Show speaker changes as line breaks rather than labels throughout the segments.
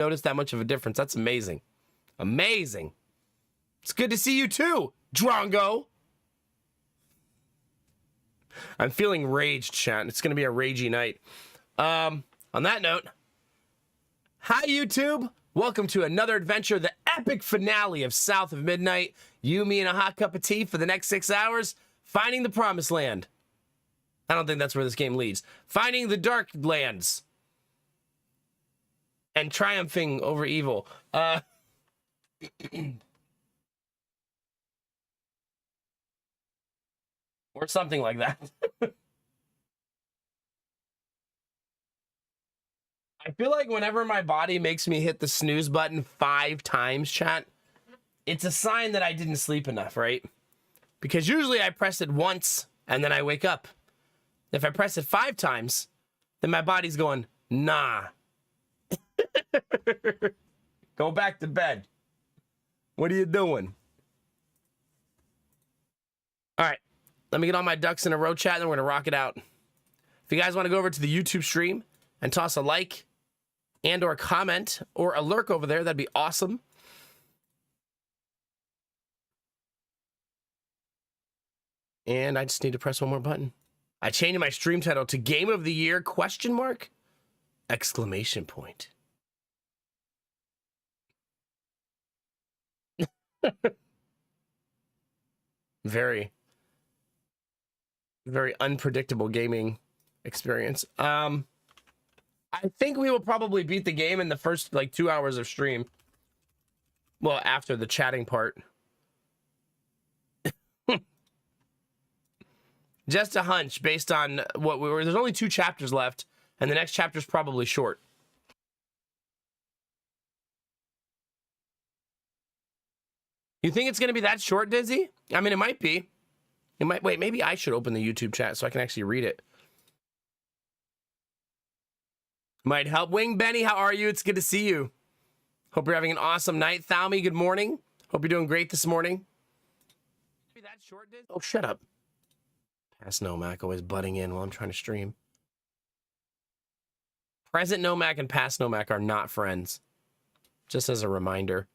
notice that much of a difference. That's amazing. Amazing. It's good to see you too, Drongo. I'm feeling raged, chat. It's going to be a ragey night. On that note, hi, YouTube. Welcome to another adventure, the epic finale of South of Midnight. You, me, and a hot cup of tea for the next 6 hours. Finding the Promised Land. I don't think that's where this game leads. Finding the Dark Lands. And triumphing over evil. Or something like that. I feel like whenever my body makes me hit the snooze button 5 times, chat, it's a sign that I didn't sleep enough, right? Because usually I press it once and then I wake up. If I press it 5 times, then my body's going, nah. Go back to bed. What are you doing? All right. Let me get all my ducks in a row, chat, and then we're going to rock it out. If you guys want to go over to the YouTube stream and toss a like and or comment or a lurk over there, that'd be awesome. And I just need to press one more button. I changed my stream title to Game of the Year, ? Exclamation point. Very unpredictable gaming experience. I think we will probably beat the game in the first like 2 hours of stream. Well, after the chatting part. Just a hunch based on what we were. There's only 2 chapters left, and the next chapter's probably short. You think it's going to be that short, Dizzy? I mean, it might be. It might. Wait, maybe I should open the YouTube chat so I can actually read it. Might help. Wing Benny, how are you? It's good to see you. Hope you're having an awesome night. Thalmy, good morning. Hope you're doing great this morning. Be that short, Dizzy? Oh, shut up. Past Nomac always butting in while I'm trying to stream. Present Nomac and past Nomac are not friends. Just as a reminder.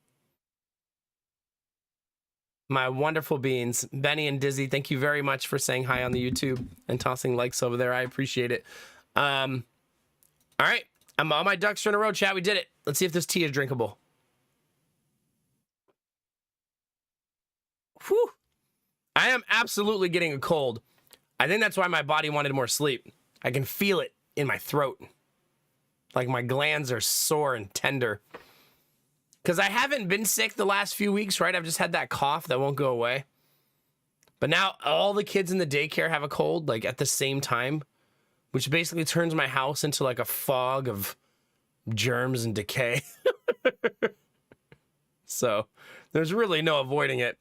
My wonderful beans, Benny and Dizzy, thank you very much for saying hi on the YouTube and tossing likes over there. I appreciate it. All right. I'm all my ducks are in a row, chat. We did it. Let's see if this tea is drinkable. Whew. I am absolutely getting a cold. I think that's why my body wanted more sleep. I can feel it in my throat. Like my glands are sore and tender. Because I haven't been sick the last few weeks, right? I've just had that cough that won't go away. But now all the kids in the daycare have a cold, like at the same time, which basically turns my house into like a fog of germs and decay. So there's really no avoiding it.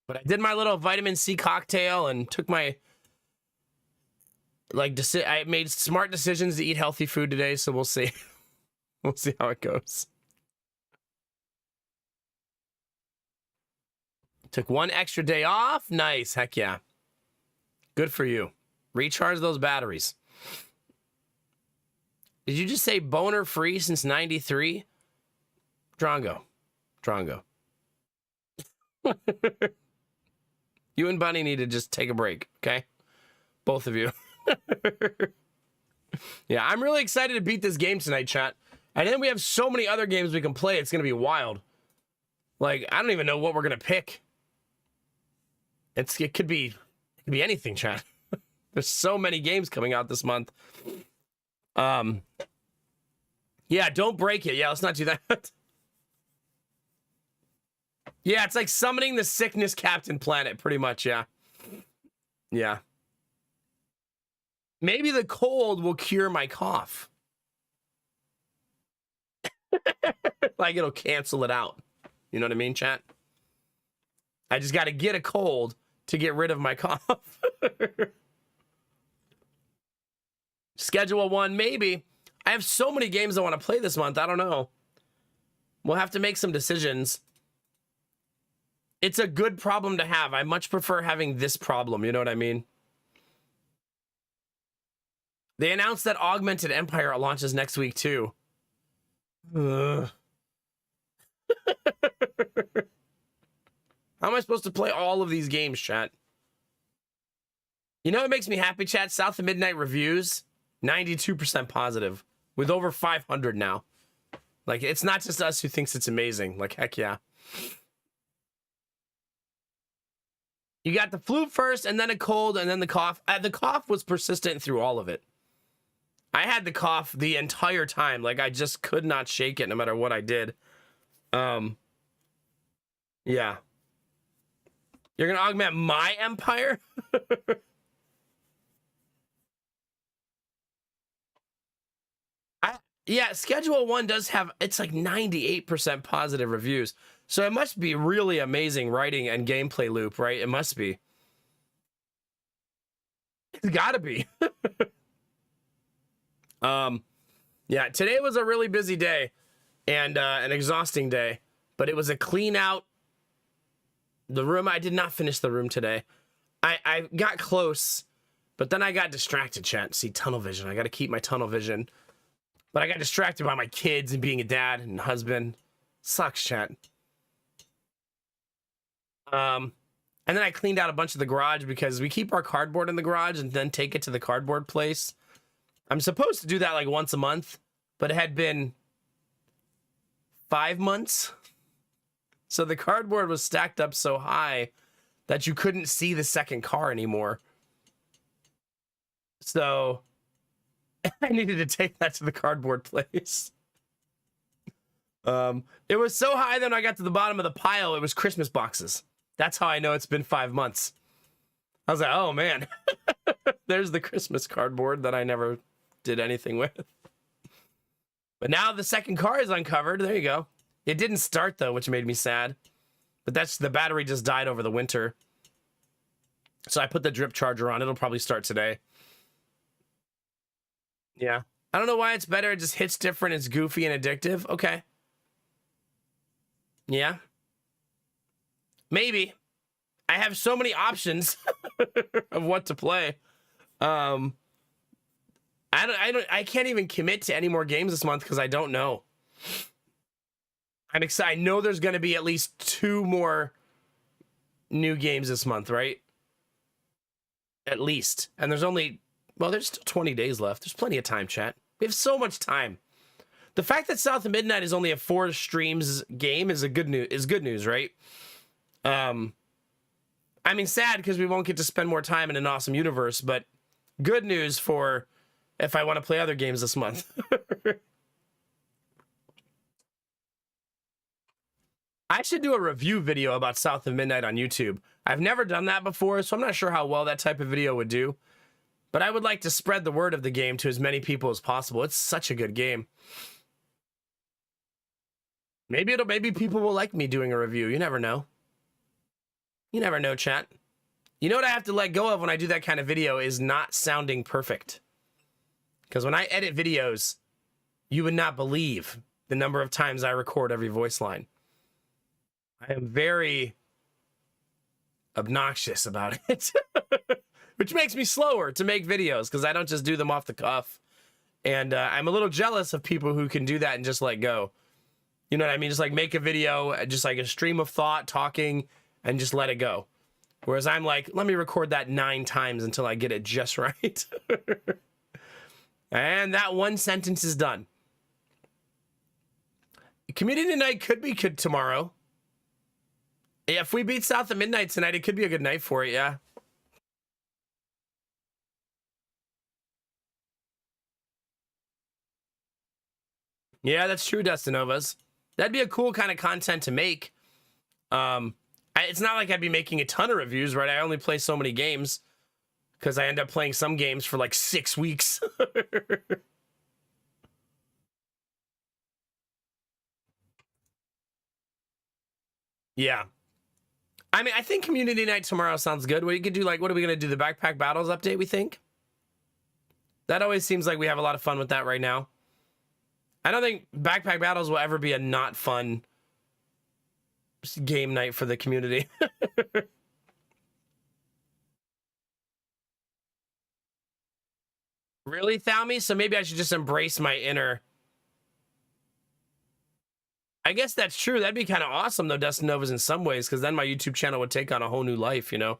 But I did my little vitamin C cocktail and took my, I made smart decisions to eat healthy food today, so we'll see. We'll see how it goes. Took 1 extra day off. Nice. Heck yeah. Good for you. Recharge those batteries. Did you just say boner free since 93? Drongo. You and Bunny need to just take a break, okay? Both of you. Yeah, I'm really excited to beat this game tonight, chat. And then we have so many other games we can play. It's going to be wild. Like, I don't even know what we're going to pick. It could be anything, chat. There's so many games coming out this month. Yeah, don't break it. Yeah, let's not do that. Yeah, it's like summoning the sickness Captain Planet, pretty much, yeah. Yeah. Maybe the cold will cure my cough. Like it'll cancel it out. You know what I mean, chat? I just got to get a cold to get rid of my cough. Schedule one, maybe. I have so many games I want to play this month. I don't know. We'll have to make some decisions. It's a good problem to have. I much prefer having this problem. You know what I mean? They announced that Augmented Empire launches next week too. Ugh. How am I supposed to play all of these games, chat? You know what makes me happy, chat? South of Midnight reviews, 92% positive, with over 500 now. Like, it's not just us who thinks it's amazing. Like, heck yeah. You got the flu first, and then a cold, and then the cough. The cough was persistent through all of it. I had the cough the entire time. Like, I just could not shake it no matter what I did. Yeah. You're gonna augment my empire? Yeah, Schedule 1 does have, it's like 98% positive reviews. So it must be really amazing writing and gameplay loop, right? It must be. It's gotta be. Yeah, today was a really busy day and an exhausting day, but it was a clean out. The room, I did not finish the room today. I got close, but then I got distracted, chat. See, tunnel vision. I got to keep my tunnel vision. But I got distracted by my kids and being a dad and husband. Sucks, chat. And then I cleaned out a bunch of the garage because we keep our cardboard in the garage and then take it to the cardboard place. I'm supposed to do that like once a month, but it had been 5 months. So the cardboard was stacked up so high that you couldn't see the second car anymore. So I needed to take that to the cardboard place. It was so high that when I got to the bottom of the pile, it was Christmas boxes. That's how I know it's been 5 months. I was like, oh man, there's the Christmas cardboard that I never did anything with. But now the second car is uncovered. There you go. It didn't start though, which made me sad. But that's, the battery just died over the winter. So I put the drip charger on. It'll probably start today. Yeah. I don't know why it's better. It just hits different. It's goofy and addictive. Okay. Yeah. Maybe. I have so many options of what to play. I can't even commit to any more games this month because I don't know. I'm excited. I know there's going to be at least 2 more new games this month, right? At least. And there's only, well, there's still 20 days left. There's plenty of time, chat. We have so much time. The fact that South of Midnight is only a 4 streams game is good news, right? I mean, sad because we won't get to spend more time in an awesome universe, but good news for if I want to play other games this month. I should do a review video about South of Midnight on YouTube. I've never done that before, so I'm not sure how well that type of video would do. But I would like to spread the word of the game to as many people as possible. It's such a good game. Maybe people will like me doing a review. You never know. You never know, chat. You know what I have to let go of when I do that kind of video is not sounding perfect. Because when I edit videos, you would not believe the number of times I record every voice line. I am very obnoxious about it. Which makes me slower to make videos because I don't just do them off the cuff. And I'm a little jealous of people who can do that and just let go. You know what I mean? Just like make a video, just like a stream of thought, talking, and just let it go. Whereas I'm like, let me record that 9 times until I get it just right. And that one sentence is done. Community night could be good tomorrow. Yeah, if we beat South of Midnight tonight, it could be a good night for it, yeah. Yeah, that's true, Destinovas. That'd be a cool kind of content to make. It's not like I'd be making a ton of reviews, right? I only play so many games because I end up playing some games for like 6 weeks. Yeah. I mean, I think community night tomorrow sounds good. We could do like, what are we going to do? The backpack battles update, we think? That always seems like we have a lot of fun with that right now. I don't think backpack battles will ever be a not fun game night for the community. Really, Thalmy? So maybe I should just embrace my inner. I guess that's true. That'd be kind of awesome, though, Dustin Novas, in some ways, because then my YouTube channel would take on a whole new life, you know?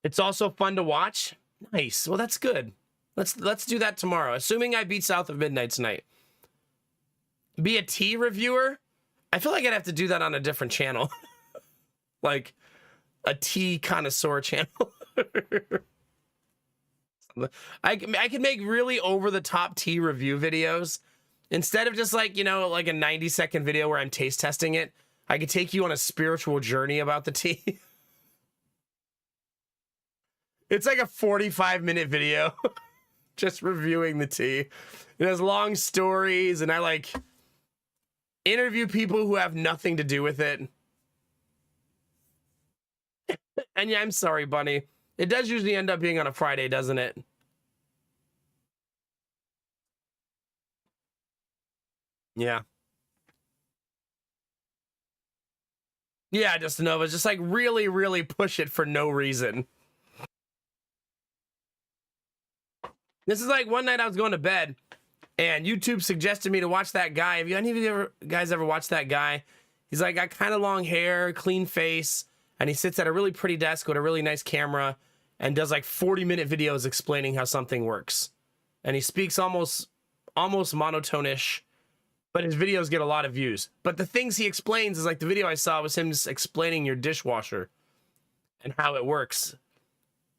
It's also fun to watch. Nice. Well, that's good. Let's do that tomorrow, assuming I beat South of Midnight tonight. Be a tea reviewer? I feel like I'd have to do that on a different channel. Like a tea connoisseur channel. I could make really over-the-top tea review videos. Instead of just like, you know, like a 90-second video where I'm taste testing it, I could take you on a spiritual journey about the tea. It's like a 45-minute video just reviewing the tea. It has long stories, and I like interview people who have nothing to do with it. And yeah, I'm sorry, Bunny. It does usually end up being on a Friday, doesn't it? Yeah. Yeah, Justin Nova, just like really, really push it for no reason. This is like one night I was going to bed and YouTube suggested me to watch that guy. Have you any of you guys ever watched that guy? He's like got kind of long hair, clean face, and he sits at a really pretty desk with a really nice camera and does like 40-minute videos explaining how something works. And he speaks almost monotone-ish, but his videos get a lot of views. But the things he explains is like the video I saw was him just explaining your dishwasher and how it works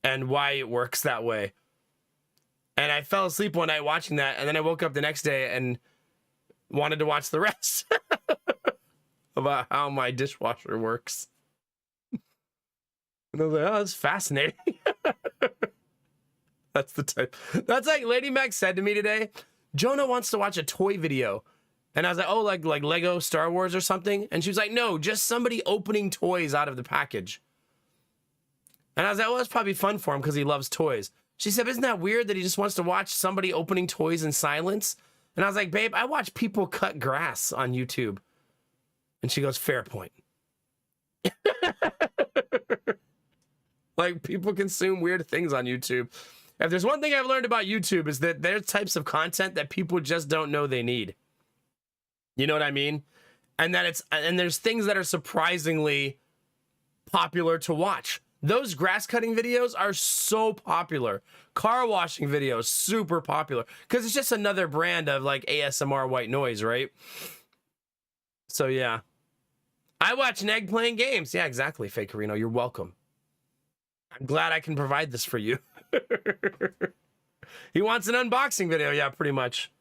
and why it works that way. And I fell asleep one night watching that, and then I woke up the next day and wanted to watch the rest about how my dishwasher works. And I was like, oh, that's fascinating. That's the type. That's like Lady Mac said to me today, Jonah wants to watch a toy video. And I was like, oh, like Lego Star Wars or something? And she was like, no, just somebody opening toys out of the package. And I was like, well, that's probably fun for him because he loves toys. She said, isn't that weird that he just wants to watch somebody opening toys in silence? And I was like, babe, I watch people cut grass on YouTube. And she goes, fair point. Like, people consume weird things on YouTube. If there's one thing I've learned about YouTube is that there's types of content that people just don't know they need. You know what I mean? And that there's things that are surprisingly popular to watch. Those grass cutting videos are so popular. Car washing videos, super popular. Because it's just another brand of like ASMR white noise, right? So yeah. I watch Neg playing games. Yeah, exactly, Fakerino. You're welcome. I'm glad I can provide this for you. He wants an unboxing video. Yeah, pretty much.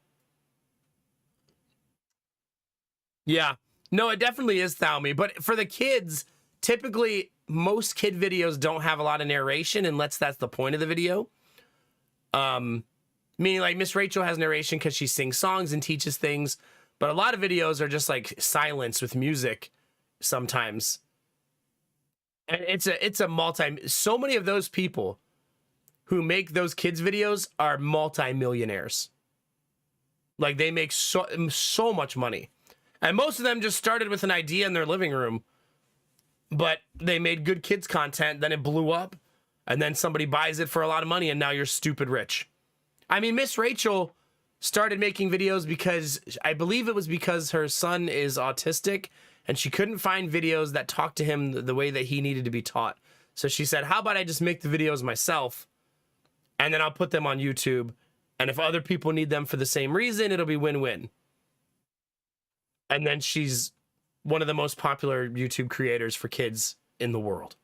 Yeah. No, it definitely is Thalmy. But for the kids, typically most kid videos don't have a lot of narration unless that's the point of the video. Meaning like Miss Rachel has narration because she sings songs and teaches things, but a lot of videos are just like silence with music sometimes. And it's a so many of those people who make those kids videos are multi-millionaires. Like they make so much money. And most of them just started with an idea in their living room, but they made good kids content, then it blew up, and then somebody buys it for a lot of money, and now you're stupid rich. I mean, Miss Rachel started making videos because, I believe it was because her son is autistic, and she couldn't find videos that talked to him the way that he needed to be taught. So she said, how about I just make the videos myself, and then I'll put them on YouTube, and if other people need them for the same reason, it'll be win-win. And then she's one of the most popular YouTube creators for kids in the world.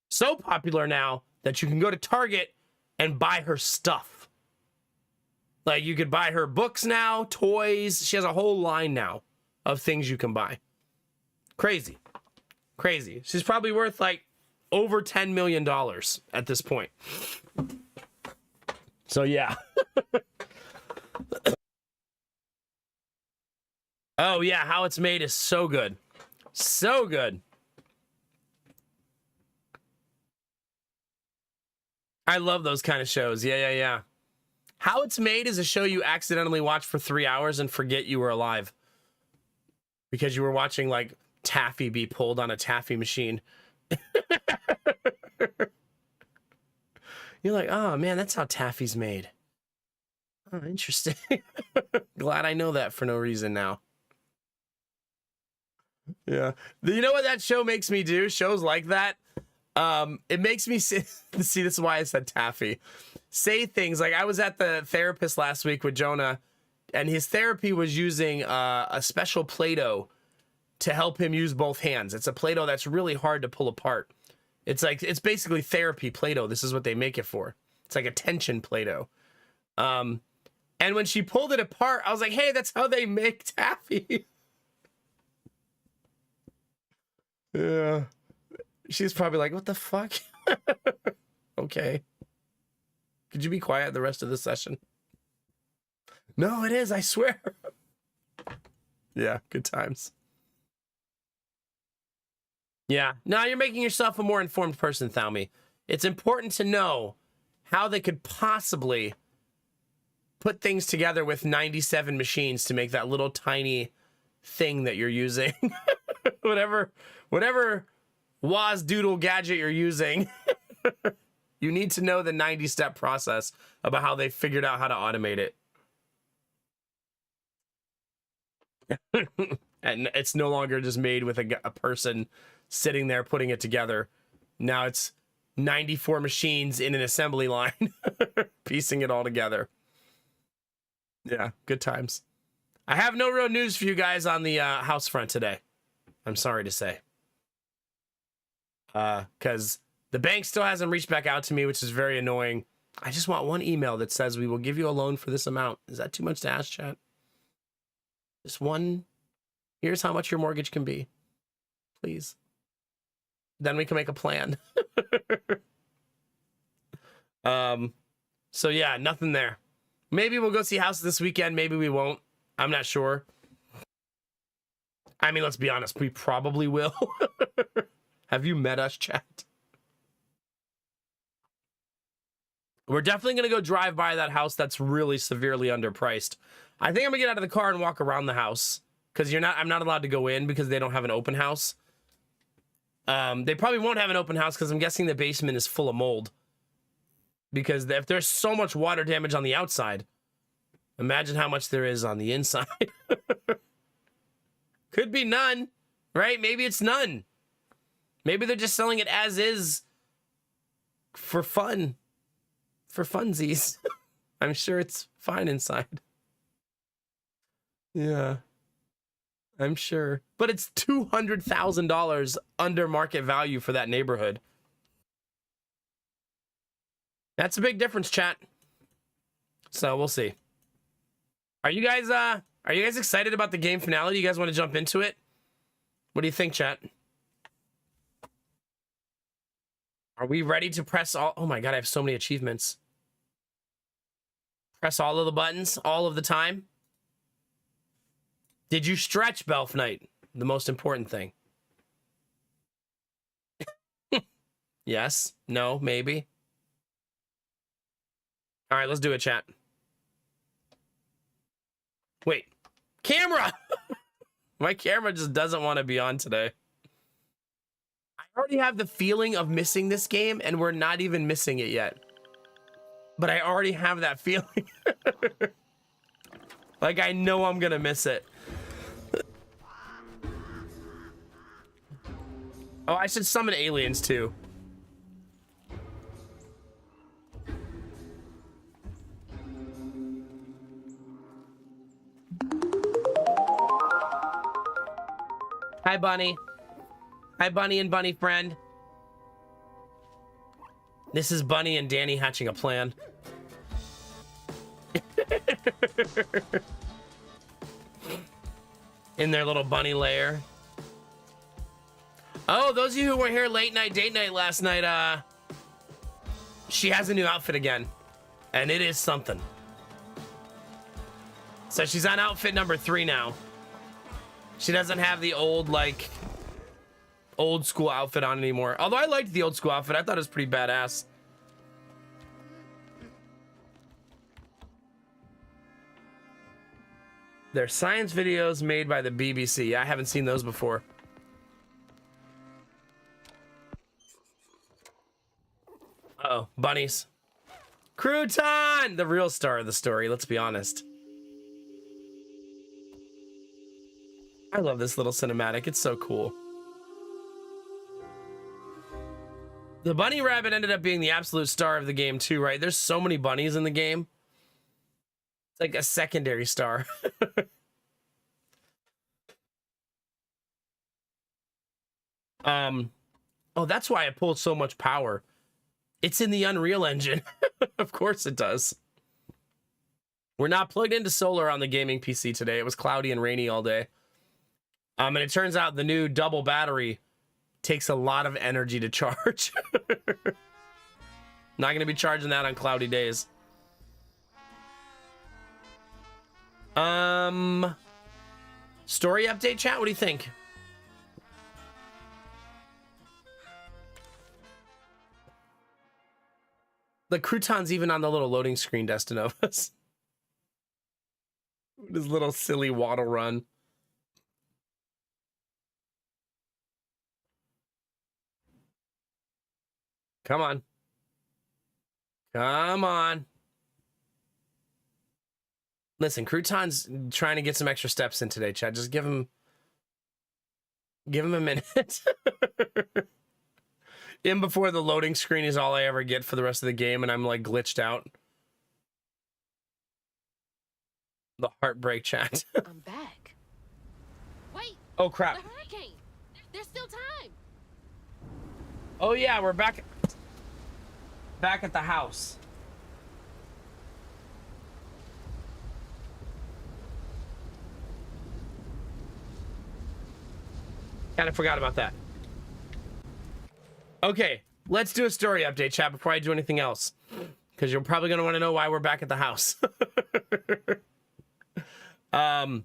So popular now that you can go to Target and buy her stuff. Like you could buy her books now, toys. She has a whole line now of things you can buy. Crazy. Crazy. She's probably worth like over $10 million at this point. So yeah. Oh yeah, How It's Made is so good. So good. I love those kind of shows. Yeah. How It's Made is a show you accidentally watch for 3 hours and forget you were alive. Because you were watching like taffy be pulled on a taffy machine. You're like, oh man, that's how taffy's made. Oh, interesting. Glad I know that for no reason now. Yeah. You know what that show makes me do? Shows like that. It makes me see, this is why I said taffy. Say things like, I was at the therapist last week with Jonah, and his therapy was using a special Play-Doh to help him use both hands. It's a Play-Doh that's really hard to pull apart. It's basically therapy Play-Doh. This is what they make it for. It's like a tension Play-Doh. And when she pulled it apart, I was like, hey, that's how they make taffy. Yeah. She's probably like, what the fuck? Okay. Could you be quiet the rest of the session? No, it is, I swear. Yeah, good times. Yeah. Now you're making yourself a more informed person, Thalmy. It's important to know how they could possibly put things together with 97 machines to make that little tiny thing that you're using. whatever Woz Doodle gadget you're using. You need to know the 90-step process about how they figured out how to automate it. And it's no longer just made with a person sitting there putting it together. Now it's 94 machines in an assembly line piecing it all together. Yeah, good times. I have no real news for you guys on the house front today. I'm sorry to say. Because the bank still hasn't reached back out to me, which is very annoying. I just want one email that says we will give you a loan for this amount. Is that too much to ask, chat? Just one. Here's how much your mortgage can be. Please. Then we can make a plan. So yeah, nothing there. Maybe we'll go see houses this weekend. Maybe we won't. I'm not sure. I mean, let's be honest. We probably will. Have you met us, chat? We're definitely going to go drive by that house that's really severely underpriced. I think I'm going to get out of the car and walk around the house. Because I'm not allowed to go in because they don't have an open house. They probably won't have an open house because I'm guessing the basement is full of mold. Because if there's so much water damage on the outside, imagine how much there is on the inside. Could be none, right? Maybe it's none. Maybe they're just selling it as is for fun. For funsies. I'm sure it's fine inside. Yeah. I'm sure. But it's $200,000 under market value for that neighborhood. That's a big difference, chat. So we'll see. Are you guys excited about the game finale? Do you guys want to jump into it? What do you think, chat? Are we ready to press all? Oh my god, I have so many achievements. Press all of the buttons all of the time. Did you stretch, Belf Knight? The most important thing. Yes, no, maybe. All right, let's do it, chat. Wait, camera! My camera just doesn't want to be on today. I already have the feeling of missing this game, and we're not even missing it yet. But I already have that feeling. Like, I know I'm gonna miss it. Oh, I should summon aliens, too. Hi, Bunny. Hi, Bunny and Bunny friend. This is Bunny and Danny hatching a plan. In their little bunny lair. Oh, those of you who were here late night, date night last night, she has a new outfit again. And it is something. So she's on outfit number 3 now. She doesn't have the old, like, old school outfit on anymore. Although I liked the old school outfit. I thought it was pretty badass. They're science videos made by the BBC. I haven't seen those before. Uh-oh, bunnies. Crouton! The real star of the story, let's be honest. I love this little cinematic. It's so cool. The bunny rabbit ended up being the absolute star of the game too, right? There's so many bunnies in the game. It's like a secondary star. Oh, that's why it pulls so much power. It's in the Unreal Engine. Of course it does. We're not plugged into solar on the gaming PC today. It was cloudy and rainy all day. And it turns out the new double battery takes a lot of energy to charge. Not going to be charging that on cloudy days. Story update, chat? What do you think? The Crouton's even on the little loading screen, Destinovas. His little silly waddle run. Come on. Come on. Listen, Crouton's trying to get some extra steps in today, Chad. Just give him a minute. In before the loading screen is all I ever get for the rest of the game, and I'm like glitched out. The heartbreak, chat.
I'm back. Wait.
Oh crap.
The hurricane. There's still time.
Oh yeah, we're back at the house. Kind of forgot about that. Okay, let's do a story update, chat, before I do anything else. Because you're probably going to want to know why we're back at the house. All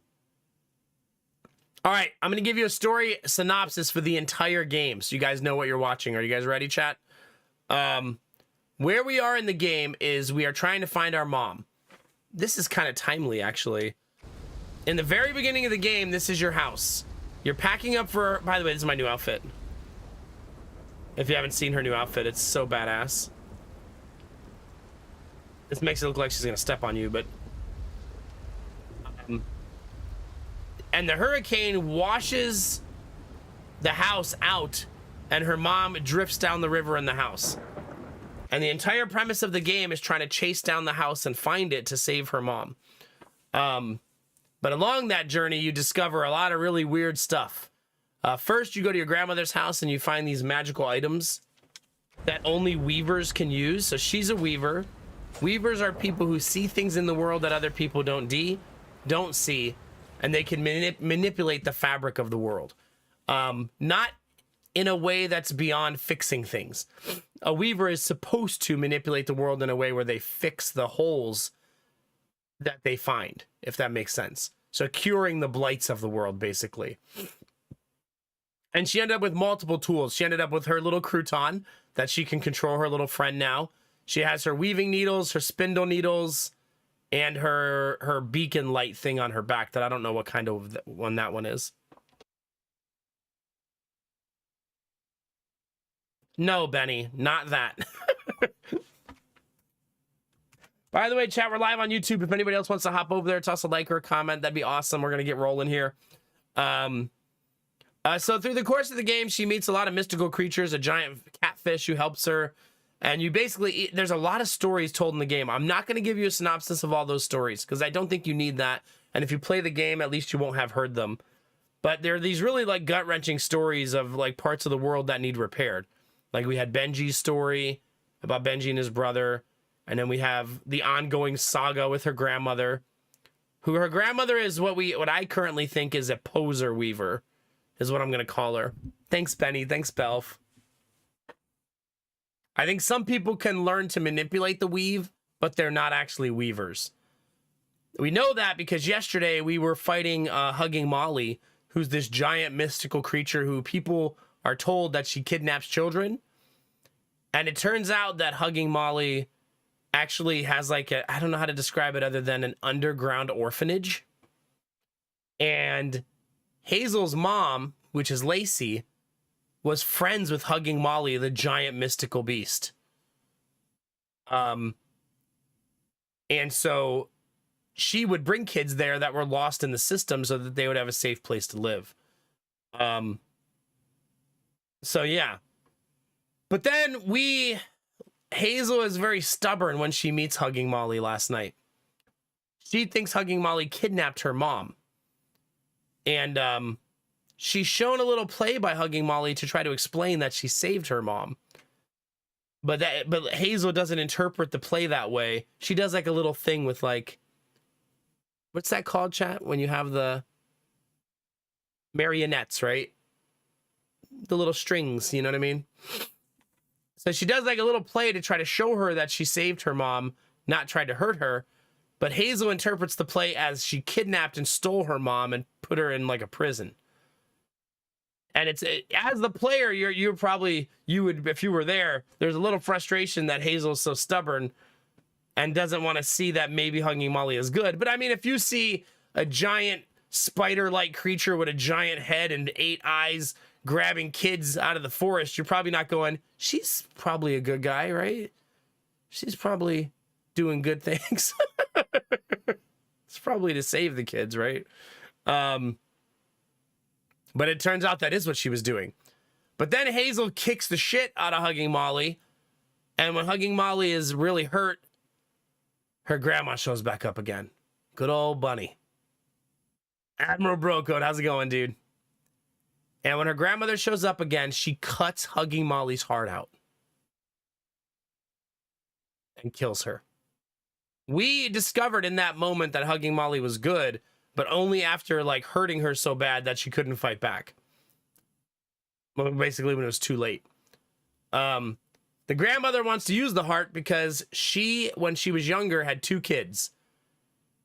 right, I'm going to give you a story synopsis for the entire game, so you guys know what you're watching. Are you guys ready, chat? Where we are in the game is we are trying to find our mom. This is kind of timely, actually. In the very beginning of the game, this is your house. You're packing up for... By the way, this is my new outfit. If you haven't seen her new outfit, it's so badass. This makes it look like she's gonna step on you, but... and the hurricane washes the house out, and her mom drifts down the river in the house. And the entire premise of the game is trying to chase down the house and find it to save her mom. But along that journey, you discover a lot of really weird stuff. First, you go to your grandmother's house and you find these magical items that only weavers can use. So she's a weaver. Weavers are people who see things in the world that other people don't see, and they can manipulate the fabric of the world. Not in a way that's beyond fixing things. A weaver is supposed to manipulate the world in a way where they fix the holes that they find, if that makes sense. So curing the blights of the world, basically. And she ended up with multiple tools. She ended up with her little crouton that she can control her little friend now. She has her weaving needles, her spindle needles, and her beacon light thing on her back that I don't know what kind of one that one is. No, Benny, not that. By the way, chat, we're live on YouTube. If anybody else wants to hop over there, toss a like or a comment, that'd be awesome. We're going to get rolling here. So through the course of the game, she meets a lot of mystical creatures, a giant catfish who helps her. And you basically, there's a lot of stories told in the game. I'm not going to give you a synopsis of all those stories because I don't think you need that. And if you play the game, at least you won't have heard them. But there are these really like gut-wrenching stories of like parts of the world that need repaired. Like we had Benji's story about Benji and his brother. And then we have the ongoing saga with her grandmother, who her grandmother is what I currently think is a poser weaver, is what I'm going to call her. Thanks, Benny. Thanks, Belf. I think some people can learn to manipulate the weave, but they're not actually weavers. We know that because yesterday we were fighting Hugging Molly, who's this giant mystical creature who people are told that she kidnaps children. And it turns out that Hugging Molly actually has like I don't know how to describe it other than an underground orphanage. And Hazel's mom, which is Lacey, was friends with Hugging Molly, the giant mystical beast. And so she would bring kids there that were lost in the system so that they would have a safe place to live. So yeah. But then Hazel is very stubborn when she meets Hugging Molly last night. She thinks Hugging Molly kidnapped her mom. And she's shown a little play by Hugging Molly to try to explain that she saved her mom. But Hazel doesn't interpret the play that way. She does like a little thing with like, what's that called, chat? When you have the marionettes, right? The little strings, you know what I mean? So she does like a little play to try to show her that she saved her mom, not tried to hurt her. But Hazel interprets the play as she kidnapped and stole her mom and put her in like a prison. And as the player, you would, if you were there, there's a little frustration that Hazel is so stubborn and doesn't want to see that maybe Hugging Molly is good. But I mean, if you see a giant spider-like creature with a giant head and 8 eyes grabbing kids out of the forest, you're probably not going, she's probably a good guy, right? She's probably doing good things. It's probably to save the kids, right? But it turns out that is what she was doing. But then Hazel kicks the shit out of Hugging Molly. And when Hugging Molly is really hurt, her grandma shows back up again. Good old Bunny. Admiral Brocode, how's it going, dude? And when her grandmother shows up again, she cuts Hugging Molly's heart out. And kills her. We discovered in that moment that Hugging Molly was good, but only after like hurting her so bad that she couldn't fight back. Well, basically when it was too late. The grandmother wants to use the heart because she, when she was younger, had 2 kids.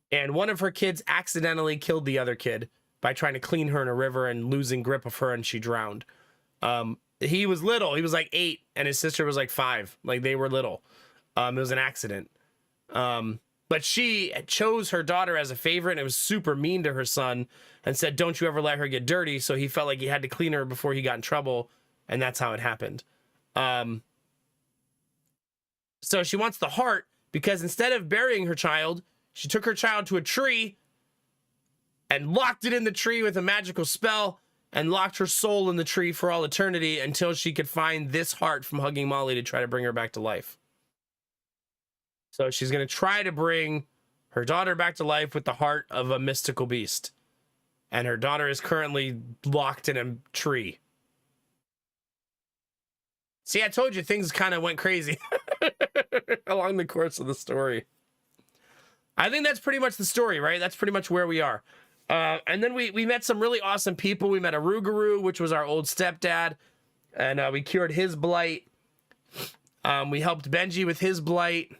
And one of her kids accidentally killed the other kid by trying to clean her in a river and losing grip of her, and she drowned. He was little. He was like 8, and his sister was like 5. Like, they were little. It was an accident. But she chose her daughter as a favorite, and it was super mean to her son and said, don't you ever let her get dirty. So he felt like he had to clean her before he got in trouble. And that's how it happened. So she wants the heart because instead of burying her child, she took her child to a tree and locked it in the tree with a magical spell and locked her soul in the tree for all eternity until she could find this heart from Hugging Molly to try to bring her back to life. So she's going to try to bring her daughter back to life with the heart of a mystical beast. And her daughter is currently locked in a tree. See, I told you things kind of went crazy along the course of the story. I think that's pretty much the story, right? That's pretty much where we are. And then we met some really awesome people. We met Aruguru, which was our old stepdad. And we cured his blight. We helped Benji with his blight.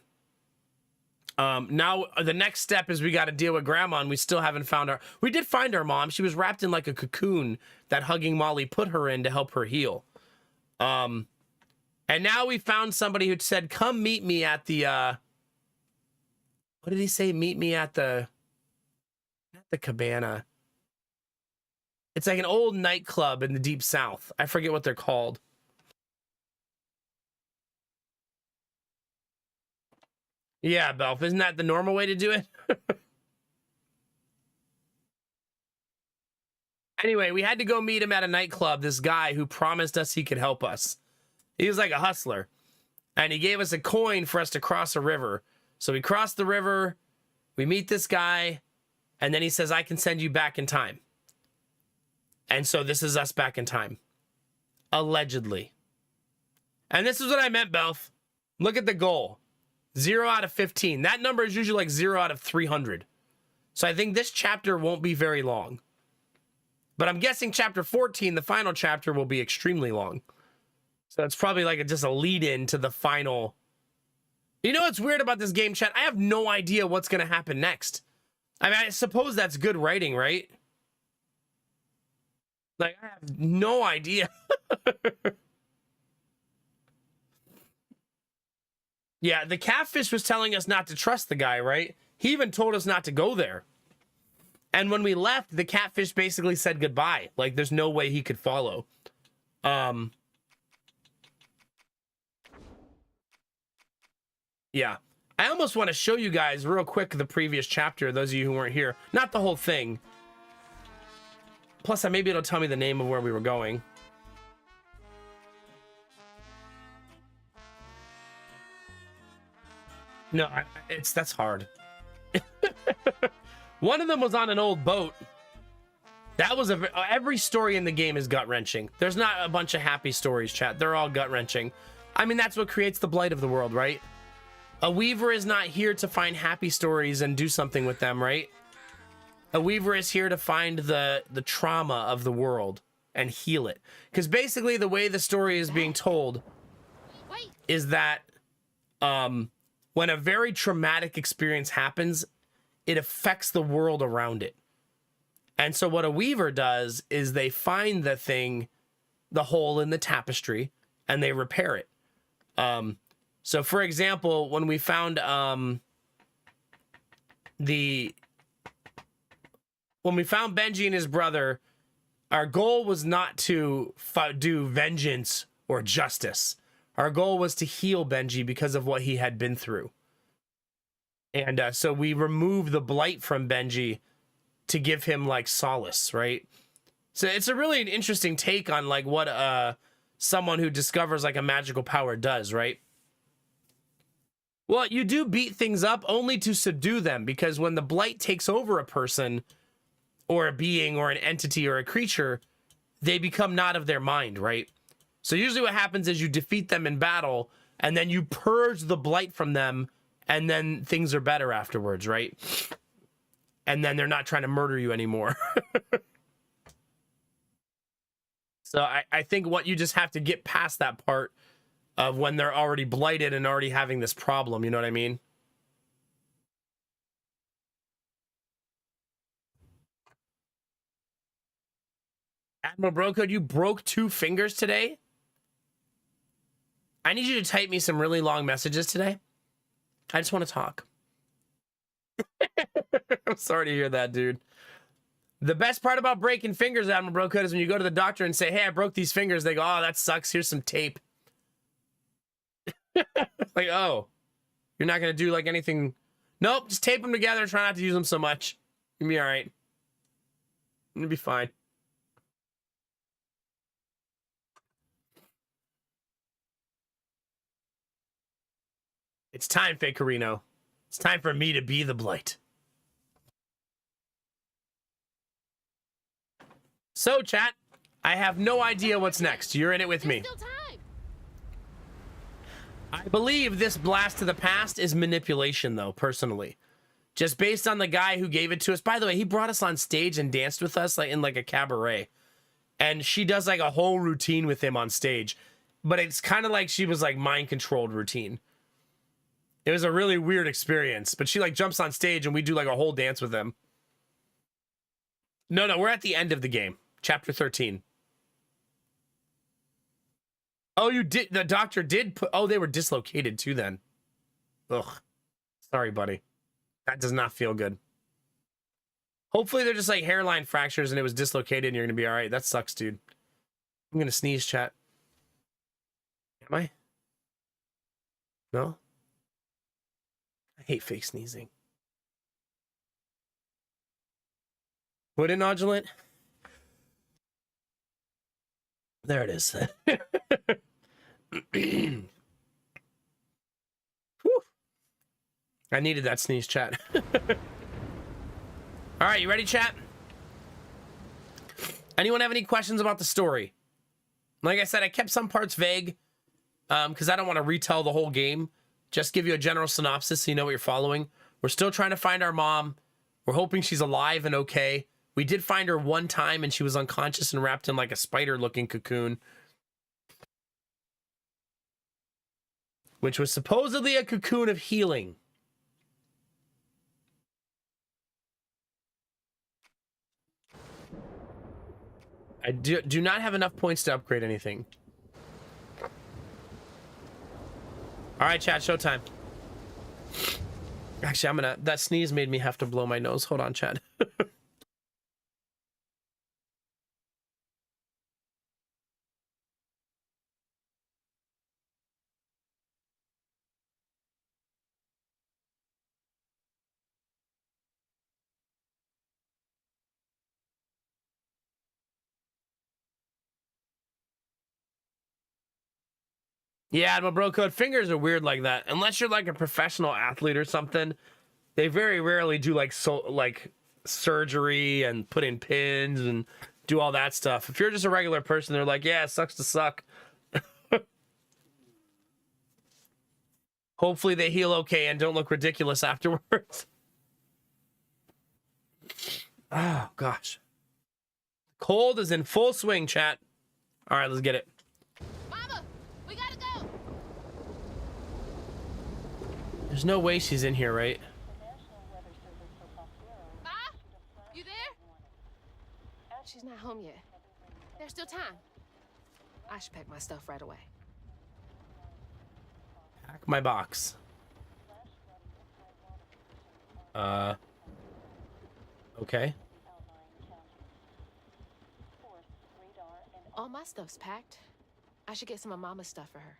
Now the next step is we got to deal with Grandma, and we still haven't found her. We did find our mom. She was wrapped in like a cocoon that Hugging Molly put her in to help her heal. And now we found somebody who said, come meet me at the, what did he say? Meet me at the cabana. It's like an old nightclub in the deep south. I forget what they're called. Yeah, Belf, isn't that the normal way to do it? Anyway, we had to go meet him at a nightclub, this guy who promised us he could help us. He was like a hustler. And he gave us a coin for us to cross a river. So we crossed the river, we meet this guy, and then he says, I can send you back in time. And so this is us back in time. Allegedly. And this is what I meant, Belf. Look at the goal. 0 out of 15. That number is usually like 0 out of 300. So I think this chapter won't be very long. But I'm guessing chapter 14, the final chapter, will be extremely long. So it's probably like just a lead-in to the final. You know what's weird about this game, chat? I have no idea what's going to happen next. I mean, I suppose that's good writing, right? Like, I have no idea. Yeah, the catfish was telling us not to trust the guy, right? He even told us not to go there. And when we left, the catfish basically said goodbye. Like, there's no way he could follow. Yeah. I almost want to show you guys real quick the previous chapter, those of you who weren't here. Not the whole thing. Plus, maybe it'll tell me the name of where we were going. No, that's hard. One of them was on an old boat. That was every story in the game is gut-wrenching. There's not a bunch of happy stories, chat. They're all gut-wrenching. I mean, that's what creates the blight of the world, right? A weaver is not here to find happy stories and do something with them, right? A weaver is here to find the trauma of the world and heal it. Because basically the way the story is being told is that when a very traumatic experience happens, it affects the world around it. And so what a weaver does is they find the thing, the hole in the tapestry, and they repair it. So for example, when we found when we found Benji and his brother, our goal was not to do vengeance or justice. Our goal was to heal Benji because of what he had been through. And so we removed the blight from Benji to give him like solace, right? So it's a really interesting take on like what someone who discovers like a magical power does, right? Well, you do beat things up only to subdue them, because when the blight takes over a person or a being or an entity or a creature, they become not of their mind, right? So usually what happens is you defeat them in battle and then you purge the blight from them, and then things are better afterwards, right? And then they're not trying to murder you anymore. So I think what you just have to get past that part of when they're already blighted and already having this problem, you know what I mean? Admiral Brocode, you broke 2 fingers today? I need you to type me some really long messages today. I just want to talk. I'm sorry to hear that, dude. The best part about breaking fingers, Admiral Brocode, is when you go to the doctor and say, hey, I broke these fingers. They go, oh, that sucks. Here's some tape. Like, oh, you're not going to do like anything. Nope, just tape them together. Try not to use them so much. You'll be all right. You'll be fine. It's time, Fakerino. It's time for me to be the blight. So, chat, I have no idea what's next. You're in it with me.
There's still time.
I believe this blast to the past is manipulation, though, personally. Just based on the guy who gave it to us. By the way, he brought us on stage and danced with us like in like a cabaret. And she does like a whole routine with him on stage. But it's kind of like she was like mind-controlled routine. It was a really weird experience. But she like jumps on stage and we do like a whole dance with him. No, we're at the end of the game. Chapter 13. Oh, you did. The doctor did put. Oh, they were dislocated too then. Ugh. Sorry, buddy. That does not feel good. Hopefully they're just like hairline fractures and it was dislocated and you're going to be all right. That sucks, dude. I'm going to sneeze, chat. Am I? No? I hate fake sneezing. What in nodulant? There it is. Whew. I needed that sneeze, chat. All right, you ready, chat? Anyone have any questions about the story? Like I said, I kept some parts vague because I don't want to retell the whole game. Just give you a general synopsis so you know what you're following. We're still trying to find our mom. We're hoping she's alive and okay. We did find her one time and she was unconscious and wrapped in like a spider-looking cocoon, which was supposedly a cocoon of healing. I do not have enough points to upgrade anything. All right, chat, showtime. Actually, that sneeze made me have to blow my nose. Hold on, chat. Yeah, my bro code fingers are weird like that. Unless you're like a professional athlete or something, they very rarely do like surgery and put in pins and do all that stuff. If you're just a regular person, they're like, yeah, it sucks to suck. Hopefully they heal okay and don't look ridiculous afterwards. Oh gosh. Cold is in full swing, chat. All right, let's get it.
Mama, we gotta go.
There's no way she's in here, right?
Ma, you there? She's not home yet. There's still time. I should pack my stuff right away.
Pack my box. Okay.
All my stuff's packed. I should get some of Mama's stuff for her.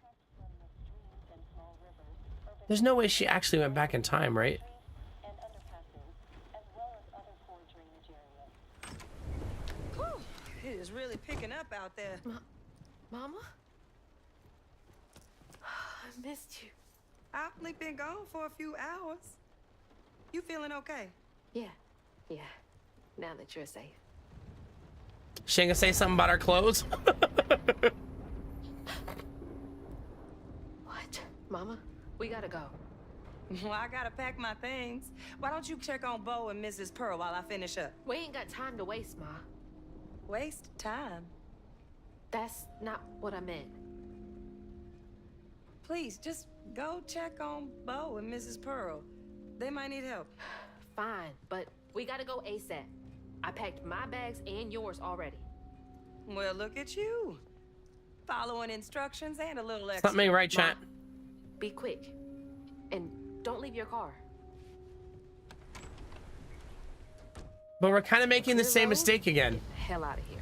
There's no way she actually went back in time, right?
It is really picking up out there.
Mama? I missed you.
I've only been gone for a few hours. You feeling okay?
Yeah. Now that you're safe.
She ain't gonna say something about our clothes?
What? Mama, we gotta go.
Well, I gotta pack my things. Why don't you check on Bo and Mrs. Pearl while I finish up?
We ain't got time to waste, Ma.
Waste time.
That's not what I meant.
Please, just go check on Bo and Mrs. Pearl. They might need help.
Fine, but we gotta go ASAP. I packed my bags and yours already.
Well, look at you. Following instructions and a little extra.
Something ain't right, chat.
Ma, be quick. And don't leave your car.
But we're kind of making the same
Bo,
mistake again.
Get the hell out of here.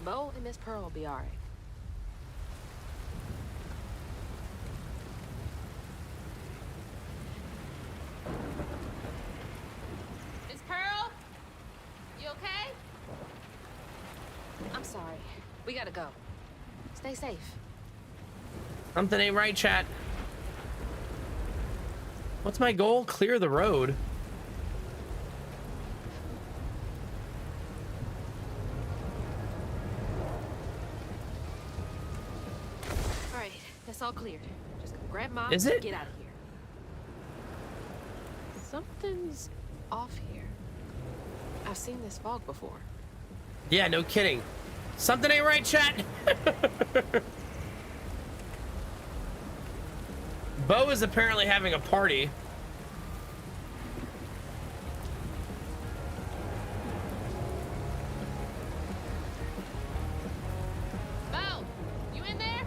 Bo and Miss Pearl will be all right. Miss Pearl? You okay? I'm sorry. We gotta go. Stay safe.
Something ain't right, chat. What's my goal? Clear the road.
All right, that's all cleared. Just go grab Mom
Is
and
it?
get out of here. Something's off here. I've seen this fog before.
Yeah, no kidding. Something ain't right, chat. Bo is apparently having a party.
Bo, you in there?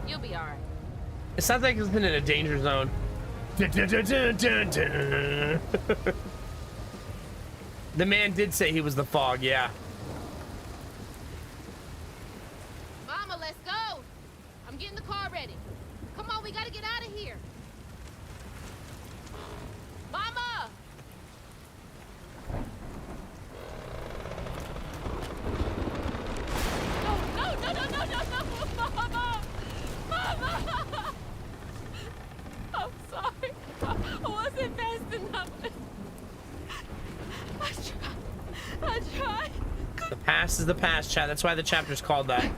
You'll be all right.
It sounds like it's been in a danger zone. The man did say he was the fog, yeah.
Mama, let's go. I'm getting the car ready. Come on, we gotta get out of here. Mama! No, Mama! Mama! I'm sorry. I wasn't fast enough. I tried.
The past is the past, chat. That's why the chapter's called that.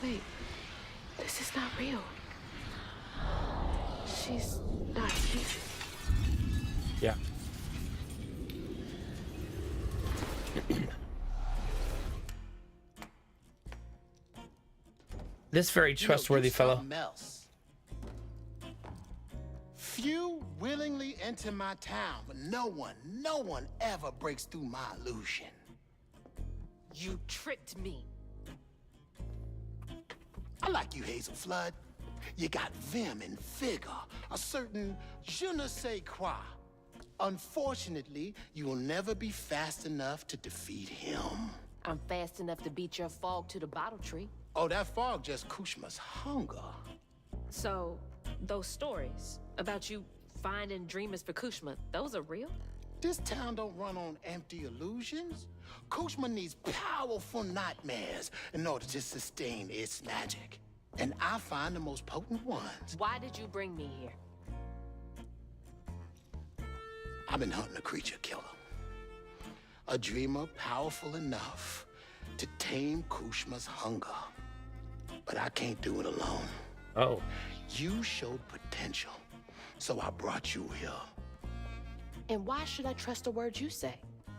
Wait, this is not real. She's not here.
Yeah. This very trustworthy fellow.
Else. Few willingly enter my town, but no one ever breaks through my illusion.
You tricked me.
I like you, Hazel Flood. You got vim and vigor, a certain je ne sais quoi. Unfortunately, you will never be fast enough to defeat him.
I'm fast enough to beat your fog to the bottle tree.
Oh, that fog just Kushma's hunger.
So, those stories about you finding dreamers for Kushma, those are real?
This town don't run on empty illusions. Kushma needs powerful nightmares in order to sustain its magic. And I find the most potent ones.
Why did you bring me here?
I've been hunting a creature killer. A dreamer powerful enough to tame Kushma's hunger. But I can't do it alone.
Oh.
You showed potential, so I brought you here.
And why should I trust the words you say?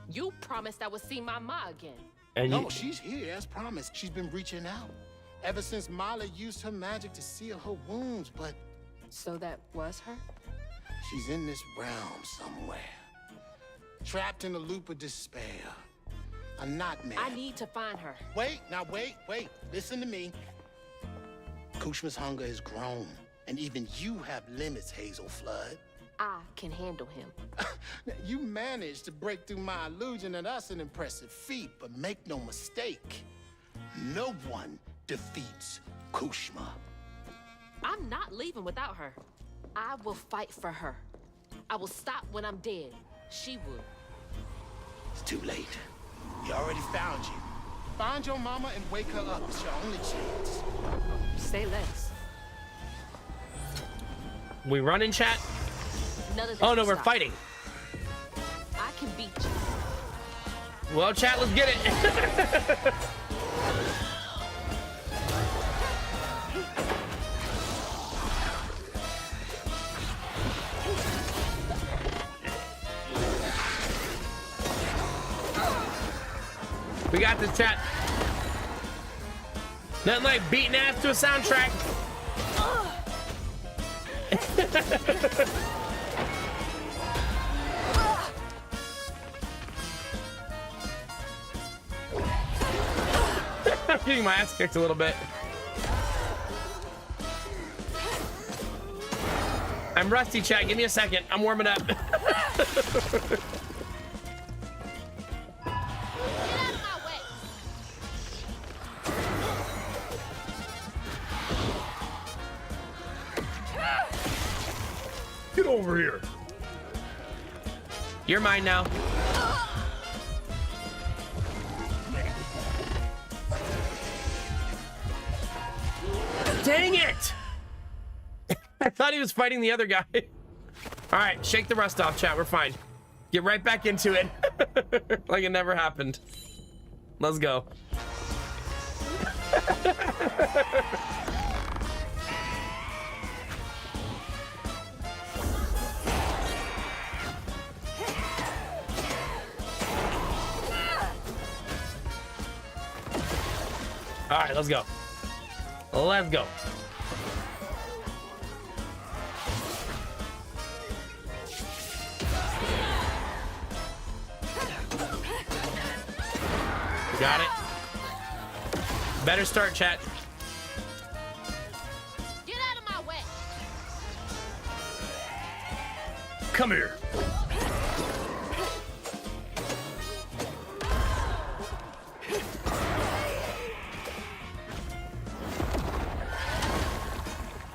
You promised I would see my ma again.
And
No,
you,
she's here as promised. She's been reaching out. Ever since Mala used her magic to seal her wounds, but
So that was her?
she's in this realm somewhere. Trapped in a loop of despair. A nightmare.
I need to find her.
Wait, now wait. Listen to me. Kushma's hunger is grown, and even you have limits, Hazel Flood.
I can handle him.
You managed to break through my illusion, and that's an impressive feat, but make no mistake, no one defeats Kushma.
I'm not leaving without her. I will fight for her. I will stop when I'm dead. She would.
It's too late. He already found you. Find your mama and wake her up. It's your only chance.
Say less.
we run in chat?
None of this
Oh no,
will
we're
stop.
fighting.
I can beat you.
Well, chat, let's get it. We got this, chat. Nothing like beating ass to a soundtrack. I'm getting my ass kicked a little bit. I'm rusty, chat. Give me a second. I'm warming up.
Get out of my way.
Get over here. You're mine now. Dang it! I thought he was fighting the other guy. All right, shake the rust off, chat. We're fine. Get right back into it. Like it never happened. Let's go. All right, let's go. Let's go. Got it. Better start, chat.
Get out of my way.
Come here.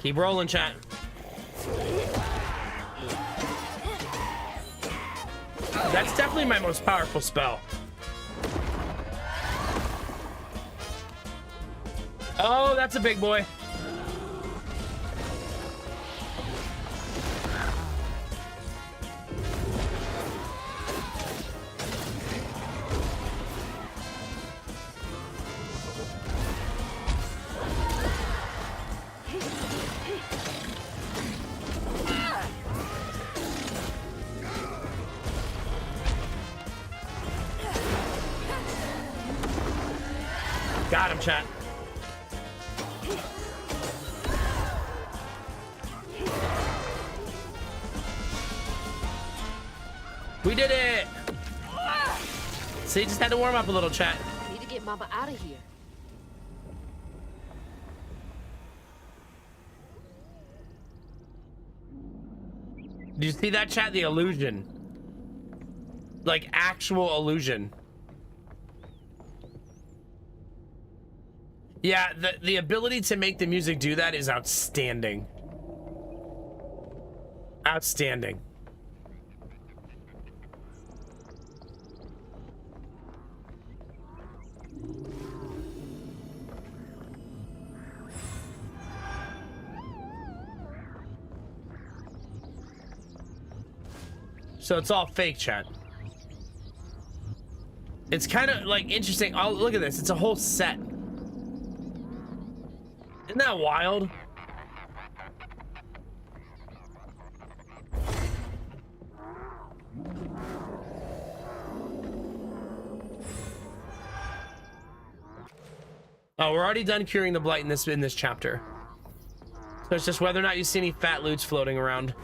Keep rolling, chat. That's definitely my most powerful spell. Oh, that's a big boy. Got him, chat. We did it! See, just had to warm up a little, chat.
I need to get Mama out of here.
Did you see that, chat? The illusion. Like, actual illusion. Yeah, the ability to make the music do that is outstanding. Outstanding. So it's all fake, chat. It's kind of like interesting. Oh, look at this. It's a whole set. Isn't that wild? Oh, we're already done curing the blight in this chapter. So it's just whether or not you see any fat loots floating around.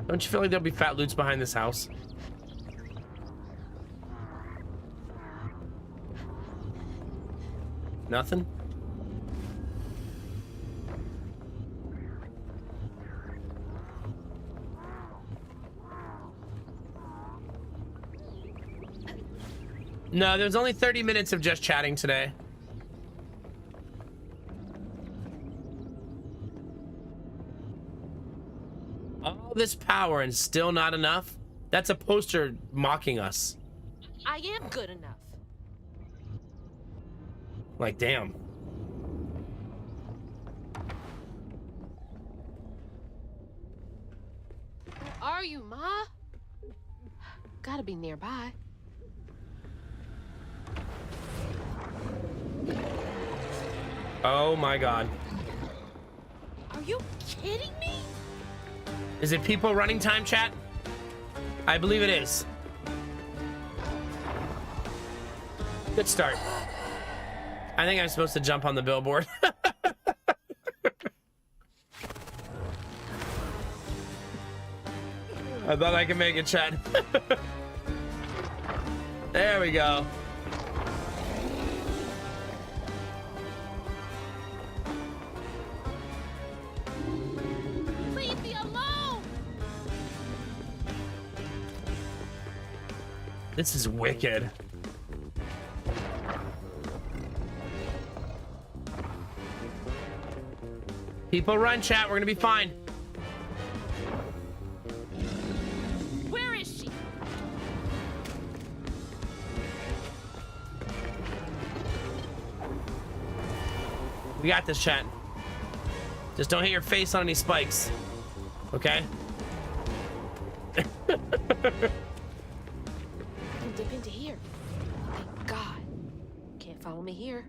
Don't you feel like there'll be fat loots behind this house? Nothing? No, there's only 30 minutes of just chatting today. All this power and still not enough? That's a poster mocking us.
I am good enough.
Like, damn.
Where are you, Ma? Gotta be nearby.
Oh my god.
Are you kidding me?
Is it people running time, chat? I believe it is. Good start. I think I'm supposed to jump on the billboard. I thought I could make it, chat. There we go.
Leave me alone!
This is wicked. People run, chat. We're gonna be fine.
Where is she?
We got this, chat. Just don't hit your face on any spikes. Okay?
I can dip into here. Thank God. Can't follow me here.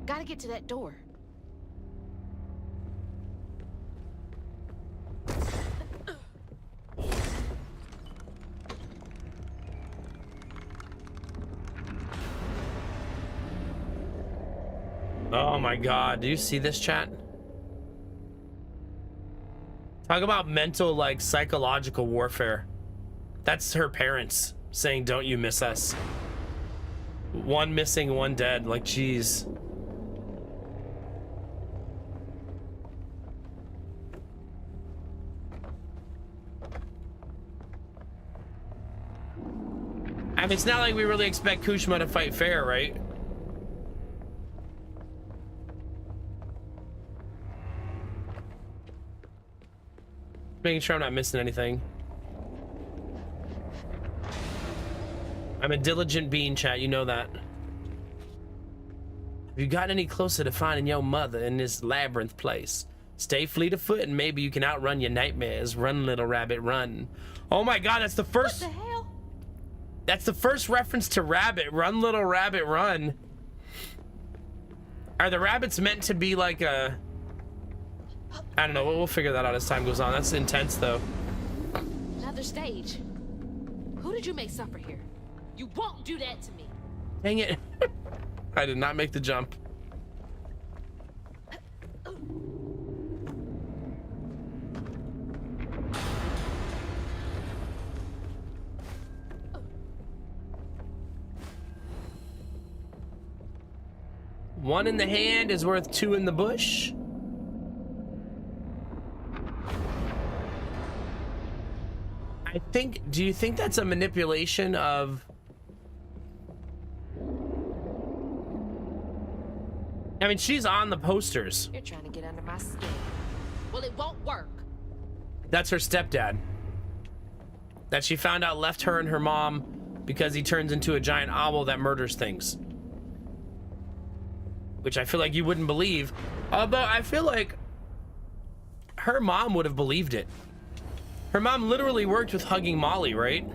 Gotta get to that door.
Oh my god, do you see this, chat? Talk about mental, like, psychological warfare. That's her parents saying, don't you miss us. One missing, one dead. Like, geez. I mean, it's not like we really expect Kushma to fight fair, right? Making sure I'm not missing anything. I'm a diligent being, chat. You know that. Have you gotten any closer to finding your mother in this labyrinth place? Stay fleet of foot and maybe you can outrun your nightmares. Run, little rabbit, run. Oh my god, that's the first...
What the hell?
That's the first reference to rabbit. Run, little rabbit, run. Are the rabbits meant to be like a... I don't know. We'll figure that out as time goes on. That's intense, though.
Another stage. Who did you make suffer here? You won't do that to me.
Dang it. I did not make the jump. One in the hand is worth two in the bush. I think, do you think that's a manipulation of... I mean, she's on the posters.
You're trying to get under my skin. Well, it won't work.
That's her stepdad. That she found out left her and her mom because he turns into a giant owl that murders things. which I feel like you wouldn't believe. But I feel like her mom would have believed it. Her mom literally worked with Hugging Molly, right?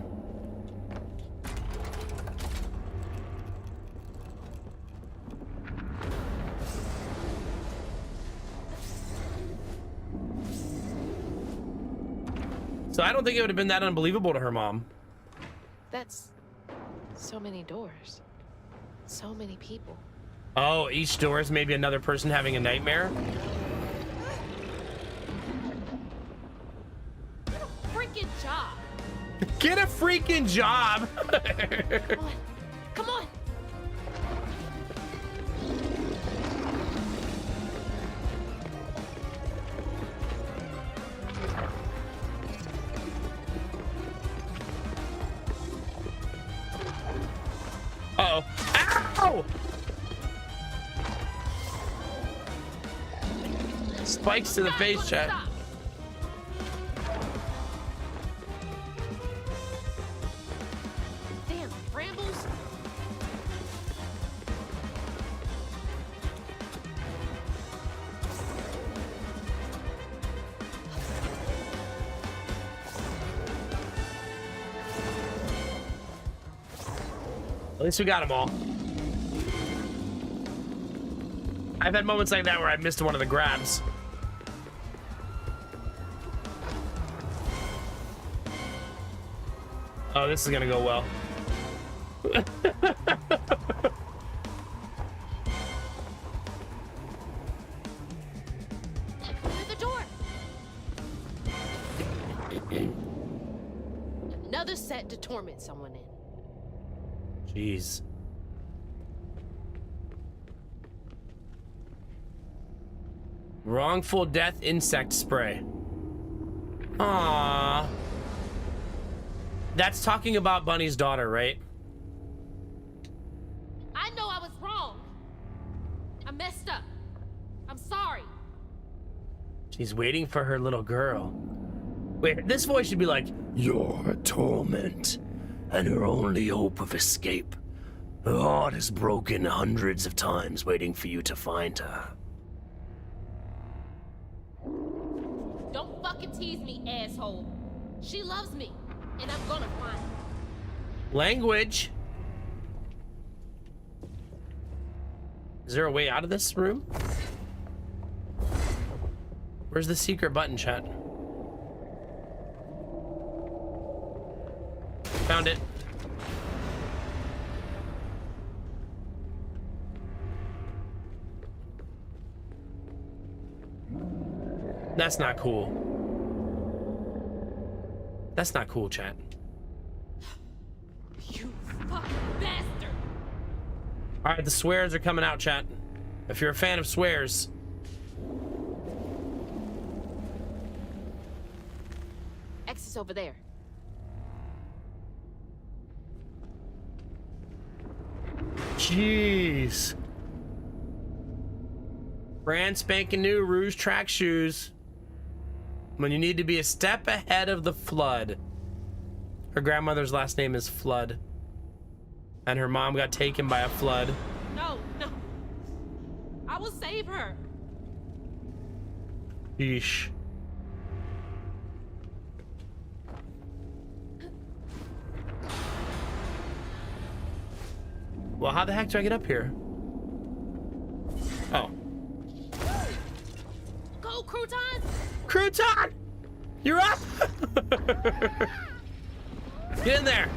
So I don't think it would have been that unbelievable to her mom.
That's so many doors. So many people.
Oh, each door is maybe another person having a nightmare?
Get a freaking job.
Get a freaking job!
Come on. Come on.
Uh-oh. Ow! Spikes to the face, chat.
Stop. Damn, brambles.
At least we got them all. I've had moments like that where I missed one of the grabs. Oh, this is gonna go well.
To the door. Another set to torment someone in.
Jeez. Wrongful death insect spray. Aww. That's talking about Bunny's daughter, right?
I know I was wrong. I messed up. I'm sorry.
She's waiting for her little girl. Wait, this voice should be like, "You're her torment, and her only hope of escape. Her heart is broken hundreds of times waiting for you to find her."
Don't fucking tease me, asshole. She loves me, and I'm gonna find her.
Language. Is there a way out of this room? Where's the secret button, chat? Found it. That's not cool. That's not cool, chat.
You fucking bastard!
All right, the swears are coming out, chat. If you're a fan of swears.
Exit's over there.
Jeez. Brand spanking new Rouge track shoes. When you need to be a step ahead of the flood. Her grandmother's last name is Flood. And her mom got taken by a flood.
No, no. I will save her.
Yeesh. Well, how the heck do I get up here? Oh.
Go, Crouton!
Crouton! You're up! Get in there!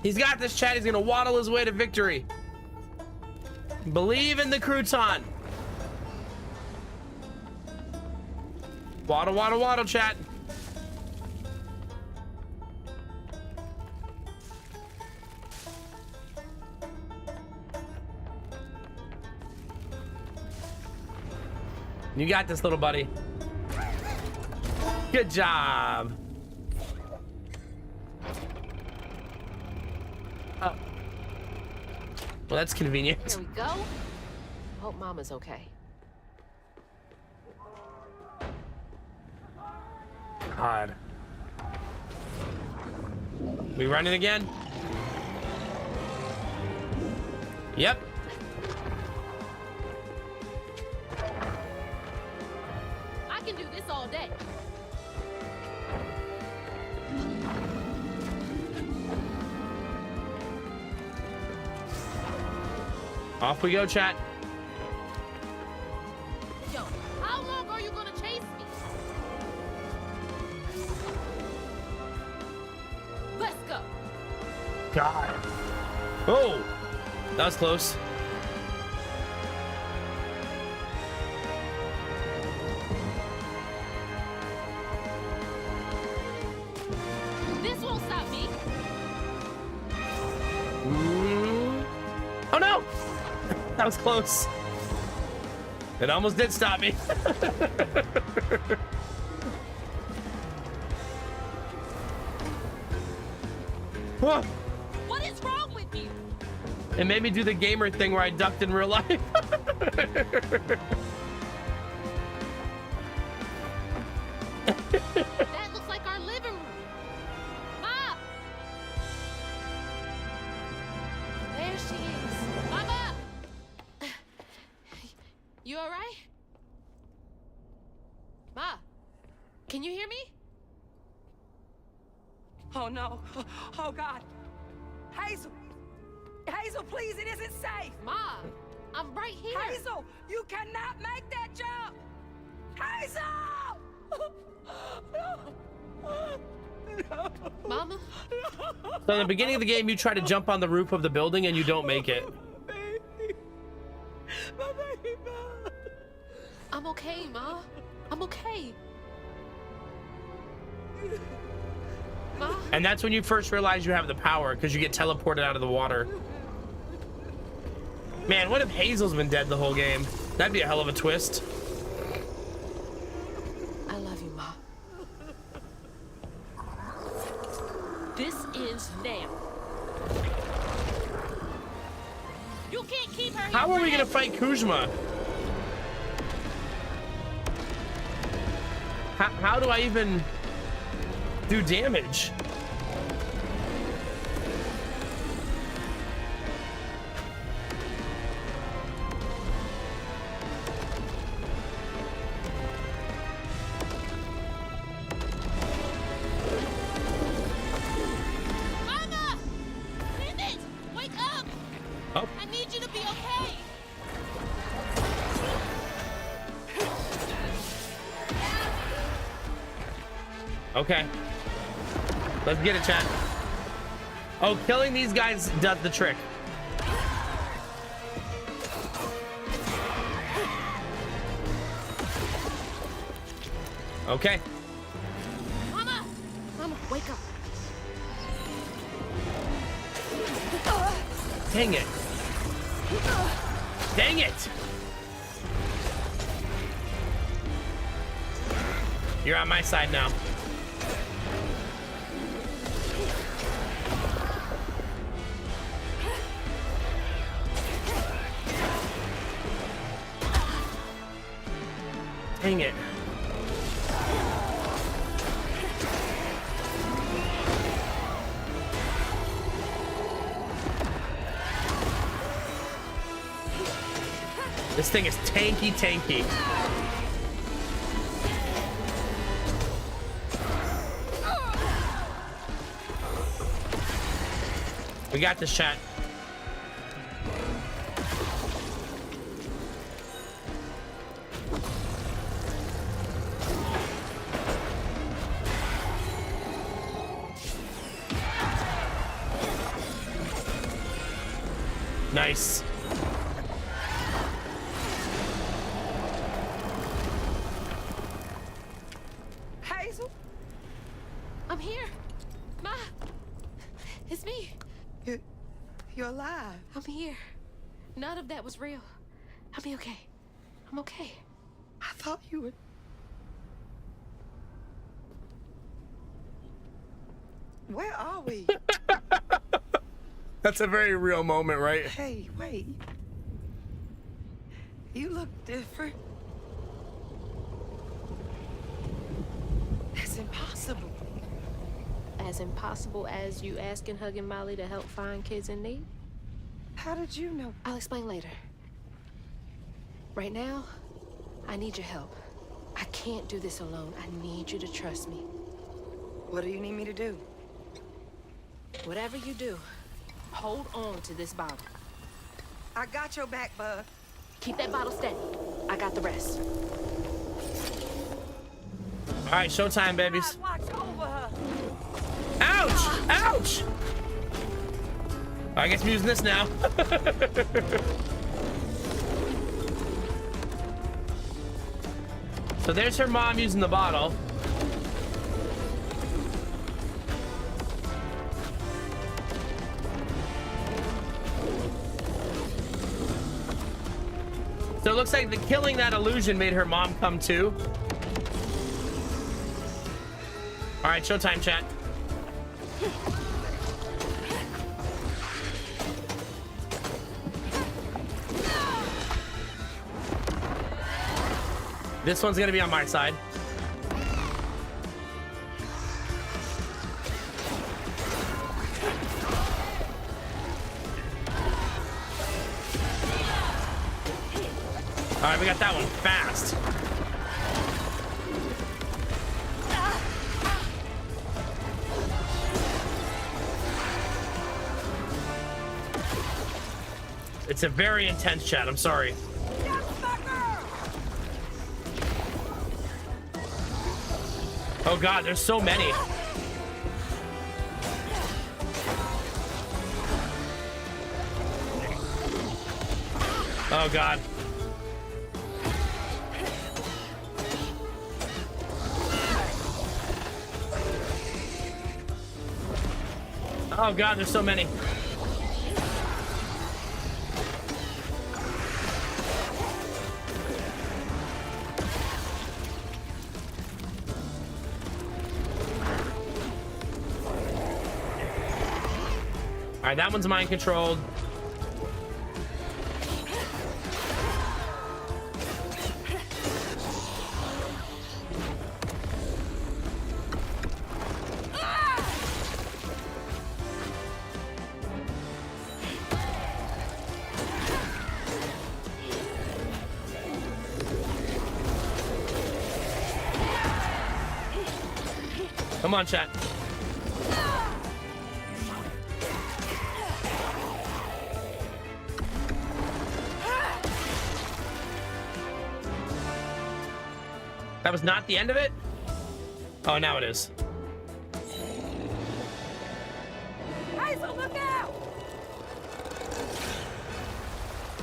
He's got this, chat. He's gonna waddle his way to victory. Believe in the Crouton. Waddle, waddle, waddle, chat. You got this, little buddy. Good job. Oh. Well, that's convenient.
Here we go. Hope Mama's okay.
God. We running again? Yep.
I can do this all day.
Off we go, chat.
Yo, how long are you gonna chase me? Let's go.
God. Oh, that was close.
This won't stop me.
Oh no! That was close. It almost did stop me. Whoa.
What is wrong with you?
It made me do the gamer thing where I ducked in real life.
That looks like our living room. Ma! There she is. Mama! You all right? Ma, can you hear me?
Oh no. Oh God. Hazel. Hazel, please, it isn't safe.
Ma, I'm right here.
Hazel, you cannot make that jump. Hazel!
Mama?
So in the beginning of the game, you try to jump on the roof of the building and you don't make it.
My baby.
I'm okay, Ma. I'm okay. Ma?
And that's when you first realize you have the power, because you get teleported out of the water. Man, what if Hazel's been dead the whole game? That'd be a hell of a twist.
I love you, Ma. This ends now. You can't keep her here.
How are we gonna
forever.
fight Kuzma? How do I even do damage?
Mama! Bennett! Wake up!
Oh,
I need you to be okay.
okay. Let's get it, chat. Oh, killing these guys does the trick. Okay.
Mama! Mama, wake up.
Dang it. Dang it. You're on my side now. Dang it. This thing is tanky. We got this, chat. Nice.
Hazel,
I'm here. Ma! It's me.
you're alive.
I'm here. None of that was real. I'll be okay. I'm okay.
I thought you were. Where are we?
That's a very real moment, right?
Hey, wait. You look different. That's impossible.
as impossible as you asking Hugging Molly to help find kids in need?
How did you know?
I'll explain later. Right now, I need your help. I can't do this alone. I need you to trust me.
What do you need me to do?
Whatever you do, hold on to this bottle.
I got your back, bud.
Keep that bottle steady. I got the rest.
All right, showtime, babies.
Watch over her.
Ouch! Ouch! I guess I'm using this now. So there's her mom using the bottle. So it looks like the killing that illusion made her mom come too. All right, showtime, chat. This one's gonna be on my side. All right, we got that one fast. It's a very intense chat. I'm sorry. Oh God, there's so many. Oh God. Oh God, there's so many. All right, that one's mind controlled. Come on, chat. That was not the end of it? Oh, now it is.
Hazel, look out!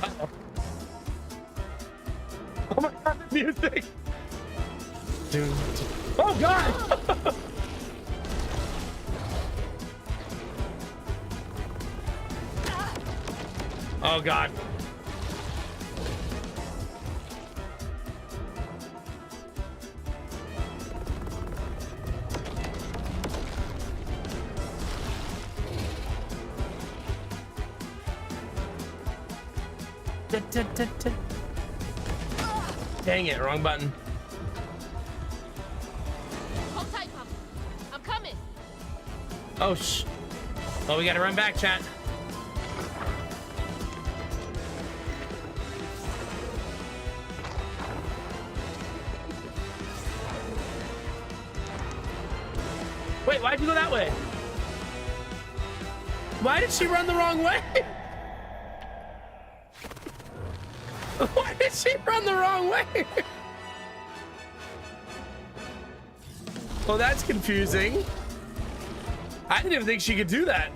Uh-oh. Oh my God, the music! Dude. Oh God! Oh God. Dang it, wrong button.
Hold tight, Papa. I'm coming.
Oh, well, we gotta run back, chat. Wait, why'd you go that way? Why did she run the wrong way? Why did she run the wrong way? Well, that's confusing. I didn't even think she could do that.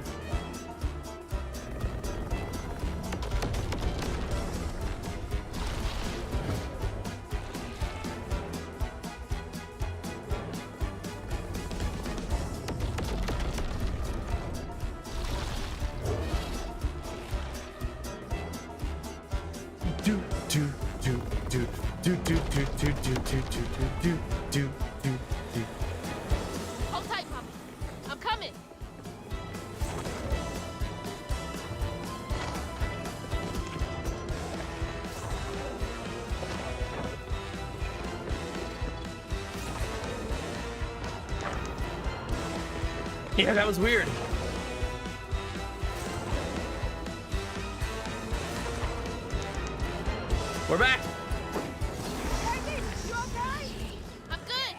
Hold tight, Papa. I'm coming.
Yeah, that was weird. We're back.
I'm good.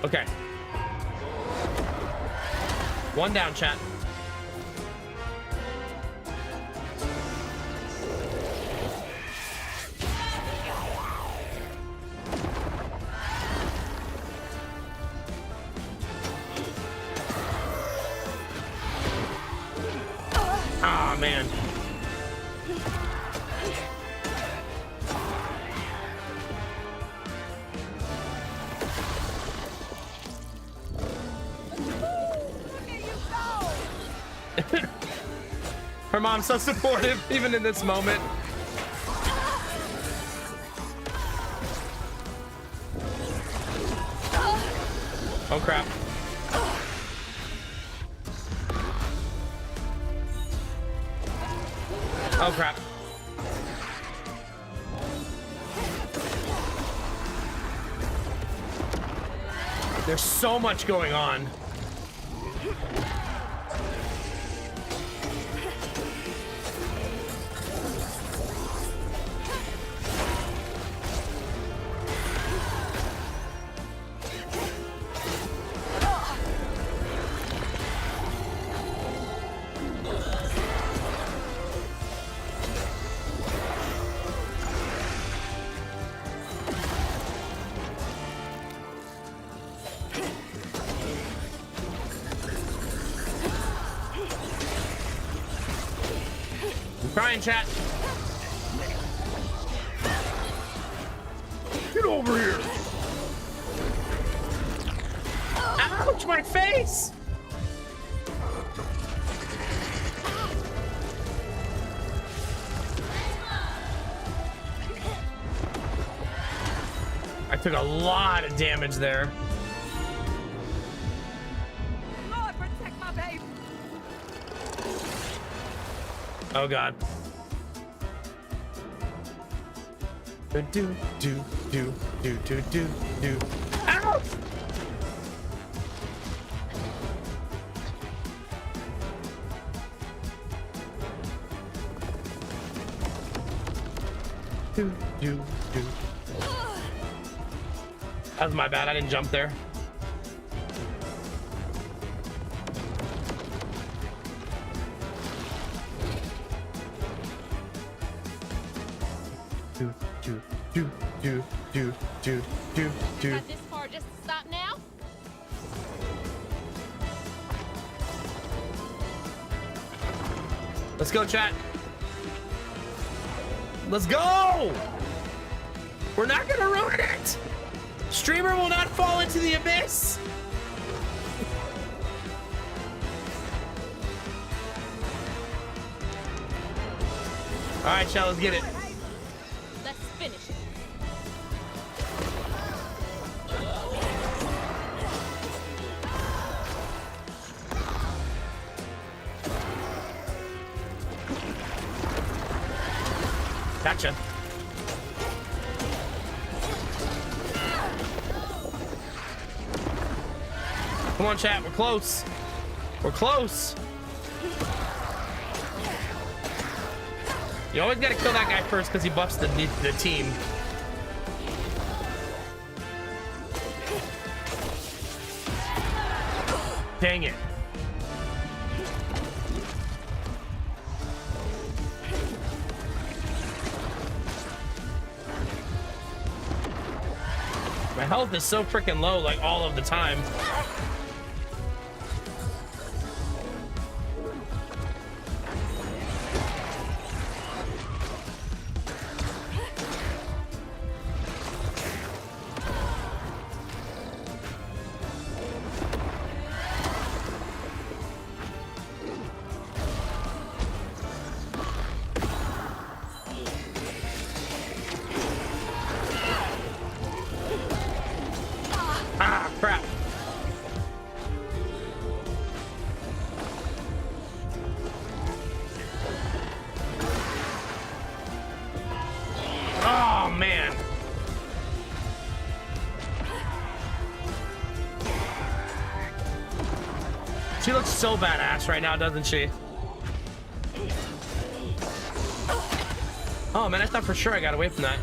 Okay. One down, chat. Ah, man. Her mom's so supportive, even in this moment. Oh, crap. Oh, crap. There's so much going on. Crying, chat. Get over here. Ouch, my face. I took a lot of damage there.
Lord, protect my baby.
Oh god. Do do do do do do do do. Ow! Do do do. That was my bad. I didn't jump there. Do do do do do do do do.
Got this far just to stop now?
Let's go, chat. Let's go! We're not gonna ruin it! Streamer will not fall into the abyss! Alright, chat, let's get it.
Let's finish it.
Gotcha. Come on, chat, we're close. We're close. You always gotta kill that guy first because he buffs the team. Dang it. My health is so freaking low, like all of the time. man. She looks so badass right now, doesn't she? Oh man, I thought for sure I got away from that.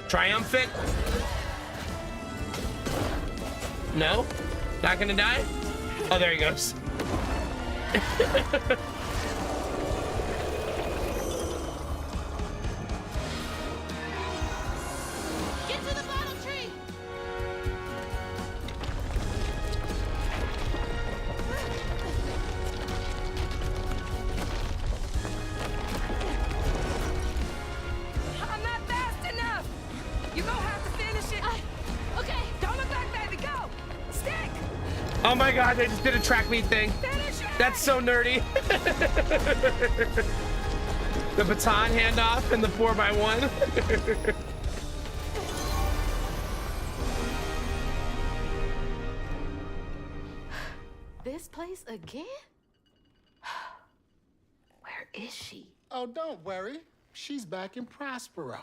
Triumphant? No? Not gonna die? Oh, there he goes.
Get to the bottle tree!
I'm not fast enough. You gonna have to finish it.
Okay.
Don't look back, baby. Go. Stick.
Oh my god, they just did a track meet thing.
Finish it.
That's so nerdy. The baton handoff and the 4x1.
This place again? Where is she?
Oh, don't worry. She's back in Prospero.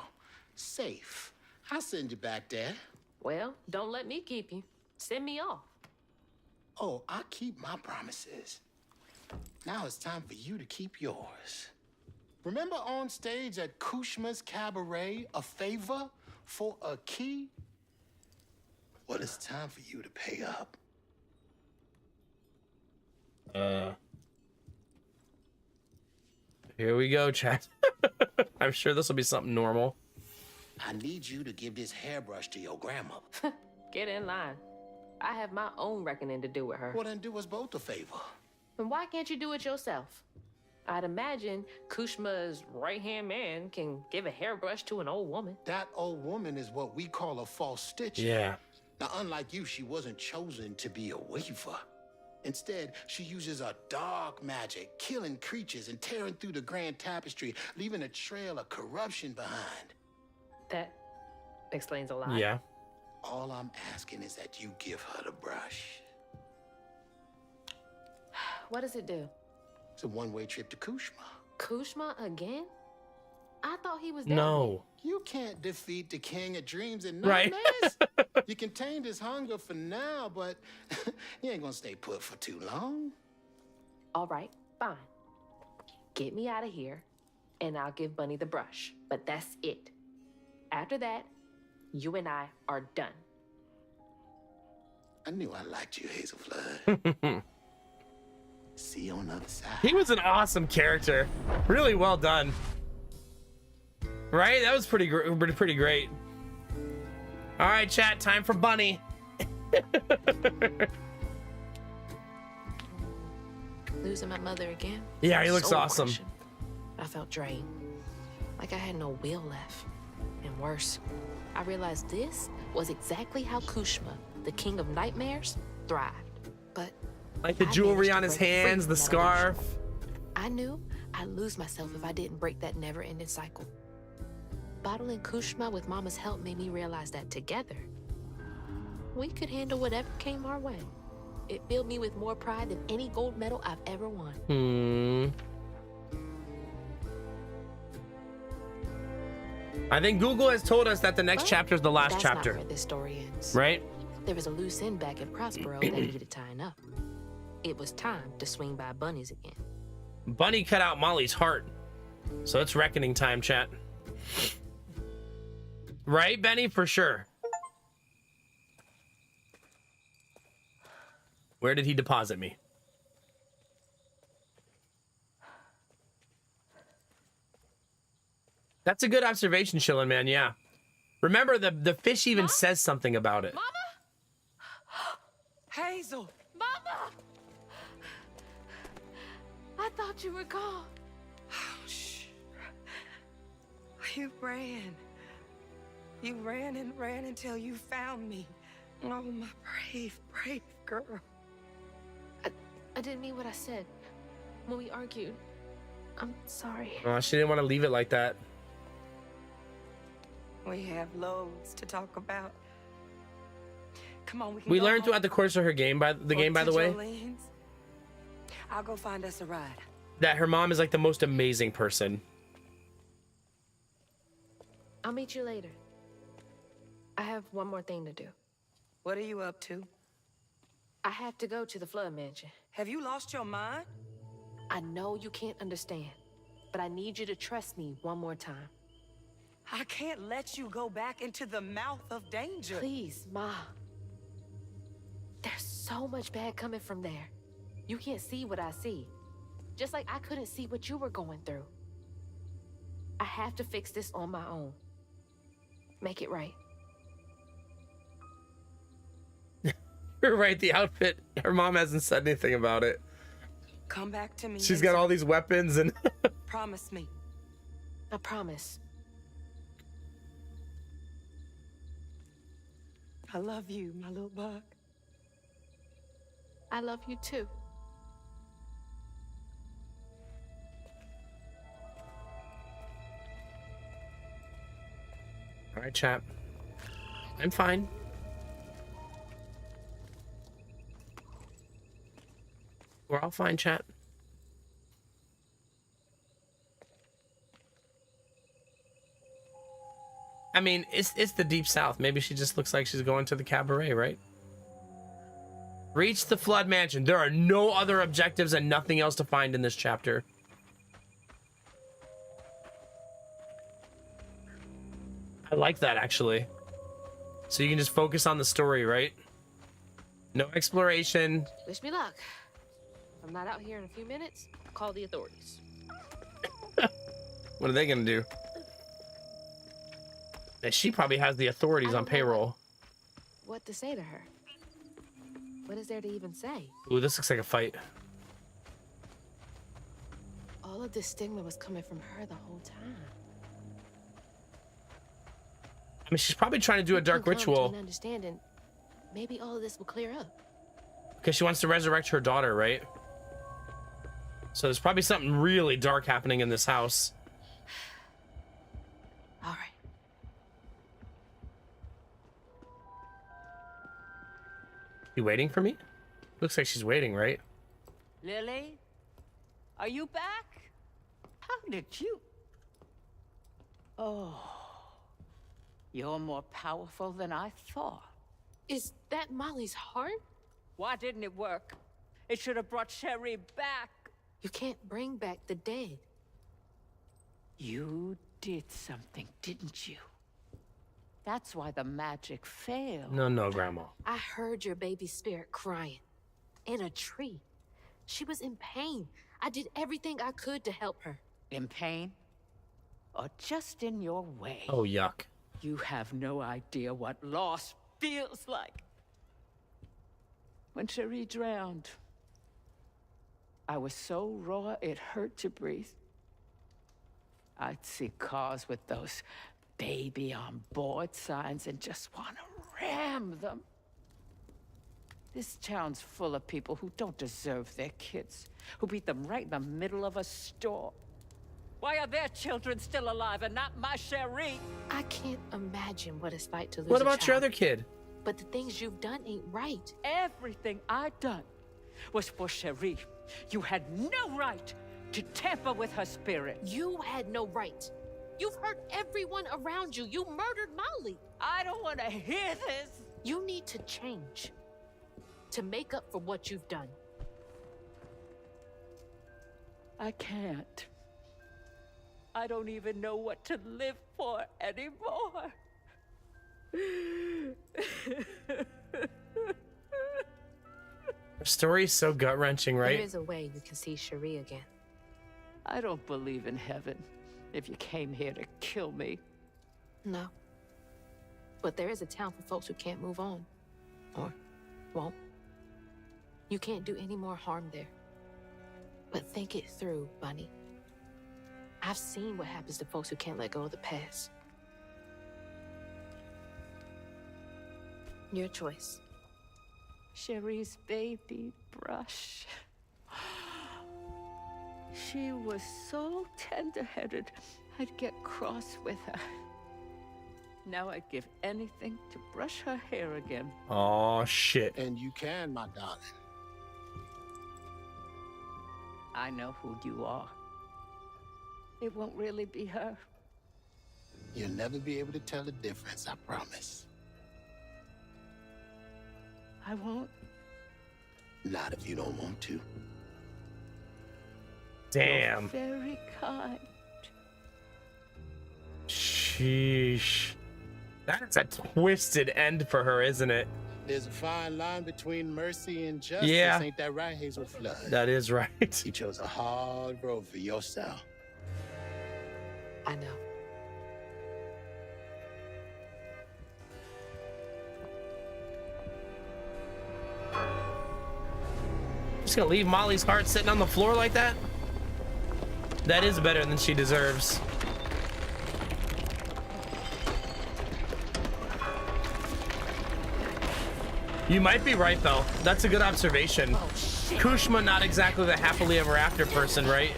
Safe. I'll send you back there.
Well, don't let me keep you. Send me off.
Oh, I keep my promises. Now it's time for you to keep yours. Remember on stage at Kushma's Cabaret, a favor for a key? Well, it's time for you to pay up.
Here we go, chat. I'm sure this will be something normal.
I need you to give this hairbrush to your grandmother.
Get in line. I have my own reckoning to do with her.
Well, then do us both a favor.
And why can't you do it yourself? I'd imagine Kushma's right-hand man can give a hairbrush to an old woman.
That old woman is what we call a false stitch.
Yeah.
Now, unlike you, she wasn't chosen to be a weaver. Instead, she uses a dark magic, killing creatures and tearing through the grand tapestry, leaving a trail of corruption behind.
That explains a lot.
Yeah.
All I'm asking is that you give her the brush.
What does it do?
It's a one-way trip to Kushma.
Kushma again? I thought he was dead.
No.
You can't defeat the king of dreams and
Right.
nightmares. You contained his hunger for now, but you ain't gonna stay put for too long.
All right, fine. Get me out of here, and I'll give Bunny the brush. But that's it. After that, you and I are done.
I knew I liked you, Hazel Flood. See you on the other side.
He was an awesome character. Really well done. Right? That was pretty great. All right, chat, time for Bunny.
Losing my mother again?
Yeah, he looks
Soul
awesome.
crushing. I felt drained. Like I had no will left. And worse, I realized this was exactly how Kushma, the king of nightmares, thrived. But
Like the
I
jewelry
managed to
on his
break free
hands,
from
the
that
scarf.
illusion. I knew I'd lose myself if I didn't break that never-ending cycle. Battling Kushma with Mama's help made me realize that together, we could handle whatever came our way. It filled me with more pride than any gold medal I've ever won.
I think Google has told us that the next
But
chapter is the last
that's
chapter,
not where this story ends.
right?
There was a loose end back in Prospero that needed tying up. It was time to swing by Bunny's again.
Bunny cut out Molly's heart. So it's reckoning time, chat. Right, Benny? For sure. Where did he deposit me? That's a good observation, Chillin', man. Yeah. Remember, the fish even says something about it.
Mama?
Hazel.
Mama! I thought you were gone.
Shh. You ran. You ran and ran until you found me. Oh, my brave, brave girl.
I didn't mean what I said when we argued. I'm sorry.
Oh, she didn't want to leave it like that.
We have loads to talk about. Come on, we can
We
go
learned
home.
throughout the course of her game, by the way,
Jolene's. I'll go find us a ride.
that her mom is like the most amazing person.
I'll meet you later. I have one more thing to do.
What are you up to?
I have to go to the Flood Mansion.
Have you lost your mind?
I know you can't understand, but I need you to trust me one more time.
I can't let you go back into the mouth of danger.
Please, Ma. There's so much bad coming from there. You can't see what I see. Just like I couldn't see what you were going through. I have to fix this on my own. Make it right.
You're right, the outfit. Her mom hasn't said anything about it.
Come back to me.
She's got all these weapons and
Promise me.
I promise.
I love you, my little bug.
I love you too.
all right, chat. I'm fine. We're all fine, chat. I mean, it's the Deep South. Maybe she just looks like she's going to the cabaret, right? Reach the Flood Mansion. There are no other objectives and nothing else to find in this chapter. I like that, actually. So you can just focus on the story, right? No exploration.
Wish me luck. If I'm not out here in a few minutes, I'll call the authorities.
What are they gonna do? And she probably has the authorities
I
on
don't know
payroll.
What to say to her? What is there to even say?
Ooh, this looks like a fight.
All of this stigma was coming from her the whole time.
I mean, she's probably trying to do a dark
Come to
ritual
an understanding. Maybe all of this will clear up.
because she wants to resurrect her daughter, right? So there's probably something really dark happening in this house.
All right.
You waiting for me? Looks like she's waiting, right?
Lily, are you back? How did you? Oh, you're more powerful than I thought.
Is that Molly's heart?
Why didn't it work? It should have brought Sherry back.
You can't bring back the dead.
You did something, didn't you? That's why the magic failed.
No, Grandma.
I heard your baby spirit crying. In a tree. She was in pain. I did everything I could to help her.
In pain? Or just in your way?
Oh, yuck.
You have no idea what loss feels like. When Cherie drowned, I was so raw it hurt to breathe. I'd see cars with those baby on board signs and just want to ram them. This town's full of people who don't deserve their kids, who beat them right in the middle of a store. Why are their children still alive and not my Cherie?
I can't imagine what it's like to lose
What
a
about your
child.
other kid?
But the things you've done ain't right.
Everything I done was for Cherie. You had no right to tamper with her spirit.
You had no right. You've hurt everyone around you. You murdered Molly.
I don't want to hear this.
You need to change. To make up for what you've done.
I can't. I don't even know what to live for anymore.
Her story's so gut-wrenching, right?
There is a way you can see Cherie again.
I don't believe in heaven if you came here to kill me.
No. But there is a town for folks who can't move on. Or won't. You can't do any more harm there. But think it through, Bunny. I've seen what happens to folks who can't let go of the past. Your choice.
Cherie's baby brush. She was so tender-headed, I'd get cross with her. Now I'd give anything to brush her hair again.
Oh shit.
And you can, my darling.
I know who you are. It won't really be her.
You'll never be able to tell the difference, I promise.
I won't.
Not if you don't want to.
Damn.
Very kind.
Sheesh. That's a twisted end for her, isn't it?
There's a fine line between mercy and justice.
Yeah.
Ain't that right, Hazel Flood?
That is right.
You chose a hard road for yourself.
I know.
Just gonna leave Molly's heart sitting on the floor like that? That is better than she deserves. You might be right, though. That's a good observation. Kushma, not exactly the happily ever after person, right?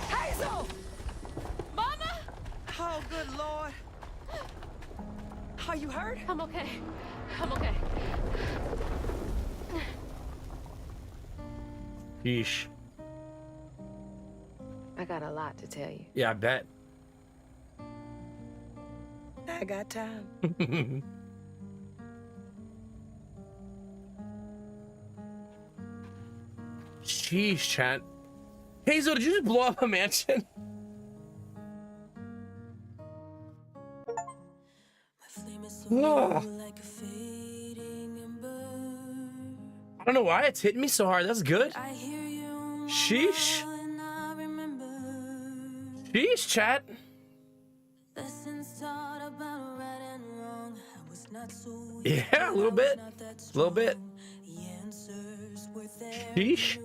Hazel! Mama! Oh, good Lord. Are you hurt?
I'm okay. I'm okay.
Yeesh.
I got a lot to tell you.
Yeah, I bet.
I got time.
Sheesh, chat. Hazel, did you just blow up a mansion? Ugh. I don't know why it's hitting me so hard. That's good. Sheesh. Sheesh, chat. Yeah, a little bit. A little bit. Sheesh.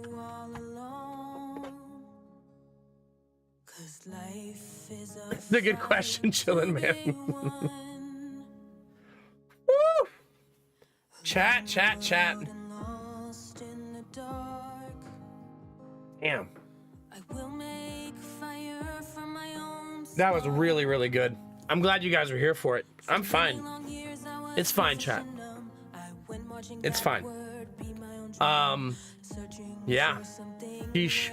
That's a good question, chillin', man. Woo! Chat. Damn. That was really, really good. I'm glad you guys were here for it. I'm fine. It's fine, chat. It's fine. Yeah. Sheesh.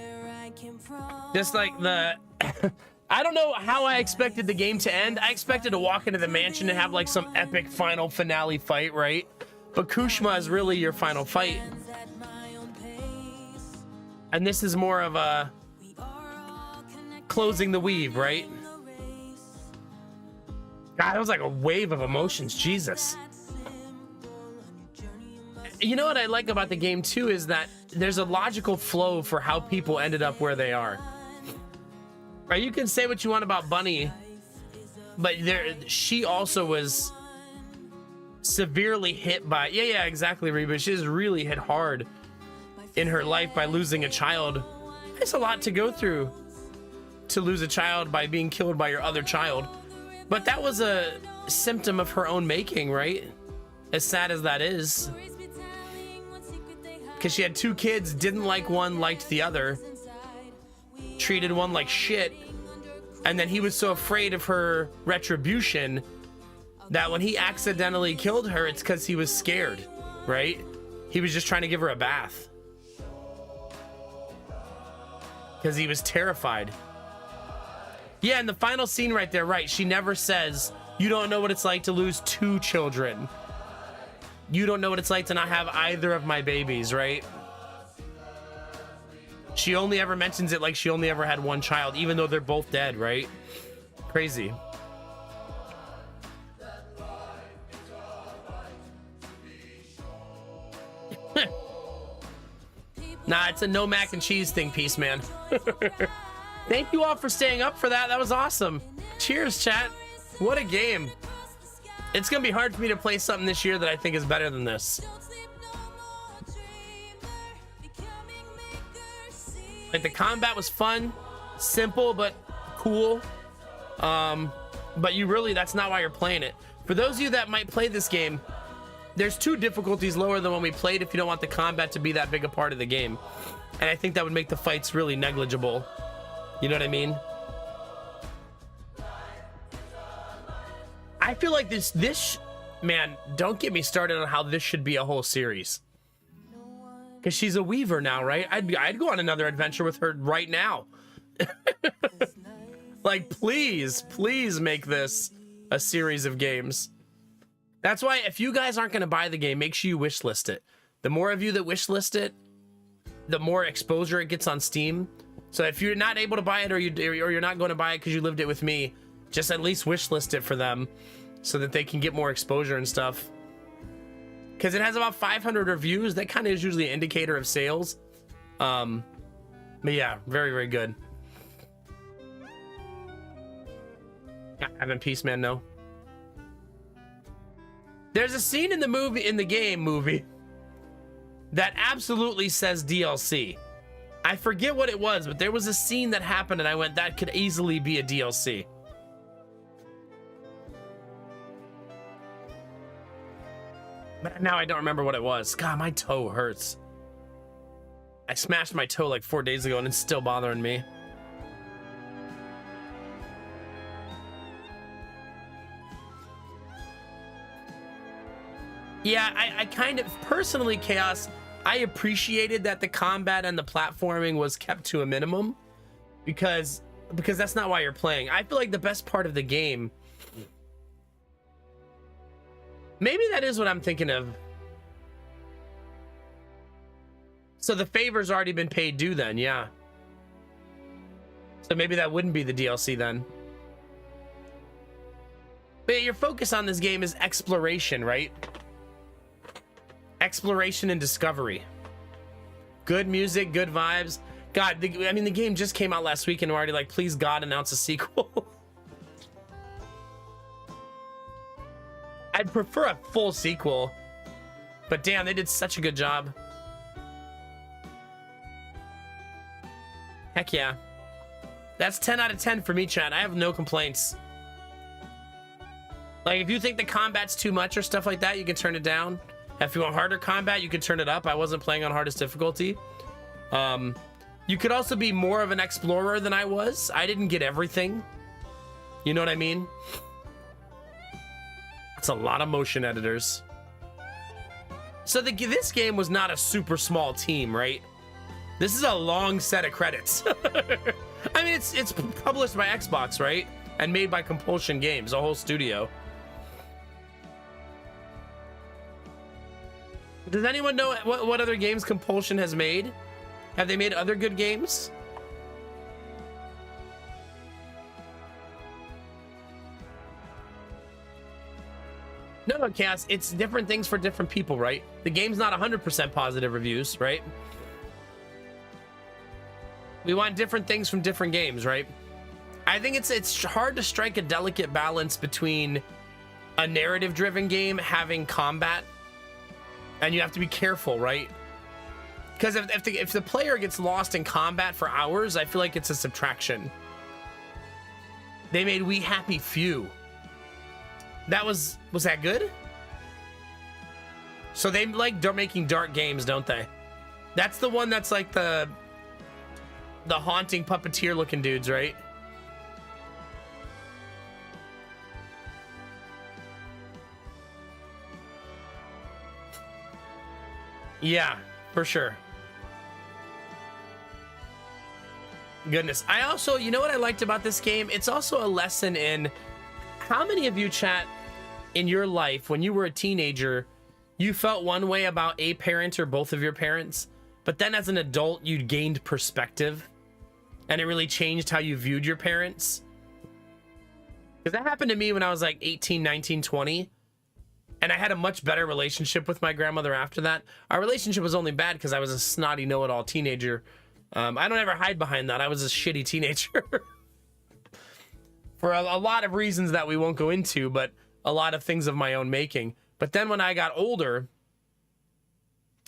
Just like the... I don't know how I expected the game to end. I expected to walk into the mansion and have like some epic final finale fight, right? But Kushma is really your final fight. And this is more of a closing the weave, right? God, that was like a wave of emotions. Jesus. You know what I like about the game too is that there's a logical flow for how people ended up where they are. Right? You can say what you want about Bunny, but she also was severely hit by, yeah, exactly, Reba. She was really hit hard in her life by losing a child. It's a lot to go through to lose a child by being killed by your other child. But that was a symptom of her own making, right? As sad as that is. Because she had two kids, didn't like one, liked the other. Treated one like shit. And then he was so afraid of her retribution that when he accidentally killed her, it's because he was scared, right? He was just trying to give her a bath. Because he was terrified. Yeah, in the final scene right there, right, she never says, you don't know what it's like to lose two children. You don't know what it's like to not have either of my babies, right? She only ever mentions it like she only ever had one child, even though they're both dead, right? Crazy. Nah, it's a no mac and cheese thing, Peace Man. Thank you all for staying up for that. That was awesome. Cheers, chat. What a game. It's gonna be hard for me to play something this year that I think is better than this. Like, the combat was fun, simple but cool. But you really, that's not why you're playing it. For those of you that might play this game, there's 2 difficulties lower than when we played if you don't want the combat to be that big a part of the game. And I think that would make the fights really negligible. You know what I mean? I feel like man, don't get me started on how this should be a whole series. Because she's a weaver now, right? I'd go on another adventure with her right now. Like, please make this a series of games. That's why if you guys aren't going to buy the game, make sure you wishlist it. The more of you that wishlist it, the more exposure it gets on Steam. So if you're not able to buy it, or you're not going to buy it because you lived it with me, just at least wishlist it for them so that they can get more exposure and stuff. Because it has about 500 reviews. That kind of is usually an indicator of sales. But yeah, very, very good. Having Peace Man, no. There's a scene in the game, that absolutely says DLC. I forget what it was, but there was a scene that happened and I went, that could easily be a DLC. But now I don't remember what it was. God, my toe hurts. I smashed my toe like 4 days ago and it's still bothering me. Yeah, I kind of, personally, Chaos, I appreciated that the combat and the platforming was kept to a minimum because that's not why you're playing. I feel like the best part of the game, maybe that is what I'm thinking of. So the favor's already been paid due then, yeah. So maybe that wouldn't be the DLC then. But your focus on this game is exploration, right? Exploration and discovery. Good music, good vibes. God, I mean, the game just came out last week and we're already like, please God, announce a sequel. I'd prefer a full sequel, but damn, they did such a good job. Heck yeah. That's 10 out of 10 for me, chat. I have no complaints. Like, if you think the combat's too much or stuff like that, you can turn it down. If you want harder combat, you can turn it up. I wasn't playing on hardest difficulty. You could also be more of an explorer than I was. I didn't get everything. You know what I mean? It's a lot of motion editors. So this game was not a super small team, right? This is a long set of credits. I mean, it's published by Xbox, right? And made by Compulsion Games, a whole studio. Does anyone know what other games Compulsion has made? Have they made other good games? No, Cass, it's different things for different people, right? The game's not 100% positive reviews, right? We want different things from different games, right? I think it's hard to strike a delicate balance between a narrative-driven game having combat, and you have to be careful, right? Because if the player gets lost in combat for hours, I feel like it's a subtraction. They made We Happy Few. That was that good? So they like they're making dark games, don't they? That's the one that's like the haunting puppeteer looking dudes, right? Yeah, for sure. Goodness. I also, you know what I liked about this game? It's also a lesson in how many of you, chat, in your life, when you were a teenager, you felt one way about a parent or both of your parents, but then as an adult, you gained perspective and it really changed how you viewed your parents? Because that happened to me when I was like 18, 19, 20. And I had a much better relationship with my grandmother after that. Our relationship was only bad because I was a snotty know-it-all teenager. I don't ever hide behind that. I was a shitty teenager. For a lot of reasons that we won't go into, but a lot of things of my own making. But then when I got older,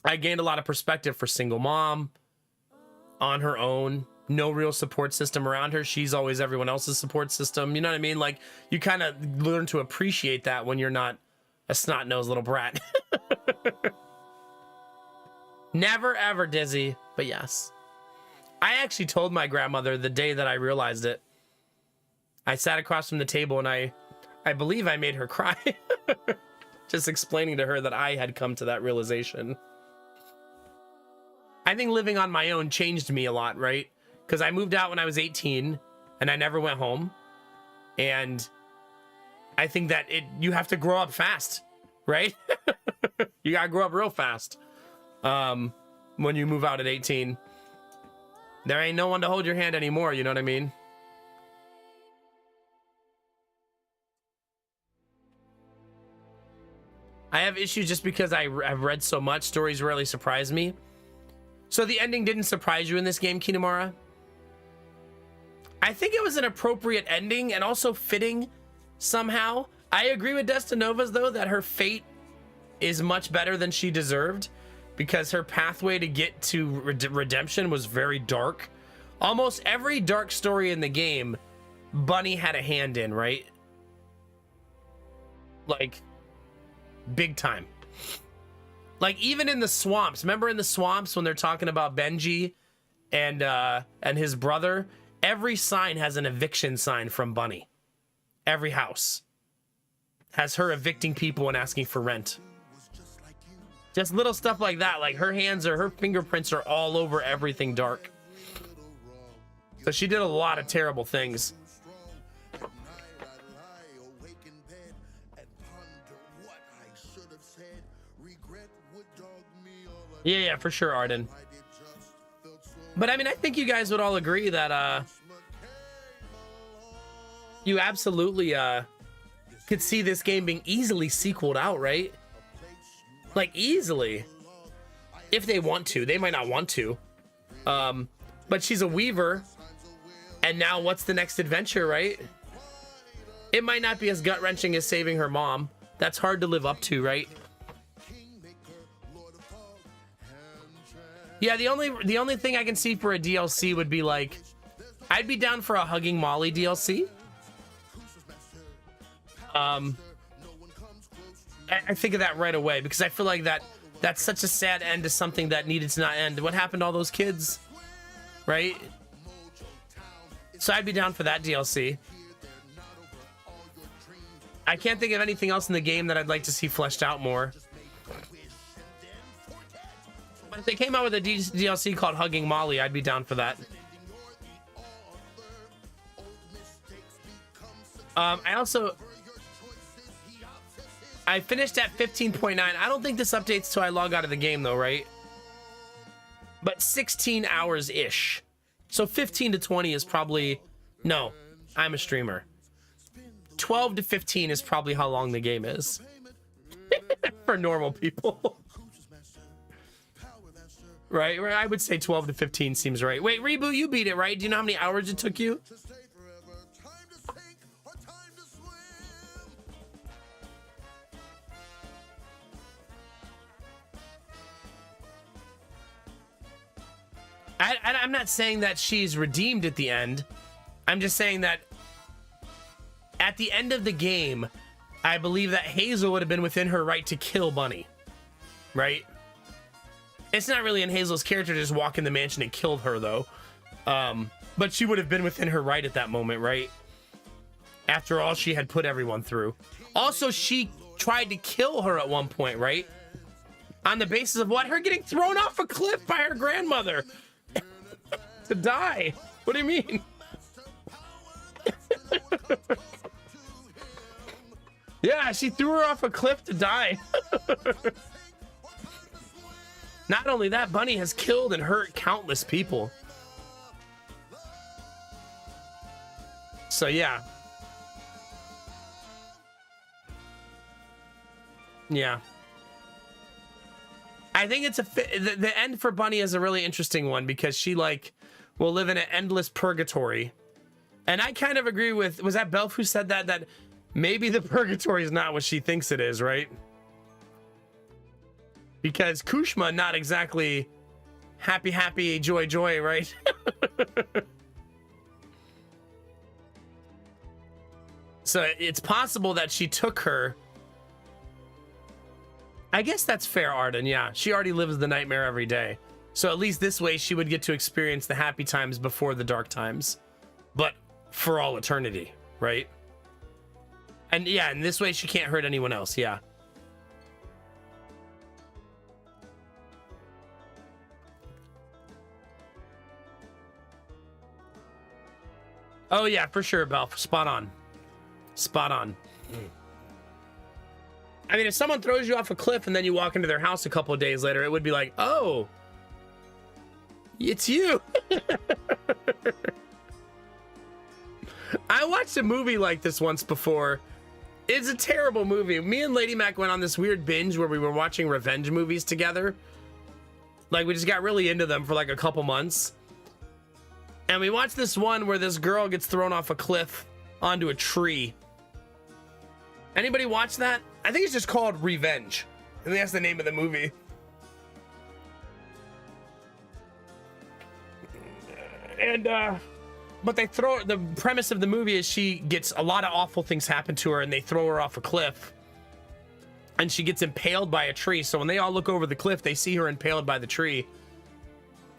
I gained a lot of perspective for single mom, on her own, no real support system around her. She's always everyone else's support system. You know what I mean? Like, you kind of learn to appreciate that when you're not A snot-nosed little brat. Never ever, Dizzy, but yes. I actually told my grandmother the day that I realized it. I sat across from the table and I believe I made her cry. Just explaining to her that I had come to that realization. I think living on my own changed me a lot, right? Because I moved out when I was 18 and I never went home. And I think that you have to grow up fast, right? You gotta grow up real fast. When you move out at 18. There ain't no one to hold your hand anymore, you know what I mean? I have issues just because I've read so much. Stories rarely surprise me. So the ending didn't surprise you in this game, Kinemura? I think it was an appropriate ending and also fitting somehow. I agree with Destinova's, though, that her fate is much better than she deserved because her pathway to get to redemption was very dark. Almost every dark story in the game, Bunny had a hand in, right? Like, big time. Like, even in the swamps. Remember in the swamps when they're talking about Benji and his brother? Every sign has an eviction sign from Bunny. Every house has her evicting people and asking for rent. Just little stuff like that. Like her fingerprints are all over everything dark. So she did a lot of terrible things. Yeah, for sure, Arden. But I mean, I think you guys would all agree that you absolutely could see this game being easily sequeled out, right? Like, easily. If they want to. They might not want to. But she's a weaver. And now what's the next adventure, right? It might not be as gut-wrenching as saving her mom. That's hard to live up to, right? Yeah, the only thing I can see for a DLC would be like, I'd be down for a Hugging Molly DLC. I think of that right away because I feel like that's such a sad end to something that needed to not end. What happened to all those kids, right? So I'd be down for that DLC. I can't think of anything else in the game that I'd like to see fleshed out more. But if they came out with a DLC called Hugging Molly, I'd be down for that. I finished at 15.9. I don't think this updates till I log out of the game though, right? But 16 hours-ish. So 15 to 20 is probably... No, I'm a streamer. 12 to 15 is probably how long the game is. For normal people. Right? I would say 12 to 15 seems right. Wait, Reboot, you beat it, right? Do you know how many hours it took you? I'm not saying that she's redeemed at the end. I'm just saying that at the end of the game, I believe that Hazel would have been within her right to kill Bunny. Right? It's not really in Hazel's character to just walk in the mansion and kill her, though. But she would have been within her right at that moment, right? After all she had put everyone through. Also, she tried to kill her at one point, right? On the basis of what? Her getting thrown off a cliff by her grandmother. To die. What do you mean? Yeah, she threw her off a cliff to die. Not only that, Bunny has killed and hurt countless people. So yeah. Yeah. I think it's the end for Bunny is a really interesting one because she like will live in an endless purgatory. And I kind of agree with, was that Belf who said that maybe the purgatory is not what she thinks it is, right? Because Kushma, not exactly happy, joy, right? So it's possible that she took her I guess that's fair, Arden. Yeah, she already lives the nightmare every day. So at least this way she would get to experience the happy times before the dark times. But for all eternity, right? And yeah, in this way she can't hurt anyone else, yeah. Oh yeah, for sure, Belf. Spot on. Spot on. I mean, if someone throws you off a cliff and then you walk into their house a couple of days later, it would be like, oh, it's you. I watched a movie like this once before. It's a terrible movie. Me and Lady Mac went on this weird binge where we were watching revenge movies together. Like, we just got really into them for like a couple months. And we watched this one where this girl gets thrown off a cliff onto a tree. Anybody watch that? I think it's just called Revenge. I think that's the name of the movie. And, but the premise of the movie is she gets a lot of awful things happen to her and they throw her off a cliff. And she gets impaled by a tree. So when they all look over the cliff, they see her impaled by the tree.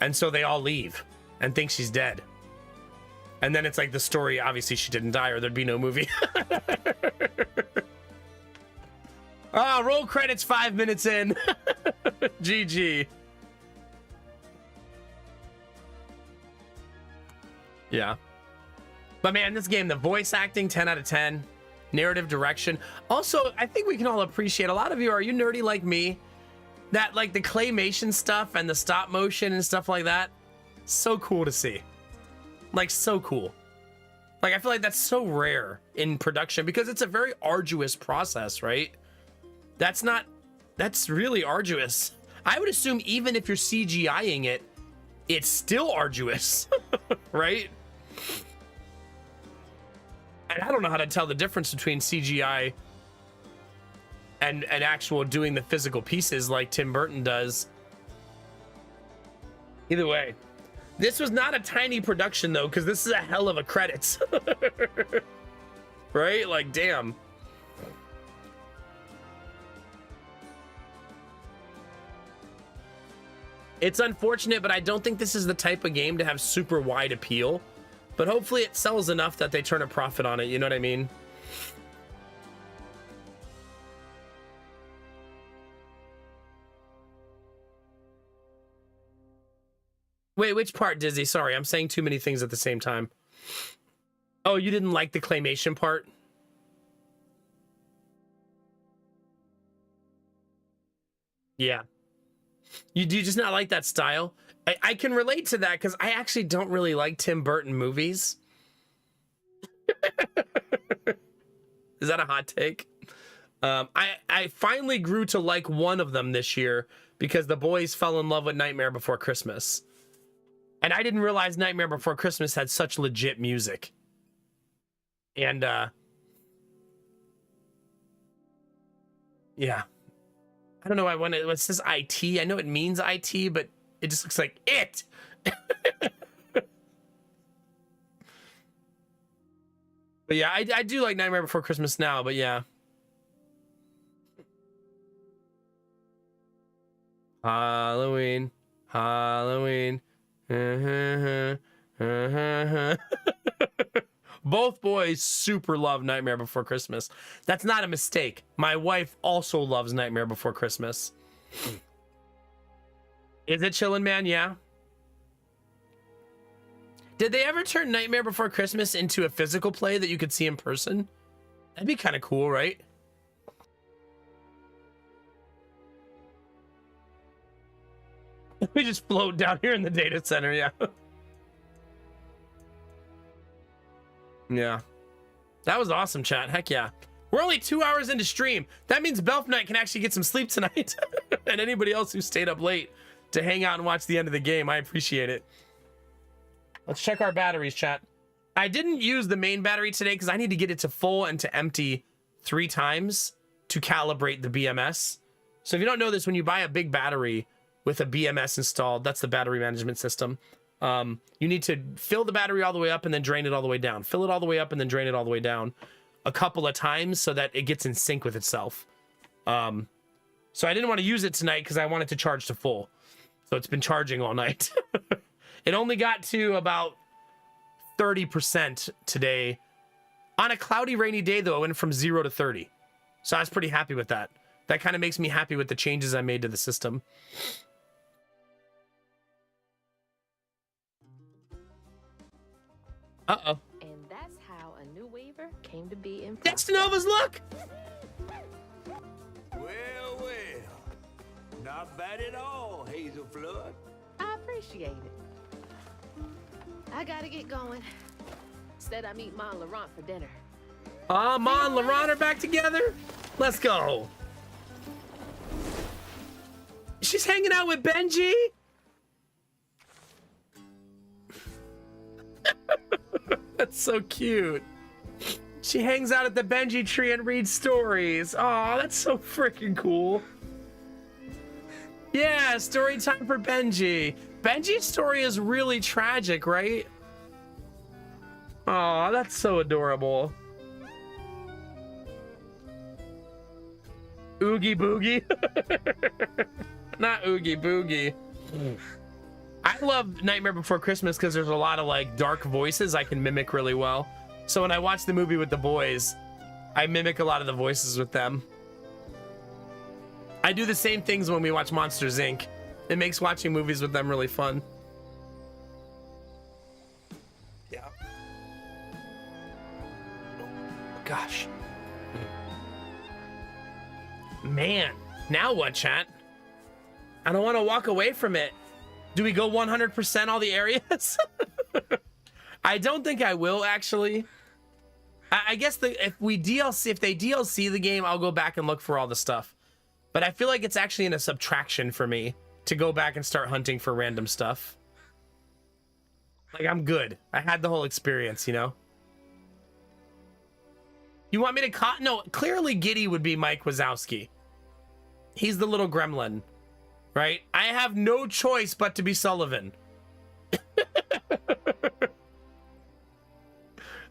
And so they all leave and think she's dead. And then it's like the story, obviously she didn't die or there'd be no movie. Oh, roll credits 5 minutes in. GG. Yeah. But man, this game, the voice acting, 10 out of 10. Narrative direction. Also, I think we can all appreciate, a lot of you, are you nerdy like me? That like the claymation stuff and the stop motion and stuff like that. So cool to see. Like, so cool. Like, I feel like that's so rare in production because it's a very arduous process, right? That's really arduous. I would assume even if you're CGIing it, it's still arduous, right? And I don't know how to tell the difference between CGI and actual doing the physical pieces like Tim Burton does. Either way, this was not a tiny production though, because this is a hell of a credits. Right? Like, damn. It's unfortunate, but I don't think this is the type of game to have super wide appeal. But hopefully it sells enough that they turn a profit on it, you know what I mean? Wait, which part, Dizzy? Sorry, I'm saying too many things at the same time. Oh, you didn't like the claymation part? Yeah. You do just not like that style? I can relate to that because I actually don't really like Tim Burton movies. Is that a hot take? I finally grew to like one of them this year because the boys fell in love with Nightmare Before Christmas. And I didn't realize Nightmare Before Christmas had such legit music. And, yeah. I don't know why when it says IT, I know it means IT, but it just looks like it. But yeah, I do like Nightmare Before Christmas now, but yeah. Halloween, Halloween. Both boys super love Nightmare Before Christmas. That's not a mistake. My wife also loves Nightmare Before Christmas. Is it chillin', man? Yeah. Did they ever turn Nightmare Before Christmas into a physical play that you could see in person? That'd be kind of cool, right? We just float down here in the data center, yeah. Yeah. That was awesome, chat. Heck yeah. We're only 2 hours into stream. That means Belf Knight can actually get some sleep tonight. And anybody else who stayed up late to hang out and watch the end of the game, I appreciate it. Let's check our batteries, chat. I didn't use the main battery today because I need to get it to full and to empty 3 times to calibrate the BMS. So if you don't know this, when you buy a big battery with a BMS installed, that's the battery management system. You need to fill the battery all the way up and then drain it all the way down. Fill it all the way up and then drain it all the way down a couple of times so that it gets in sync with itself. So I didn't want to use it tonight because I wanted to charge to full. So it's been charging all night. It only got to about 30% today. On a cloudy, rainy day, though, it went from 0 to 30. So I was pretty happy with that. That kind of makes me happy with the changes I made to the system. Uh-oh.
And that's how a new Weaver came to be in
Destinova's look!
Well, well. Not bad at all, Hazel Flood.
I appreciate it. I gotta get going. Instead, I meet Ma and Laurent for dinner.
Ma and Laurent are back together? Let's go. She's hanging out with Benji? That's so cute. She hangs out at the Benji tree and reads stories. Oh, that's so freaking cool. Yeah, story time for Benji. Benji's story is really tragic, right? Oh, that's so adorable. Oogie Boogie. Not Oogie Boogie. I love Nightmare Before Christmas because there's a lot of like dark voices I can mimic really well. So when I watch the movie with the boys, I mimic a lot of the voices with them. I do the same things when we watch Monsters, Inc. It makes watching movies with them really fun. Yeah. Gosh. Man, now what, chat? I don't want to walk away from it. Do we go 100% all the areas? I don't think I will, actually. I guess if they DLC the game, I'll go back and look for all the stuff. But I feel like it's actually in a subtraction for me to go back and start hunting for random stuff. Like, I'm good. I had the whole experience, you know? You want me to no, clearly Giddy would be Mike Wazowski. He's the little gremlin, right? I have no choice but to be Sullivan.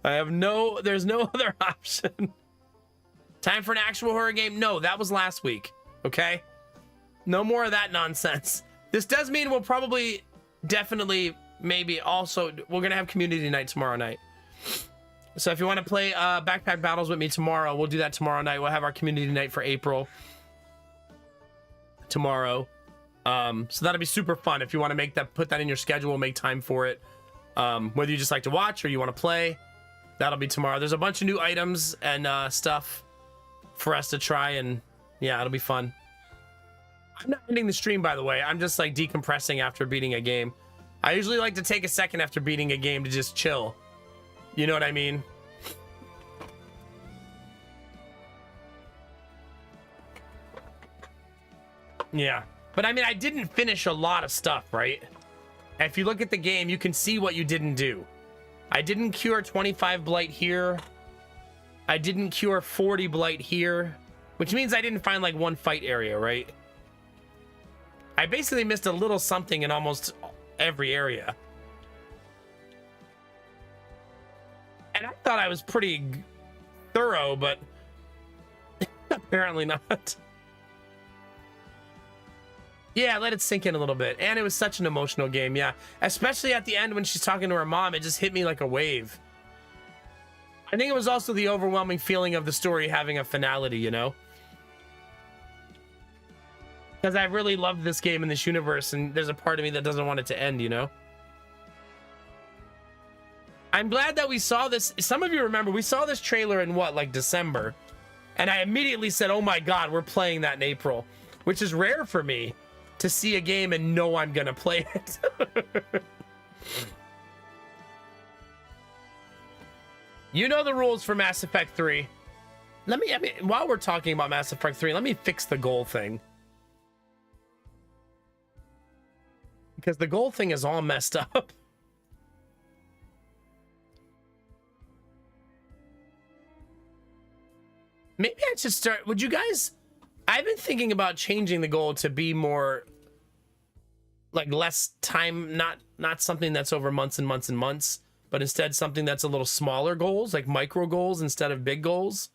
There's no other option. Time for an actual horror game? No, that was last week, okay? No more of that nonsense. This does mean we'll probably, definitely, maybe also, we're gonna have community night tomorrow night. So if you want to play Backpack Battles with me tomorrow, we'll do that tomorrow night. We'll have our community night for April tomorrow. So that'll be super fun. If you want to put that in your schedule, we'll make time for it. Whether you just like to watch or you want to play, that'll be tomorrow. There's a bunch of new items and stuff for us to try, and yeah, it'll be fun. I'm not ending the stream, by the way. I'm just like decompressing after beating a game. I usually like to take a second after beating a game to just chill. You know what I mean? Yeah. But I mean, I didn't finish a lot of stuff, right? And if you look at the game, you can see what you didn't do. I didn't cure 25 blight here. I didn't cure 40 blight here, which means I didn't find like one fight area, right? I basically missed a little something in almost every area. And I thought I was pretty thorough, but apparently not. Yeah, let it sink in a little bit. And it was such an emotional game, yeah. Especially at the end when she's talking to her mom, it just hit me like a wave. I think it was also the overwhelming feeling of the story having a finality, you know? Because I really loved this game in this universe, and there's a part of me that doesn't want it to end, you know? I'm glad that we saw this. Some of you remember, we saw this trailer in what, like December? And I immediately said, oh my God, we're playing that in April. Which is rare for me to see a game and know I'm gonna play it. You know the rules for Mass Effect 3. I mean, while we're talking about Mass Effect 3, let me fix the goal thing. Because the goal thing is all messed up. Maybe I should start. Would you guys? I've been thinking about changing the goal to be more like less time, not something that's over months and months and months, but instead something that's a little smaller goals, like micro goals instead of big goals.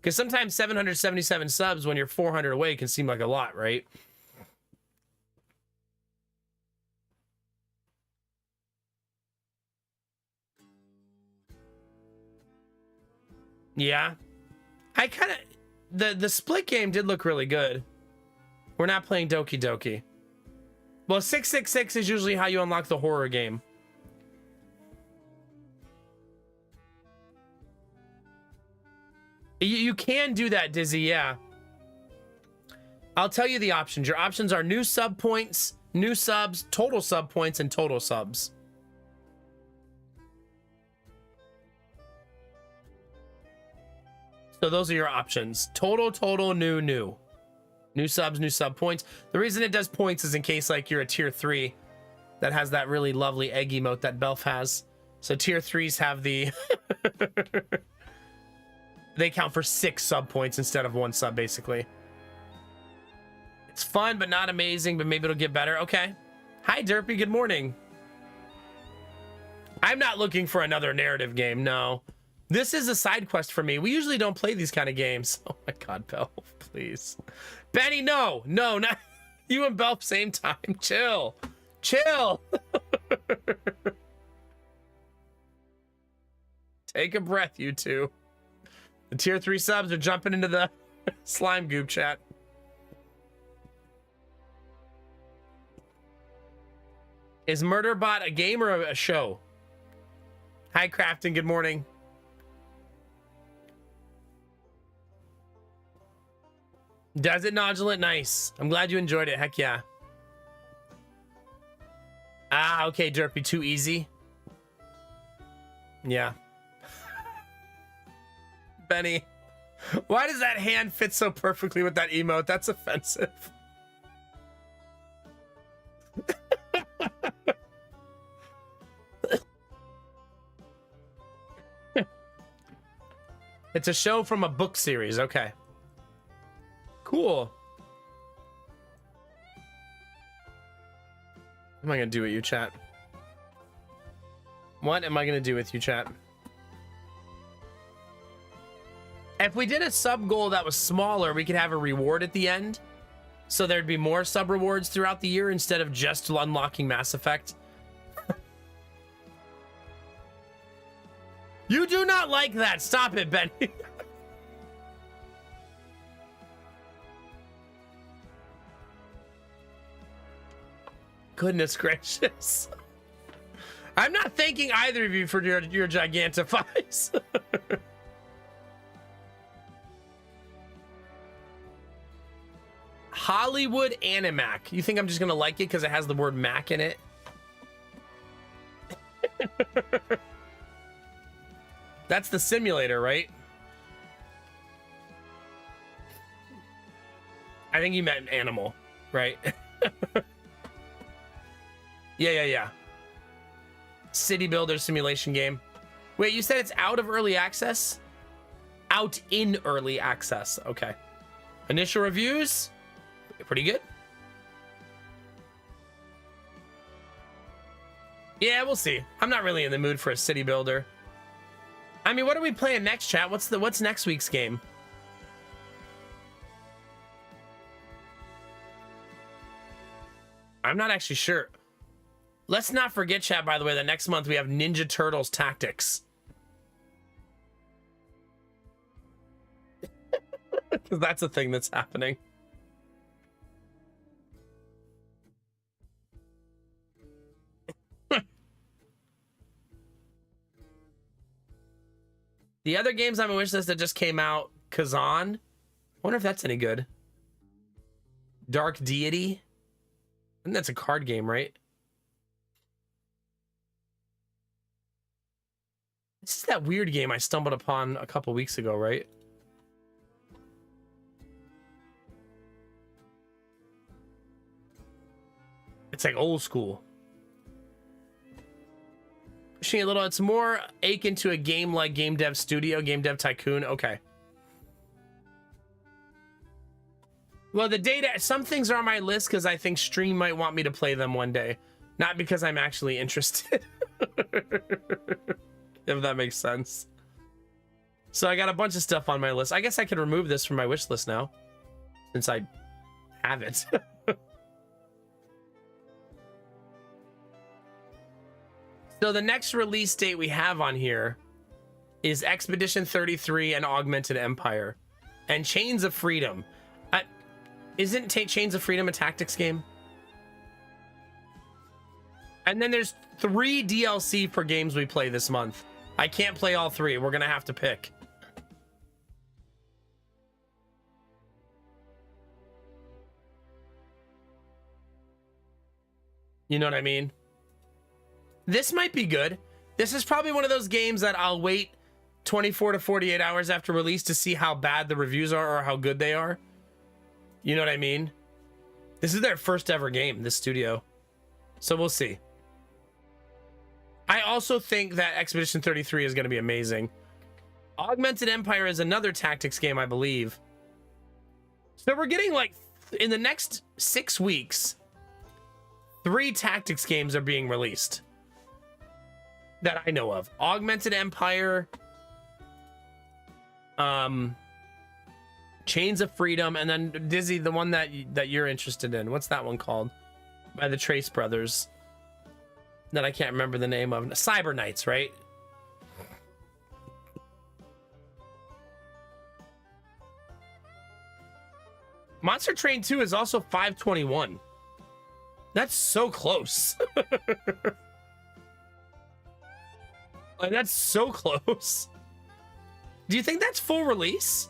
Because sometimes 777 subs when you're 400 away can seem like a lot, right? Yeah. I kind of... The split game did look really good. We're not playing Doki Doki. Well, 666 is usually how you unlock the horror game. You can do that, Dizzy, yeah. I'll tell you the options. Your options are new sub points, new subs, total sub points, and total subs. So those are your options. Total, new. New subs, new sub points. The reason it does points is in case like you're a tier 3 that has that really lovely egg emote that Belf has. So tier 3s have the... They count for 6 sub points instead of 1 sub, basically. It's fun, but not amazing, but maybe it'll get better. Okay. Hi, Derpy. Good morning. I'm not looking for another narrative game, no. This is a side quest for me. We usually don't play these kind of games. Oh my God, Belf, please. Benny, no, not you and Belf same time. Chill. Take a breath, you two. The tier 3 subs are jumping into the slime goop chat. Is Murderbot a game or a show? Hi, Crafton. Good morning. Does it nodulate? Nice. I'm glad you enjoyed it. Heck yeah. Ah, okay, Derpy. Too easy. Yeah. Benny, why does that hand fit so perfectly with that emote? That's offensive. It's a show from a book series. Okay. Cool. What am I going to do with you, chat? What am I going to do with you, chat? If we did a sub goal that was smaller, we could have a reward at the end. So there'd be more sub rewards throughout the year instead of just unlocking Mass Effect. You do not like that. Stop it, Benny. Goodness gracious. I'm not thanking either of you for your gigantifies. Hollywood Animac. You think I'm just gonna like it because it has the word Mac in it? That's the simulator, right? I think you meant animal, right? Yeah. City builder simulation game. Wait, you said it's out of early access? Out in early access. Okay. Initial reviews? Pretty good. Yeah, we'll see. I'm not really in the mood for a city builder. I mean, what are we playing next, chat? What's next week's game? I'm not actually sure. Let's not forget, chat, by the way, that next month we have Ninja Turtles Tactics. Because that's a thing that's happening. The other games on my wish list that just came out, Kazan. I wonder if that's any good. Dark Deity. I think that's a card game, right? This is that weird game I stumbled upon a couple weeks ago, right? It's like old school. Pushing a little, it's more akin to a game like Game Dev Studio, Game Dev Tycoon. Okay. Well, the data, some things are on my list because I think Stream might want me to play them one day. Not because I'm actually interested. If that makes sense. So I got a bunch of stuff on my list. I guess I could remove this from my wish list now, since I have it. So the next release date we have on here is Expedition 33 and Augmented Empire. And Chains of Freedom. Isn't Chains of Freedom a tactics game? And then there's 3 DLC for games we play this month. I can't play all 3. We're going to have to pick. You know what I mean? This might be good. This is probably one of those games that I'll wait 24 to 48 hours after release to see how bad the reviews are or how good they are. You know what I mean? This is their first ever game, this studio. So we'll see. I also think that Expedition 33 is going to be amazing. Augmented Empire is another tactics game, I believe. So we're getting like, in the next 6 weeks, 3 tactics games are being released. That I know of. Augmented Empire, Chains of Freedom, and then Dizzy, the one that you're interested in. What's that one called? By the Trace Brothers. That I can't remember the name of. Cyber Knights, right? Monster Train 2 is also 5/21. That's so close. Like, that's so close. Do you think that's full release?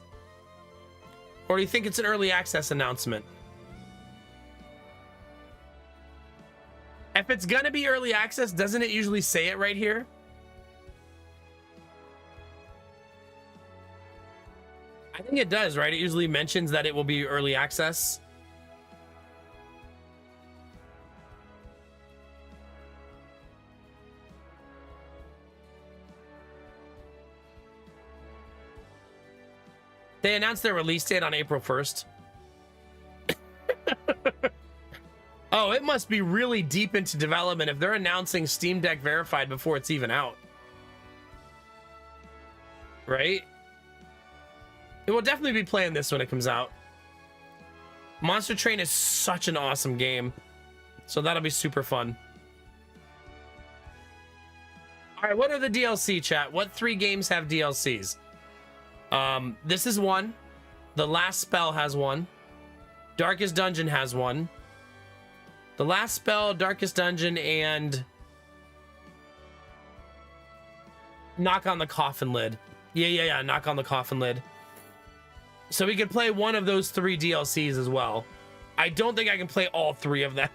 Or do you think it's an early access announcement? If it's gonna be early access, doesn't it usually say it right here? I think it does, right? It usually mentions that it will be early access. They announced their release date on April 1st. Oh, it must be really deep into development if they're announcing Steam Deck verified before it's even out. Right? It will definitely be playing this when it comes out. Monster Train is such an awesome game. So that'll be super fun. All right, what are the DLC, chat? What 3 games have DLCs? This is one. The Last Spell has one. Darkest Dungeon has one. The Last Spell, Darkest Dungeon, and Knock on the Coffin Lid. Yeah. Knock on the Coffin Lid. So we could play one of those 3 DLCs as well. I don't think I can play all 3 of them.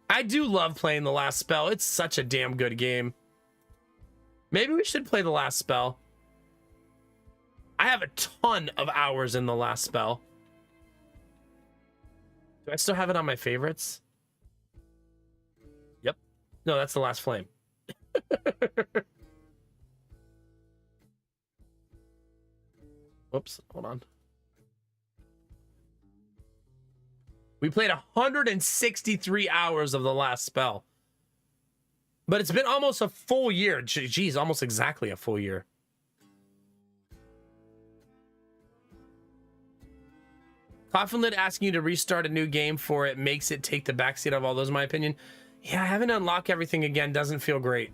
I do love playing The Last Spell. It's such a damn good game. Maybe we should play The Last Spell. I have a ton of hours in The Last Spell. Do I still have it on my favorites? Yep. No, that's The Last Flame. Whoops, hold on. We played 163 hours of The Last Spell. But it's been almost a full year. Geez, almost exactly a full year. Coffin Lid asking you to restart a new game for it makes it take the backseat of all those, in my opinion. Yeah, having to unlock everything again doesn't feel great.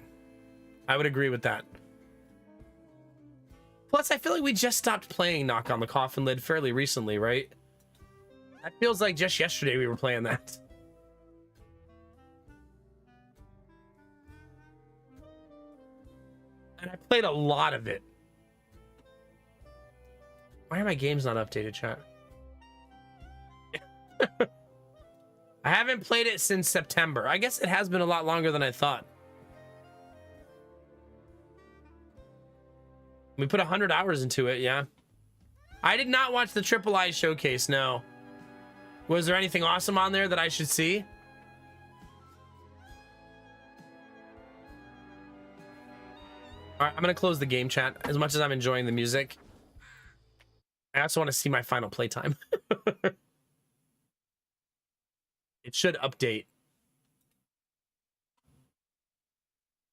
I would agree with that. Plus, I feel like we just stopped playing Knock on the Coffin Lid fairly recently, right? That feels like just yesterday we were playing that. And I played a lot of it. Why are my games not updated, chat? I haven't played it since September. I guess it has been a lot longer than I thought. We put 100 hours into it, yeah. I did not watch the Triple I showcase, no. Was there anything awesome on there that I should see? All right, I'm going to close the game chat as much as I'm enjoying the music. I also want to see my final playtime. It should update.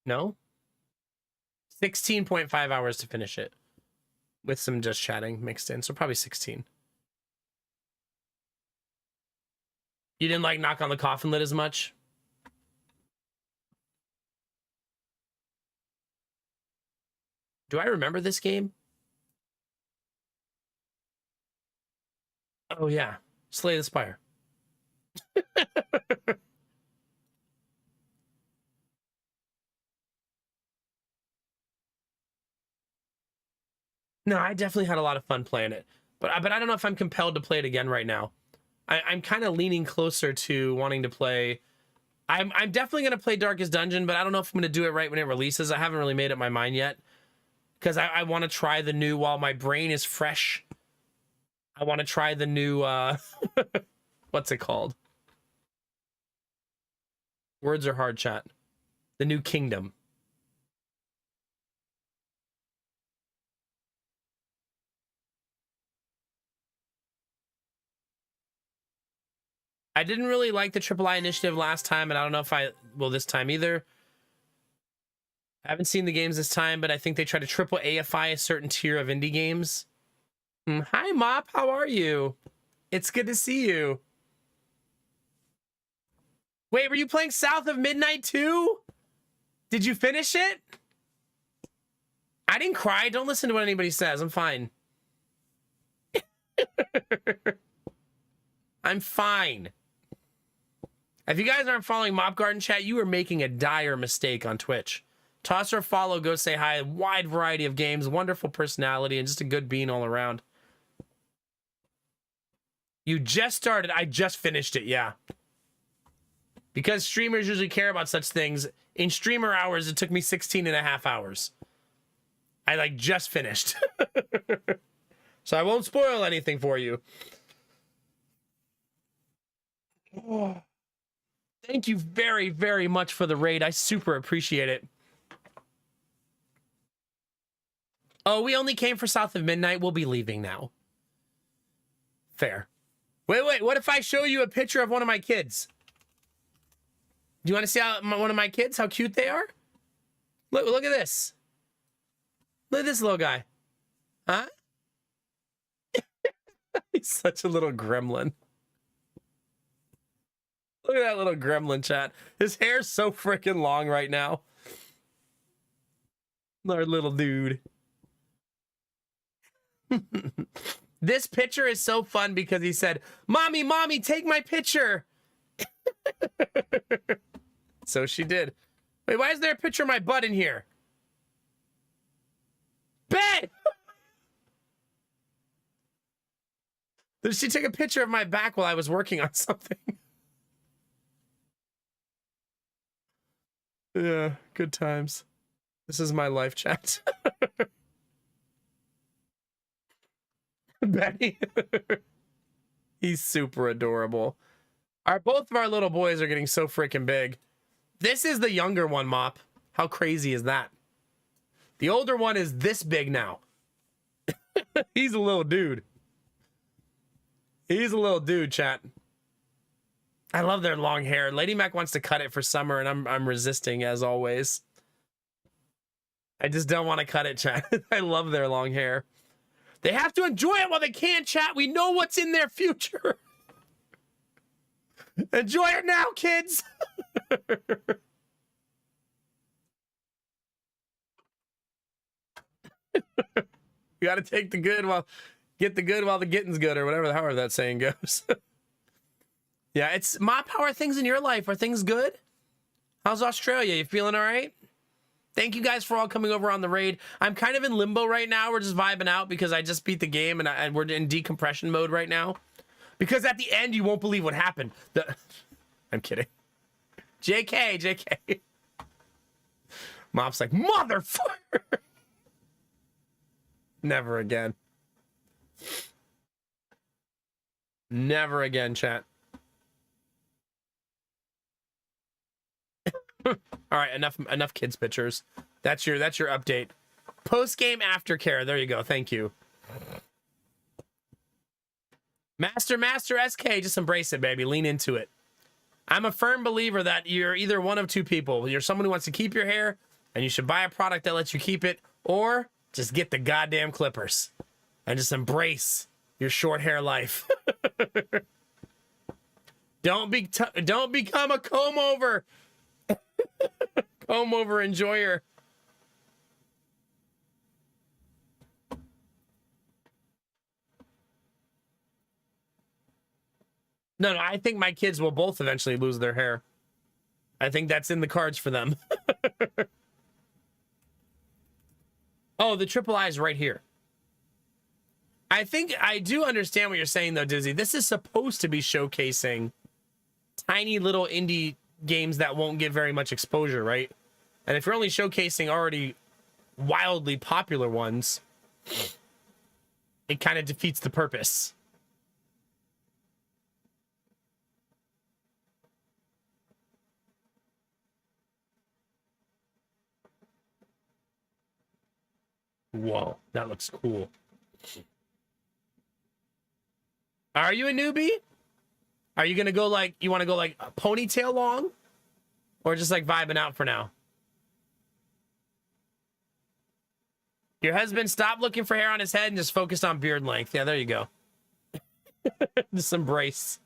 No? 16.5 hours to finish it with some just chatting mixed in. So probably 16. You didn't like Knock on the Coffin Lid as much? Do I remember this game? Oh yeah, Slay the Spire. No, I definitely had a lot of fun playing it, but I don't know if I'm compelled to play it again right now. I'm kind of leaning closer to wanting to play. I'm definitely gonna play Darkest Dungeon, but I don't know if I'm gonna do it right when it releases. I haven't really made up my mind yet because I want to try the new while my brain is fresh. I want to try the new what's it called? Words are hard, chat. The new Kingdom. I didn't really like the III initiative last time, and I don't know if I will this time either. I haven't seen the games this time, but I think they try to triple AFI a certain tier of indie games. Hi, Mop. How are you? It's good to see you. Wait, were you playing South of Midnight too? Did you finish it? I didn't cry. Don't listen to what anybody says. I'm fine. I'm fine. If you guys aren't following Mop Garden chat, you are making a dire mistake on Twitch. Toss or follow, go say hi. Wide variety of games, wonderful personality, and just a good bean all around. You just started. I just finished it, yeah. Because streamers usually care about such things. In streamer hours, it took me 16.5 hours. I like just finished. So I won't spoil anything for you. Oh. Thank you very, very much for the raid. I super appreciate it. Oh, we only came for South of Midnight. We'll be leaving now. Fair. Wait. What if I show you a picture of one of my kids? Do you want to see one of my kids, how cute they are? Look at this. Look at this little guy. Huh? He's such a little gremlin. Look at that little gremlin, chat. His hair's so freaking long right now. Our little dude. This picture is so fun because he said, Mommy, take my picture. So she did. Wait, why is there a picture of my butt in here? Ben! Did she take a picture of my back while I was working on something? Yeah, good times. This is my life, chat. Betty. He's super adorable. Both of our little boys are getting so freaking big. This is the younger one, Mop. How crazy is that? The older one is this big now. He's a little dude. He's a little dude, chat. I love their long hair. Lady Mac wants to cut it for summer, and I'm resisting as always. I just don't want to cut it, chat. I love their long hair. They have to enjoy it while they can, chat. We know what's in their future. Enjoy it now, kids. You gotta take the good get the good while the getting's good, or however that saying goes. Yeah, it's Mop. How are things in your life? Are things good? How's Australia? You feeling all right? Thank you guys for all coming over on the raid. I'm kind of in limbo right now. We're just vibing out because I just beat the game and we're in decompression mode right now. Because at the end, you won't believe what happened. I'm kidding. JK. Mop's like, motherfucker. Never again. Never again, chat. All right, enough kids pictures. That's your update. Post-game aftercare. There you go. Thank you. Master SK, just embrace it, baby. Lean into it. I'm a firm believer that you're either one of two people. You're someone who wants to keep your hair And you should buy a product that lets you keep it, or just get the goddamn clippers and just embrace your short hair life. Don't become a comb over enjoyer. No, I think my kids will both eventually lose their hair. I think that's in the cards for them. Oh, the triple I is right here. I think I do understand what you're saying, though, Dizzy. This is supposed to be showcasing tiny little indie games that won't get very much exposure, right? And if you're only showcasing already wildly popular ones, it kind of defeats the purpose. Whoa, that looks cool. Are you a newbie? Are you gonna go like, you want to go like a ponytail long, or just like vibing out for now? Your husband stopped looking for hair on his head and just focused on beard length. Yeah, there you go. Just embrace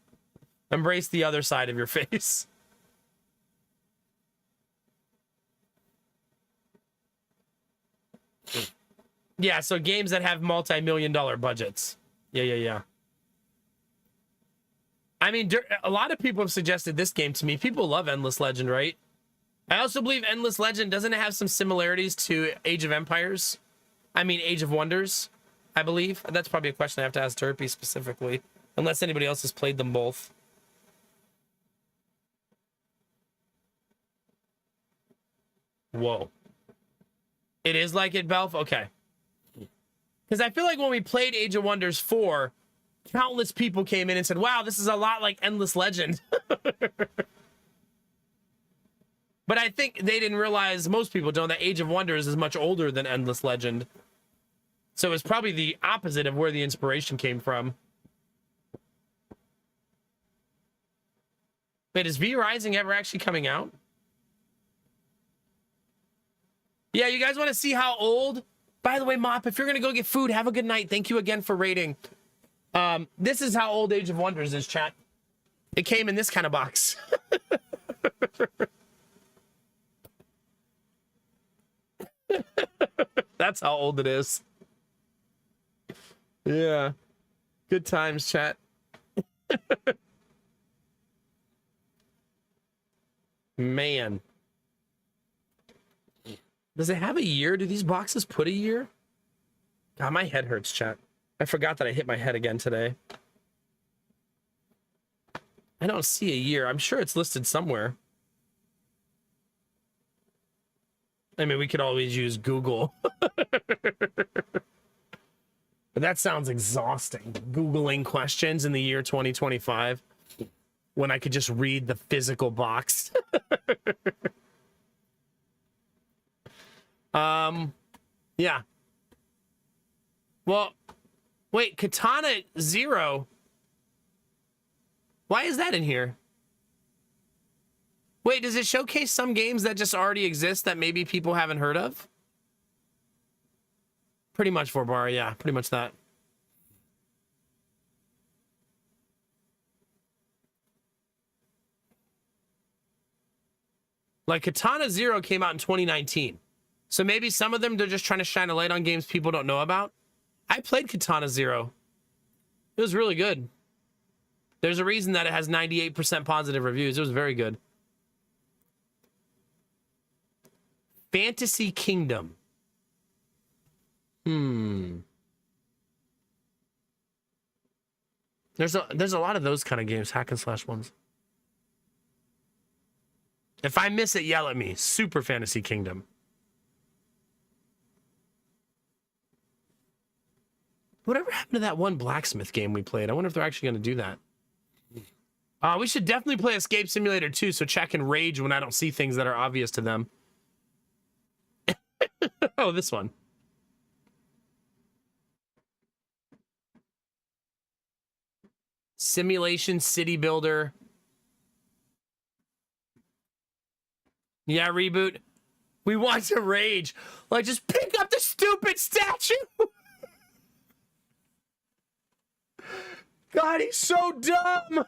the other side of your face. Yeah, so games that have multi-million-dollar budgets. Yeah. I mean, a lot of people have suggested this game to me. People love Endless Legend, right? I also believe Endless Legend, doesn't it have some similarities to Age of Empires? I mean, Age of Wonders, I believe. That's probably a question I have to ask Turpy specifically, unless anybody else has played them both. Whoa. It is like it, Belf? Okay. Because I feel like when we played Age of Wonders 4, countless people came in and said, wow, this is a lot like Endless Legend. But I think they didn't realize, most people don't, that Age of Wonders is much older than Endless Legend. So it's probably the opposite of where the inspiration came from. Wait, is V Rising ever actually coming out? Yeah, you guys want to see how old? By the way, Mop, if you're going to go get food, have a good night. Thank you again for rating. This is how old Age of Wonders is, chat. It came in this kind of box. That's how old it is. Yeah. Good times, chat. Man. Does it have a year? Do these boxes put a year? God, my head hurts, chat. I forgot that I hit my head again today. I don't see a year. I'm sure it's listed somewhere. I mean, we could always use Google. But that sounds exhausting. Googling questions in the year 2025 when I could just read the physical box. Yeah. Well, wait, Katana Zero. Why is that in here? Wait, does it showcase some games that just already exist that maybe people haven't heard of? Pretty much, Forbar, yeah, pretty much that. Like, Katana Zero came out in 2019. So maybe some of them, they're just trying to shine a light on games people don't know about. I played Katana Zero. It was really good. There's a reason that it has 98% positive reviews. It was very good. Fantasy Kingdom. There's a lot of those kind of games, hack and slash ones. If I miss it, yell at me. Super Fantasy Kingdom. Whatever happened to that one blacksmith game we played? I wonder if they're actually going to do that. We should definitely play Escape Simulator 2 so chat can rage when I don't see things that are obvious to them. Oh, this one. Simulation City Builder. Yeah, Reboot. We want to rage. Like, just pick up the stupid statue. God, he's so dumb.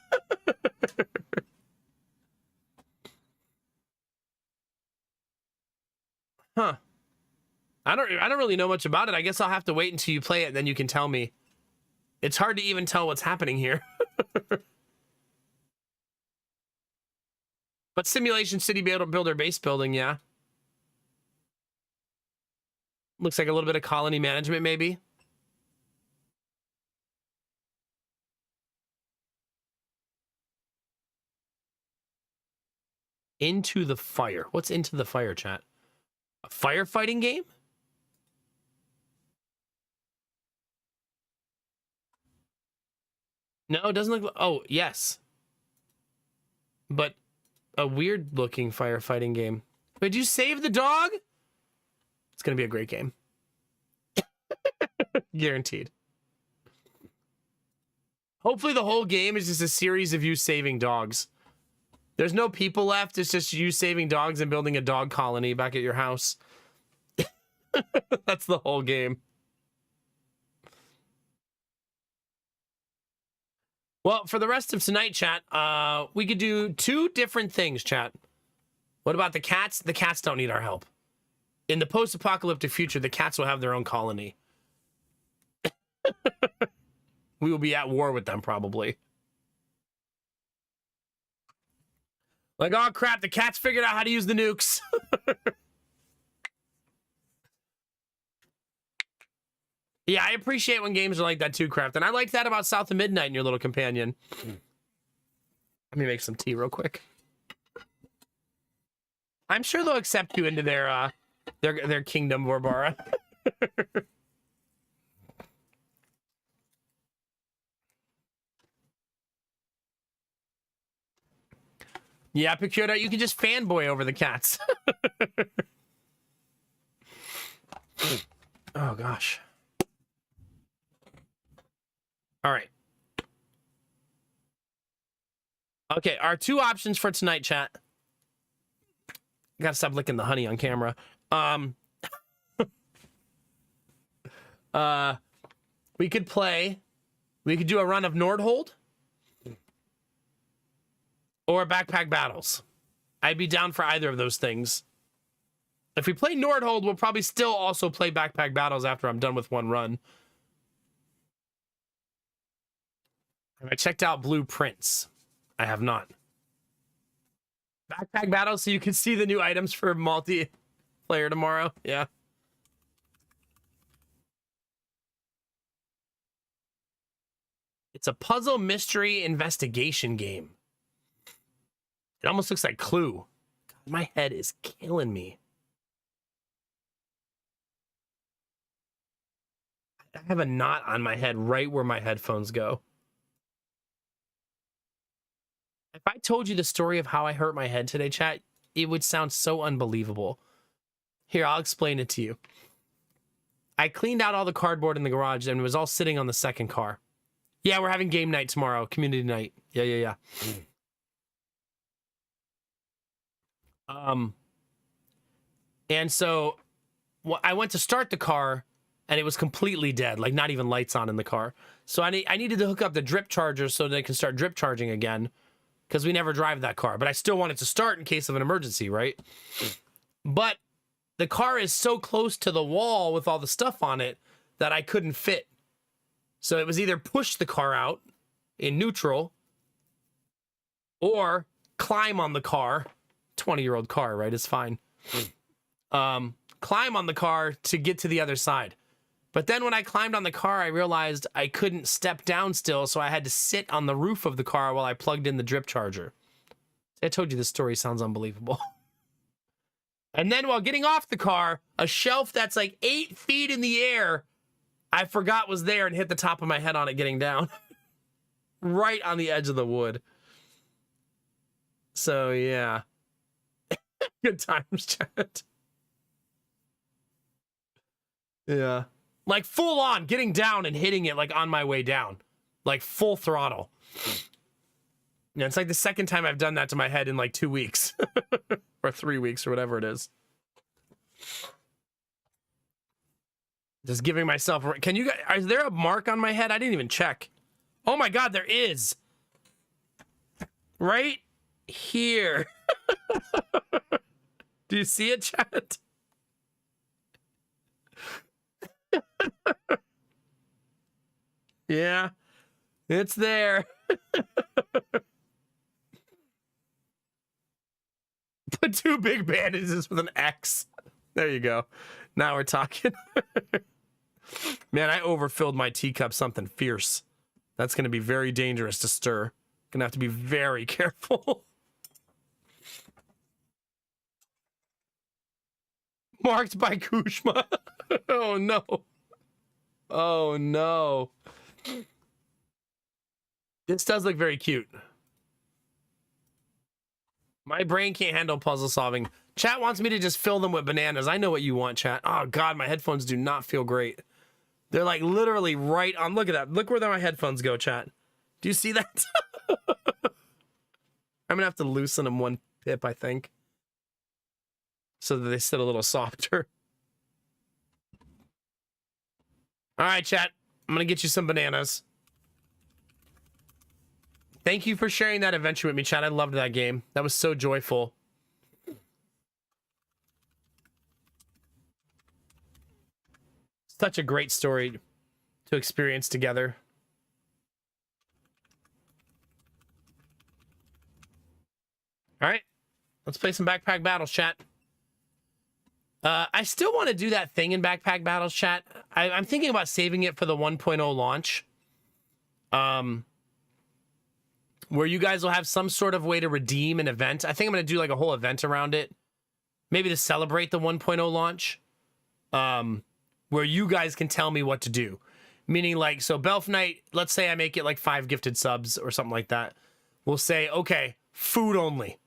Huh. I don't really know much about it. I guess I'll have to wait until you play it, and then you can tell me. It's hard to even tell what's happening here. But Simulation City Builder base building, yeah. Looks like a little bit of colony management, maybe. Into the Fire. What's Into the Fire, chat? A firefighting game? No, it doesn't look... Oh, yes. But a weird-looking firefighting game. Did you save the dog? It's going to be a great game. Guaranteed. Hopefully the whole game is just a series of you saving dogs. There's no people left. It's just you saving dogs and building a dog colony back at your house. That's the whole game. Well, for the rest of tonight, chat, we could do 2 different things, chat. What about the cats? The cats don't need our help. In the post-apocalyptic future, the cats will have their own colony. We will be at war with them, probably. Like, oh, crap, the cats figured out how to use the nukes. Yeah, I appreciate when games are like that too, Craft. And I liked that about South of Midnight and Your Little Companion. Let me make some tea real quick. I'm sure they'll accept you into their kingdom, Vorbara. Yeah, Picura, you can just fanboy over the cats. Oh, gosh. All right. Okay, our 2 options for tonight, chat. Gotta stop licking the honey on camera. We could do a run of Nordhold or Backpack Battles. I'd be down for either of those things. If we play Nordhold, we'll probably still also play Backpack Battles after I'm done with one run. Have I checked out Blueprints? I have not. Backpack Battles so you can see the new items for multiplayer tomorrow. Yeah. It's a puzzle mystery investigation game. It almost looks like Clue. God, my head is killing me. I have a knot on my head right where my headphones go. If I told you the story of how I hurt my head today, chat, it would sound so unbelievable. Here, I'll explain it to you. I cleaned out all the cardboard in the garage and it was all sitting on the second car. Yeah, we're having game night tomorrow, community night. Yeah. And so I went to start the car and it was completely dead, like not even lights on in the car. So I needed to hook up the drip charger so they can start drip charging again, because we never drive that car. But I still want it to start in case of an emergency, right? But the car is so close to the wall with all the stuff on it that I couldn't fit. So it was either push the car out in neutral or climb on the car. 20-year-old car, right? It's fine. Climb on the car to get to the other side. But then when I climbed on the car, I realized I couldn't step down still, so I had to sit on the roof of the car while I plugged in the drip charger. I told you this story sounds unbelievable. And then while getting off the car, a shelf that's like 8 feet in the air, I forgot was there and hit the top of my head on it getting down. Right on the edge of the wood. So, yeah. Good times, chat. Yeah. Like full on getting down and hitting it like on my way down. Like full throttle. Yeah, it's like the second time I've done that to my head in like 2 weeks. Or 3 weeks or whatever it is. Just giving myself. Can you guys? Is there a mark on my head? I didn't even check. Oh my God, there is. Right here. Do you see it, chat? Yeah, it's there. Put 2 big bandages with an X. There you go. Now we're talking. Man, I overfilled my teacup something fierce. That's going to be very dangerous to stir. Gonna have to be very careful. Marked by Kushma. Oh no. Oh no. This does look very cute. My brain can't handle puzzle solving. Chat wants me to just fill them with bananas. I know what you want, chat. Oh God, my headphones do not feel great. They're like literally right on. Look at that. Look where my headphones go, chat. Do you see that? I'm gonna have to loosen them 1 pip, I think, so that they sit a little softer. All right, chat. I'm gonna get you some bananas. Thank you for sharing that adventure with me, chat. I loved that game. That was so joyful. Such a great story to experience together. All right, let's play some Backpack Battles, chat. I still want to do that thing in Backpack Battles, chat. I'm thinking about saving it for the 1.0 launch. Where you guys will have some sort of way to redeem an event. I think I'm going to do like a whole event around it. Maybe to celebrate the 1.0 launch. Where you guys can tell me what to do. Meaning like, so Belf Knight, let's say I make it like 5 gifted subs or something like that. We'll say, okay, food only.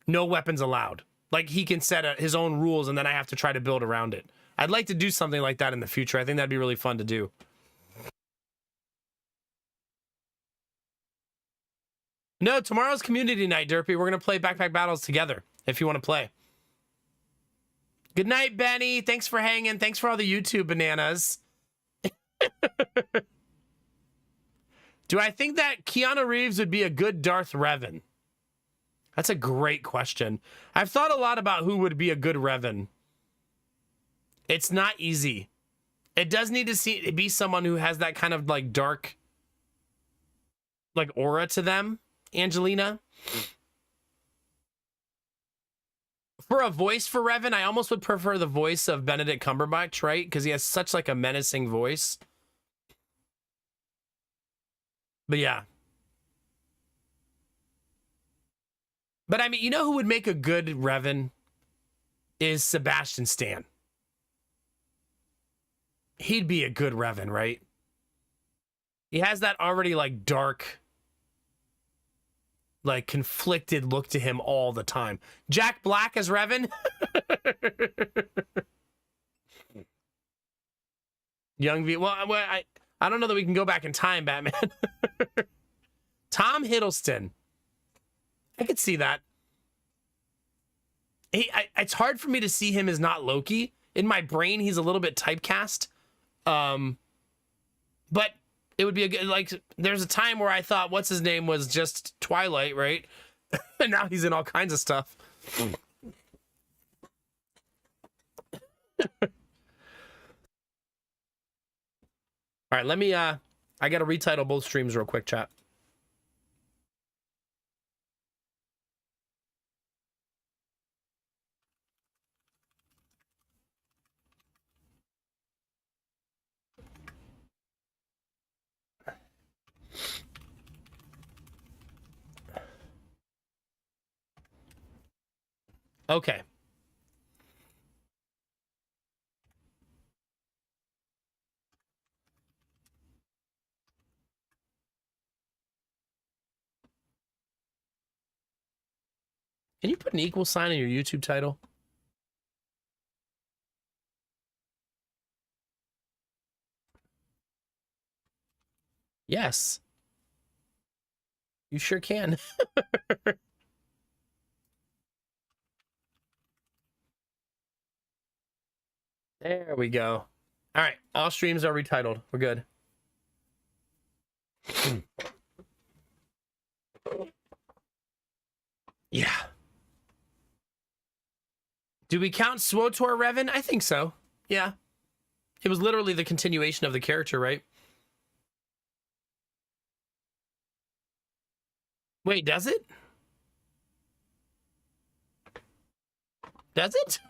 No weapons allowed. Like he can set his own rules and then I have to try to build around it. I'd like to do something like that in the future. I think that'd be really fun to do. No, tomorrow's community night, Derpy. We're going to play Backpack Battles together if you want to play. Good night, Benny. Thanks for hanging. Thanks for all the YouTube bananas. Do I think that Keanu Reeves would be a good Darth Revan? That's a great question. I've thought a lot about who would be a good Revan. It's not easy. It does need to be someone who has that kind of like dark, like aura to them. Angelina. For a voice for Revan, I almost would prefer the voice of Benedict Cumberbatch, right? Because he has such like a menacing voice. But yeah. But I mean, you know who would make a good Revan? Is Sebastian Stan. He'd be a good Revan, right? He has that already like dark, like conflicted look to him all the time. Jack Black as Revan. Young V. Well, I don't know that we can go back in time, Batman. Tom Hiddleston. I could see that. It's hard for me to see him as not Loki. In my brain, he's a little bit typecast. But it would be a good, like, there's a time where I thought, what's his name was just Twilight, right? And now he's in all kinds of stuff. All right, let me, I got to retitle both streams real quick, chat. Okay. Can you put an equal sign in your YouTube title? Yes. You sure can. There we go. All right, all streams are retitled. We're good. Yeah. Do we count SWTOR Revan? I think so. Yeah. It was literally the continuation of the character, right? Wait, does it? Does it?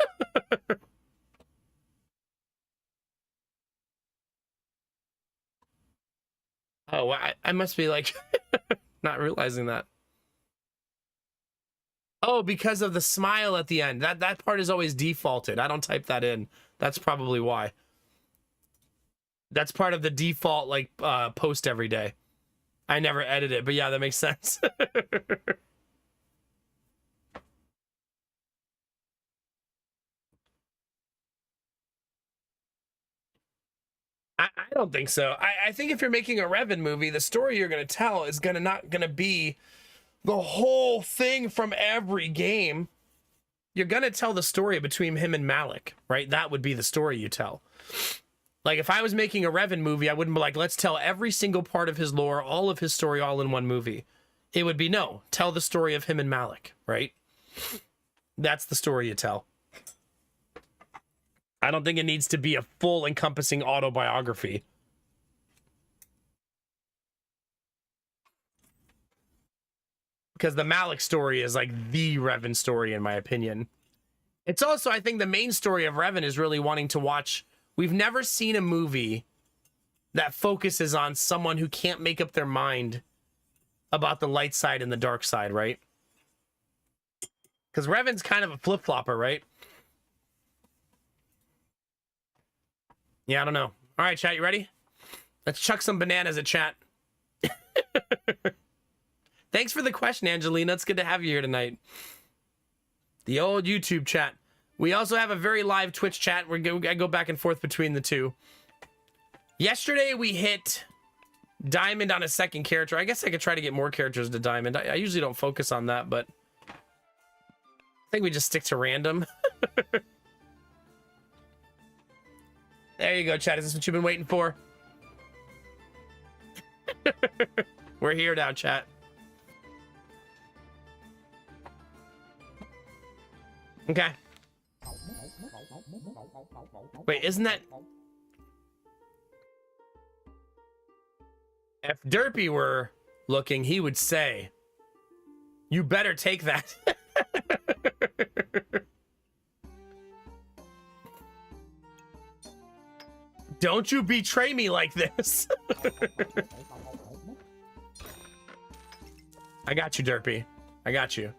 Oh, I must be like not realizing that. Oh, because of the smile at the end. That part is always defaulted. I don't type that in. That's probably why. That's part of the default like post every day. I never edit it, but yeah, that makes sense. I don't think so. I think if you're making a Revan movie, the story you're gonna tell is not gonna be the whole thing from every game. You're gonna tell the story between him and Malak, right? That would be the story you tell. Like if I was making a Revan movie, I wouldn't be like, let's tell every single part of his lore, all of his story, all in one movie. It would be no, tell the story of him and Malak, right? That's the story you tell. I don't think it needs to be a full encompassing autobiography. Because the Malak story is like the Revan story, in my opinion. It's also, I think the main story of Revan is really wanting to watch. We've never seen a movie that focuses on someone who can't make up their mind about the light side and the dark side, right? Because Revan's kind of a flip-flopper, right? Yeah, I don't know. All right, chat, you ready? Let's chuck some bananas at chat. Thanks for the question, Angelina. It's good to have you here tonight. The old YouTube chat. We also have a very live Twitch chat. I go back and forth between the two. Yesterday, we hit Diamond on a second character. I guess I could try to get more characters to Diamond. I usually don't focus on that, but I think we just stick to random. There you go, chat. Is this what you've been waiting for? We're here now, chat. Okay. Wait, isn't that... If Derpy were looking, he would say, you better take that. Don't you betray me like this. I got you, Derpy. I got you.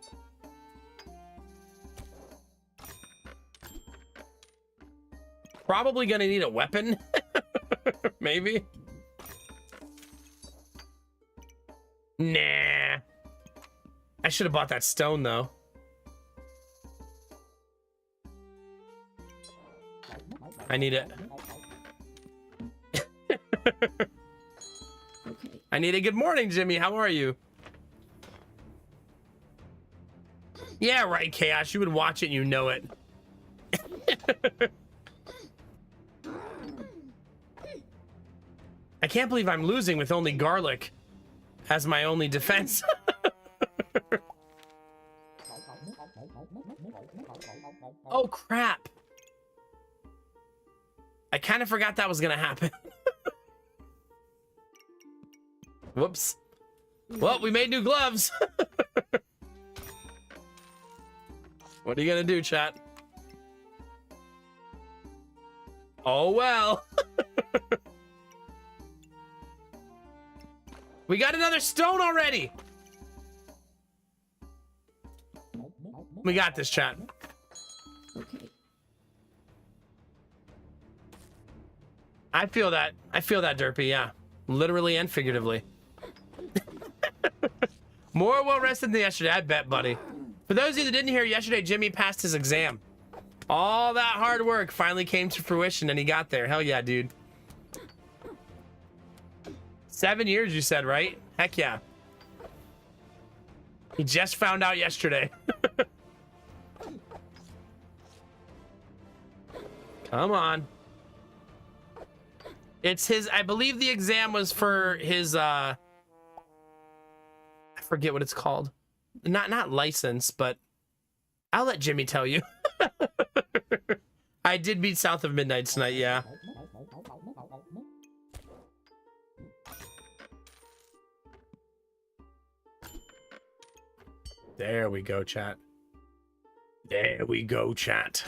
Probably gonna need a weapon. Maybe. Nah. I should have bought that stone, though. I need it. I need a good morning, Jimmy. How are you? Yeah, right, Chaos. You would watch it and you know it. I can't believe I'm losing with only garlic as my only defense. Oh, crap. I kind of forgot that was going to happen. Whoops. Well, we made new gloves. What are you going to do, chat? Oh, well. We got another stone already. We got this, chat.
Okay.
I feel that. I feel that, Derpy, yeah. Literally and figuratively. More well rested than yesterday, I bet, buddy. For those of you that didn't hear, yesterday Jimmy passed his exam. All that hard work finally came to fruition and he got there. Hell yeah, dude. 7 years, you said, right? Heck yeah. He just found out yesterday. Come on. It's his, I believe the exam was for his, I forget what it's called. Not license, but I'll let Jimmy tell you. I did beat South of Midnight tonight, yeah. There we go, chat. There we go, chat.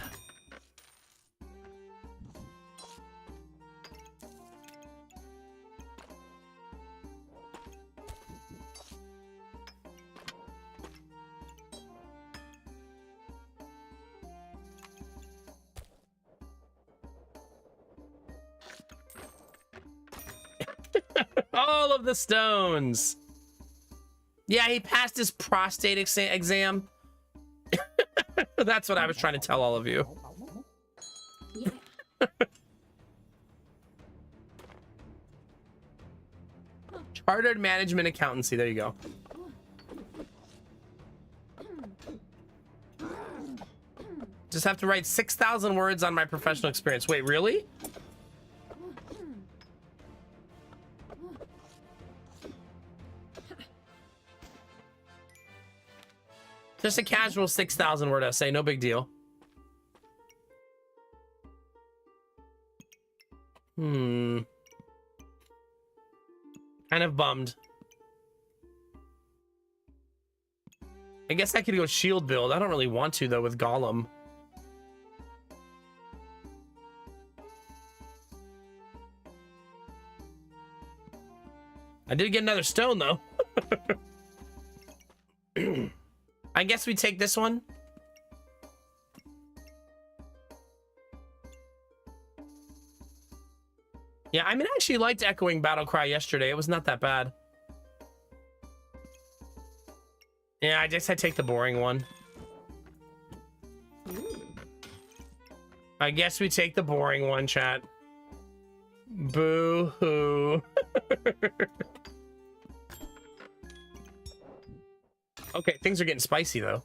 All of the stones. Yeah, he passed his prostate exam. That's what I was trying to tell all of you.
Yeah.
Chartered Management Accountancy. There you go. Just have to write 6,000 words on my professional experience. Wait, really? Just a casual 6,000 word essay, no big deal. Kind of bummed. I guess I could go shield build. I don't really want to though with Gollum. I did get another stone though. I guess we take this one. Yeah, I mean, I actually liked Echoing Battlecry yesterday. It was not that bad. Yeah, I guess I take the boring one. I guess we take the boring one, chat. Boo-hoo. Okay, things are getting spicy, though.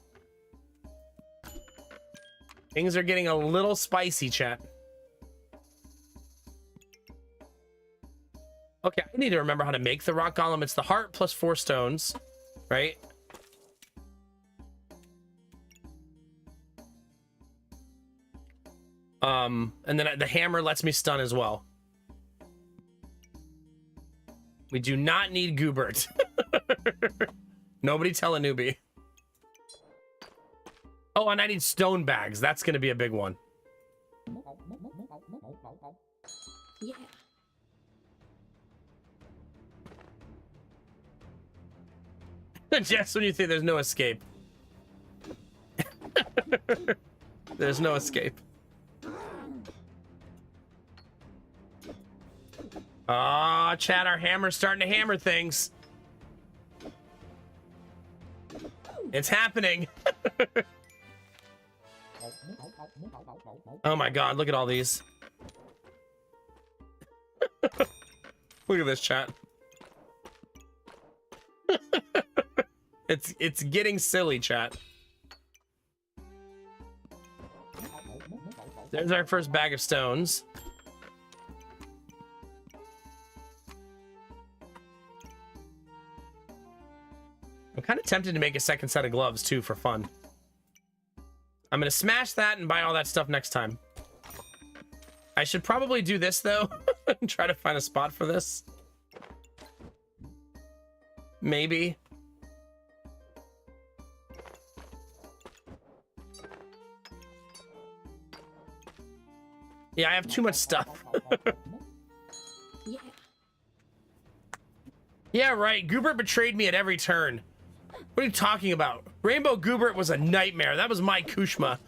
Things are getting a little spicy, chat. Okay, I need to remember how to make the rock golem. It's the heart plus 4 stones, right? And then the hammer lets me stun as well. We do not need Goobert. Nobody tell a newbie. Oh, and I need stone bags. That's going to be a big one.
Yeah.
Just when you think there's no escape. There's no escape. Ah, chat, our hammer's starting to hammer things. It's happening. Oh my god, look at all these. Look at this, chat. It's getting silly, chat. There's our first bag of stones. I'm kind of tempted to make a second set of gloves too for fun. I'm gonna smash that and buy all that stuff next time. I should probably do this though and try to find a spot for this. Maybe. Yeah, I have too much stuff.
Yeah.
Yeah, right. Goobert betrayed me at every turn. What are you talking about? Rainbow Goobert was a nightmare. That was my Kushma.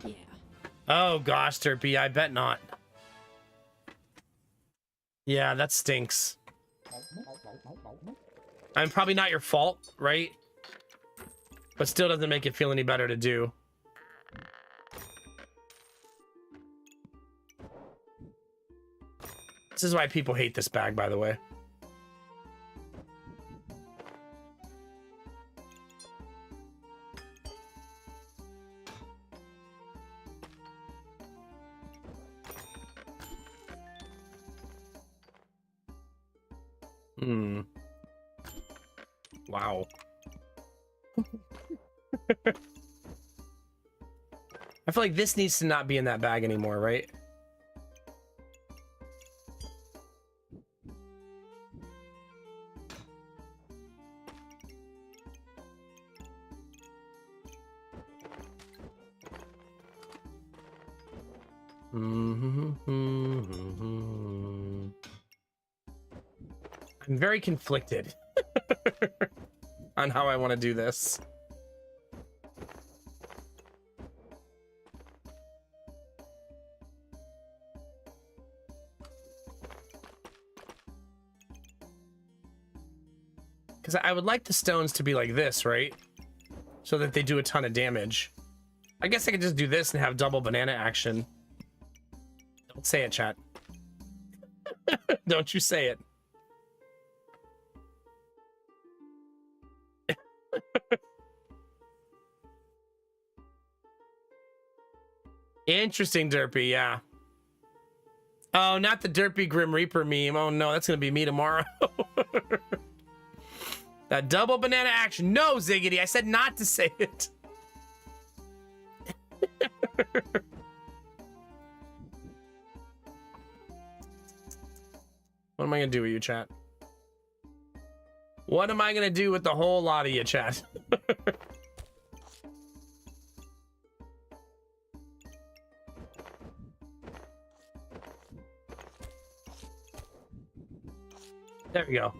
Yeah.
Oh gosh, Derpy, I bet not. Yeah, that stinks. I'm probably not your fault, right? But still doesn't make it feel any better to do. This is why people hate this bag, by the way. Wow. I feel like this needs to not be in that bag anymore, right? I'm very conflicted on how I want to do this. Because I would like the stones to be like this, right? So that they do a ton of damage. I guess I could just do this and have double banana action. Don't say it, chat. Don't you say it. Interesting, Derpy, yeah. Oh, not the Derpy Grim Reaper meme. Oh no, that's gonna be me tomorrow. That double banana action. No, Ziggity, I said not to say it. What am I gonna do with you, chat? What am I gonna do with the whole lot of you, chat? There we go.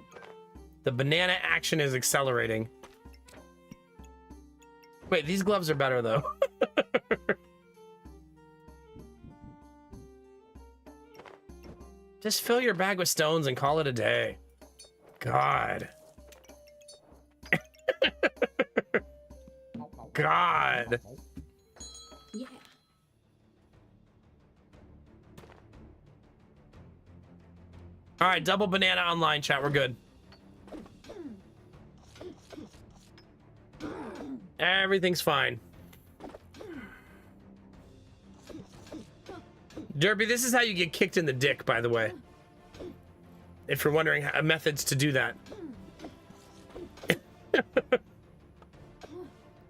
The banana action is accelerating. Wait, these gloves are better though. Just fill your bag with stones and call it a day. God. God.
Yeah.
All right, double banana online, chat. We're good. Everything's fine. Derpy, this is how you get kicked in the dick, by the way. If you're wondering how, methods to do that.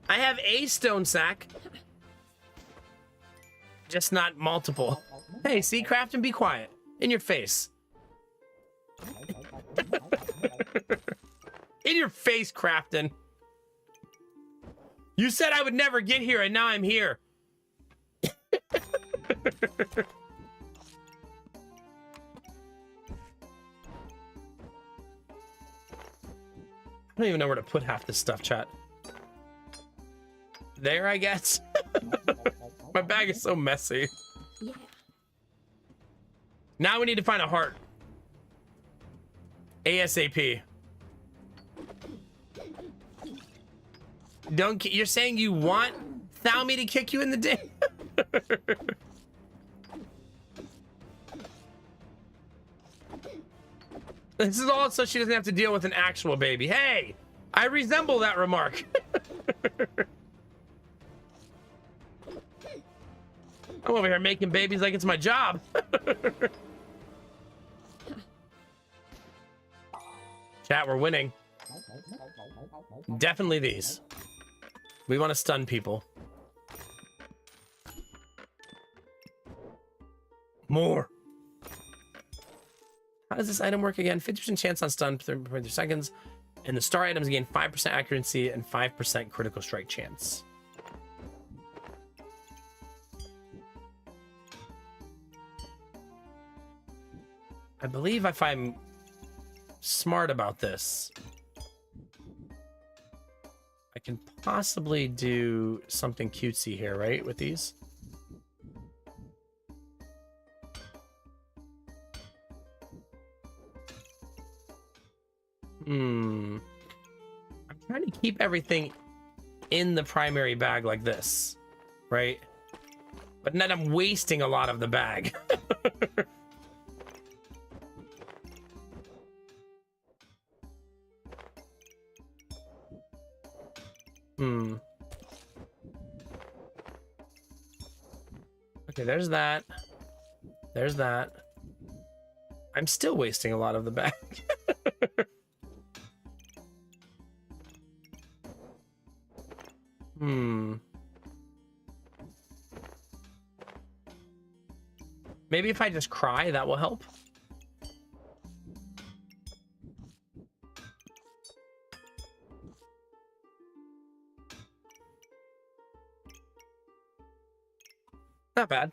I have a stone sack. Just not multiple. Hey, see, craft and be quiet. In your face. In your face, Crafton. You said I would never get here, and now I'm here. I don't even know where to put half this stuff, chat. There, I guess. My bag is so messy.
Yeah.
Now we need to find a heart. ASAP. You're saying you want Thalmy to kick you in the dick? This is all so she doesn't have to deal with an actual baby. Hey, I resemble that remark. I'm over here making babies like it's my job. Chat, we're winning. Definitely these. We want to stun people. More. How does this item work again? 50% chance on stun for 3 seconds. And the star items gain 5% accuracy and 5% critical strike chance. I believe if I'm smart about this, I can possibly do something cutesy here, right? With these. I'm trying to keep everything in the primary bag like this, right? But then I'm wasting a lot of the bag. Okay, there's that. There's that. I'm still wasting a lot of the bag. Maybe if I just cry, that will help. Not bad.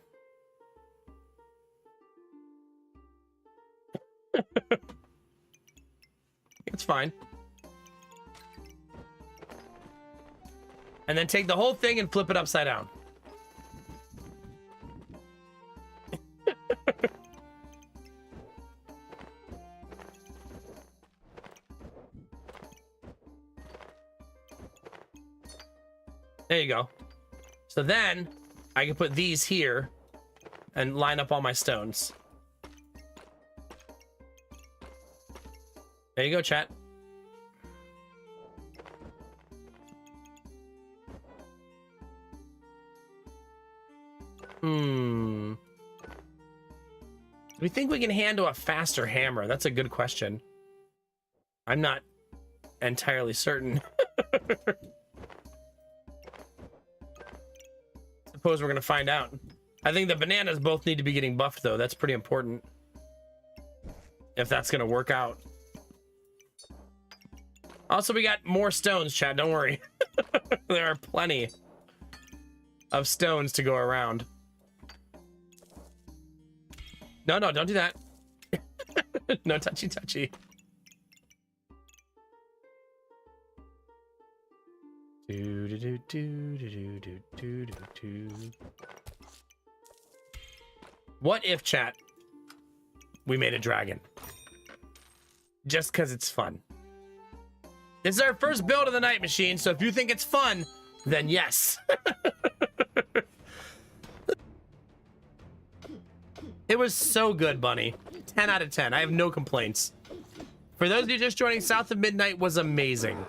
It's fine. And then take the whole thing and flip it upside down. There you go. So then I can put these here and line up all my stones. There you go, chat. Do we think we can handle a faster hammer? That's a good question. I'm not entirely certain. Suppose we're gonna find out. I think the bananas both need to be getting buffed though. That's pretty important. If that's gonna work out. Also, we got more stones, chat. Don't worry. There are plenty of stones to go around. No, no, don't do that. No touchy touchy. What if, chat, we made a dragon? Just because it's fun. This is our first build of the night, Machine, so if you think it's fun, then yes. It was so good, Bunny. 10 out of 10. I have no complaints. For those of you just joining, South of Midnight was amazing.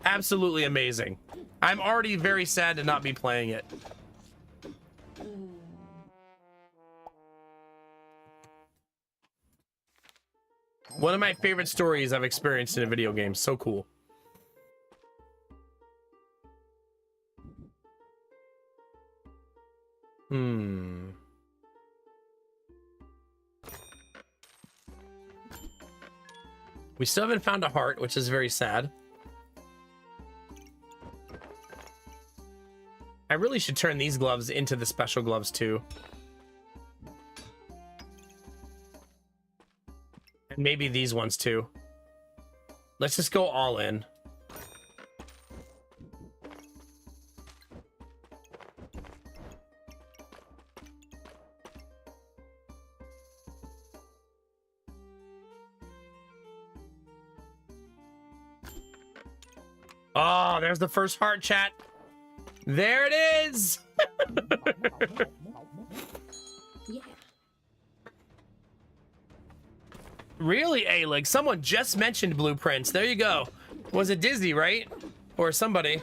Absolutely amazing. I'm already very sad to not be playing it. One of my favorite stories I've experienced in a video game. So cool. We still haven't found a heart, which is very sad. I really should turn these gloves into the special gloves too. And maybe these ones too. Let's just go all in. Oh, there's the first heart, chat. There it is.
Yeah.
Really, A-Lig? Someone just mentioned blueprints. There you go. Was it Disney, right? Or somebody?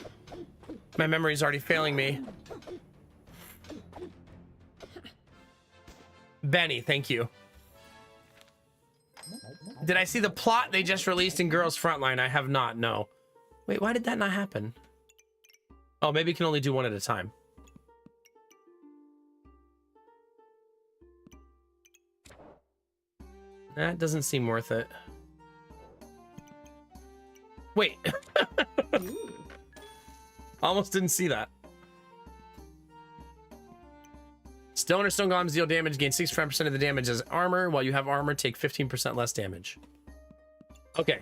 My memory's already failing me. Benny, thank you. Did I see the plot they just released in Girls Frontline? I have not, no. Wait, why did that not happen? Oh, maybe you can only do one at a time. That doesn't seem worth it. Wait. Almost didn't see that. Stone or stone golems deal damage, gain 65% of the damage as armor. While you have armor, take 15% less damage. Okay.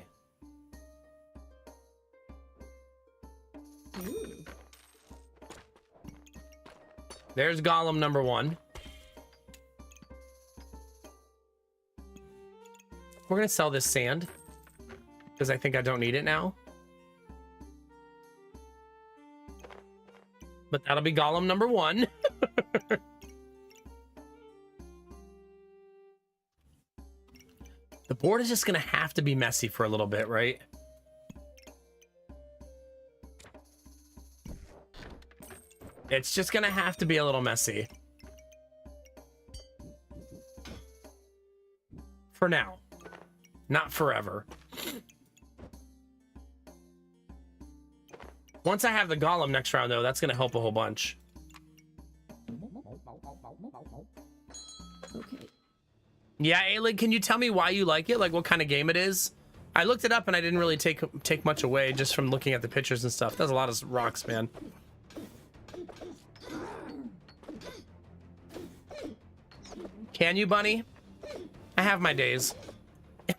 There's golem number 1. We're gonna sell this sand because I think I don't need it now. But that'll be golem number 1. The board is just gonna have to be messy for a little bit, right? It's just gonna have to be a little messy. For now. Not forever. Once I have the golem next round, though, that's going to help a whole bunch.
Okay.
Yeah, Aylig, can you tell me why you like it? Like, what kind of game it is? I looked it up, and I didn't really take much away just from looking at the pictures and stuff. There's a lot of rocks, man. Can you, Bunny? I have my days. I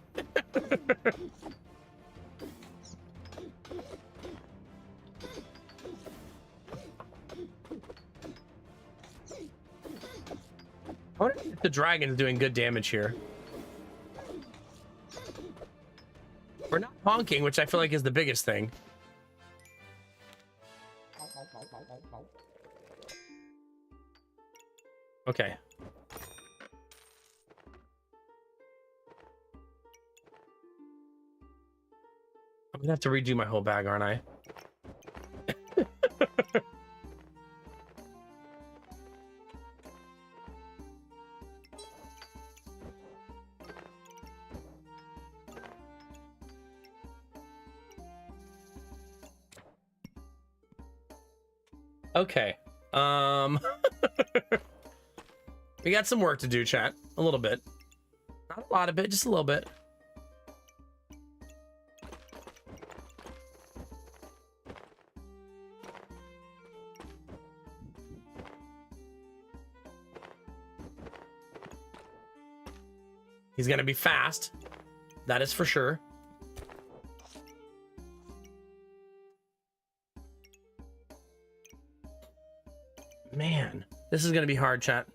wonder if the dragon's doing good damage here. We're not honking, which I feel like is the biggest thing. Okay. I'm gonna have to redo my whole bag, aren't I? Okay. We got some work to do, chat. A little bit. Not a lot of it, just a little bit. He's gonna be fast. That is for sure. Man, this is gonna be hard, chat.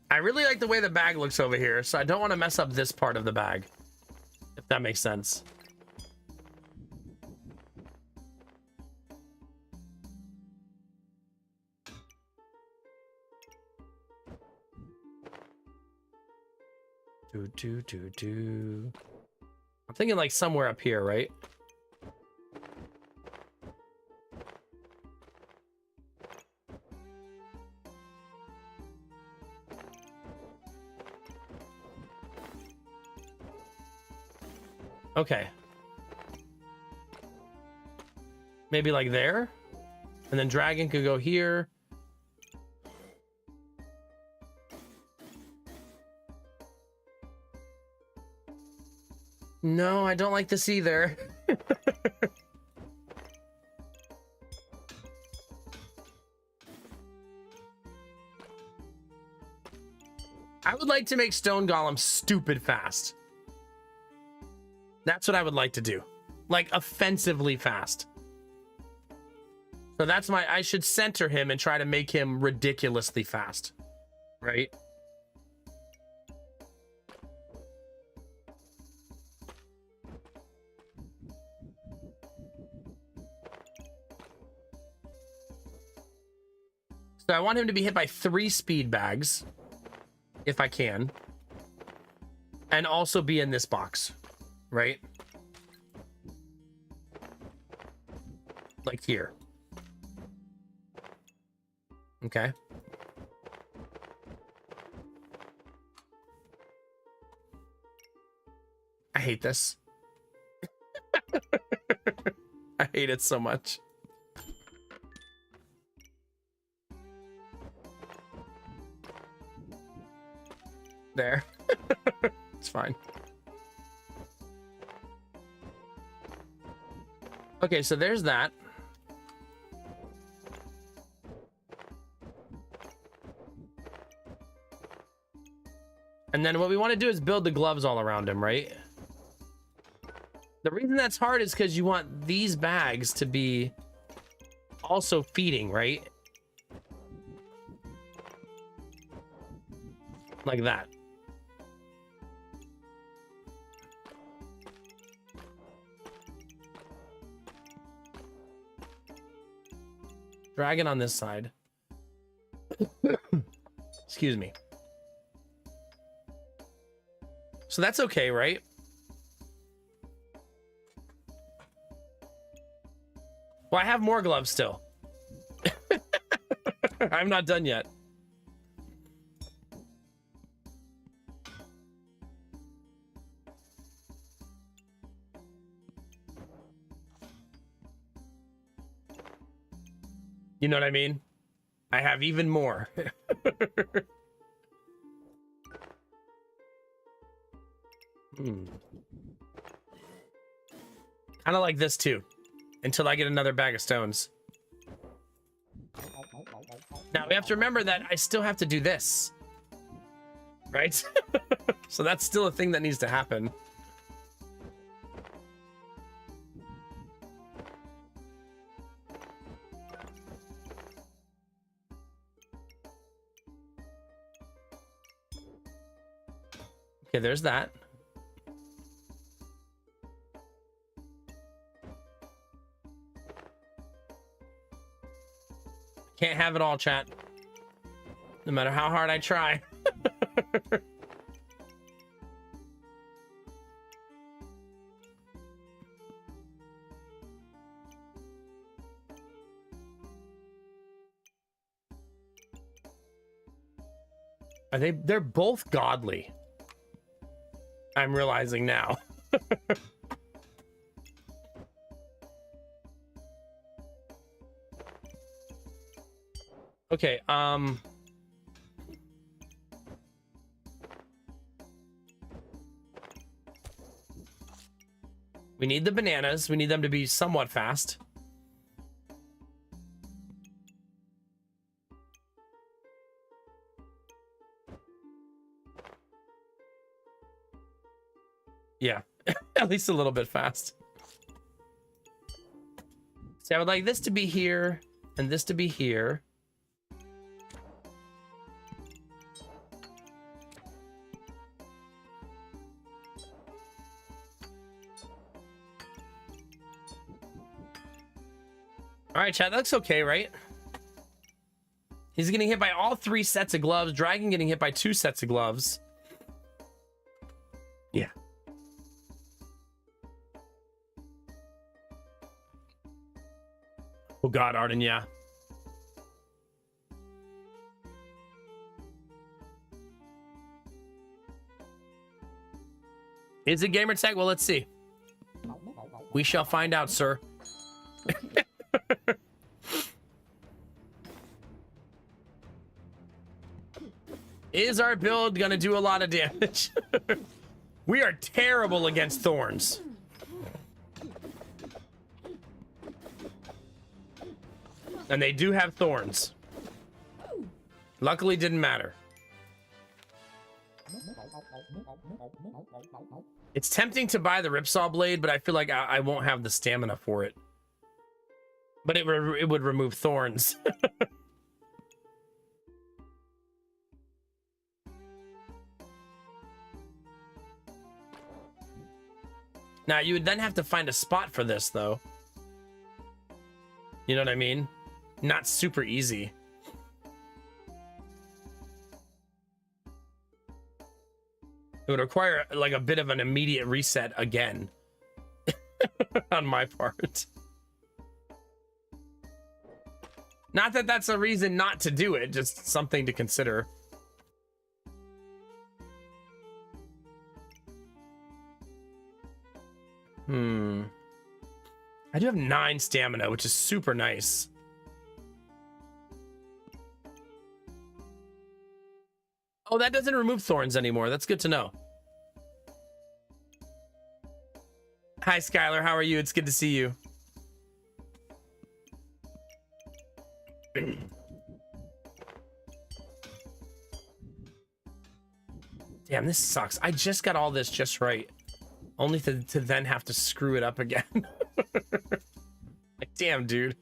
I really like the way the bag looks over here, so I don't want to mess up this part of the bag, if that makes sense. I'm thinking like somewhere up here, right? Okay. Maybe like there? And then dragon could go here. No, I don't like this either. I would like to make Stone Golem stupid fast. That's what I would like to do. Like, offensively fast. So that's I should center him and try to make him ridiculously fast. Right? So I want him to be hit by 3 speed bags, if I can, and also be in this box, right? Like here. Okay. I hate this. I hate it so much. There. It's fine. Okay, so there's that. And then what we want to do is build the gloves all around him, right? The reason that's hard is because you want these bags to be also feeding, right? Like that. Dragon on this side. Excuse me. So that's okay, right? Well, I have more gloves still. I'm not done yet. You know what I mean? I have even more. Kind of like this too, until I get another bag of stones. Now we have to remember that I still have to do this, right? So that's still a thing that needs to happen. Okay, there's that. Can't have it all, chat. No matter how hard I try. They're both godly. I'm realizing now. Okay, we need the bananas. We need them to be somewhat fast. Yeah, at least a little bit fast. See, I would like this to be here and this to be here. All right, chat, that looks okay, right? He's getting hit by all 3 sets of gloves. Dragon getting hit by 2 sets of gloves. Yeah. Oh God, Arden, yeah. Is it gamer tag? Well, let's see. We shall find out, sir. Is our build gonna do a lot of damage? We are terrible against thorns. And they do have thorns. Luckily, didn't matter. It's tempting to buy the Ripsaw Blade, but I feel like I won't have the stamina for it. But it would remove thorns. Now, you would then have to find a spot for this, though. You know what I mean? Not super easy. It would require, like, a bit of an immediate reset again. On my part. Not that that's a reason not to do it, just something to consider. I do have 9 stamina, which is super nice. Oh, that doesn't remove thorns anymore. That's good to know. Hi, Skylar. How are you? It's good to see you. Damn, this sucks. I just got all this just right. Only to then have to screw it up again. Like, damn, dude.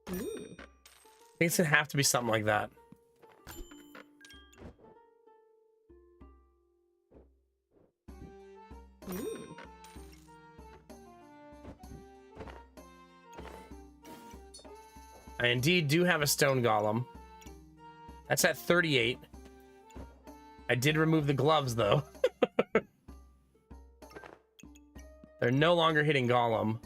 I think it's gonna have to be something like that. I indeed do have a stone golem. That's at 38. I did remove the gloves, though. They're no longer hitting golem.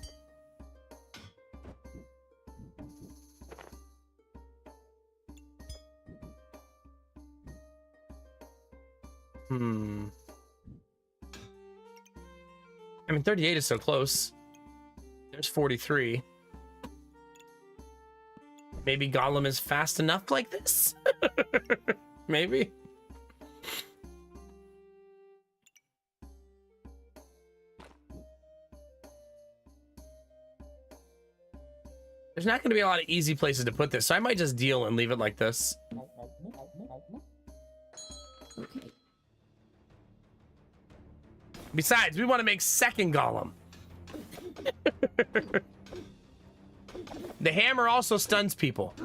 I mean, 38 is so close. There's 43. Maybe Gollum is fast enough like this? Maybe. There's not going to be a lot of easy places to put this, so I might just deal and leave it like this.
Okay.
Besides, we want to make second Gollum. The hammer also stuns people.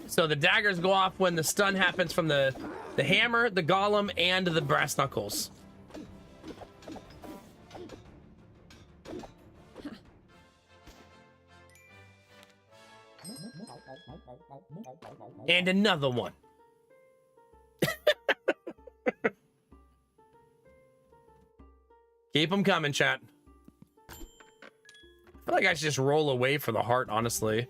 So the daggers go off when the stun happens from the hammer, the golem, and the brass knuckles. And another one. Keep them coming, chat. I feel like I should just roll away for the heart, honestly.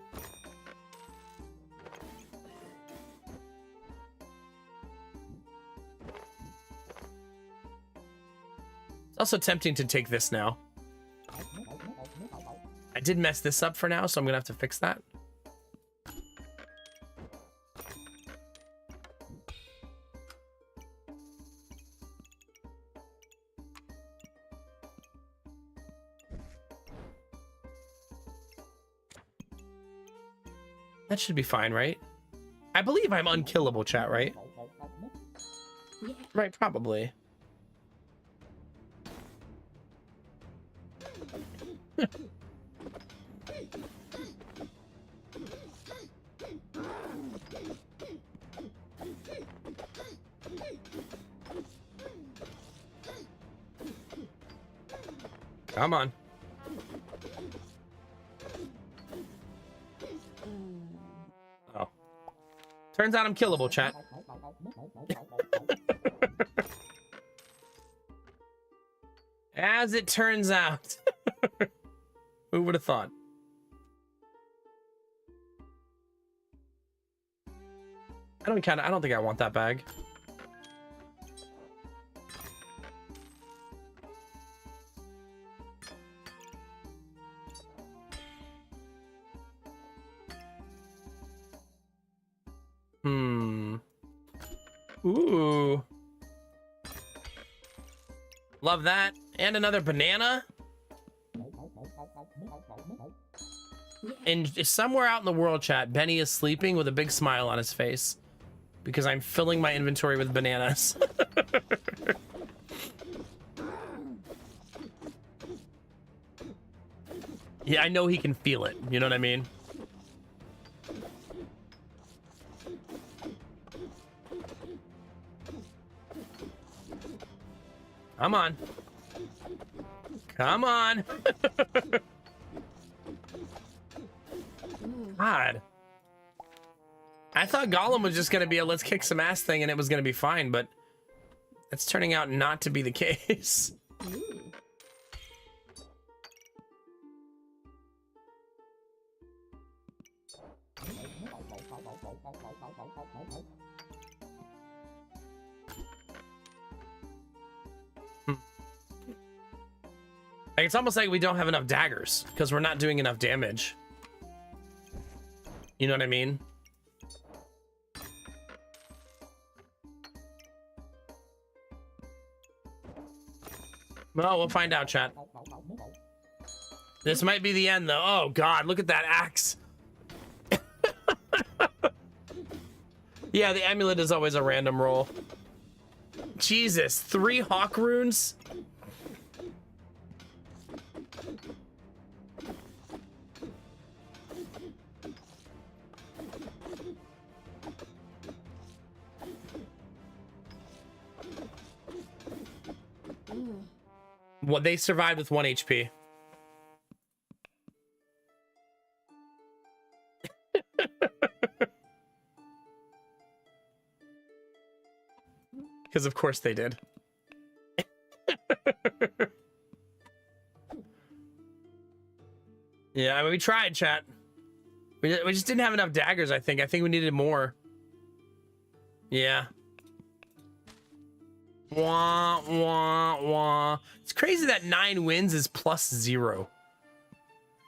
It's also tempting to take this now. I did mess this up for now, so I'm gonna have to fix that. That should be fine, right? I believe I'm unkillable, chat, right?
Yeah.
Right, probably. Come on. Oh. Turns out I'm killable, chat. As it turns out. Who would have thought? I don't think I want that bag. Ooh. Love that. And another banana. And somewhere out in the world, chat, Benny is sleeping with a big smile on his face because I'm filling my inventory with bananas. Yeah, I know he can feel it. You know what I mean? Come on. Come on. God. I thought Gollum was just going to be a let's kick some ass thing and it was going to be fine, but it's turning out not to be the case. Like, it's almost like we don't have enough daggers because we're not doing enough damage. You know what I mean? Well, we'll find out, chat. This might be the end, though. Oh, God, look at that axe. Yeah, the amulet is always a random roll. Jesus, 3 hawk runes? Well, they survived with 1 HP. Because of course they did. Yeah, I mean, we tried, chat. We just didn't have enough daggers, I think. I think we needed more. Yeah. Wah, wah, wah. It's crazy that 9 wins is +0.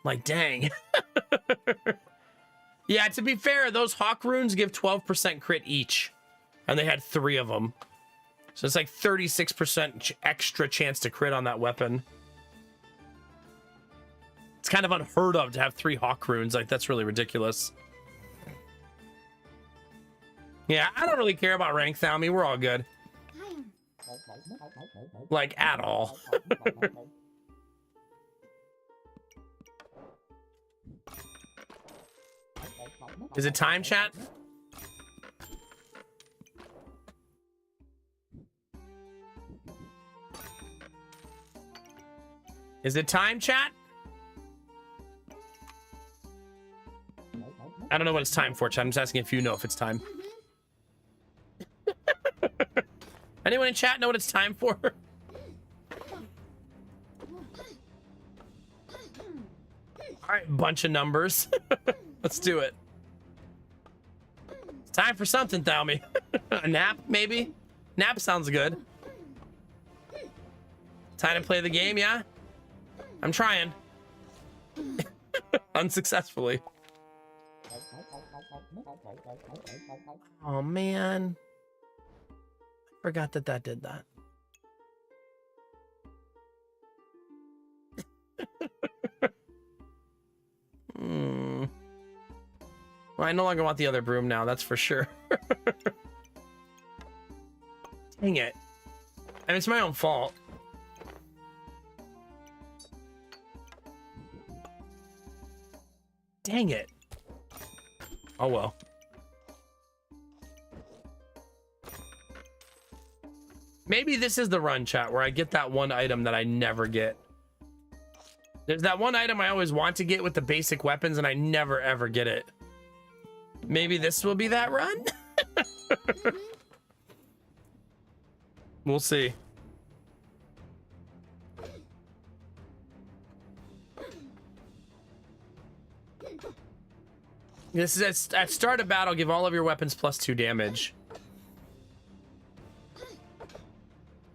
Like, dang. Yeah, to be fair, those Hawk runes give 12% crit each. And they had 3 of them. So it's like 36% extra chance to crit on that weapon. It's kind of unheard of to have 3 Hawk runes. Like, that's really ridiculous. Yeah, I don't really care about rank Thalmy. We're all good. Like, at all. Is it time, chat? Is it time, chat? I don't know what it's time for, chat. I'm just asking if you know if it's time. Anyone in chat know what it's time for? All right, bunch of numbers. Let's do it. It's time for something, Thalmy. A nap, maybe? Nap sounds good. Time to play the game, yeah? I'm trying. Unsuccessfully. Oh, man. Forgot that that did that. Well, I no longer want the other broom now, that's for sure. Dang it. I mean, it's my own fault. Dang it. Oh, well. Maybe this is the run, chat, where I get that one item that I never get. There's that one item I always want to get with the basic weapons, and I never, ever get it. Maybe this will be that run? We'll see. This is at start of battle, give all of your weapons +2 damage.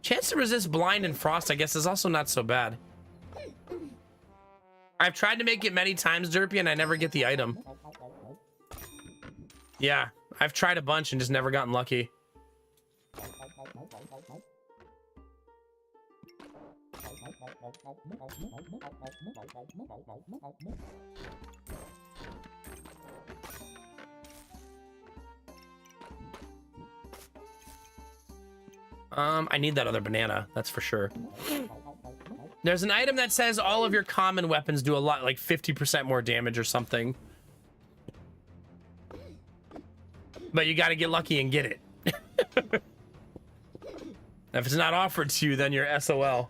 Chance to resist blind and frost, I guess, is also not so bad. I've tried to make it many times, Derpy, and I never get the item. Yeah, I've tried a bunch and just never gotten lucky. I need that other banana, that's for sure. There's an item that says all of your common weapons do a lot, like 50% more damage or something. But you gotta get lucky and get it. If it's not offered to you, then you're SOL.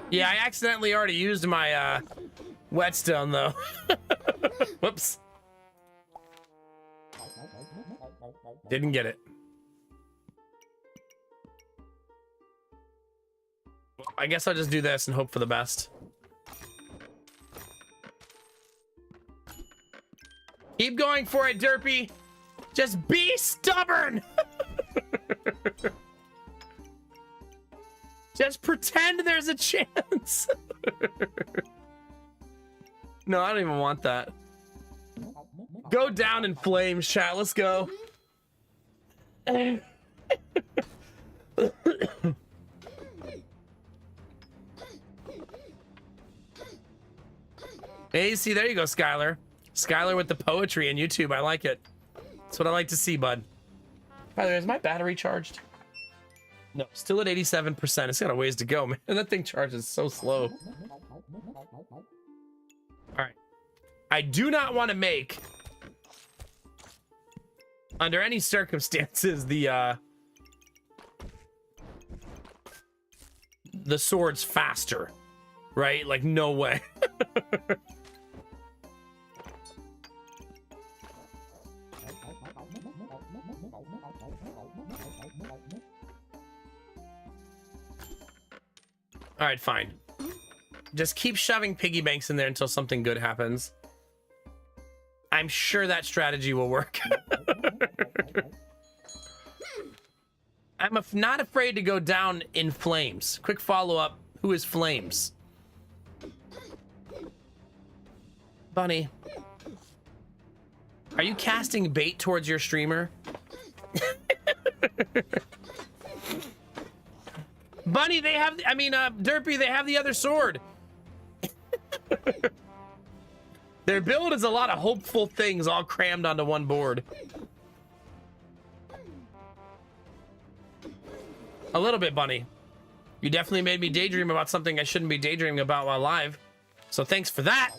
Yeah, I accidentally already used my whetstone though. Whoops. Didn't get it. I guess I'll just do this and hope for the best. Keep going for it, Derpy. Just be stubborn. Just pretend there's a chance. No, I don't even want that. Go down in flames, chat. Let's go. Hey, see, there you go, Skylar. Skylar with the poetry in YouTube. I like it. That's what I like to see, bud. By the way, is my battery charged? No, still at 87%. It's got a ways to go, man. That thing charges so slow. All right. I do not want to make, under any circumstances, the the swords faster, right? Like, no way. All right, fine. Just keep shoving piggy banks in there until something good happens. I'm sure that strategy will work. I'm not afraid to go down in flames. Quick follow-up. Who is Flames? Bunny. Are you casting bait towards your streamer? Bunny, they have... I mean, Derpy, they have the other sword. Their build is a lot of hopeful things all crammed onto one board. A little bit, Bunny. You definitely made me daydream about something I shouldn't be daydreaming about while live. So thanks for that.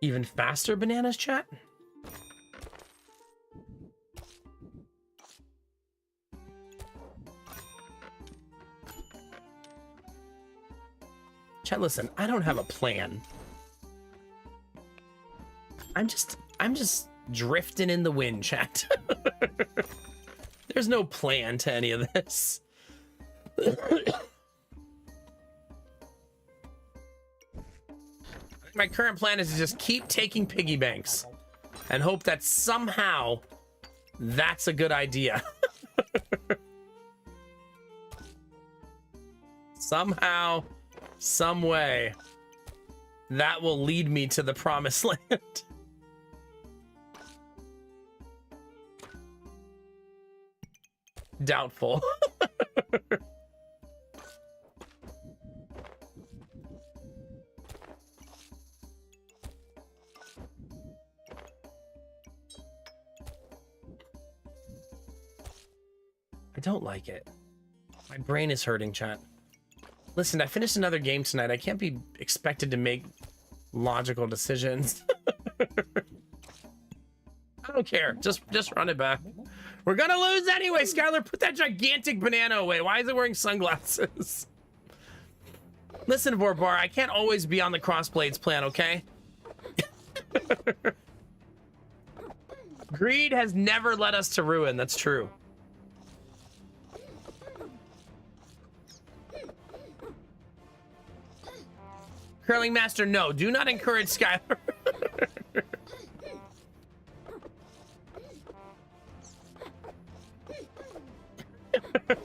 Even faster bananas, chat? Chat, listen, I don't have a plan. I'm just drifting in the wind, chat. There's no plan to any of this. My current plan is to just keep taking piggy banks and hope that somehow that's a good idea. Somehow, some way, that will lead me to the promised land. Doubtful. I don't like it. My brain is hurting, chat. Listen, I finished another game tonight. I can't be expected to make logical decisions. I don't care. Just run it back. We're gonna lose anyway, Skylar. Put that gigantic banana away. Why is it wearing sunglasses? Listen, Vorbar, I can't always be on the Crossblades plan, okay? Greed has never led us to ruin. That's true. Curling Master, no. Do not encourage Skylar.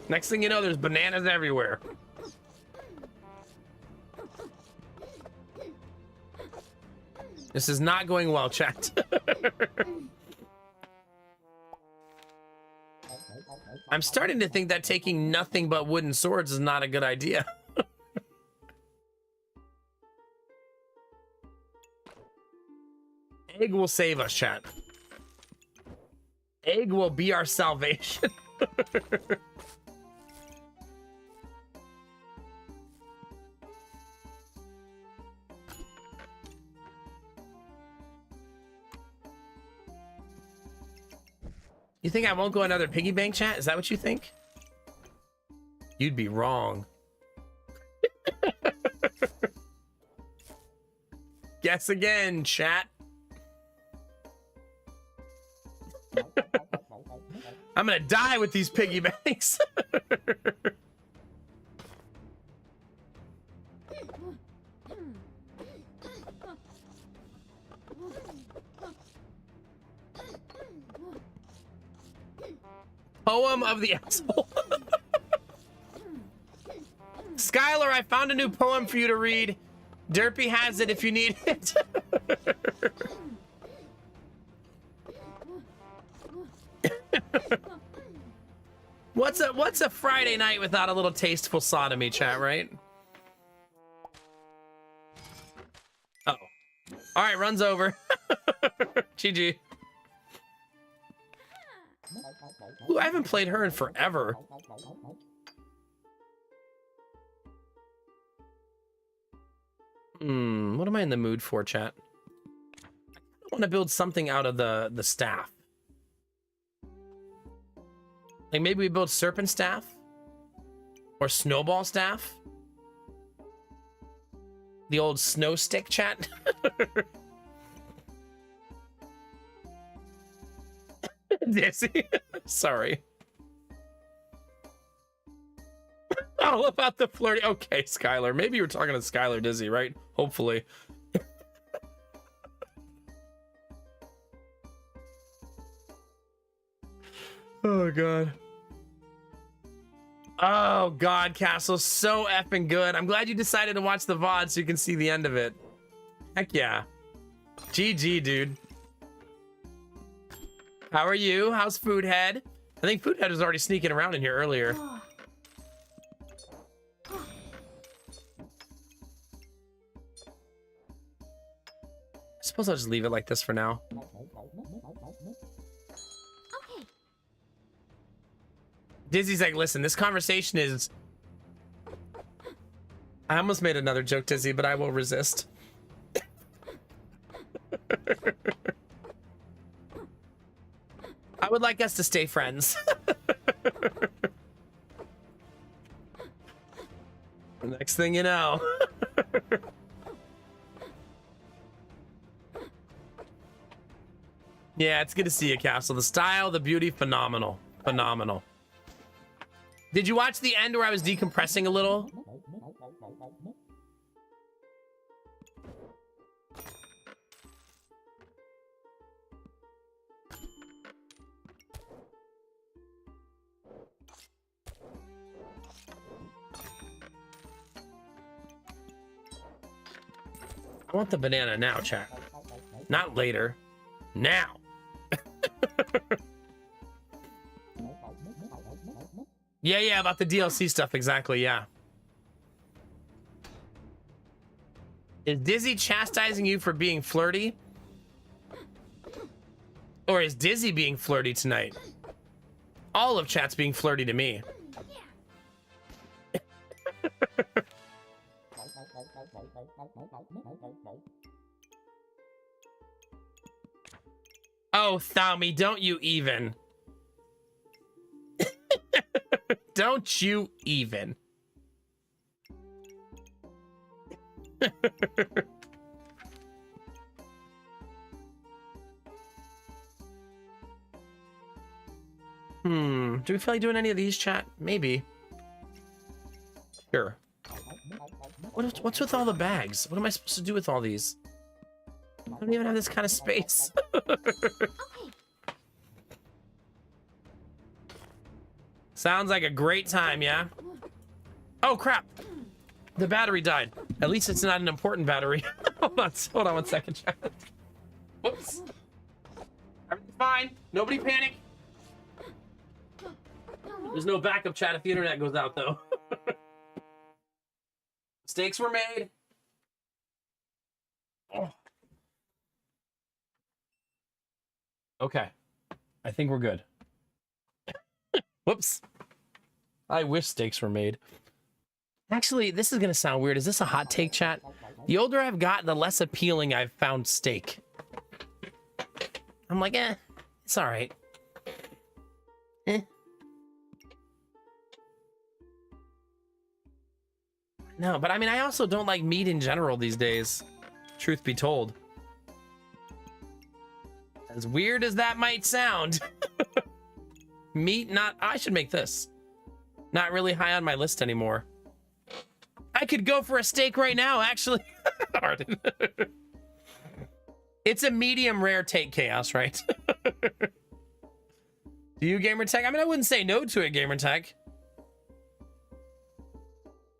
Next thing you know, there's bananas everywhere. This is not going well, chat. I'm starting to think that taking nothing but wooden swords is not a good idea. Egg will save us, chat. Egg will be our salvation. You think I won't go another piggy bank, chat? Is that what you think? You'd be wrong. Guess again, chat. I'm gonna die with these piggy banks. Poem of the asshole. Skylar, I found a new poem for you to read. Derpy has it if you need it. What's a Friday night without a little tasteful sodomy, chat, right? Uh-oh. All right, runs over. GG. Ooh, I haven't played her in forever. What am I in the mood for, chat? I want to build something out of the staff. Like maybe we build serpent staff or snowball staff. The old snow stick chat. Dizzy. Sorry. All about the flirty. Okay, Skylar. Maybe you were talking to Skylar Dizzy, right? Hopefully. Oh, God. Oh, God, Castle. So effing good. I'm glad you decided to watch the VOD so you can see the end of it. Heck yeah. GG, dude. How are you? How's Foodhead? I think Foodhead was already sneaking around in here earlier. I suppose I'll just leave it like this for now.
Okay.
Dizzy's like, listen, this conversation is... I almost made another joke, Dizzy, but I will resist. I would like us to stay friends. The next thing you know. Yeah, it's good to see you, Castle. The style, the beauty, phenomenal. Phenomenal. Did you watch the end where I was decompressing a little? I want the banana now, chat. Not later. Now. Yeah, about the DLC stuff, exactly, yeah. Is Dizzy chastising you for being flirty? Or is Dizzy being flirty tonight? All of chat's being flirty to me. Oh, Thami, don't you even. Don't you even. Do we feel like doing any of these, chat? Maybe. Sure. What's with all the bags? What am I supposed to do with all these? I don't even have this kind of space. Sounds like a great time, yeah? Oh, crap. The battery died. At least it's not an important battery. Hold on 1 second, chat. Whoops. Everything's fine. Nobody panic. There's no backup chat if the internet goes out, though. Mistakes were made. Oh. Okay. I think we're good. Whoops. I wish steaks were made. Actually, this is going to sound weird. Is this a hot take, chat? The older I've gotten, the less appealing I've found steak. I'm like, it's all right. No, but I mean, I also don't like meat in general these days. Truth be told. As weird as that might sound. Meat, I should make this. Not really high on my list anymore. I could go for a steak right now, actually. Arden. It's a medium rare take, Chaos, right? Do you, Gamertech? I mean, I wouldn't say no to it, Gamertech.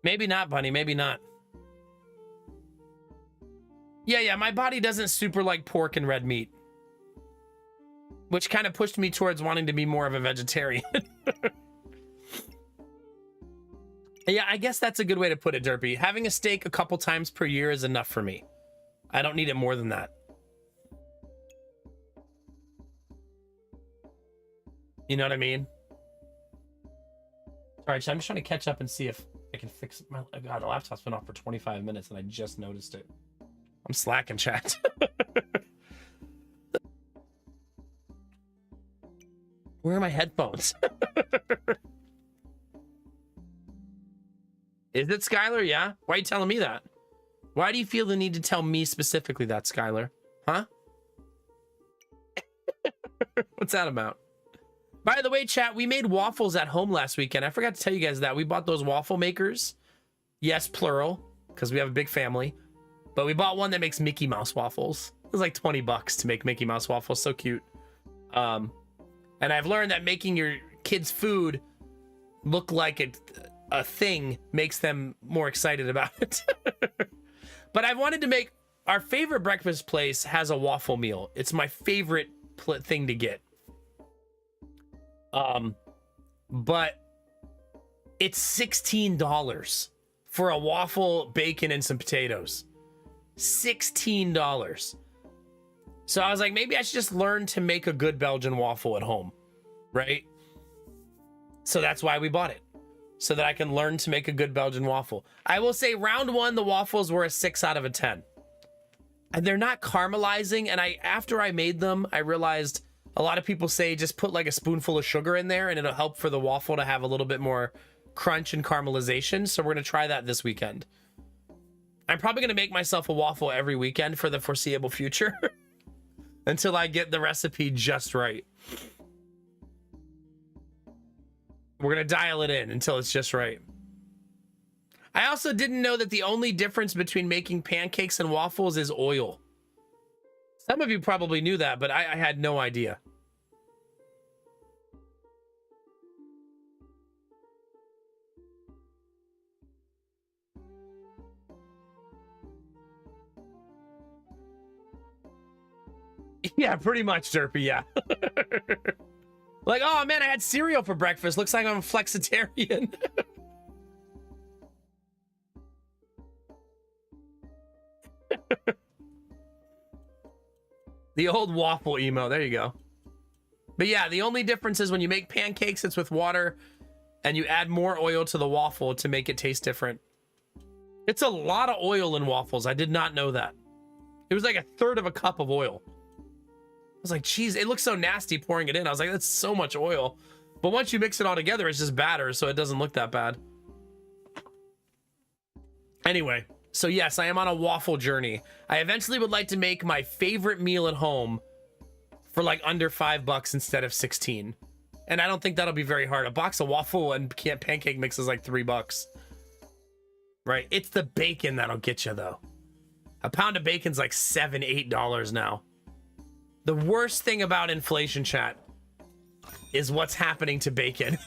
Maybe not, Bunny. Maybe not. Yeah, my body doesn't super like pork and red meat. Which kind of pushed me towards wanting to be more of a vegetarian. Yeah, I guess that's a good way to put it, Derpy. Having a steak a couple times per year is enough for me. I don't need it more than that. You know what I mean? All right, I'm just trying to catch up and see if I can fix my... God, the laptop's been off for 25 minutes and I just noticed it. I'm slacking, chat. Where are my headphones? Is it Skylar? Yeah. Why are you telling me that? Why do you feel the need to tell me specifically that, Skylar? Huh? What's that about? By the way, chat, we made waffles at home last weekend. I forgot to tell you guys that. We bought those waffle makers. Yes, plural, because we have a big family. But we bought one that makes Mickey Mouse waffles. It was like 20 bucks to make Mickey Mouse waffles. So cute. And I've learned that making your kids' food look like a thing makes them more excited about it. But I wanted to make... Our favorite breakfast place has a waffle meal. It's my favorite thing to get. But it's $16 for a waffle, bacon, and some potatoes. $16. So I was like, maybe I should just learn to make a good Belgian waffle at home, right? So that's why we bought it, so that I can learn to make a good Belgian waffle. I will say round one, the waffles were a 6 out of 10. And they're not caramelizing. And after I made them, I realized a lot of people say just put like a spoonful of sugar in there and it'll help for the waffle to have a little bit more crunch and caramelization. So we're going to try that this weekend. I'm probably going to make myself a waffle every weekend for the foreseeable future until I get the recipe just right. We're going to dial it in until it's just right. I also didn't know that the only difference between making pancakes and waffles is oil. Some of you probably knew that, but I had no idea. Yeah, pretty much, Derpy, yeah. Like, oh man, I had cereal for breakfast. Looks like I'm a flexitarian. The old waffle emo. There you go. But yeah, the only difference is when you make pancakes, it's with water and you add more oil to the waffle to make it taste different. It's a lot of oil in waffles. I did not know that. It was like a third of a cup of oil. I was like, geez, it looks so nasty pouring it in. I was like, that's so much oil. But once you mix it all together, it's just batter, so it doesn't look that bad. Anyway, so yes, I am on a waffle journey. I eventually would like to make my favorite meal at home for like under $5 instead of 16. And I don't think that'll be very hard. A box of waffle and pancake mix is like $3. Right? It's the bacon that'll get you though. A pound of bacon's like $7, $8 now. The worst thing about inflation, chat, is what's happening to bacon.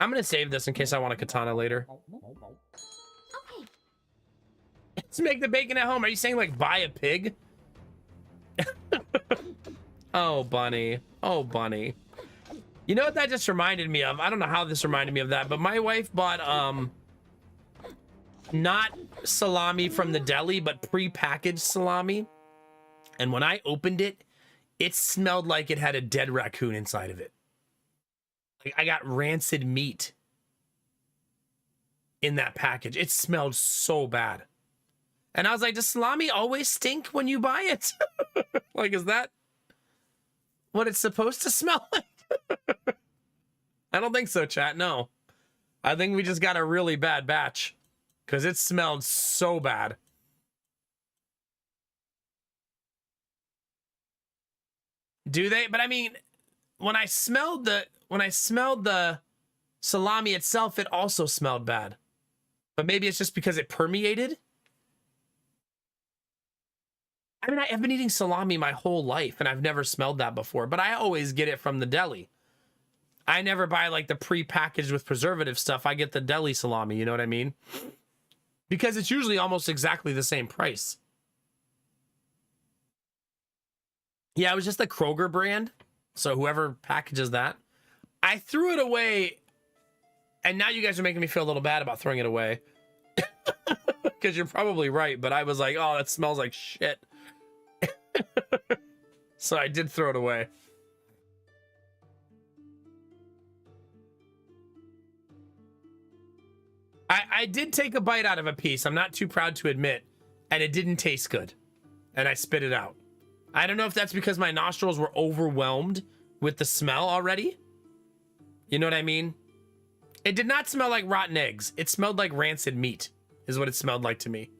I'm gonna save this in case I want a katana later.
Okay.
Let's make the bacon at home. Are you saying like buy a pig? Oh, bunny. Oh, bunny. You know what that just reminded me of? I don't know how this reminded me of that, but my wife bought not salami from the deli, but pre-packaged salami. And when I opened it, it smelled like it had a dead raccoon inside of it. Like I got rancid meat in that package. It smelled so bad. And I was like, does salami always stink when you buy it? Like, is that what it's supposed to smell like? I don't think so, chat. No. I think we just got a really bad batch because it smelled so bad. Do they? But I mean, when I smelled the salami itself, it also smelled bad. But maybe it's just because it permeated. I mean, I've been eating salami my whole life and I've never smelled that before, but I always get it from the deli. I never buy like the pre-packaged with preservative stuff. I get the deli salami, you know what I mean? Because it's usually almost exactly the same price. Yeah, it was just the Kroger brand. So whoever packages that. I threw it away. And now you guys are making me feel a little bad about throwing it away. Because you're probably right. But I was like, oh, that smells like shit. So I did throw it away. I did take a bite out of a piece. I'm not too proud to admit. And it didn't taste good. And I spit it out. I don't know if that's because my nostrils were overwhelmed with the smell already. You know what I mean? It did not smell like rotten eggs. It smelled like rancid meat, is what it smelled like to me.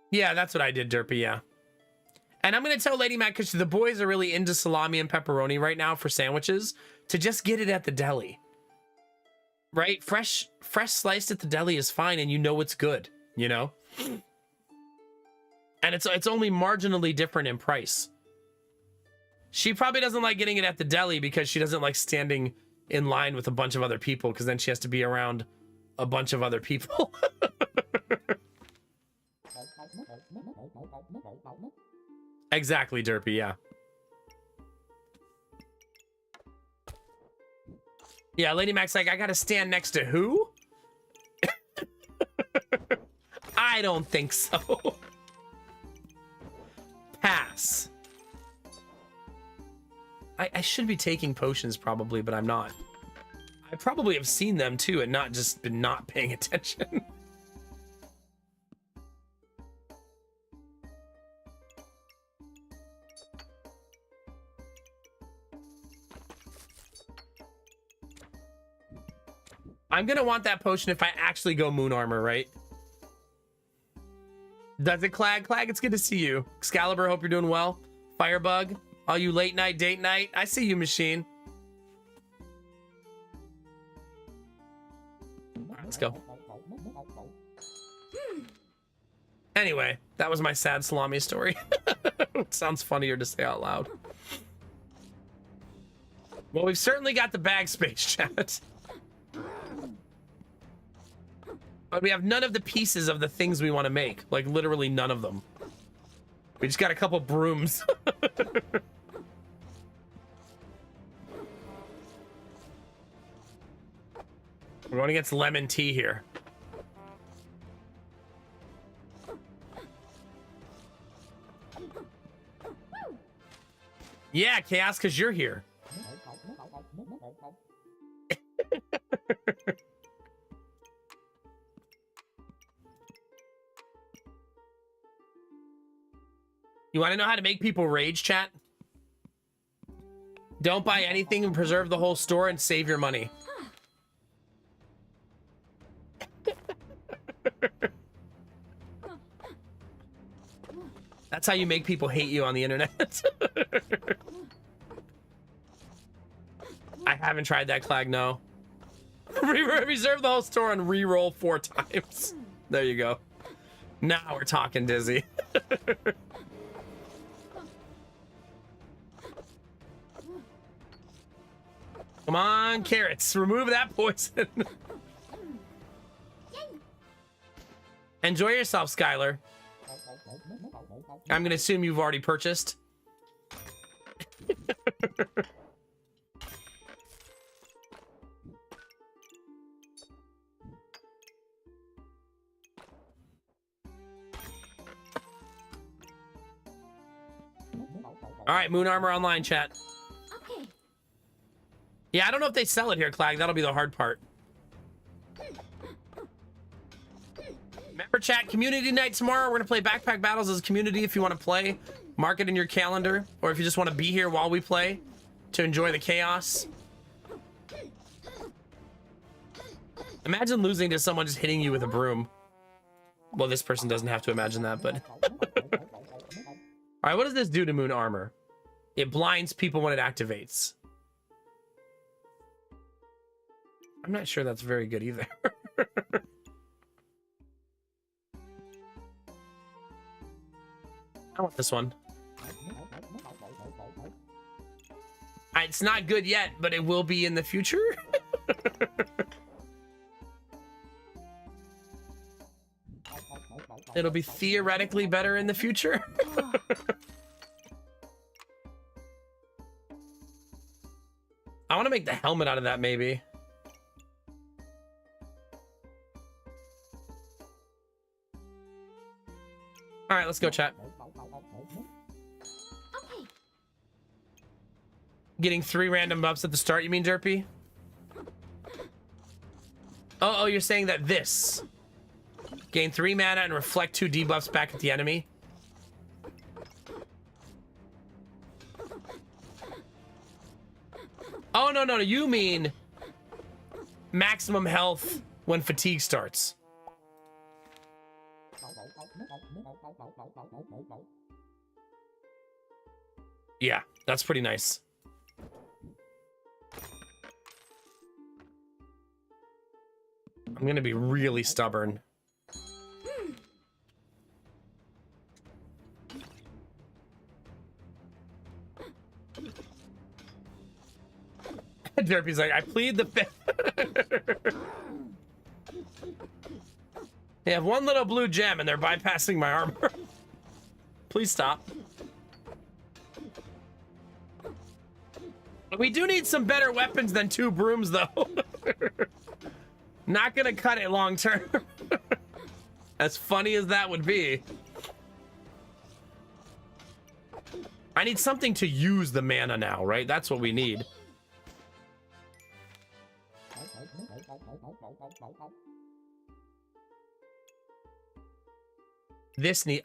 Yeah, that's what I did, Derpy, yeah. And I'm going to tell Lady Mac, because the boys are really into salami and pepperoni right now for sandwiches, to just get it at the deli. Right? Fresh sliced at the deli is fine, and you know it's good, you know? And it's only marginally different in price. She probably doesn't like getting it at the deli because she doesn't like standing in line with a bunch of other people, because then she has to be around a bunch of other people. Exactly, Derpy, yeah. Yeah, Lady Mac's like, I gotta stand next to who? I don't think so. Pass. I should be taking potions probably, but I'm not. I probably have seen them too and not just been not paying attention. I'm gonna want that potion if I actually go moon armor, right? Does it, Clag? Clag, it's good to see you. Excalibur, hope you're doing well. Firebug, all you late night, date night. I see you, Machine. All right, let's go. Anyway, that was my sad salami story. It sounds funnier to say out loud. Well, we've certainly got the bag space, chat. But we have none of the pieces of the things we want to make. Like, literally none of them. We just got a couple brooms. We're going against lemon tea here. Yeah, Chaos, because you're here. You want to know how to make people rage, chat? Don't buy anything and preserve the whole store and save your money. That's how you make people hate you on the internet. I haven't tried that, Clag, no. Reserve the whole store and re-roll 4 times. There you go. Now we're talking, Dizzy. Come on, carrots. Remove that poison. Enjoy yourself, Skylar. I'm going to assume you've already purchased. All right, Moon Armor online, chat.
Okay.
Yeah, I don't know if they sell it here, Clag. That'll be the hard part. Remember, chat, community night tomorrow. We're going to play Backpack Battles as a community if you want to play. Mark it in your calendar. Or if you just want to be here while we play to enjoy the chaos. Imagine losing to someone just hitting you with a broom. Well, this person doesn't have to imagine that, but... All right, what does this do to Moon Armor? It blinds people when it activates. I'm not sure that's very good either. I want this one. It's not good yet, but it will be in the future. It'll be theoretically better in the future. I want to make the helmet out of that, maybe. All right, let's go, chat.
Okay.
Getting 3 random buffs at the start, you mean, Derpy? Oh, you're saying that this. Gain 3 mana and reflect 2 debuffs back at the enemy. Oh, no, you mean maximum health when fatigue starts. Yeah, that's pretty nice. I'm gonna be really stubborn. Derpy's like, I plead the fifth. They have 1 little blue gem and they're bypassing my armor. Please stop. We do need some better weapons than 2 brooms, though. Not gonna cut it long term. As funny as that would be. I need something to use the mana now, right? That's what we need.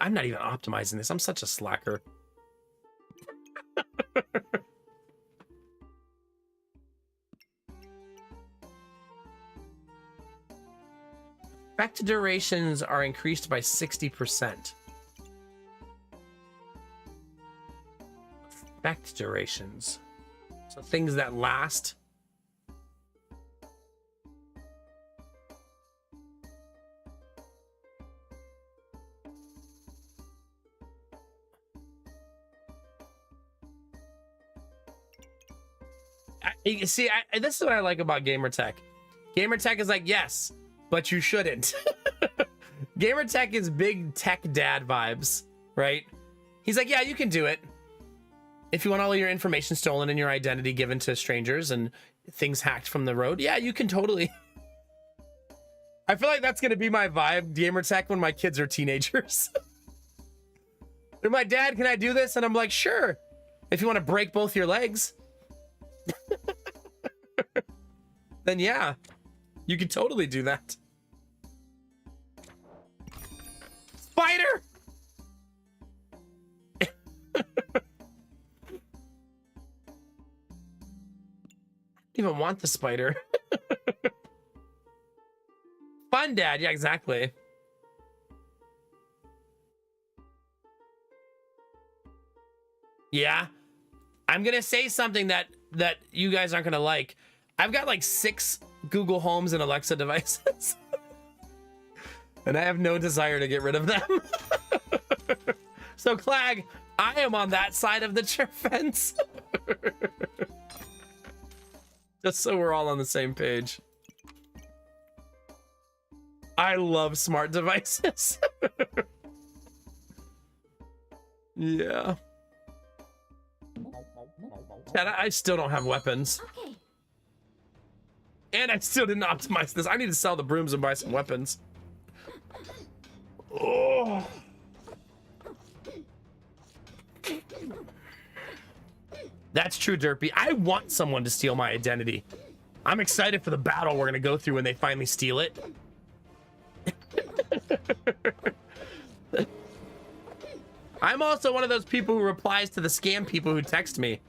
I'm not even optimizing this. I'm such a slacker. Effect durations are increased by 60%. Effect durations. So things that last. You see, this is what I like about Gamertech. Gamertech is like, yes, but you shouldn't. Gamertech is big tech dad vibes, right? He's like, yeah, you can do it. If you want all your information stolen and your identity given to strangers and things hacked from the road, yeah, you can totally. I feel like that's going to be my vibe, Gamertech, when my kids are teenagers. They're like, Dad, can I do this? And I'm like, sure. If you want to break both your legs. Then yeah, you can totally do that. Spider! I don't even want the spider. Fun, Dad. Yeah, exactly. Yeah. I'm gonna say something that you guys aren't gonna like. I've got like 6 Google Homes and Alexa devices. And I have no desire to get rid of them. So Clag, I am on that side of the fence. Just so we're all on the same page. I love smart devices. Yeah. Chad, I still don't have weapons.
Okay.
And I still didn't optimize this. I need to sell the brooms and buy some weapons. Oh. That's true, Derpy. I want someone to steal my identity. I'm excited for the battle we're going to go through when they finally steal it. I'm also one of those people who replies to the scam people who text me.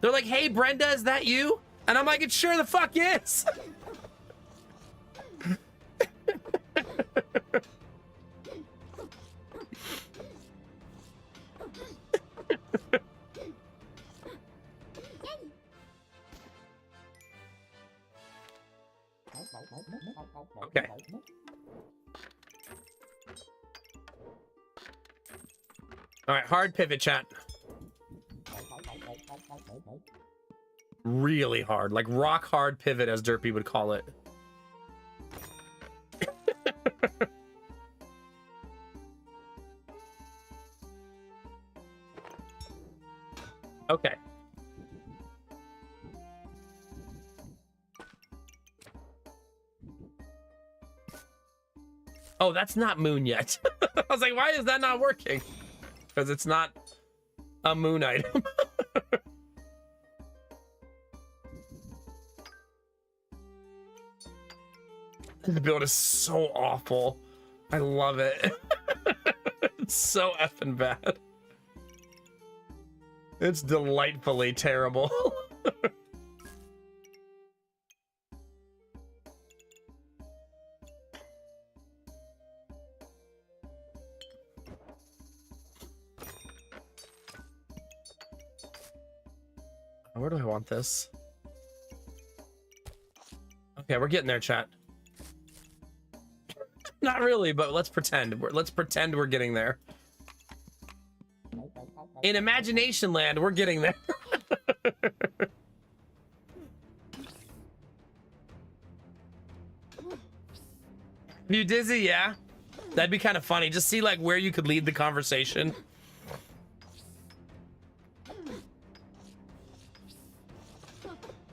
They're like, hey, Brenda, is that you? And I'm like, it sure the fuck is. Okay. All right, hard pivot, chat. Really hard, like rock hard pivot, as Derpy would call it. Okay. Oh, that's not moon yet. I was like, why is that not working? Because it's not a moon item. This build is so awful. I love it. It's so effing bad. It's delightfully terrible. Where do I want this? Okay, we're getting there, chat. Not really, but let's pretend. Let's pretend we're getting there. In imagination land, we're getting there. You dizzy? Yeah. That'd be kind of funny. Just see like where you could lead the conversation.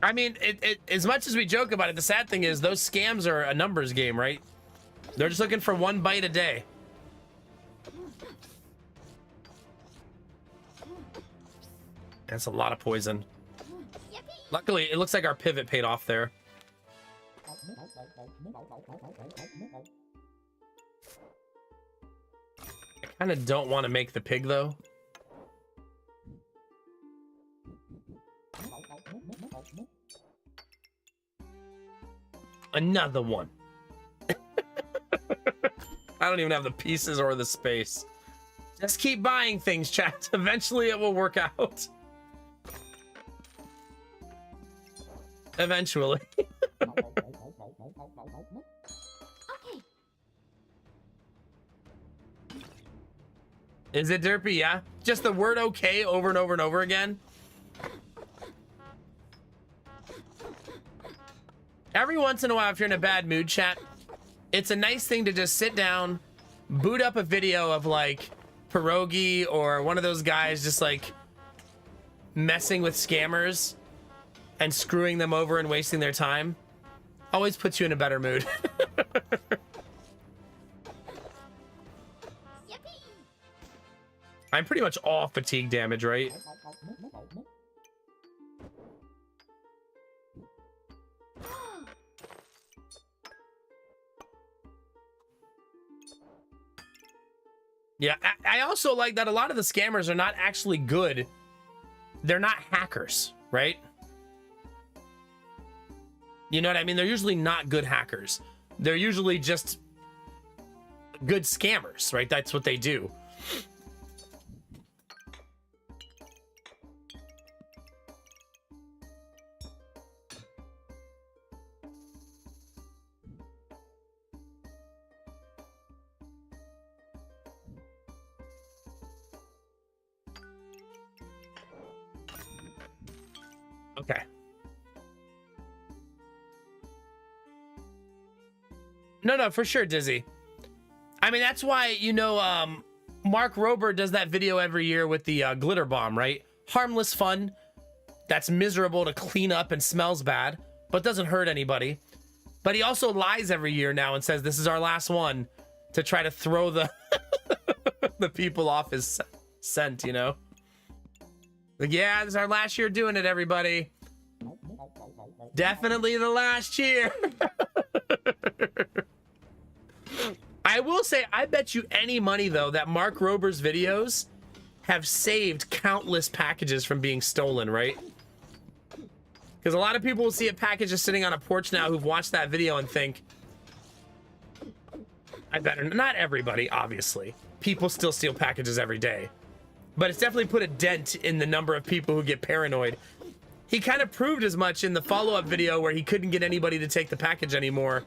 I mean, as much as we joke about it, the sad thing is those scams are a numbers game, right? They're just looking for one bite a day. That's a lot of poison. Luckily, it looks like our pivot paid off there. I kind of don't want to make the pig, though. Another one. I don't even have the pieces or the space. Just keep buying things, chat. Eventually it will work out. Eventually.
Okay.
Is it derpy? Yeah. Just the word okay over and over and over again. Every once in a while, if you're in a bad mood, chat, it's a nice thing to just sit down, boot up a video of like Pierogi or one of those guys just like messing with scammers and screwing them over and wasting their time. Always puts you in a better mood. I'm pretty much all fatigue damage, right? Yeah, I also like that a lot of the scammers are not actually good. They're not hackers, right? You know what I mean? They're usually not good hackers. They're usually just good scammers, right? That's what they do. Okay. No, for sure, Dizzy. I mean, that's why, you know, Mark Rober does that video every year with the glitter bomb, right? Harmless fun. That's miserable to clean up and smells bad, but doesn't hurt anybody. But he also lies every year now and says, this is our last one, to try to throw the the people off his scent, you know? Like, yeah, this is our last year doing it, everybody. Definitely the last year. I will say, I bet you any money, though, that Mark Rober's videos have saved countless packages from being stolen, right? Because a lot of people will see a package just sitting on a porch now who've watched that video and think, I better, not everybody, obviously. People still steal packages every day. But it's definitely put a dent in the number of people who get paranoid. He kind of proved as much in the follow-up video where he couldn't get anybody to take the package anymore,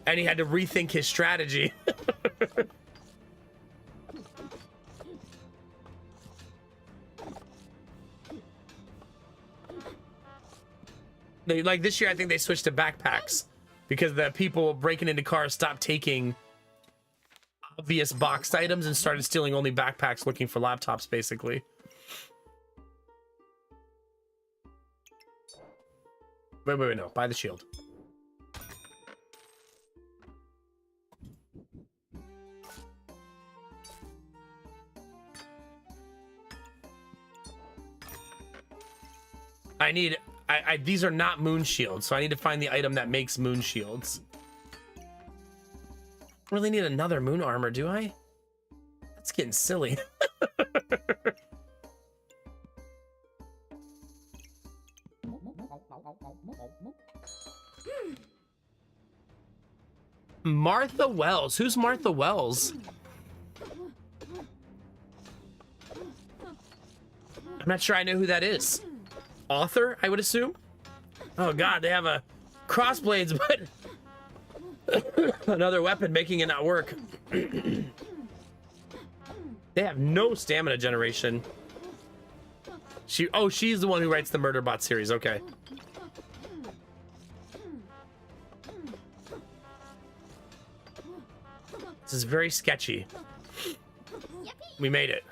and he had to rethink his strategy. Like this year, I think they switched to backpacks because the people breaking into cars stopped taking obvious boxed items and started stealing only backpacks looking for laptops, basically. Wait, no. Buy the shield. These are not moon shields, so I need to find the item that makes moon shields. Really need another moon armor, do I? That's getting silly. Martha Wells. Who's Martha Wells? I'm not sure I know who that is. Author, I would assume. Oh god, they have a crossblades, but another weapon making it not work. They have no stamina generation. She's the one who writes the Murderbot series. Okay. This is very sketchy. We made it.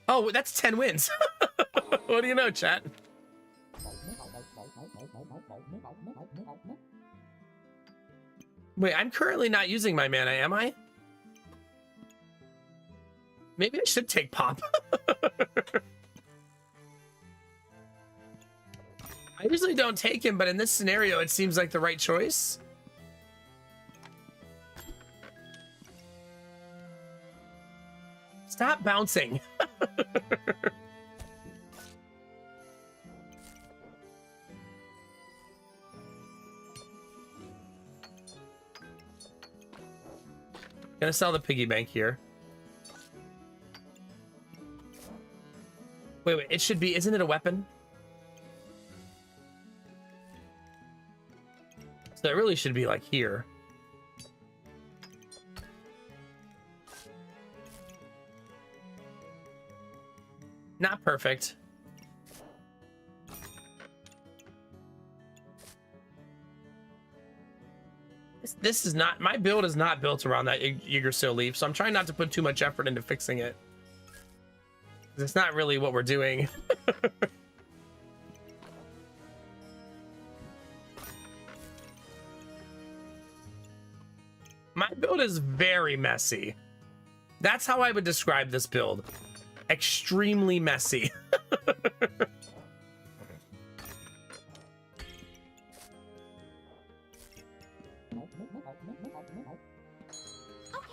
Oh, that's 10 wins. What do you know, chat? Wait, I'm currently not using my mana, am I? Maybe I should take Pop. I usually don't take him, but in this scenario, it seems like the right choice. Stop bouncing. Gonna sell the piggy bank here. Wait, it should be, isn't it a weapon? So it really should be like here. Not perfect. This is not, my build is not built around that Yggdrasil leaf, so I'm trying not to put too much effort into fixing it. It's not really what we're doing. My build is very messy. That's how I would describe this build. Extremely messy.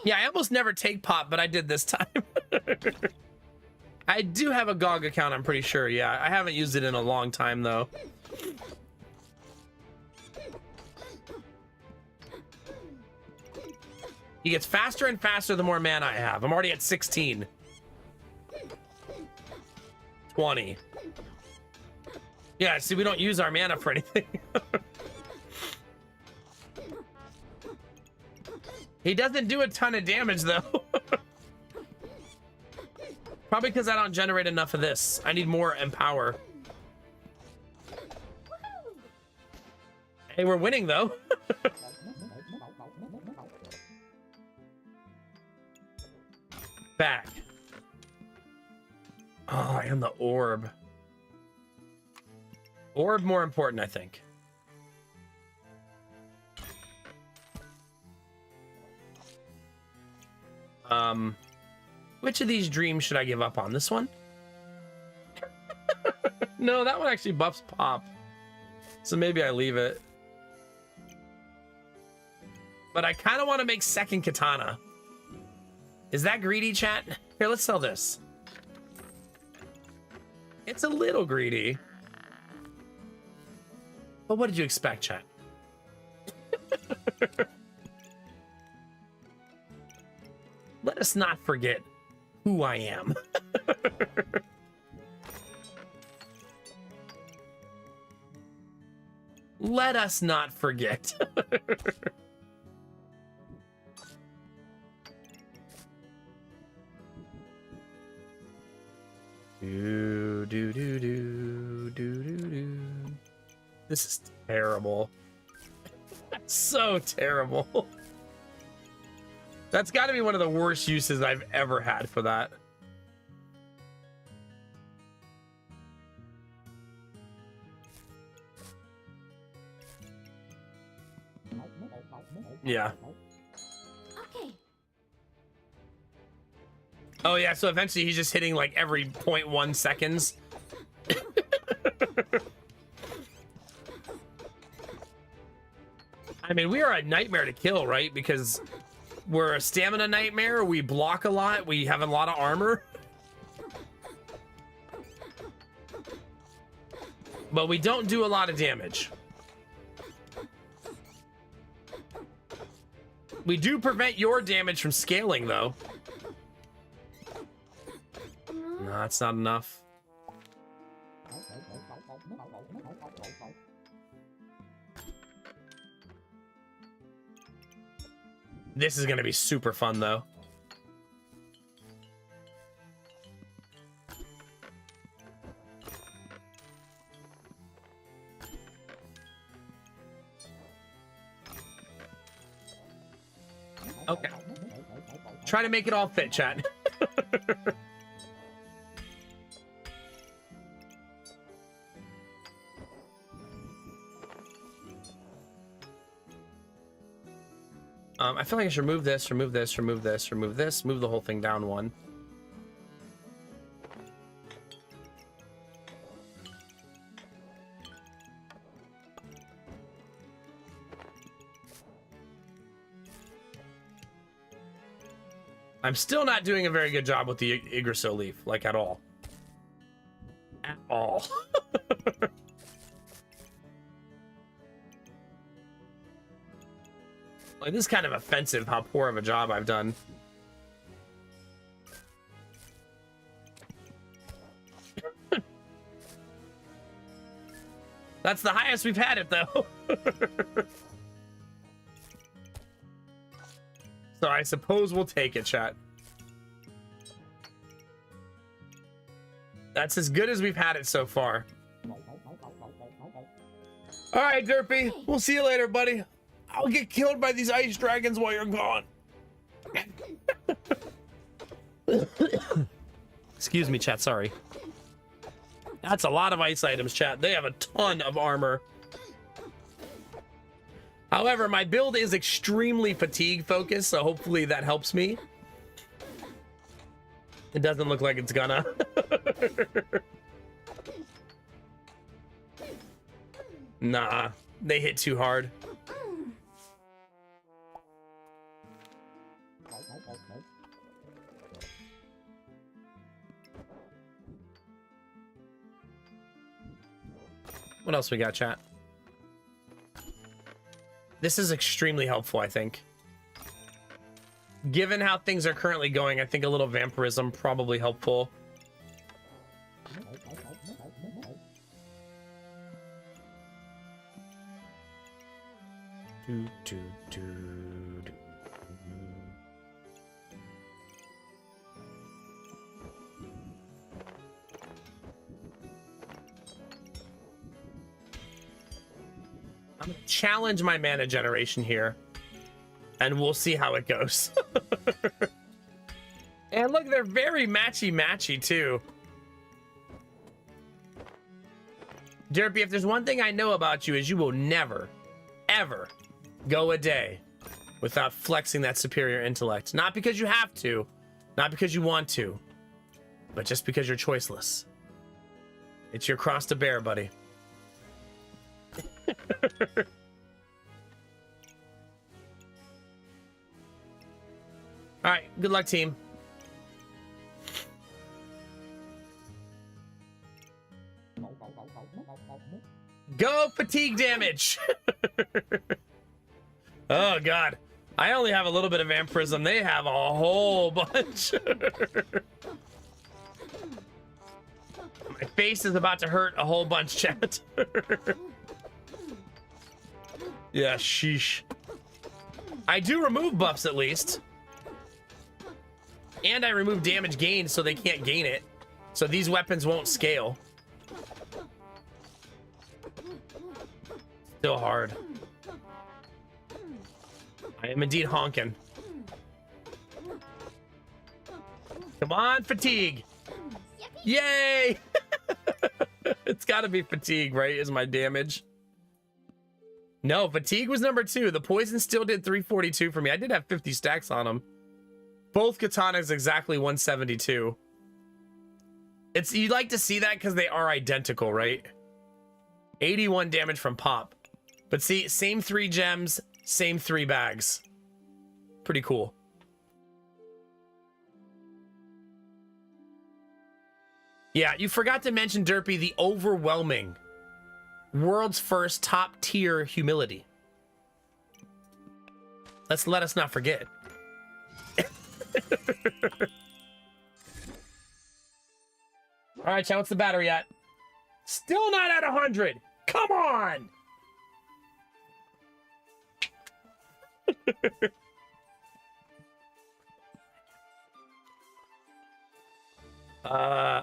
Yeah, I almost never take Pop, but I did this time. I do have a GOG account, I'm pretty sure. Yeah, I haven't used it in a long time, though. He gets faster and faster the more mana I have. I'm already at 16. 20. Yeah, see, we don't use our mana for anything. He doesn't do a ton of damage, though. Probably because I don't generate enough of this. I need more Empower. Hey, we're winning, though. Back. Oh, and the orb. Orb more important, I think. Which of these dreams should I give up on? This one? No, that one actually buffs Pop. So maybe I leave it. But I kind of want to make second katana. Is that greedy, chat? Here, let's sell this. It's a little greedy. But what did you expect, chat? Let us not forget who I am. Let us not forget. Do, do, do, do, do, do, do. This is terrible. So terrible. That's got to be one of the worst uses I've ever had for that. Yeah.
Okay.
Oh yeah, so eventually he's just hitting like every 0.1 seconds. I mean, we are a nightmare to kill, right? Because We're a stamina nightmare. We block a lot. We have a lot of armor. But we don't do a lot of damage. We do prevent your damage from scaling, though. No, that's not enough. This is going to be super fun, though. Okay. Try to make it all fit, chat. I feel like I should remove this, remove this, remove this, remove this, move the whole thing down one. I'm still not doing a very good job with the Yggdrasil leaf, like at all. At all. Like, this is kind of offensive how poor of a job I've done. That's the highest we've had it, though. So I suppose we'll take it, chat. That's as good as we've had it so far. All right, Derpy. We'll see you later, buddy. I'll get killed by these ice dragons while you're gone. Excuse me, chat. Sorry. That's a lot of ice items, chat. They have a ton of armor. However, my build is extremely fatigue focused, so hopefully that helps me. It doesn't look like it's gonna. Nah, they hit too hard. What else we got, chat? This is extremely helpful, I think. Given how things are currently going, I think a little vampirism probably helpful. Do, do, do, do. I'm gonna challenge my mana generation here, and we'll see how it goes. And look, they're very matchy too. Derpy, if there's one thing I know about you is you will never, ever go a day without flexing that superior intellect. Not because you have to, not because you want to, but just because you're choiceless. It's your cross to bear, buddy. All right, good luck, team. Go fatigue damage. Oh god, I only have a little bit of vampirism. They have a whole bunch. My face is about to hurt a whole bunch, chat. Yeah, sheesh. I do remove buffs at least. And I remove damage gained so they can't gain it. So these weapons won't scale. Still hard. I am indeed honking. Come on, fatigue. Yay! It's gotta be fatigue, right? Is my damage. No, fatigue was number 2. The poison still did 342 for me. I did have 50 stacks on them. Both katanas exactly 172. It's, you like to see that because they are identical, right? 81 damage from pop. But see, same 3 gems, same 3 bags. Pretty cool. Yeah, you forgot to mention, Derpy, the overwhelming world's first top tier humility. Let us not forget. All right, chat, what's the battery at? Still not at 100. Come on.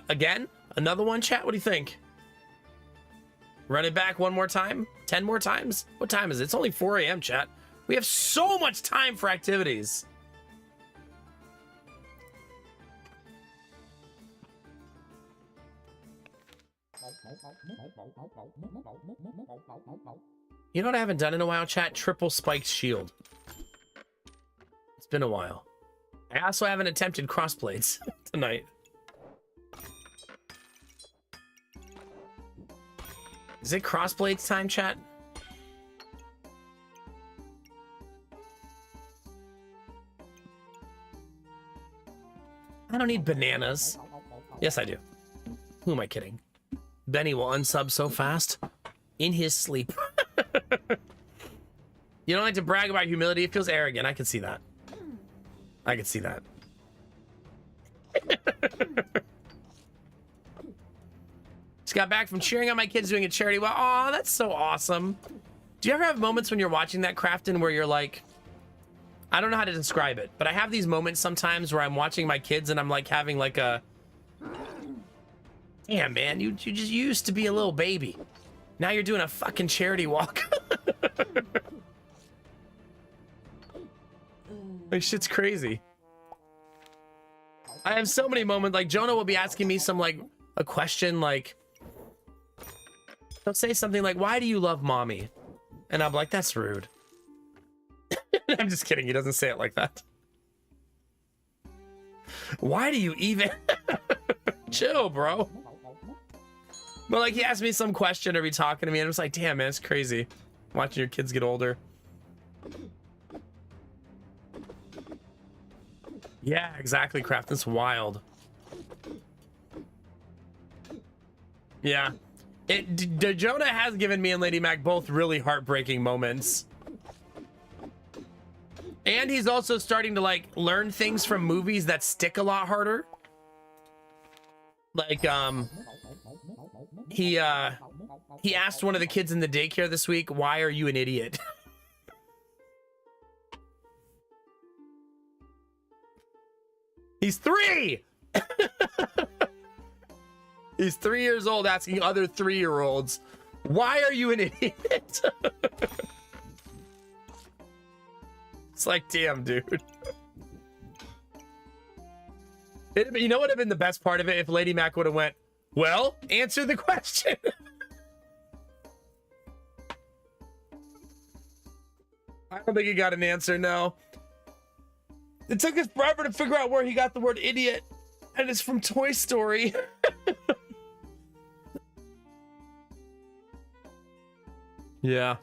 Again? Another one, chat? What do you think? Run it back one more time? 10 more times? What time is it? It's only 4 a.m., chat. We have so much time for activities. You know what I haven't done in a while, chat? Triple spiked shield. It's been a while. I also haven't attempted crossblades tonight. Is it crossblades time, chat? I don't need bananas. Yes, I do. Who am I kidding? Benny will unsub so fast. In his sleep. You don't like to brag about humility. It feels arrogant. I can see that. I can see that. Just got back from cheering on my kids doing a charity. Well, aw, that's so awesome. Do you ever have moments when you're watching that, Crafton, where you're like, I don't know how to describe it, but I have these moments sometimes where I'm watching my kids and I'm like having like a, damn, man, you just used to be a little baby. Now you're doing a fucking charity walk. Like, shit's crazy. I have so many moments, like Jonah will be asking me some, like, a question, like, he'll say something like, why do you love mommy? And I'm like, that's rude. I'm just kidding. He doesn't say it like that. Why do you even? Chill, bro. But like, he asked me some question or be talking to me and I was like, damn, man, it's crazy watching your kids get older. Yeah, exactly, Craft. That's wild. Yeah. Jonah has given me and Lady Mac both really heartbreaking moments. And he's also starting to like learn things from movies that stick a lot harder. Like, he asked one of the kids in the daycare this week, why are you an idiot? He's 3! He's 3 years old asking other 3-year-olds, why are you an idiot? It's like, damn, dude. You know what would have been the best part of it? If Lady Mac would have went, well, answer the question. I don't think he got an answer, no. It took us forever to figure out where he got the word idiot. And it's from Toy Story. Yeah.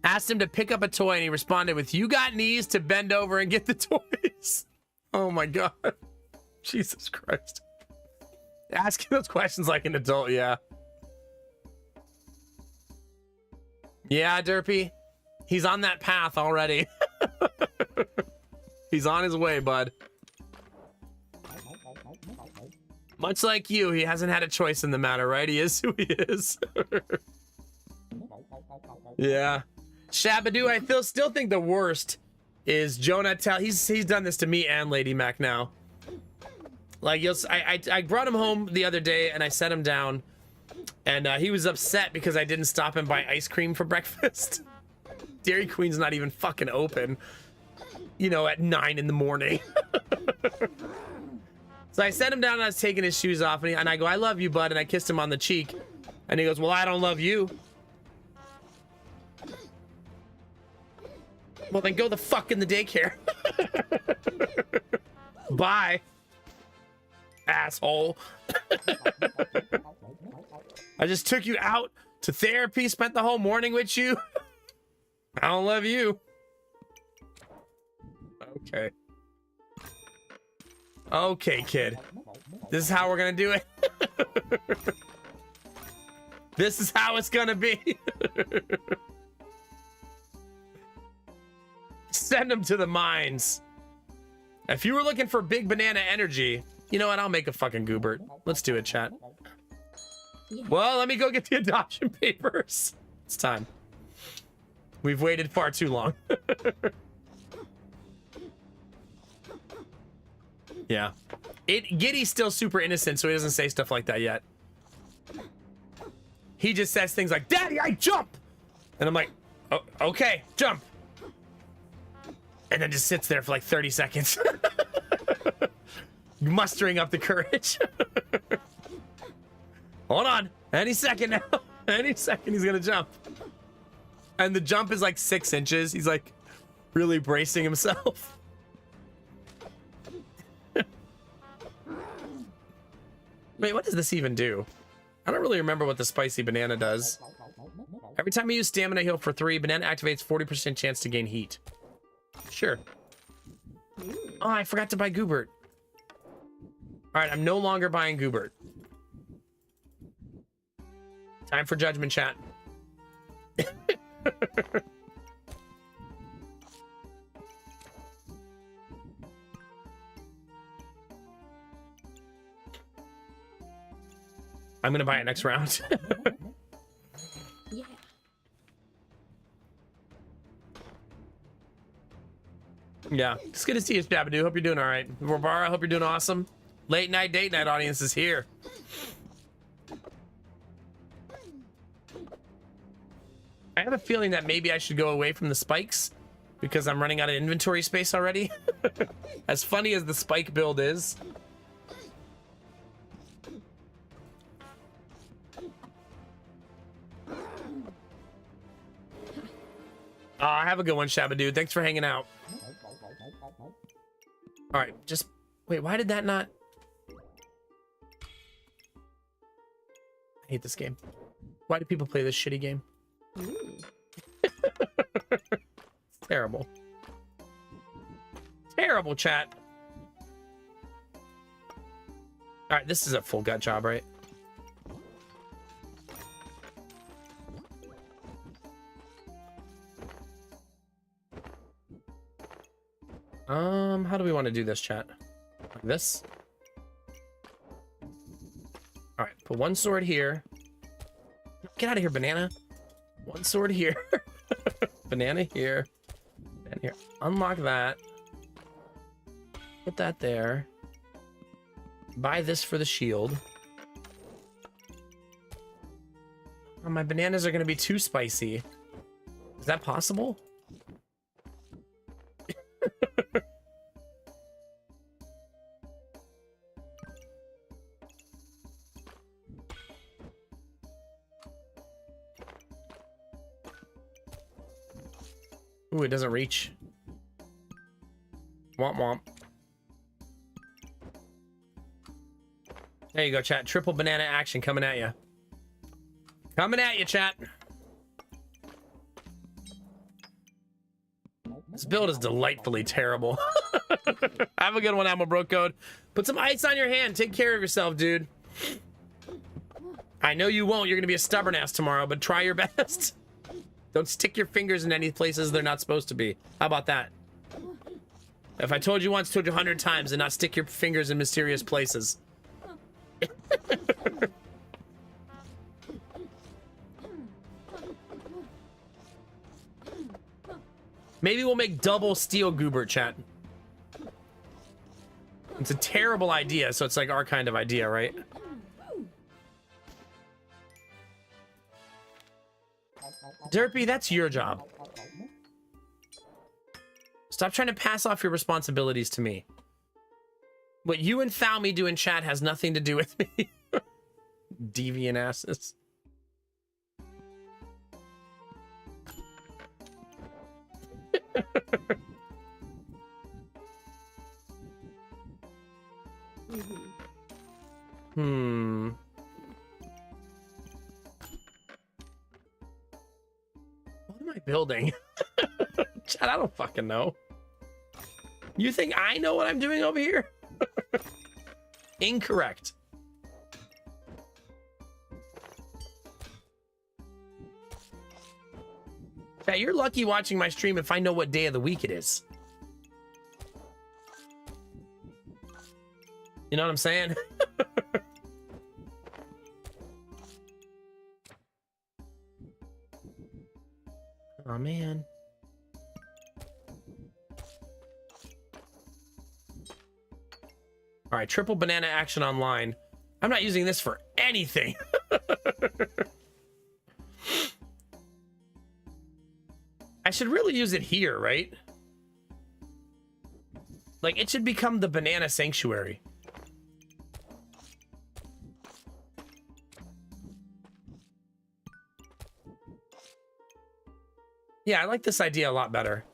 Asked him to pick up a toy and he responded with, you got knees to bend over and get the toys. Oh my God. Jesus Christ. Asking those questions like an adult, yeah. Yeah, Derpy. He's on that path already. He's on his way, bud. Much like you, he hasn't had a choice in the matter, right? He is who he is. Yeah. Shabadoo, I still think the worst is Jonah he's done this to me and Lady Mac now. Like, I brought him home the other day and I set him down and he was upset because I didn't stop and buy ice cream for breakfast. Dairy Queen's not even fucking open, you know, at 9 in the morning. So I set him down and I was taking his shoes off and I go, I love you, bud. And I kissed him on the cheek and he goes, well, I don't love you. Well, then go the fuck in the daycare. Bye, asshole. I just took you out to therapy, spent the whole morning with you. I don't love you. Okay. Okay, kid. This is how we're gonna do it. This is how it's gonna be. Send them to the mines. If you were looking for big banana energy, you know what? I'll make a fucking Goobert. Let's do it, chat.
Yeah.
Well, let me go get the adoption papers. It's time. We've waited far too long. Yeah. Giddy's still super innocent, so he doesn't say stuff like that yet. He just says things like, Daddy, I jump! And I'm like, oh, okay, jump. And then just sits there for like 30 seconds. Mustering up the courage. Hold on. Any second now. Any second he's gonna jump. And the jump is like 6 inches. He's like really bracing himself. Wait, what does this even do? I don't really remember what the spicy banana does. Every time you use stamina heal for 3, banana activates 40% chance to gain heat. Sure. Oh, I forgot to buy Goobert. All right, I'm no longer buying Goobert. Time for judgment, chat. I'm gonna buy it next round.
Yeah.
Yeah, it's good to see you, Shabadoo. Hope you're doing all right. Barbara, hope you're doing awesome. Late night, date night audience is here. I have a feeling that maybe I should go away from the spikes because I'm running out of inventory space already. As funny as the spike build is. Have a good one, Shabadoo. Thanks for hanging out. All right, just wait. Why did that not? I hate this game. Why do people play this shitty game? It's terrible. Terrible, chat. All right, this is a full gut job, right? How do we want to do this, chat? Like this? All right, put one sword here. Get out of here, banana. One sword here. Banana here. Banana here. Unlock that. Put that there. Buy this for the shield. Oh, my bananas are going to be too spicy. Is that possible? Ooh, it doesn't reach. Womp womp. There you go, chat. Triple banana action coming at you. Coming at you, chat. This build is delightfully terrible. Have a good one, Ammo Bro Code. Put some ice on your hand. Take care of yourself, dude. I know you won't. You're going to be a stubborn ass tomorrow, but try your best. Don't stick your fingers in any places they're not supposed to be. How about that? If I told you once, told you 100 times, and not stick your fingers in mysterious places. Maybe we'll make double steel Goobert, chat. It's a terrible idea, so it's like our kind of idea, right? Derpy, that's your job. Stop trying to pass off your responsibilities to me. What you and Thalmy do in chat has nothing to do with me. Deviant asses. What am am I building? Chad, I don't fucking know. You think I know what I'm doing over here? Incorrect. Yeah, you're lucky watching my stream if I know what day of the week it is. You know what I'm saying? Oh, man. All right, triple banana action online. I'm not using this for anything. I should really use it here, right? Like, it should become the banana sanctuary. Yeah, I like this idea a lot better.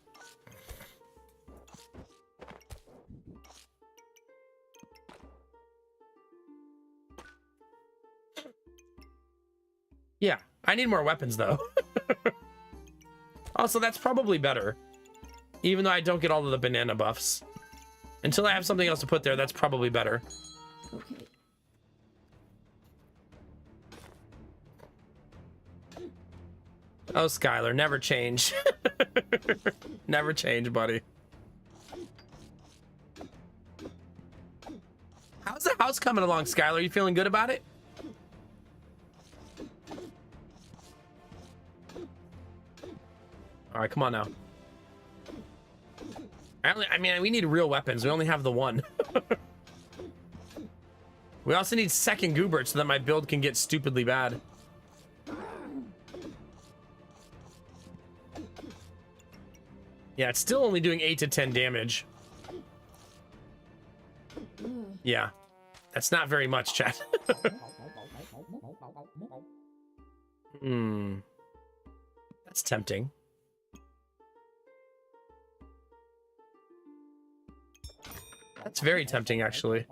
Yeah, I need more weapons, though. Also, that's probably better. Even though I don't get all of the banana buffs. Until I have something else to put there, that's probably better.
Okay.
Oh, Skylar, never change. Never change, buddy. How's the house coming along, Skylar? You feeling good about it? All right, come on now. I mean, we need real weapons. We only have the one. We also need second Goobert so that my build can get stupidly bad. Yeah, it's still only doing 8 to 10 damage. Yeah, that's not very much, chat. That's tempting. That's very tempting, actually.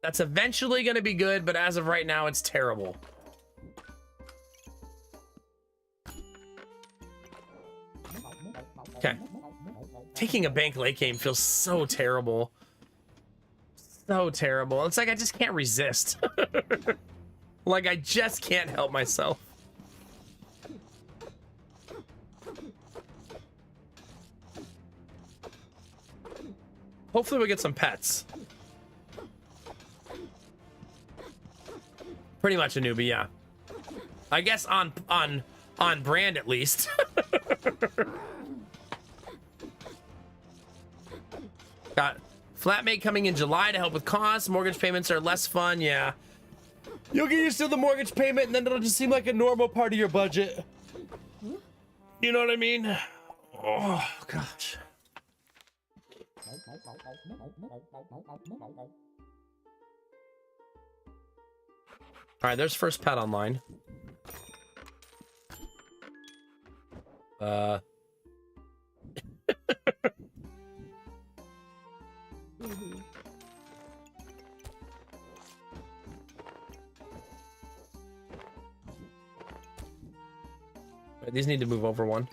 That's eventually going to be good, but as of right now, it's terrible. Okay. Taking a bank late game feels so terrible. So terrible. It's like I just can't resist. Like I just can't help myself. Hopefully we get some pets. Pretty much a newbie, yeah. I guess on brand at least. Got flatmate coming in July to help with costs. Mortgage payments are less fun, yeah. You'll get used to the mortgage payment and then it'll just seem like a normal part of your budget. You know what I mean? Oh, gosh. All right, there's first pet online. Right, these need to move over one.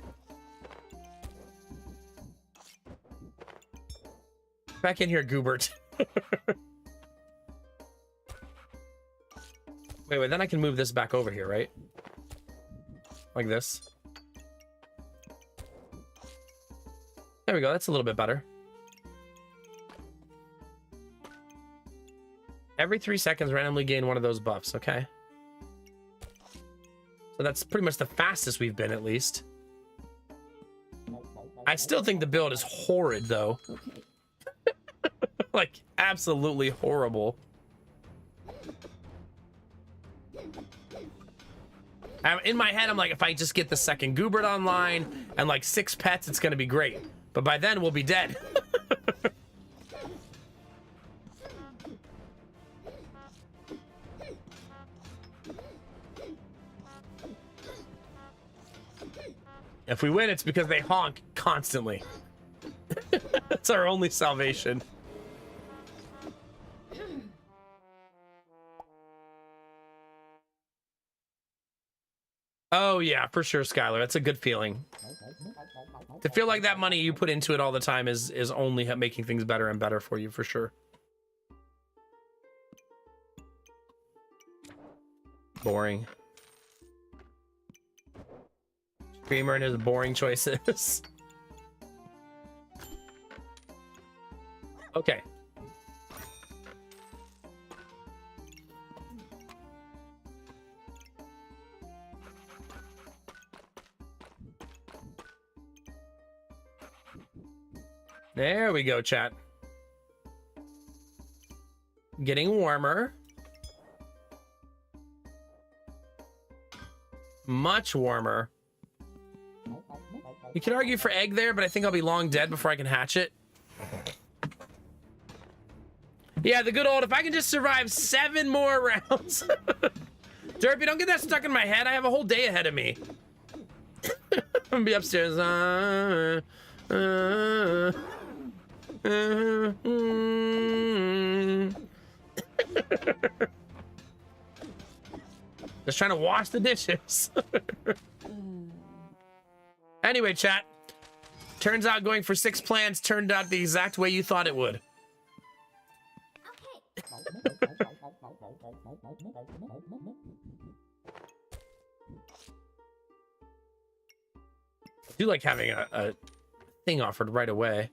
Back in here, Goobert. Wait, then I can move this back over here, right? Like this. There we go, that's a little bit better. Every 3 seconds, randomly gain one of those buffs, okay. So that's pretty much the fastest we've been, at least. I still think the build is horrid, though.
Okay.
Like, absolutely horrible. In my head, I'm like, if I just get the second Goobert online and like 6 pets, it's gonna be great. But by then, we'll be dead. If we win, it's because they honk constantly. That's our only salvation. Oh yeah, for sure, Skylar. That's a good feeling. To feel like that money you put into it all the time is only making things better and better for you, for sure. Boring. Screamer and his boring choices. Okay. There we go, chat. Getting warmer. Much warmer. You could argue for egg there, but I think I'll be long dead before I can hatch it. Yeah, the good old, if I can just survive 7 more rounds. Derpy, don't get that stuck in my head. I have a whole day ahead of me. I'm gonna be upstairs. Just trying to wash the dishes. Anyway, chat. Turns out going for 6 plants turned out the exact way you thought it would. I do like having a thing offered right away.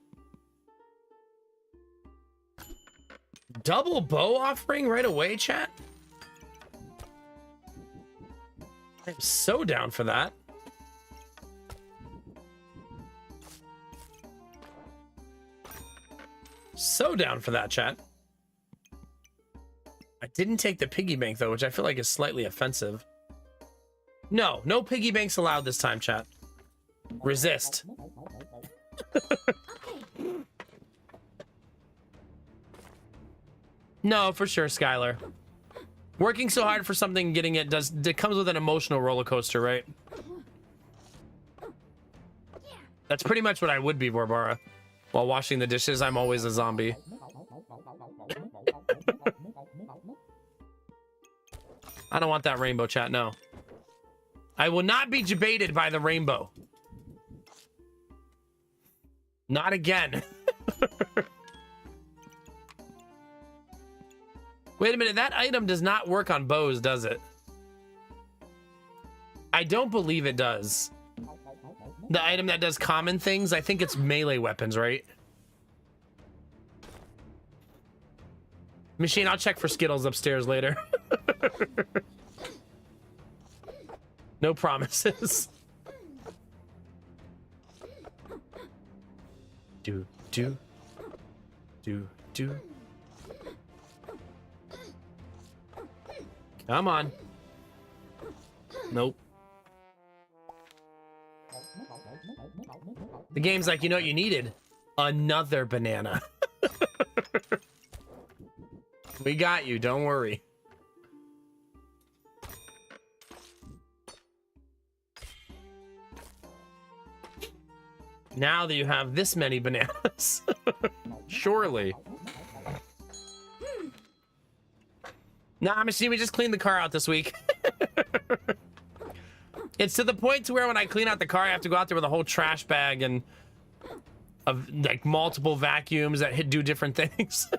Double bow offering right away, chat? I'm so down for that. So down for that, chat. I didn't take the piggy bank, though, which I feel like is slightly offensive. No, no piggy banks allowed this time, chat. Resist. No, for sure, Skylar. Working so hard for something, getting it comes with an emotional roller coaster, right? That's pretty much what I would be, Barbara. While washing the dishes, I'm always a zombie. I don't want that rainbow, chat, no. I will not be debated by the rainbow. Not again. Wait a minute, that item does not work on bows, does it? I don't believe it does. The item that does common things, I think it's melee weapons, right? Machine, I'll check for Skittles upstairs later. No promises. Do. Come on. Nope. The game's like, you know what you needed? Another banana. We got you, don't worry. Now that you have this many bananas. Surely. Nah, Machine, we just cleaned the car out this week. It's to the point to where when I clean out the car, I have to go out there with a whole trash bag and of like multiple vacuums that do different things.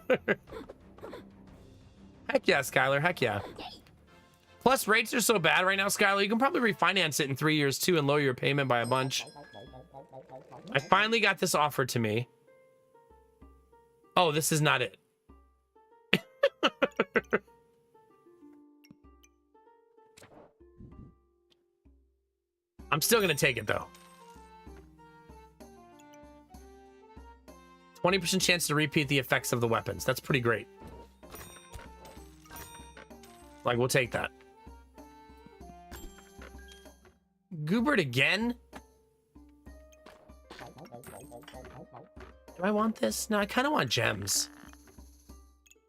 Heck yeah, Skylar, heck yeah. Plus, rates are so bad right now, Skylar, you can probably refinance it in 3 years too and lower your payment by a bunch. I finally got this offered to me. Oh, this is not it. I'm still gonna take it though. 20% chance to repeat the effects of the weapons. That's pretty great. Like, we'll take that. Goobert again? Do I want this? No, I kind of want gems.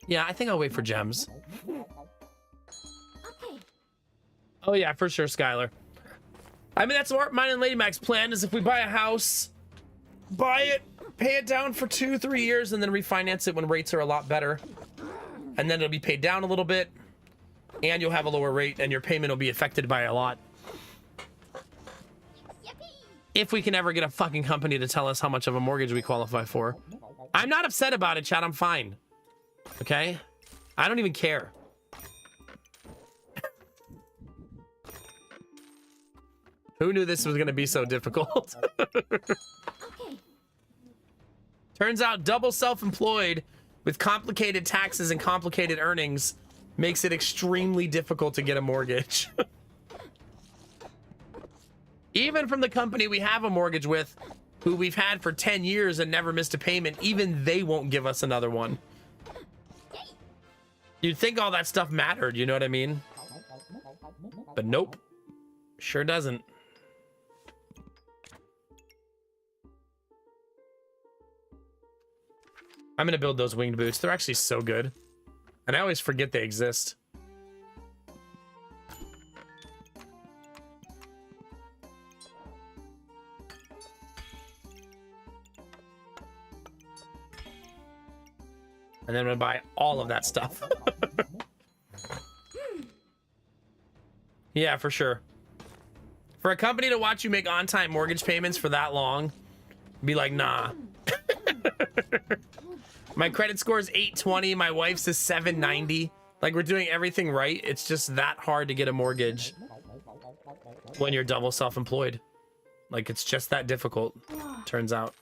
Yeah, I think I'll wait for gems. Oh yeah, for sure, Skylar. I mean, that's what mine and Lady Mac's plan is if we buy a house, buy it, pay it down for 2-3 years, and then refinance it when rates are a lot better. And then it'll be paid down a little bit, and you'll have a lower rate, and your payment will be affected by a lot. If we can ever get a fucking company to tell us how much of a mortgage we qualify for. I'm not upset about it, Chad. I'm fine. Okay? I don't even care. Who knew this was going to be so difficult? Turns out double self-employed with complicated taxes and complicated earnings makes it extremely difficult to get a mortgage. Even from the company we have a mortgage with, who we've had for 10 years and never missed a payment, even they won't give us another one. You'd think all that stuff mattered, you know what I mean? But nope. Sure doesn't. I'm gonna build those winged boots. They're actually so good. And I always forget they exist. And then I'm gonna buy all of that stuff. Yeah, for sure. For a company to watch you make on-time mortgage payments for that long, be like, nah. My credit score is 820. My wife's is 790. Like, we're doing everything right. It's just that hard to get a mortgage when you're double self-employed. Like, it's just that difficult, turns out.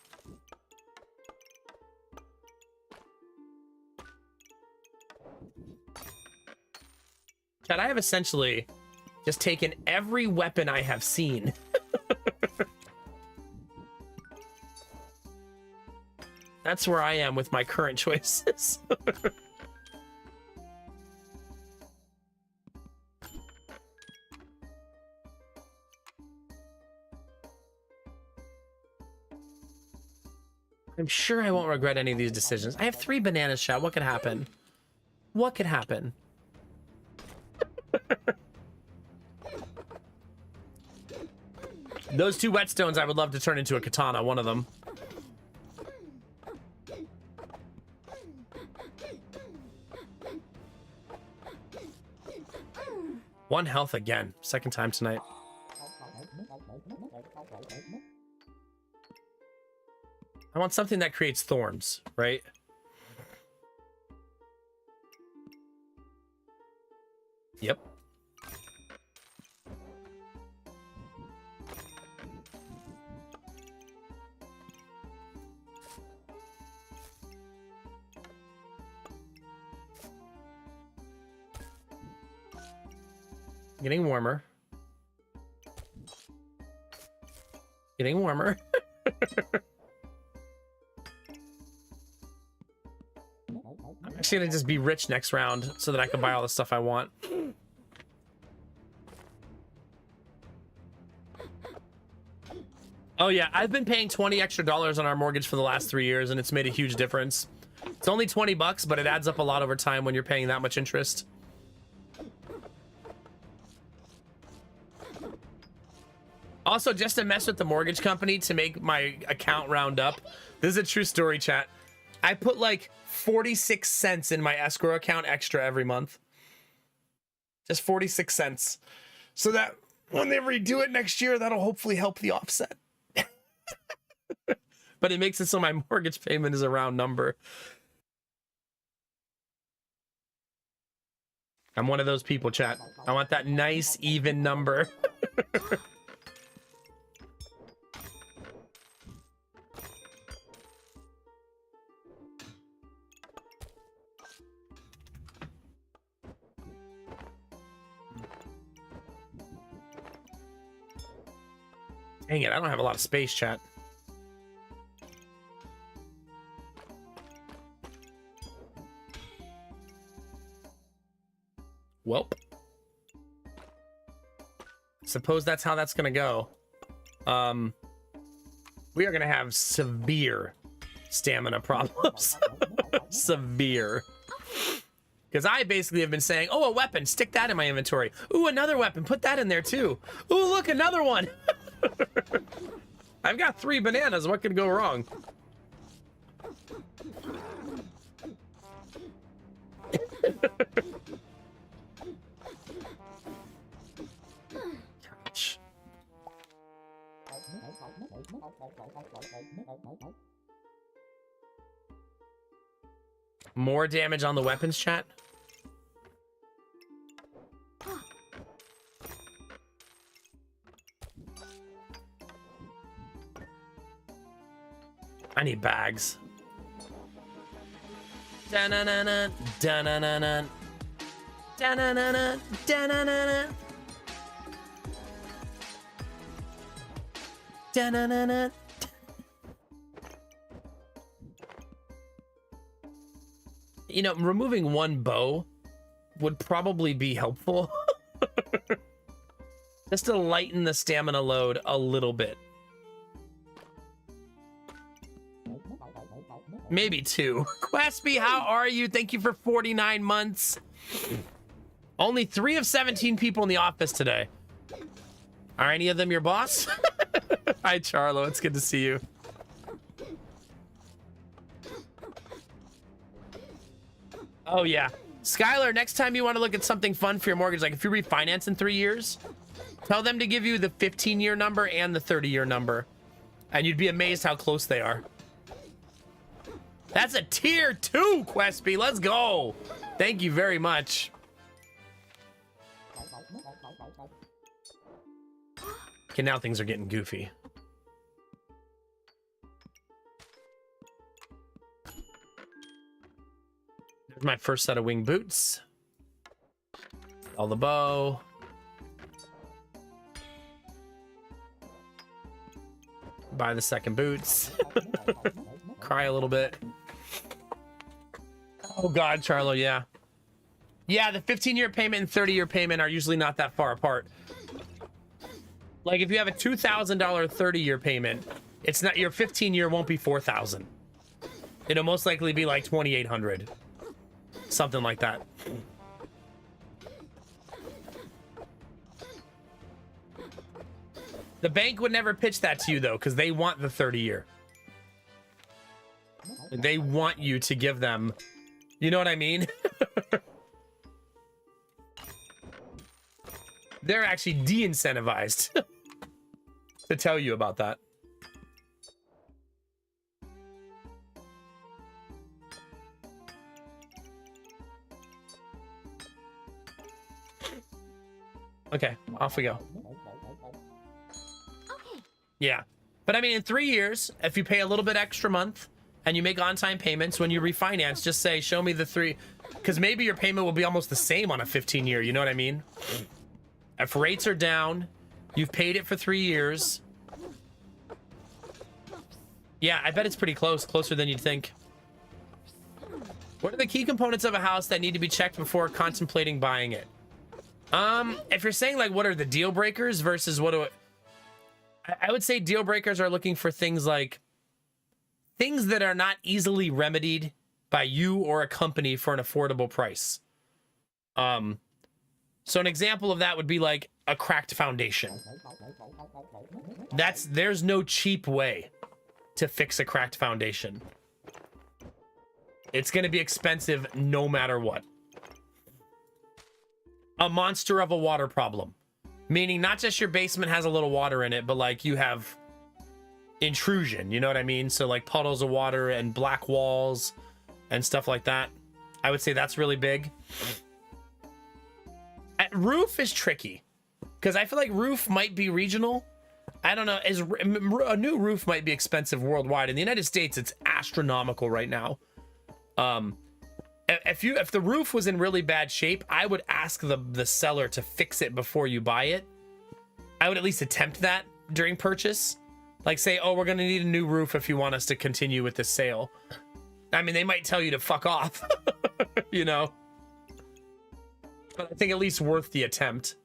Chad, I have essentially just taken every weapon I have seen. That's where I am with my current choices. I'm sure I won't regret any of these decisions. I have 3 bananas, Chad. What could happen? What could happen? Those 2 whetstones I would love to turn into a katana, one of them. One health again. Second time tonight. I want something that creates thorns, right? Yep. Getting warmer. Getting warmer. I'm actually gonna just be rich next round so that I can buy all the stuff I want. Oh yeah, I've been paying $20 extra on our mortgage for the last 3 years, and it's made a huge difference. It's only 20 bucks, but it adds up a lot over time when you're paying that much interest. Also, just to mess with the mortgage company to make my account round up. This is a true story, chat. I put like 46 cents in my escrow account extra every month. Just 46 cents. So that when they redo it next year, that'll hopefully help the offset. But it makes it so my mortgage payment is a round number. I'm one of those people, chat. I want that nice, even number. Dang it, I don't have a lot of space, chat. Welp. Suppose that's how that's gonna go. We are gonna have severe stamina problems. Severe. Because I basically have been saying, oh, a weapon, stick that in my inventory. Ooh, another weapon, put that in there too. Ooh, look, another one. I've got 3 bananas. What could go wrong? Gosh. More damage on the weapons, chat? I need bags. Da-na-na-na, da-na-na-na, da-na-na-na, da-na-na-na, da-na-na-na. You know, removing 1 bow would probably be helpful. Just to lighten the stamina load a little bit. Maybe 2. Quesby, how are you? Thank you for 49 months. Only 3 of 17 people in the office today. Are any of them your boss? Hi, Charlo. It's good to see you. Oh, yeah. Skylar, next time you want to look at something fun for your mortgage, like if you refinance in 3 years, tell them to give you the 15-year number and the 30-year number. And you'd be amazed how close they are. That's a tier 2, Quesby. Let's go. Thank you very much. Okay, now things are getting goofy. There's my first set of wing boots. All the bow. Buy the second boots. Cry a little bit. Oh God, Charlo, yeah. Yeah, the 15-year payment and 30-year payment are usually not that far apart. Like if you have a $2,000 30-year payment, it's not, your 15-year won't be $4,000. It'll most likely be like $2,800. Something like that. The bank would never pitch that to you though, because they want the 30-year. They want you to give them, you know what I mean? They're actually de-incentivized to tell you about that. Okay, off we go.
Okay.
Yeah. But I mean, in 3 years, if you pay a little bit extra month and you make on-time payments, when you refinance, just say, show me the 3, because maybe your payment will be almost the same on a 15-year, you know what I mean? If rates are down, you've paid it for 3 years. Yeah, I bet it's pretty close, closer than you'd think. What are the key components of a house that need to be checked before contemplating buying it? If you're saying like, what are the deal breakers versus what do I would say deal breakers are looking for things like things that are not easily remedied by you or a company for an affordable price. So an example of that would be like a cracked foundation. There's no cheap way to fix a cracked foundation. It's going to be expensive no matter what. A monster of a water problem, meaning not just your basement has a little water in it, but like you have intrusion, you know what I mean? So like puddles of water and black walls and stuff like that. I would say that's really big. Roof is tricky because I feel like roof might be regional. I don't know. A new roof might be expensive worldwide. In the United States, it's astronomical right now. If the roof was in really bad shape, I would ask the seller to fix it before you buy it. I would at least attempt that during purchase. Like say, oh, we're going to need a new roof if you want us to continue with this sale. I mean, they might tell you to fuck off, you know? But I think at least worth the attempt.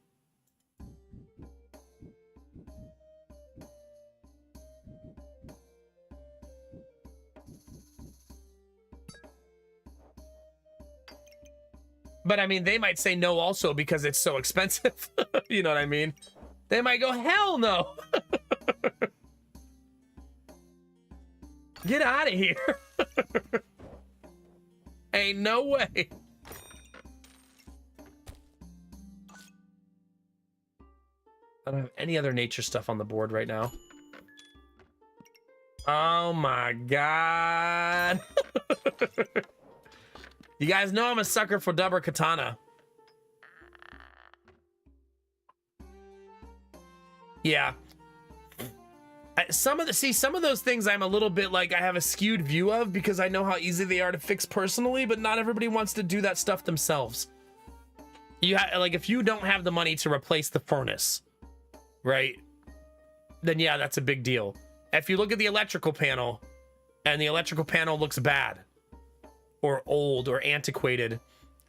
But I mean, they might say no also because it's so expensive. You know what I mean? They might go, hell no. Get out of here. Ain't no way. I don't have any other nature stuff on the board right now. Oh my god. You guys know I'm a sucker for Dubber Katana. Yeah. Some of those things I'm a little bit like I have a skewed view of because I know how easy they are to fix personally, but not everybody wants to do that stuff themselves. Like if you don't have the money to replace the furnace, right? Then yeah, that's a big deal. If you look at the electrical panel and the electrical panel looks bad or old or antiquated.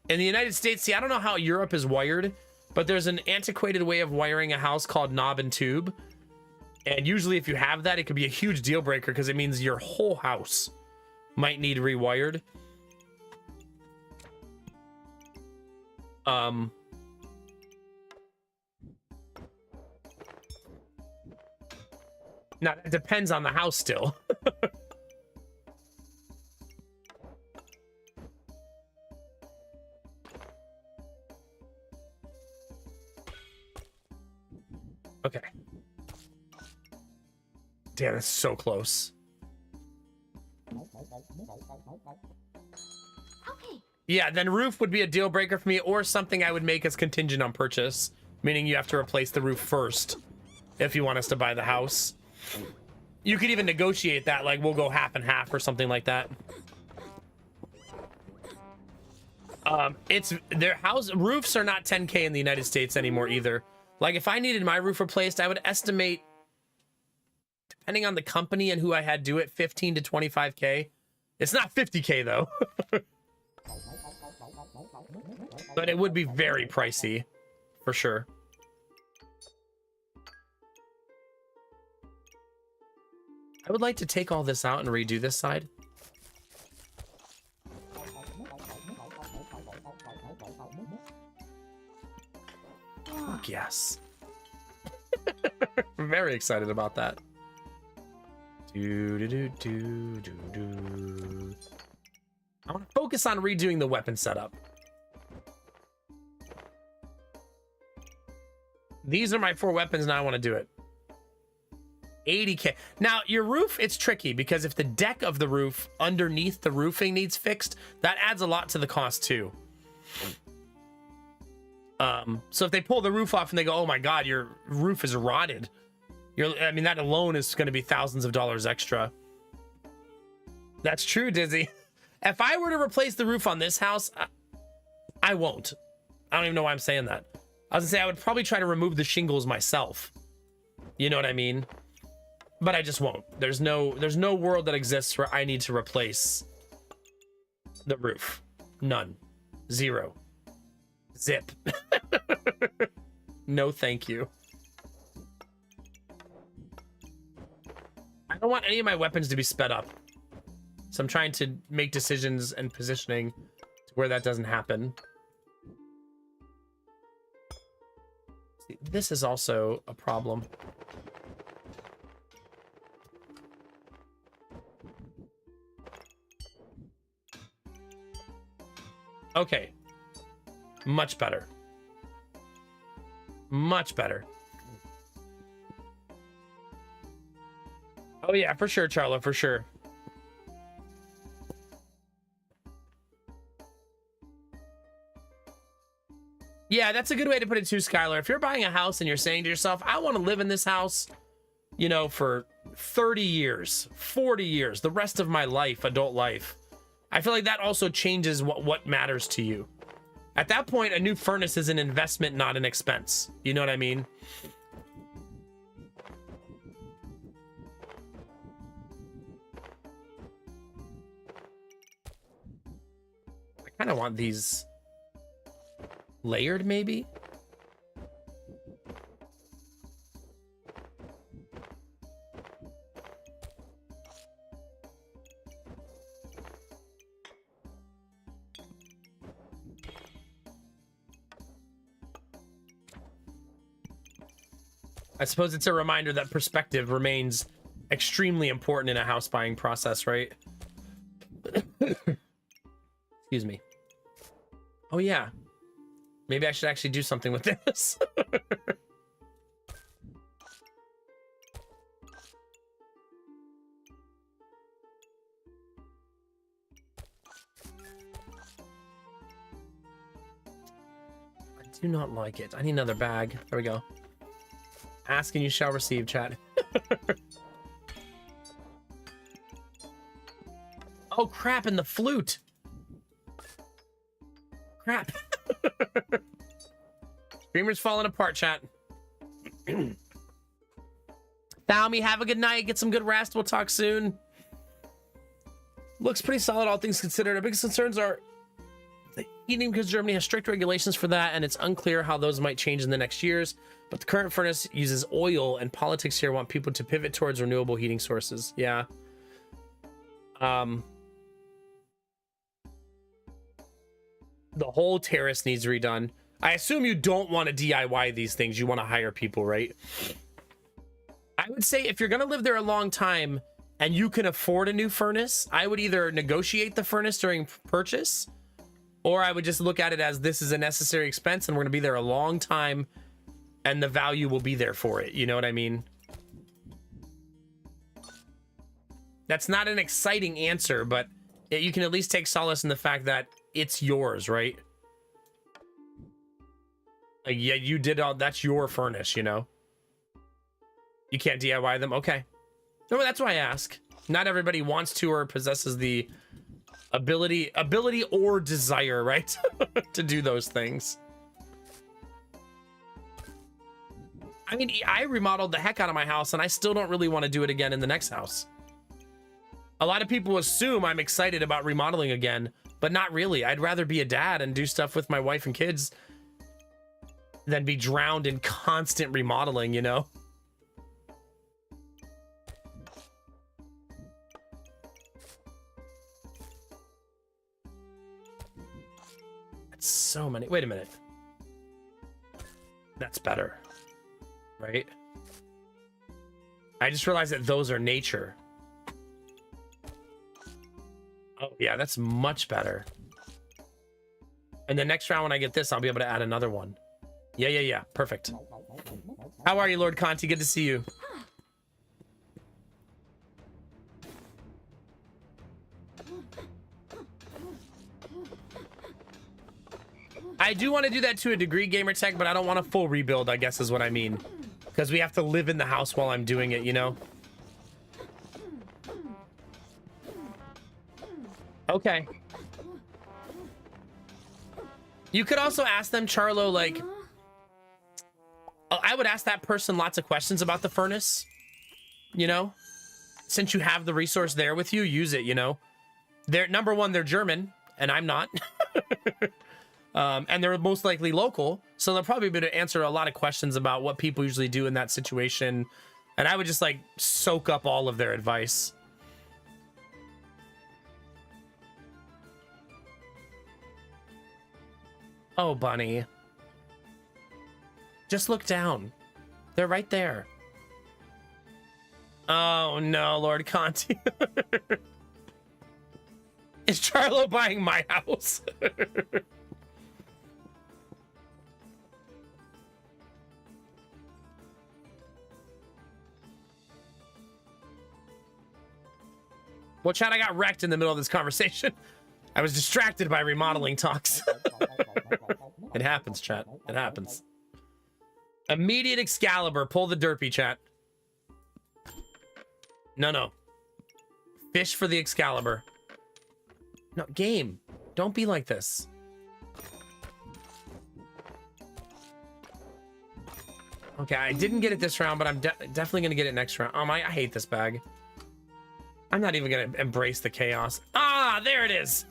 In the United States, see, I don't know how Europe is wired, but there's an antiquated way of wiring a house called knob and tube. And usually if you have that, it could be a huge deal breaker because it means your whole house might need rewired. Now, it depends on the house still. Okay. Damn, that's so close.
Okay.
Yeah, then roof would be a deal breaker for me, or something I would make as contingent on purchase, meaning you have to replace the roof first if you want us to buy the house. You could even negotiate that, like we'll go half and half or something like that. It's their house roofs are not 10K in the United States anymore either. Like if I needed my roof replaced, I would estimate, depending on the company and who I had do it, 15 to 25K. It's not 50K though. But it would be very pricey for sure. I would like to take all this out and redo this side. Fuck yes. Very excited about that. I want to focus on redoing the weapon setup. These are my 4 weapons, and I want to do it. 80K. Now, your roof, it's tricky because if the deck of the roof underneath the roofing needs fixed, that adds a lot to the cost too. So if they pull the roof off and they go, oh my God, your roof is rotted. I mean, that alone is going to be thousands of dollars extra. That's true, Dizzy. If I were to replace the roof on this house, I won't. I don't even know why I'm saying that. I was gonna say I would probably try to remove the shingles myself. You know what I mean? But I just won't. There's no world that exists where I need to replace the roof. None. Zero. Zip. No, thank you. I don't want any of my weapons to be sped up. So I'm trying to make decisions and positioning to where that doesn't happen. See, this is also a problem. Okay. Much better. Much better. Oh yeah, for sure, Charlo, for sure. Yeah, that's a good way to put it too, Skylar. If you're buying a house and you're saying to yourself, I want to live in this house, you know, for 30 years, 40 years, the rest of my life, adult life, I feel like that also changes what matters to you. At that point, a new furnace is an investment, not an expense. You know what I mean? I kind of want these layered, maybe? I suppose it's a reminder that perspective remains extremely important in a house buying process, right? Excuse me. Oh yeah. Maybe I should actually do something with this. I do not like it. I need another bag. There we go. Ask and you shall receive, chat. Oh crap, and the flute. Crap. Streamer's falling apart, chat. Thalmy, have a good night. Get some good rest. We'll talk soon. Looks pretty solid, all things considered. Our biggest concerns are the heating, because Germany has strict regulations for that, and it's unclear how those might change in the next years. But the current furnace uses oil, and politics here want people to pivot towards renewable heating sources. Yeah. The whole terrace needs redone. I assume you don't want to DIY these things. You want to hire people, right? I would say if you're going to live there a long time and you can afford a new furnace, I would either negotiate the furnace during purchase, or I would just look at it as this is a necessary expense and we're going to be there a long time and the value will be there for it. You know what I mean? That's not an exciting answer, but you can at least take solace in the fact that it's yours, right? Like, yeah, you did all, that's your furnace, you know? You can't DIY them? Okay. No, that's why I ask. Not everybody wants to or possesses the ability or desire, right? to do those things. I mean, I remodeled the heck out of my house and I still don't really want to do it again in the next house. A lot of people assume I'm excited about remodeling again, but not really. I'd rather be a dad and do stuff with my wife and kids than be drowned in constant remodeling, you know? That's so many. Wait a minute. That's better, right? I just realized that those are nature. Oh, yeah, that's much better. And the next round when I get this, I'll be able to add another one. Yeah. Perfect. How are you, Lord Conti? Good to see you. I do want to do that to a degree, Gamertech, but I don't want a full rebuild, I guess is what I mean. Because we have to live in the house while I'm doing it, you know? Okay. You could also ask them, Charlo, like, I would ask that person lots of questions about the furnace, you know? Since you have the resource there with you, use it, you know? They're, number one, they're German, and I'm not. And they're most likely local, so they'll probably be able to answer a lot of questions about what people usually do in that situation. And I would just, like, soak up all of their advice. Oh, Bunny. Just look down. They're right there. Oh, no, Lord Conti. Is Charlo buying my house? Well, Chad, I got wrecked in the middle of this conversation. I was distracted by remodeling talks. It happens, chat. It happens. Immediate Excalibur. Pull the derpy, chat. No. Fish for the Excalibur. No, game. Don't be like this. Okay, I didn't get it this round, but I'm definitely going to get it next round. Oh, I hate this bag. I'm not even going to embrace the chaos. Ah, there it is.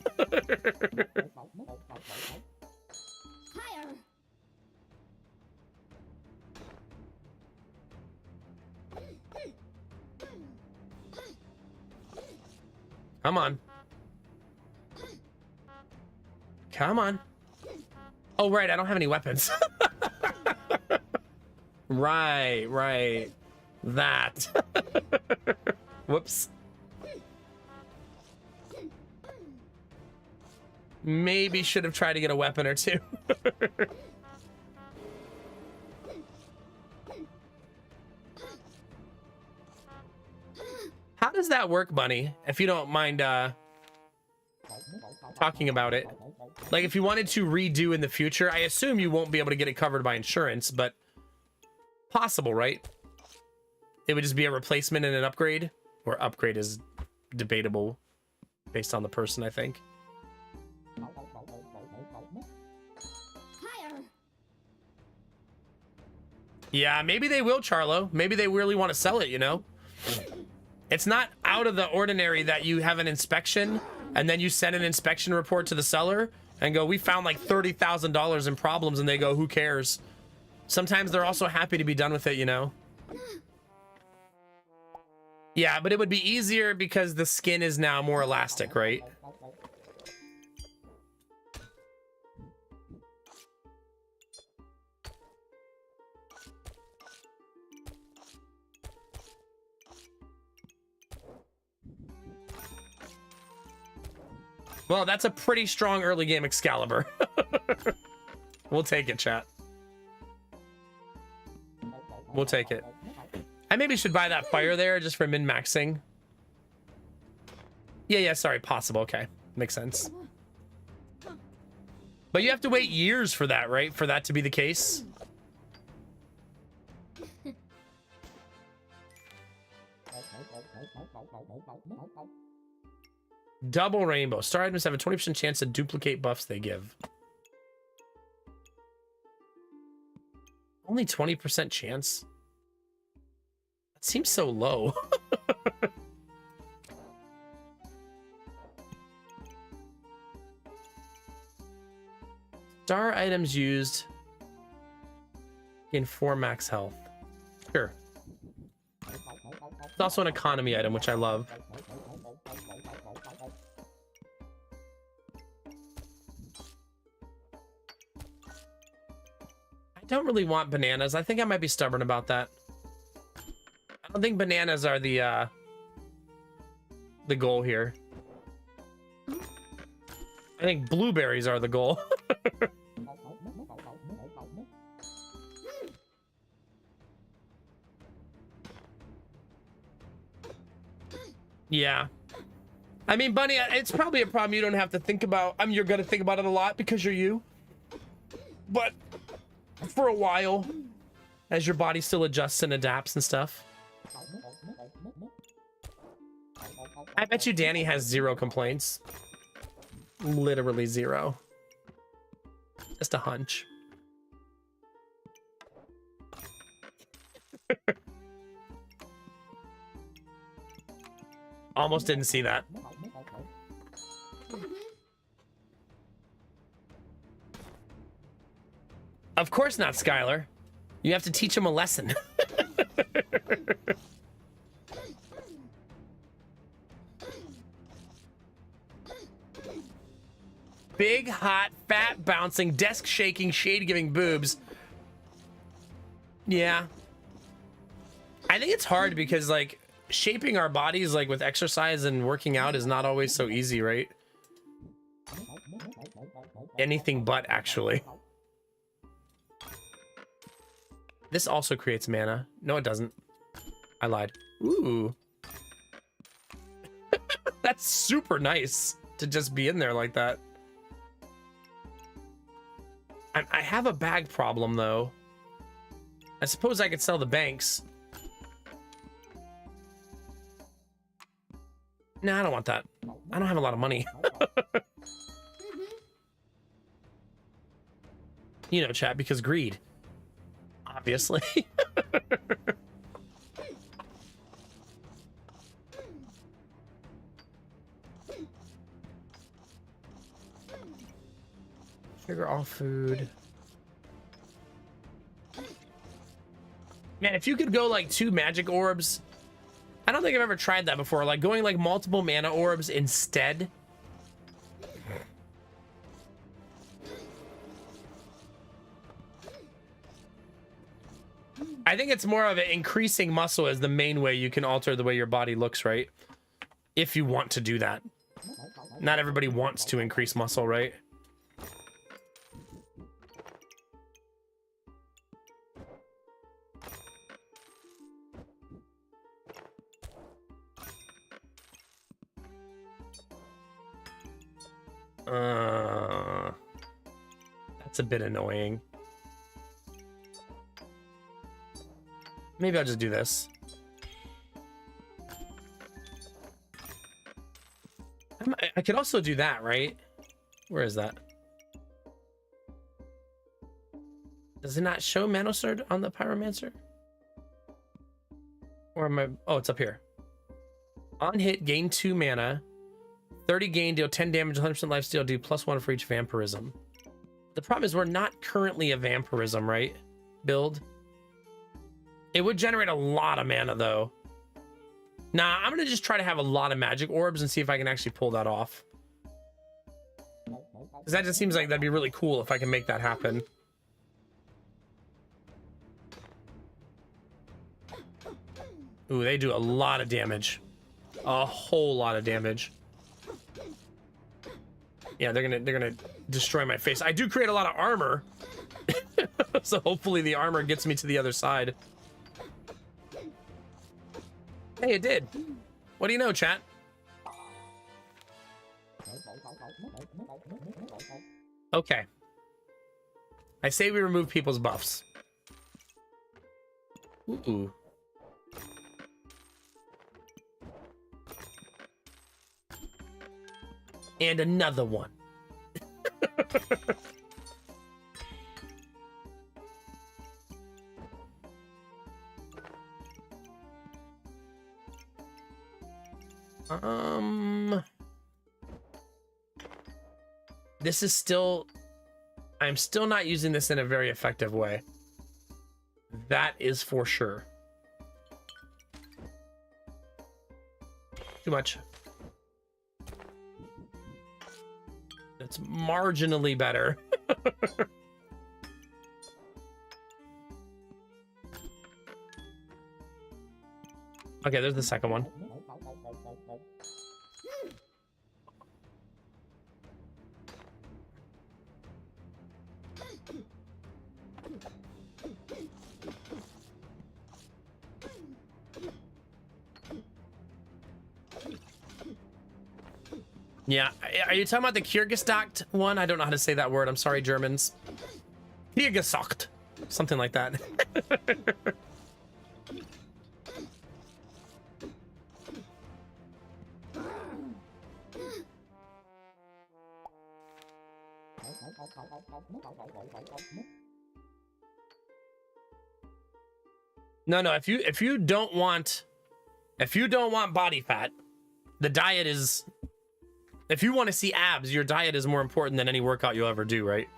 Come on. Come on. Oh, right. I don't have any weapons. Right. That. Whoops. Maybe should have tried to get a weapon or two. How does that work, Bunny? If you don't mind talking about it. Like, if you wanted to redo in the future, I assume you won't be able to get it covered by insurance, but possible, right? It would just be a replacement and an upgrade, or upgrade is debatable based on the person, I think. Yeah, maybe they will, Charlo. Maybe they really want to sell it, you know? It's not out of the ordinary that you have an inspection and then you send an inspection report to the seller and go, we found like $30,000 in problems, and they go, who cares? Sometimes they're also happy to be done with it, you know? Yeah, but it would be easier because the skin is now more elastic, right? Well, that's a pretty strong early game Excalibur. We'll take it, chat. We'll take it. I maybe should buy that fire there just for min-maxing. Yeah, sorry, possible. Okay, makes sense. But you have to wait years for that, right? For that to be the case. Double rainbow. Star items have a 20% chance to duplicate buffs they give. Only 20% chance? That seems so low. Star items used in 4 max health. Sure. It's also an economy item, which I love. I don't really want bananas. I think I might be stubborn about that. I don't think bananas are the goal here. I think blueberries are the goal. Yeah. I mean, Bunny, it's probably a problem you don't have to think about. I mean, you're going to think about it a lot because you're you. But for a while, as your body still adjusts and adapts and stuff. I bet you Danny has 0 complaints. Literally 0. Just a hunch. Almost didn't see that. Of course not, Skylar. You have to teach him a lesson. Big, hot, fat, bouncing, desk shaking, shade giving boobs. Yeah. I think it's hard because, like, shaping our bodies, like, with exercise and working out is not always so easy, right? Anything but, actually. This also creates mana. No, it doesn't. I lied. Ooh. That's super nice to just be in there like that. I have a bag problem, though. I suppose I could sell the banks. No, I don't want that. I don't have a lot of money. You know, chat, because greed. Obviously. Trigger all food. Man, if you could go like 2 magic orbs. I don't think I've ever tried that before. Like going like multiple mana orbs instead. I think it's more of an increasing muscle as the main way you can alter the way your body looks, right? If you want to do that. Not everybody wants to increase muscle, right? That's a bit annoying. Maybe I'll just do this. I could also do that, right? Where is that? Does it not show Manosword on the Pyromancer? Or am I... Oh, it's up here. On hit, gain 2 mana. 30 gain, deal 10 damage, 100% lifesteal, do +1 for each vampirism. The problem is we're not currently a vampirism, right? Build. It would generate a lot of mana, though. Nah, I'm going to just try to have a lot of magic orbs and see if I can actually pull that off. Because that just seems like that'd be really cool if I can make that happen. Ooh, they do a lot of damage. A whole lot of damage. Yeah, they're gonna destroy my face. I do create a lot of armor. So hopefully the armor gets me to the other side. Hey, it did. What do you know, chat? Okay. I say we remove people's buffs. Ooh. And another one. This is still... I'm still not using this in a very effective way. That is for sure. Too much. It's marginally better. Okay, there's the second one. Yeah, are you talking about the Kyrgyzstan one? I don't know how to say that word. I'm sorry, Germans. Kyrgyzstan, something like that. No, if you don't want body fat, the diet is... If you want to see abs, your diet is more important than any workout you'll ever do, right?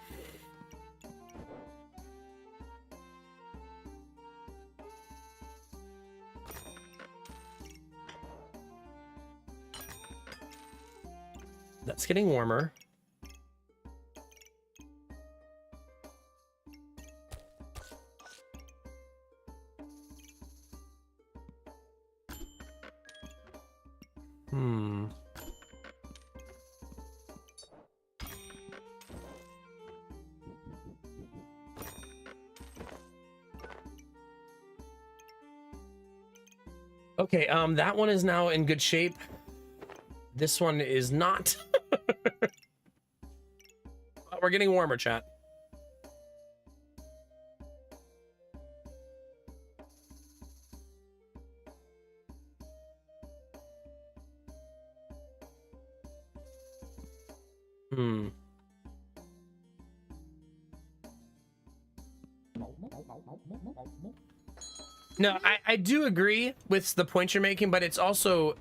That's getting warmer. Okay, that one is now in good shape. This one is not. We're getting warmer, chat. No, I do agree with the point you're making, but it's also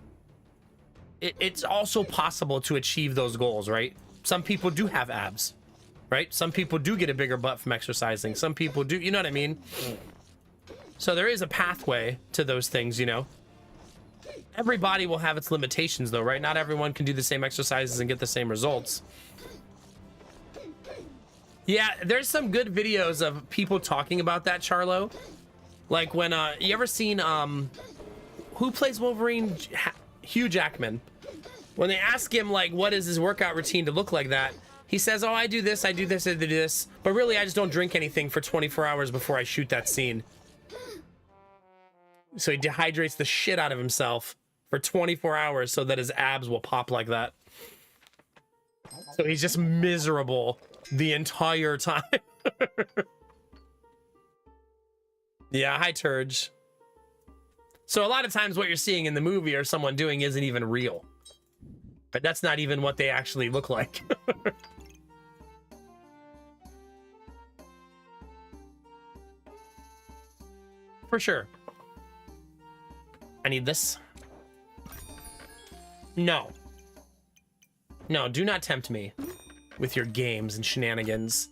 possible to achieve those goals, right? Some people do have abs, right? Some people do get a bigger butt from exercising. Some people do, you know what I mean? So there is a pathway to those things, you know? Every body will have its limitations though, right? Not everyone can do the same exercises and get the same results. Yeah, there's some good videos of people talking about that, Charlo. Like when you ever seen who plays Wolverine? Hugh Jackman. When they ask him like what is his workout routine to look like that, he says, "Oh, I do this, I do this, I do this, but really I just don't drink anything for 24 hours before I shoot that scene." So he dehydrates the shit out of himself for 24 hours so that his abs will pop like that. So he's just miserable the entire time. Yeah, hi Turge. So a lot of times what you're seeing in the movie or someone doing isn't even real. But that's not even what they actually look like. For sure. I need this. No. No, do not tempt me with your games and shenanigans.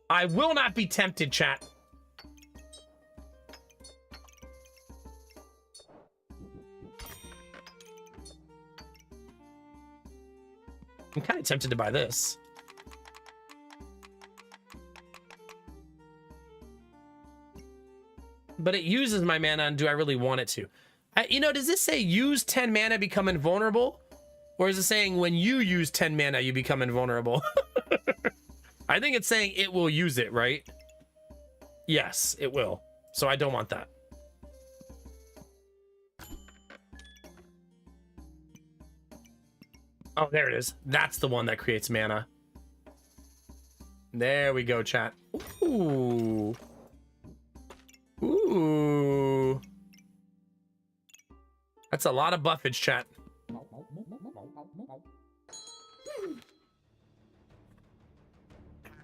I will not be tempted, chat. I'm kind of tempted to buy this. But it uses my mana, and do I really want it to? You know, does this say use 10 mana, become invulnerable? Or is it saying when you use 10 mana, you become invulnerable? I think it's saying it will use it, right? Yes, it will. So I don't want that. Oh, there it is. That's the one that creates mana. There we go, chat. Ooh. Ooh. That's a lot of buffage, chat.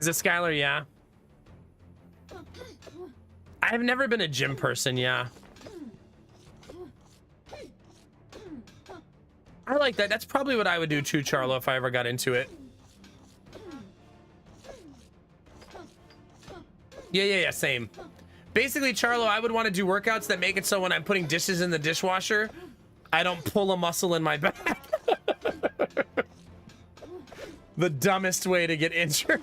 Is it Skylar? Yeah. I have never been a gym person, yeah. I like that. That's probably what I would do too, Charlo, if I ever got into it. Yeah, same. Basically, Charlo, I would want to do workouts that make it so when I'm putting dishes in the dishwasher, I don't pull a muscle in my back. The dumbest way to get injured.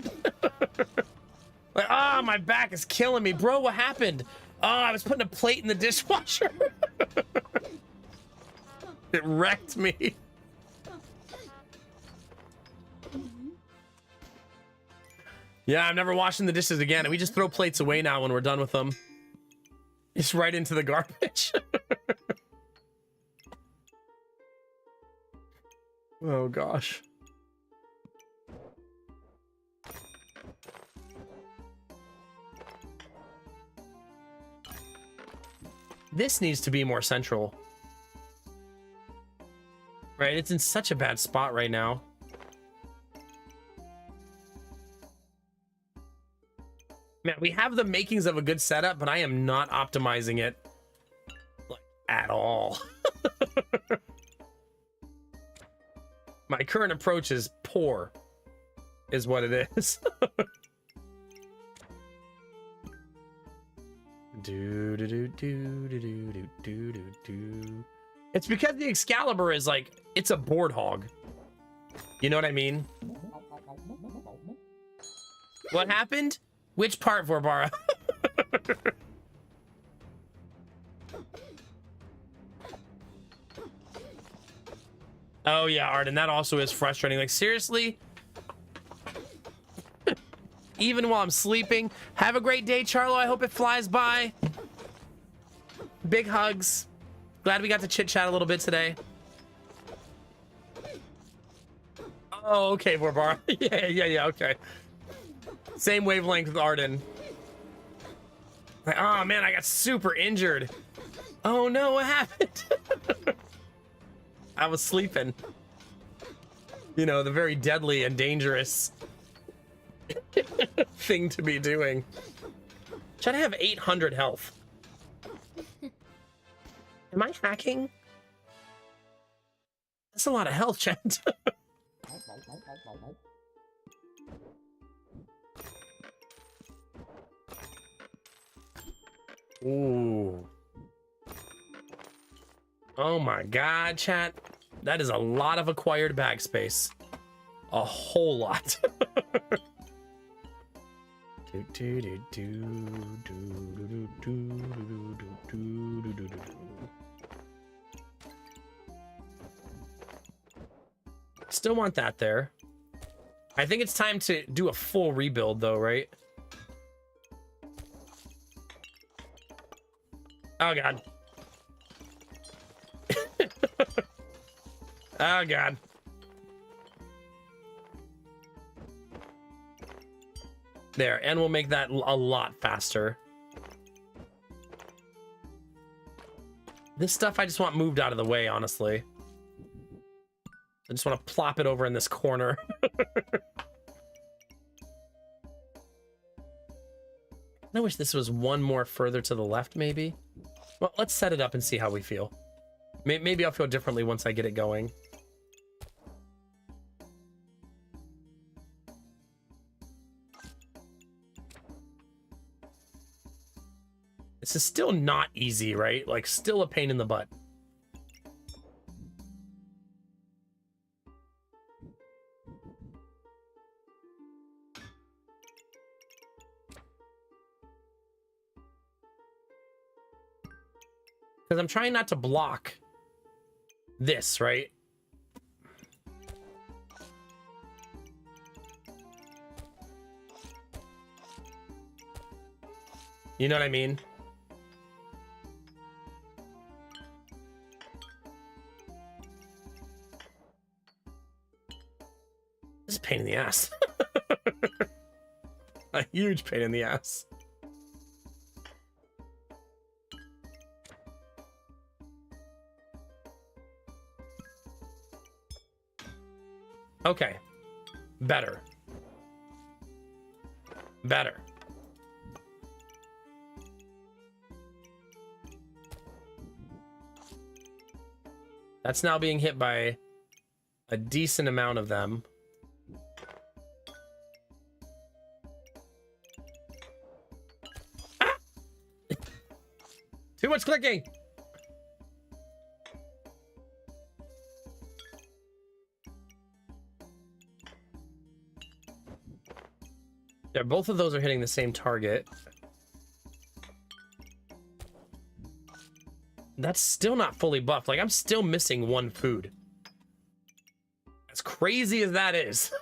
Like, ah, my back is killing me. Bro, what happened? Oh, I was putting a plate in the dishwasher. It wrecked me. Yeah, I'm never washing the dishes again. And we just throw plates away now when we're done with them. It's right into the garbage. Oh, gosh. This needs to be more central. Right? It's in such a bad spot right now. Man, we have the makings of a good setup, but I am not optimizing it like at all. My current approach is poor, is what it is. It's because the Excalibur is like, it's a board hog. You know what I mean? What happened? Which part, Vorbara? Oh yeah, Arden, that also is frustrating. Like, seriously? Even while I'm sleeping. Have a great day, Charlo. I hope it flies by. Big hugs. Glad we got to chit chat a little bit today. Oh, okay, Vorbara. Yeah, okay. Same wavelength with Arden. Like, oh man, I got super injured. Oh no, what happened? I was sleeping. You know, the very deadly and dangerous thing to be doing. Should I have 800 health? Am I hacking? That's a lot of health, chat. Ooh. Oh my god, chat. That is a lot of acquired bag space. A whole lot. Still want that there. I think it's time to do a full rebuild though, right? Oh god. Oh god. There, and we'll make that a lot faster. This stuff I just want moved out of the way, honestly. I just want to plop it over in this corner. I wish this was one more further to the left, maybe. Well, let's set it up and see how we feel. Maybe I'll feel differently once I get it going. This is still not easy, right? Like, still a pain in the butt. Because I'm trying not to block this, right? You know what I mean? This is a pain in the ass. A huge pain in the ass. Okay. Better. Better. That's now being hit by a decent amount of them. Ah! Too much clicking. Yeah, both of those are hitting the same target. That's still not fully buffed. Like, I'm still missing one food. As crazy as that is.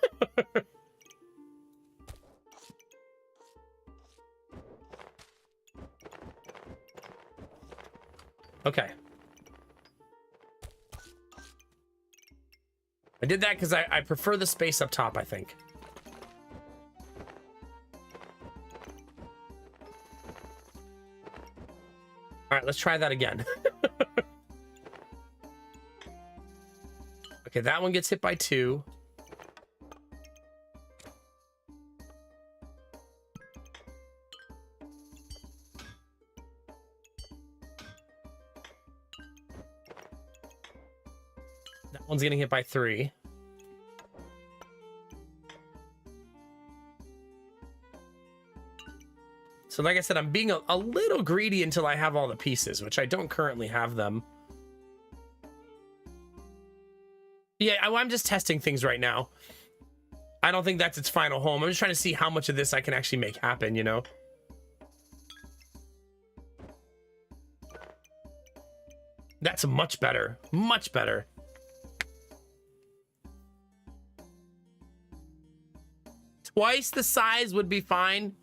Okay. I did that because I prefer the space up top, I think. All right, let's try that again. Okay, that one gets hit by 2. That one's getting hit by 3. So like I said, I'm being a little greedy until I have all the pieces, which I don't currently have them. Yeah, I'm just testing things right now. I don't think that's its final home. I'm just trying to see how much of this I can actually make happen, you know? That's much better. Much better. Twice the size would be fine.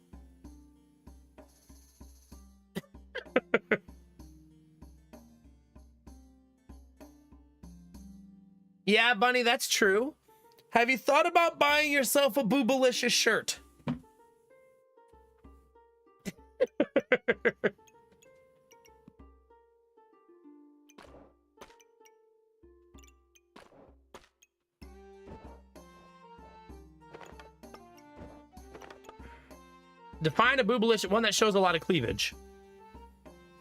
Yeah, Bunny, that's true. Have you thought about buying yourself a Boobalicious shirt? Define a Boobalicious, one that shows a lot of cleavage.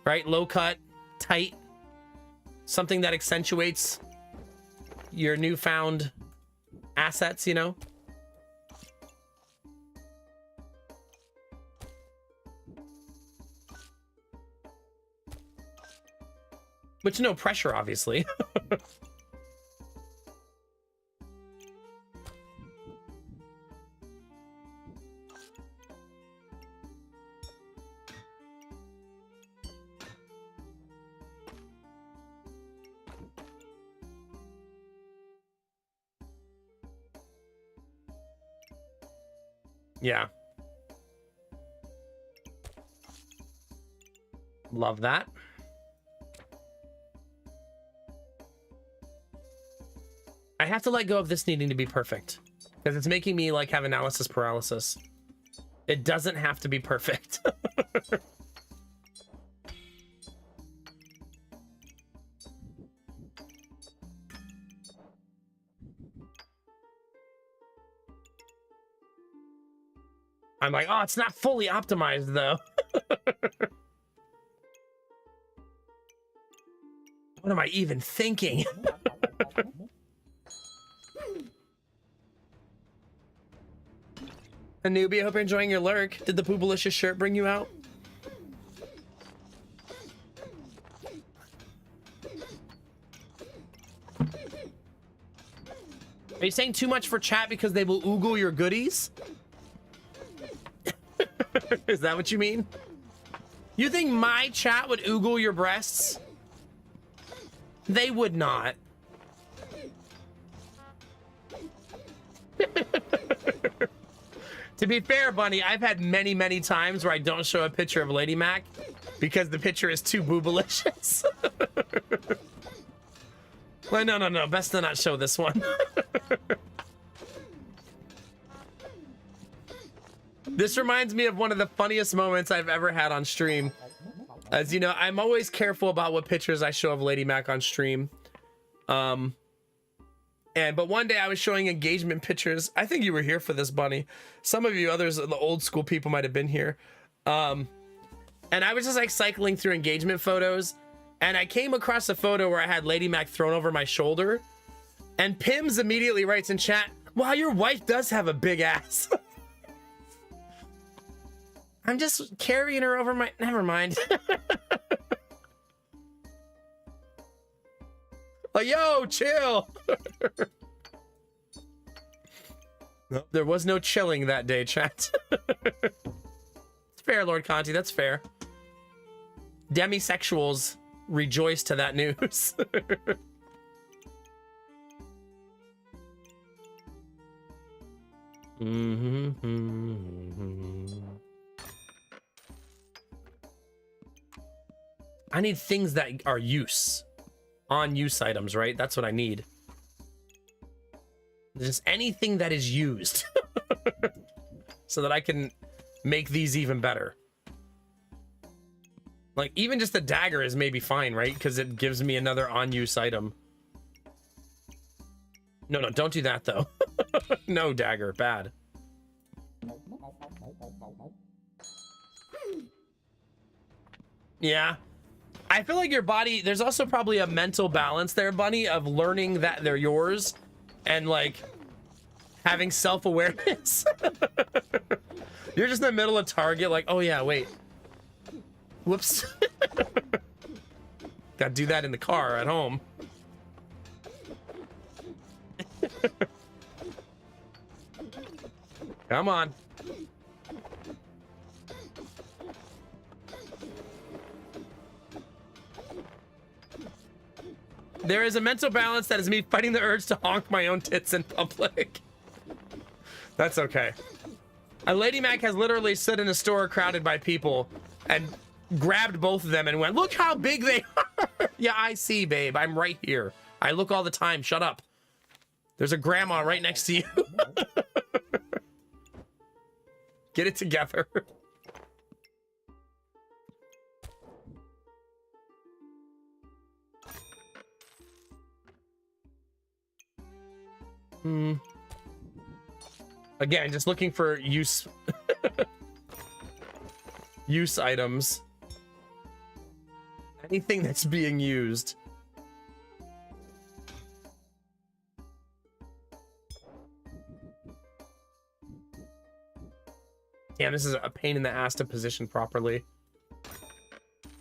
Right? Low cut, tight, something that accentuates your newfound assets, you know? Which, no pressure, obviously. Yeah. Love that. I have to let go of this needing to be perfect because it's making me like have analysis paralysis. It doesn't have to be perfect. I'm like, oh, it's not fully optimized though. What am I even thinking? Anubia, hope you're enjoying your lurk. Did the Poobalicious shirt bring you out? Are you saying too much for chat because they will oogle your goodies? Is that what you mean? You think my chat would oogle your breasts? They would not. To be fair, Bunny, I've had many, many times where I don't show a picture of Lady Mac because the picture is too boobalicious. Like, no, best to not show this one. This reminds me of one of the funniest moments I've ever had on stream. As you know, I'm always careful about what pictures I show of Lady Mac on stream. But one day I was showing engagement pictures. I think you were here for this, Bunny. Some of you others, the old school people, might have been here. And I was just like cycling through engagement photos, and I came across a photo where I had Lady Mac thrown over my shoulder, and Pims immediately writes in chat, "Wow, your wife does have a big ass." I'm just carrying her over my... Never mind. Like, yo, chill. No, there was no chilling that day, chat. It's fair, Lord Conti, that's fair. Demisexuals rejoice to that news. I need things that are on use items, right? That's what I need. Just anything that is used so that I can make these even better. Like, even just the dagger is maybe fine, right? Because it gives me another on-use item. No, don't do that, though. No, dagger. Bad. Yeah. I feel like your body, there's also probably a mental balance there, Bunny, of learning that they're yours and, like, having self-awareness. You're just in the middle of Target, like, oh, yeah, wait. Whoops. Gotta do that in the car at home. Come on. There is a mental balance that is me fighting the urge to honk my own tits in public. That's okay. A Lady Mac has literally stood in a store crowded by people and grabbed both of them and went, look how big they are. Yeah, I see, babe. I'm right here. I look all the time. Shut up. There's a grandma right next to you. Get it together. Again, just looking for use items. Anything that's being used. Damn, this is a pain in the ass to position properly.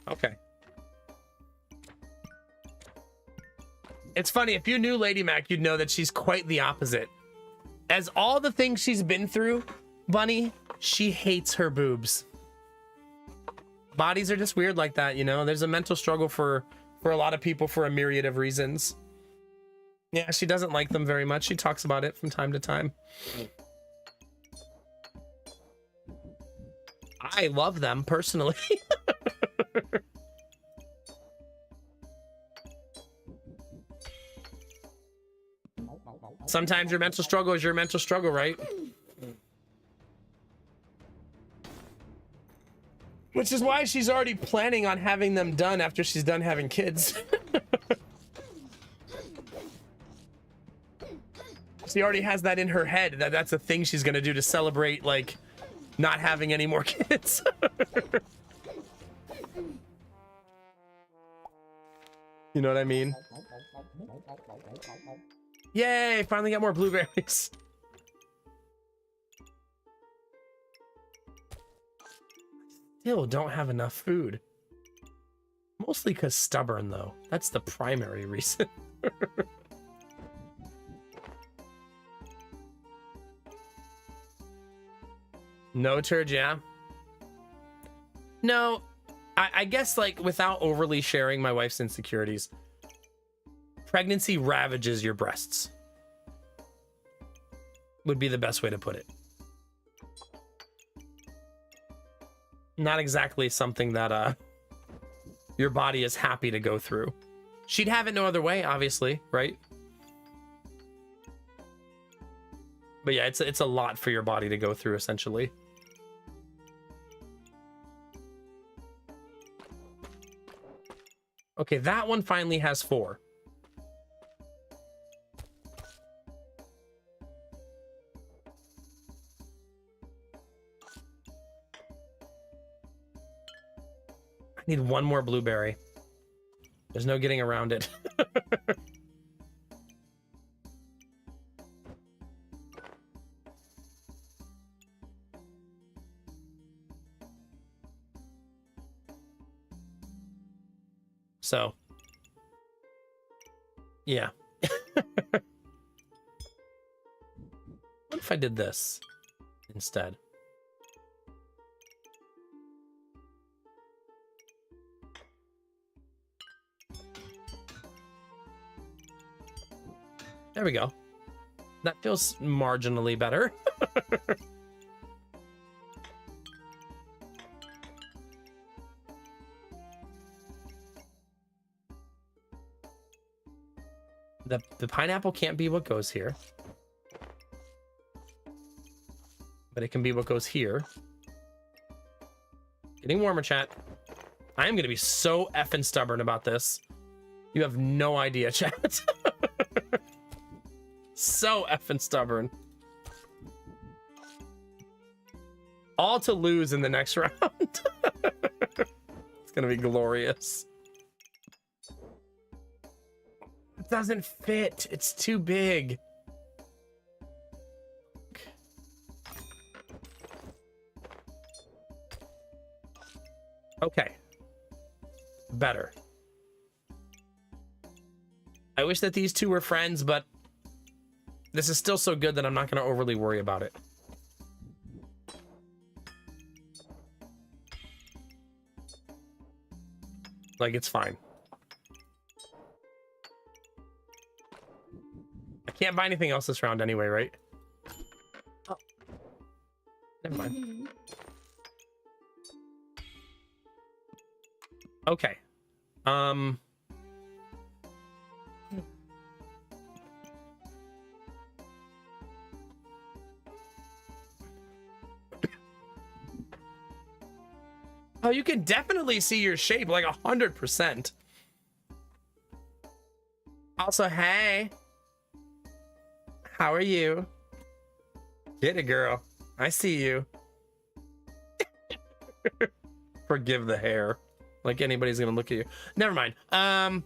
Okay. It's funny, if you knew Lady Mac, you'd know that she's quite the opposite. As all the things she's been through, Bunny, she hates her boobs. Bodies are just weird like that, you know? There's a mental struggle for a lot of people for a myriad of reasons. Yeah, she doesn't like them very much. She talks about it from time to time. I love them personally. Sometimes your mental struggle is your mental struggle, right? Which is why she's already planning on having them done after she's done having kids. She already has that in her head, that that's a thing she's gonna do to celebrate, like, not having any more kids. You know what I mean? Yay, finally got more blueberries. Still don't have enough food. Mostly because stubborn, though. That's the primary reason. No turd, yeah. No, I guess, like, without overly sharing my wife's insecurities, pregnancy ravages your breasts. Would be the best way to put it. Not exactly something that your body is happy to go through. She'd have it no other way, obviously, right? But yeah, it's a lot for your body to go through, essentially. Okay, that one finally has 4. I need one more blueberry. There's no getting around it. So, yeah. What if I did this instead? There we go. That feels marginally better. The pineapple can't be what goes here. But it can be what goes here. Getting warmer, chat. I am going to be so effing stubborn about this. You have no idea, chat. So effing stubborn. All to lose in the next round. It's going to be glorious. It doesn't fit. It's too big. Okay. Better. I wish that these two were friends, but this is still so good that I'm not going to overly worry about it. Like, it's fine. I can't buy anything else this round anyway, right? Oh. Never mind. Okay. Oh, you can definitely see your shape, like 100%. Also, hey. How are you? Get it, girl. I see you. Forgive the hair. Like anybody's gonna look at you. Never mind. I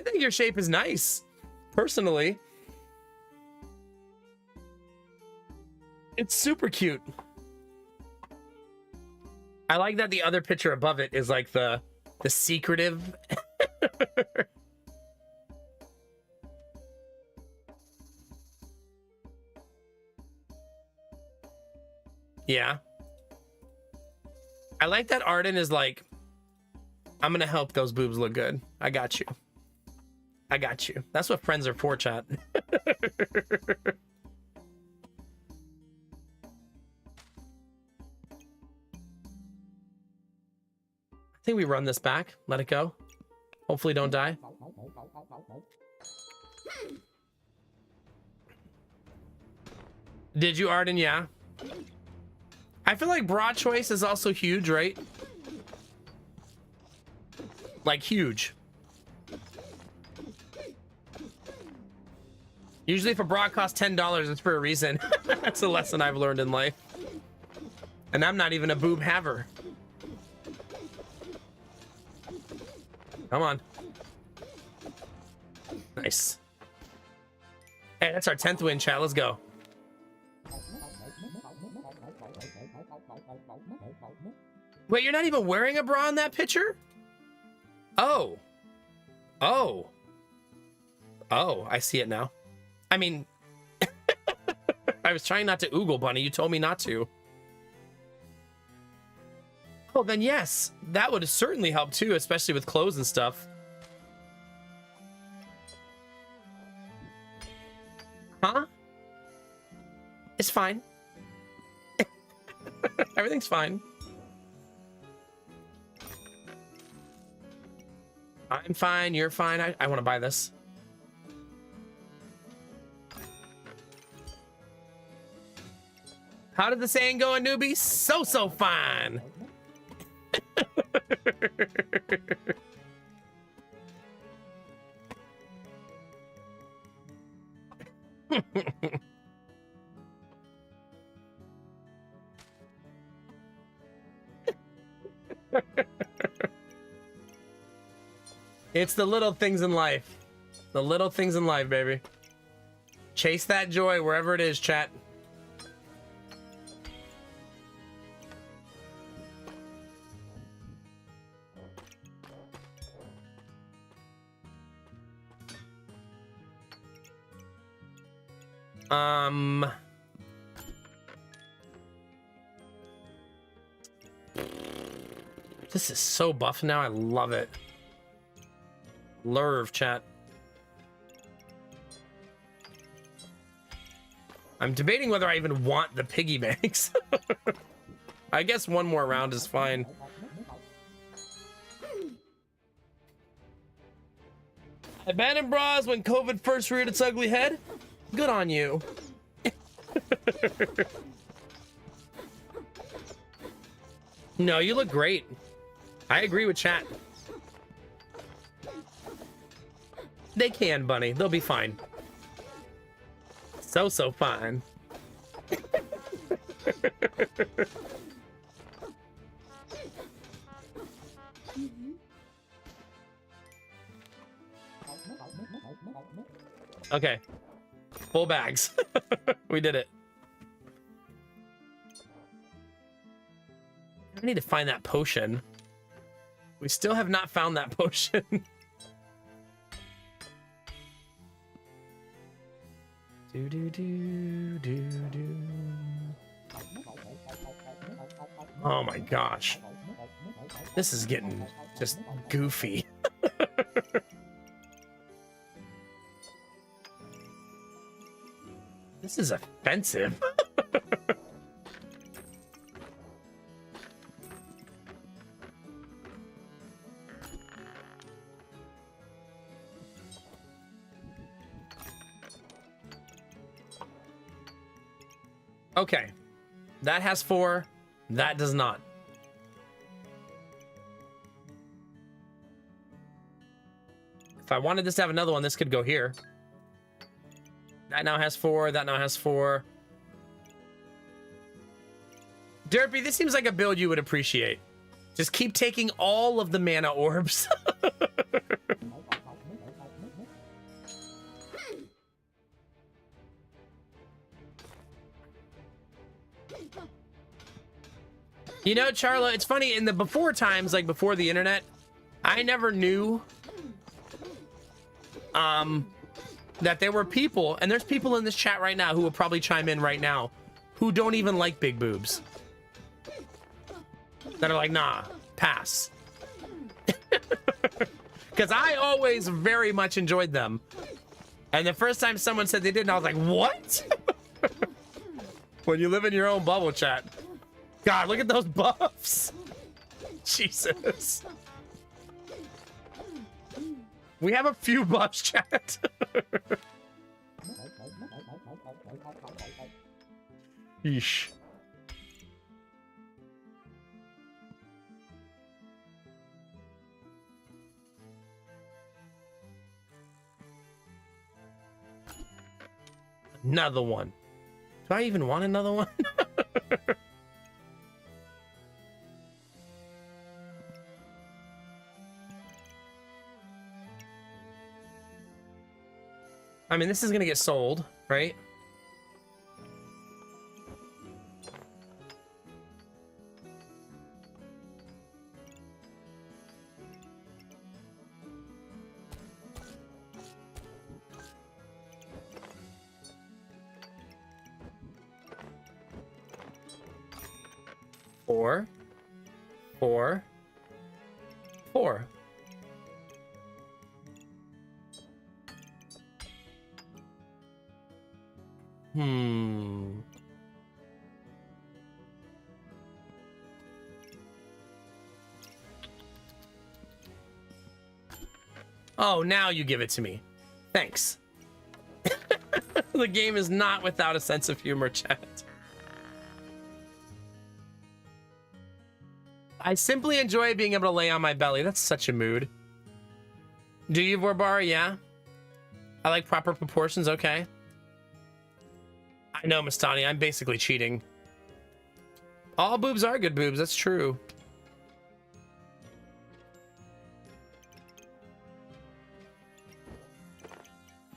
think your shape is nice. Personally. It's super cute. I like that the other picture above it is like the secretive. Yeah. I like that Arden is like, I'm gonna help those boobs look good. I got you. I got you. That's what friends are for, chat. I think we run this back. Let it go. Hopefully don't die. Did you, Arden? Yeah. I feel like bra choice is also huge, right? Like huge. Usually if a bra costs $10, it's for a reason. That's a lesson I've learned in life. And I'm not even a boob haver. Come on. Nice. Hey, that's our 10th win, chat. Let's go. Wait, you're not even wearing a bra in that picture? Oh. Oh. Oh, I see it now. I mean, I was trying not to oogle, Bunny. You told me not to. Oh, then yes, that would certainly help too, especially with clothes and stuff. Huh? It's fine. Everything's fine. I'm fine, you're fine. I want to buy this. How did the saying go, newbie? So fine. It's the little things in life. The little things in life, baby. Chase that joy wherever it is, chat. This is so buff now. I love it. Lurv, chat. I'm debating whether I even want the piggy banks. I guess one more round is fine. Abandoned bras when COVID first reared its ugly head? Good on you. No, you look great. I agree with chat. They can, Bunny. They'll be fine. So fine. Okay. Full bags. We did it. I need to find that potion. We still have not found that potion. Oh my gosh. This is getting just goofy. This is offensive. Okay, that has 4, that does not. If I wanted this to have another one, this could go here. That now has 4, that now has 4. Derpy, this seems like a build you would appreciate. Just keep taking all of the mana orbs. You know, Charla, it's funny, in the before times, like before the internet, I never knew that there were people, and there's people in this chat right now who will probably chime in right now, who don't even like big boobs. That are like, nah, pass. Because I always very much enjoyed them. And the first time someone said they didn't, I was like, what? When you live in your own bubble, chat. God, look at those buffs. Jesus. We have a few buffs, chat. Yeesh. Another one. Do I even want another one? I mean, this is gonna get sold, right? Four. Oh, now you give it to me. Thanks. The game is not without a sense of humor, chat. I simply enjoy being able to lay on my belly. That's such a mood. Do you, Vorbar? Yeah. I like proper proportions. Okay. I know, Mastani. I'm basically cheating. All boobs are good boobs. That's true.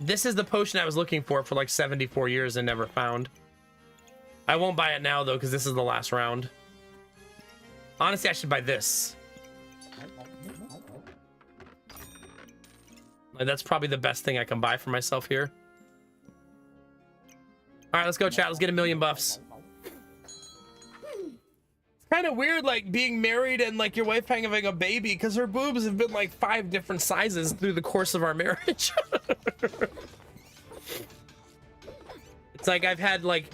This is the potion I was looking for like 74 years and never found. I won't buy it now, though, because this is the last round. Honestly, I should buy this. Like, that's probably the best thing I can buy for myself here. All right, let's go, chat. Let's get 1,000,000 buffs. It's kind of weird, like, being married and, like, your wife having a baby, because her boobs have been, like, 5 different sizes through the course of our marriage. It's like I've had, like,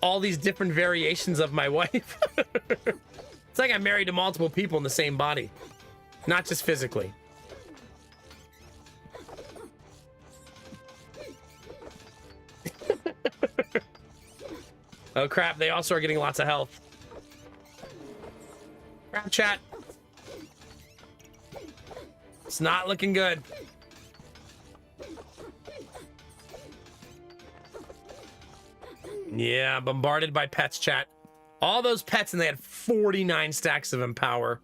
all these different variations of my wife. It's like I'm married to multiple people in the same body, not just physically. Oh crap, they also are getting lots of health. Crap, chat. It's not looking good. Yeah, bombarded by pets, chat. All those pets, and they had 49 stacks of Empower.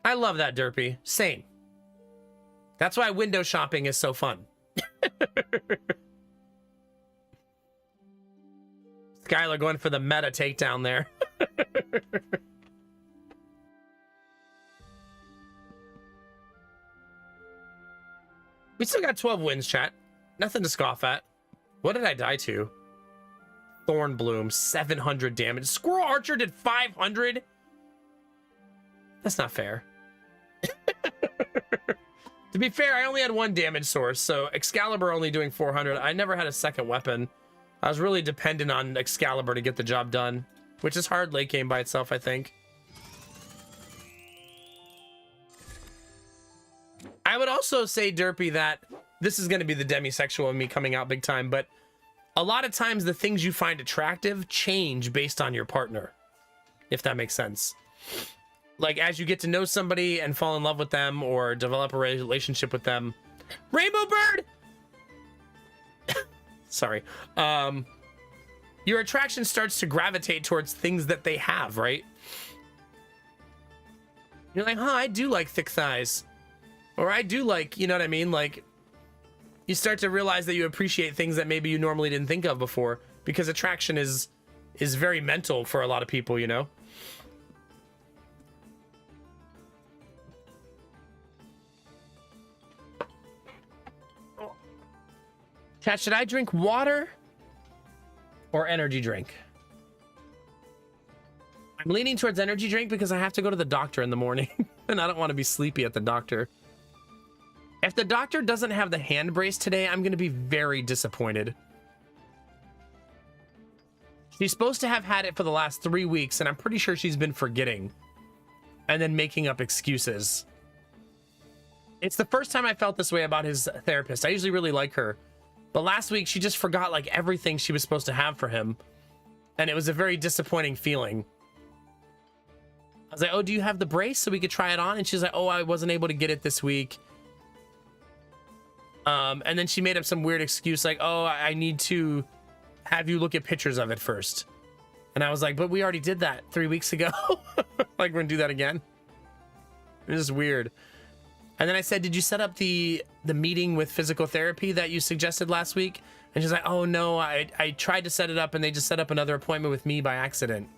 I love that, Derpy. Same. That's why window shopping is so fun. Skylar going for the meta takedown there. We still got 12 wins, chat. Nothing to scoff at. What did I die to? Thornbloom, 700 damage. Squirrel Archer did 500? That's not fair. To be fair, I only had 1 damage source, so Excalibur only doing 400. I never had a second weapon. I was really dependent on Excalibur to get the job done, which is hard late game by itself, I think. I would also say, Derpy, that this is going to be the demisexual in me coming out big time, but a lot of times the things you find attractive change based on your partner, if that makes sense. Like, as you get to know somebody and fall in love with them or develop a relationship with them. Rainbow Bird! Sorry. Your attraction starts to gravitate towards things that they have, right? You're like, huh, I do like thick thighs. Or I do like, you know what I mean? Like, you start to realize that you appreciate things that maybe you normally didn't think of before, because attraction is very mental for a lot of people, you know? Chat, should I drink water or energy drink? I'm leaning towards energy drink because I have to go to the doctor in the morning and I don't want to be sleepy at the doctor. If the doctor doesn't have the hand brace today, I'm going to be very disappointed. She's supposed to have had it for the last 3 weeks, and I'm pretty sure she's been forgetting and then making up excuses. It's the first time I felt this way about his therapist. I usually really like her, but last week she just forgot like everything she was supposed to have for him, and it was a very disappointing feeling. I was like, oh, do you have the brace so we could try it on? And she's like, oh, I wasn't able to get it this week. And then she made up some weird excuse like, oh, I need to have you look at pictures of it first. And I was like, but we already did that 3 weeks ago. Like, we're gonna do that again. It was just weird. And then I said, did you set up the meeting with physical therapy that you suggested last week? And she's like, oh no, I tried to set it up and they just set up another appointment with me by accident.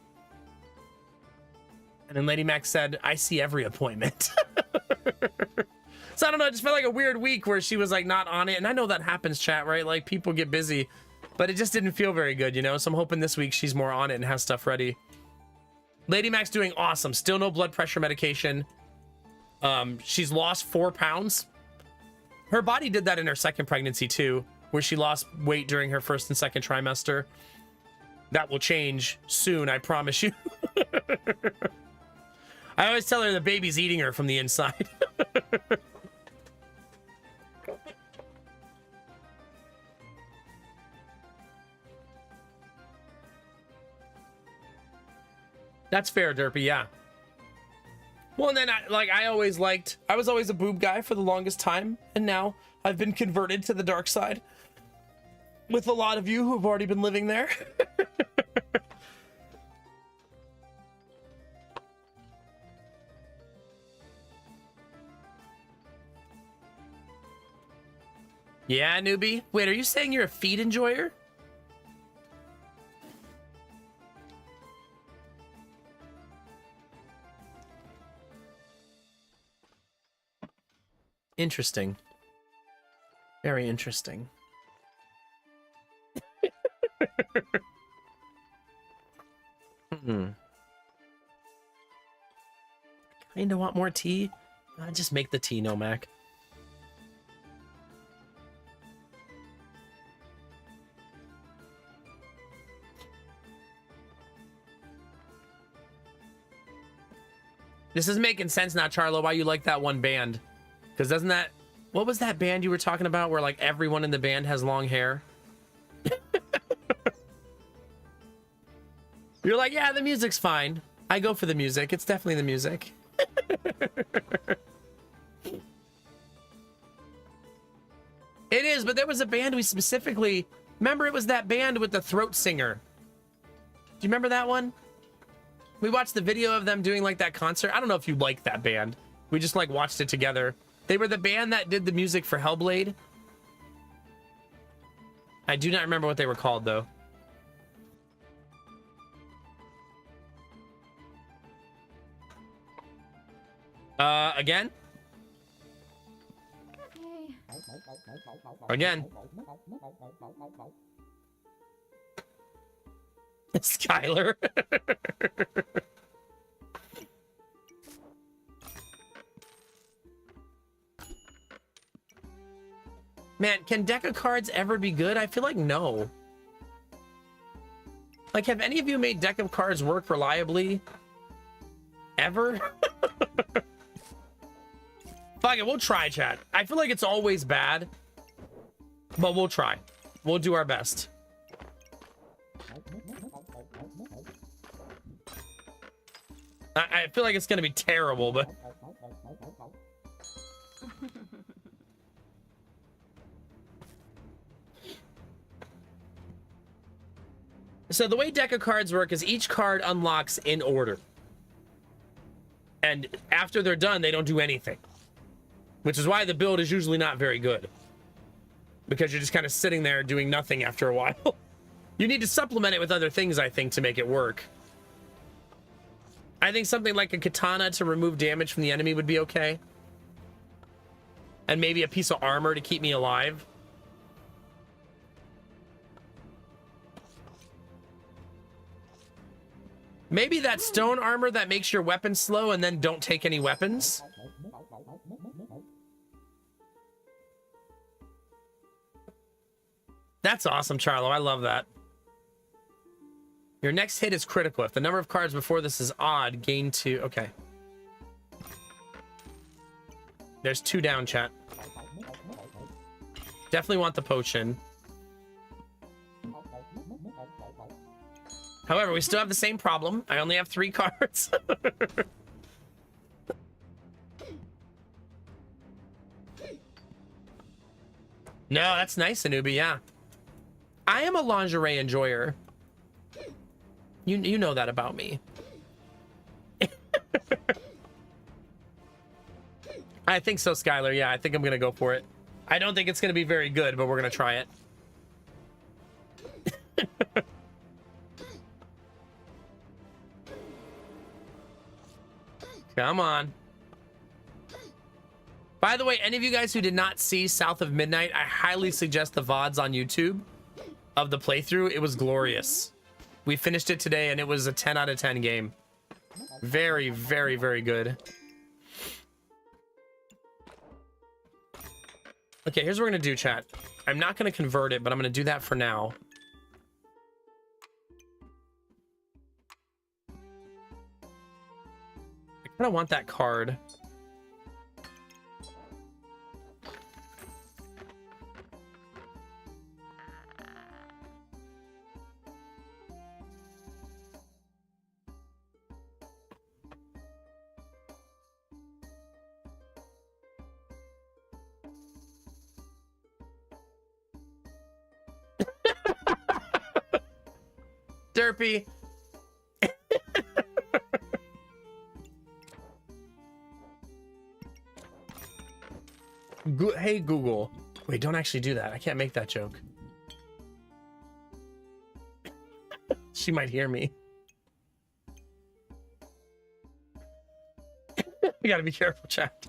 And then Lady Max said, I see every appointment. So I don't know, it just felt like a weird week where she was like not on it. And I know that happens, chat, right? Like people get busy, but it just didn't feel very good, you know? So I'm hoping this week she's more on it and has stuff ready. Lady Max doing awesome. Still no blood pressure medication. She's lost 4 pounds. Her body did that in her second pregnancy too, where she lost weight during her first and second trimester. That will change soon, I promise you. I always tell her the baby's eating her from the inside. That's fair, Derpy, yeah. Well, and then I was always a boob guy for the longest time, and now I've been converted to the dark side with a lot of you who've already been living there. Yeah, newbie. Wait, are you saying you're a feed enjoyer? Interesting. Very interesting. Kinda want more tea? Just make the tea, Nomac. This is making sense now, Charlo, why you like that one band. Because doesn't that... What was that band you were talking about where, like, everyone in the band has long hair? You're like, yeah, the music's fine. I go for the music. It's definitely the music. It is, but there was a band we specifically... Remember, it was that band with the throat singer. Do you remember that one? We watched the video of them doing, like, that concert. I don't know if you like that band. We just, like, watched it together. They were the band that did the music for Hellblade. I do not remember what they were called, though. Again? Again. Skylar. Man, can deck of cards ever be good? I feel like no. Like, have any of you made deck of cards work reliably? Ever? Fuck it, we'll try, chat. I feel like it's always bad, but we'll try. We'll do our best. I feel like it's gonna be terrible, but... So the way deck of cards work is each card unlocks in order. And after they're done, they don't do anything. Which is why the build is usually not very good. Because you're just kind of sitting there doing nothing after a while. You need to supplement it with other things, I think, to make it work. I think something like a katana to remove damage from the enemy would be okay. And maybe a piece of armor to keep me alive. Maybe that stone armor that makes your weapon slow and then don't take any weapons. That's awesome, Charlo. I love that. Your next hit is critical. If the number of cards before this is odd, gain 2. Okay. There's 2 down, chat. Definitely want the potion. However, we still have the same problem. I only have 3 cards. No, that's nice, Anubi, yeah. I am a lingerie enjoyer. You know that about me. I think so, Skylar. Yeah, I think I'm gonna go for it. I don't think it's gonna be very good, but we're gonna try it. Come on. By the way, any of you guys who did not see South of Midnight, I highly suggest the VODs on YouTube of the playthrough. It was glorious. We finished it today and it was a 10 out of 10 game. Very, very, very good. Okay, here's what we're gonna do, chat. I'm not gonna convert it, but I'm gonna do that for now. I kinda want that card. Derpy. Hey, Google. Wait, don't actually do that. I can't make that joke. She might hear me. We gotta be careful, chat.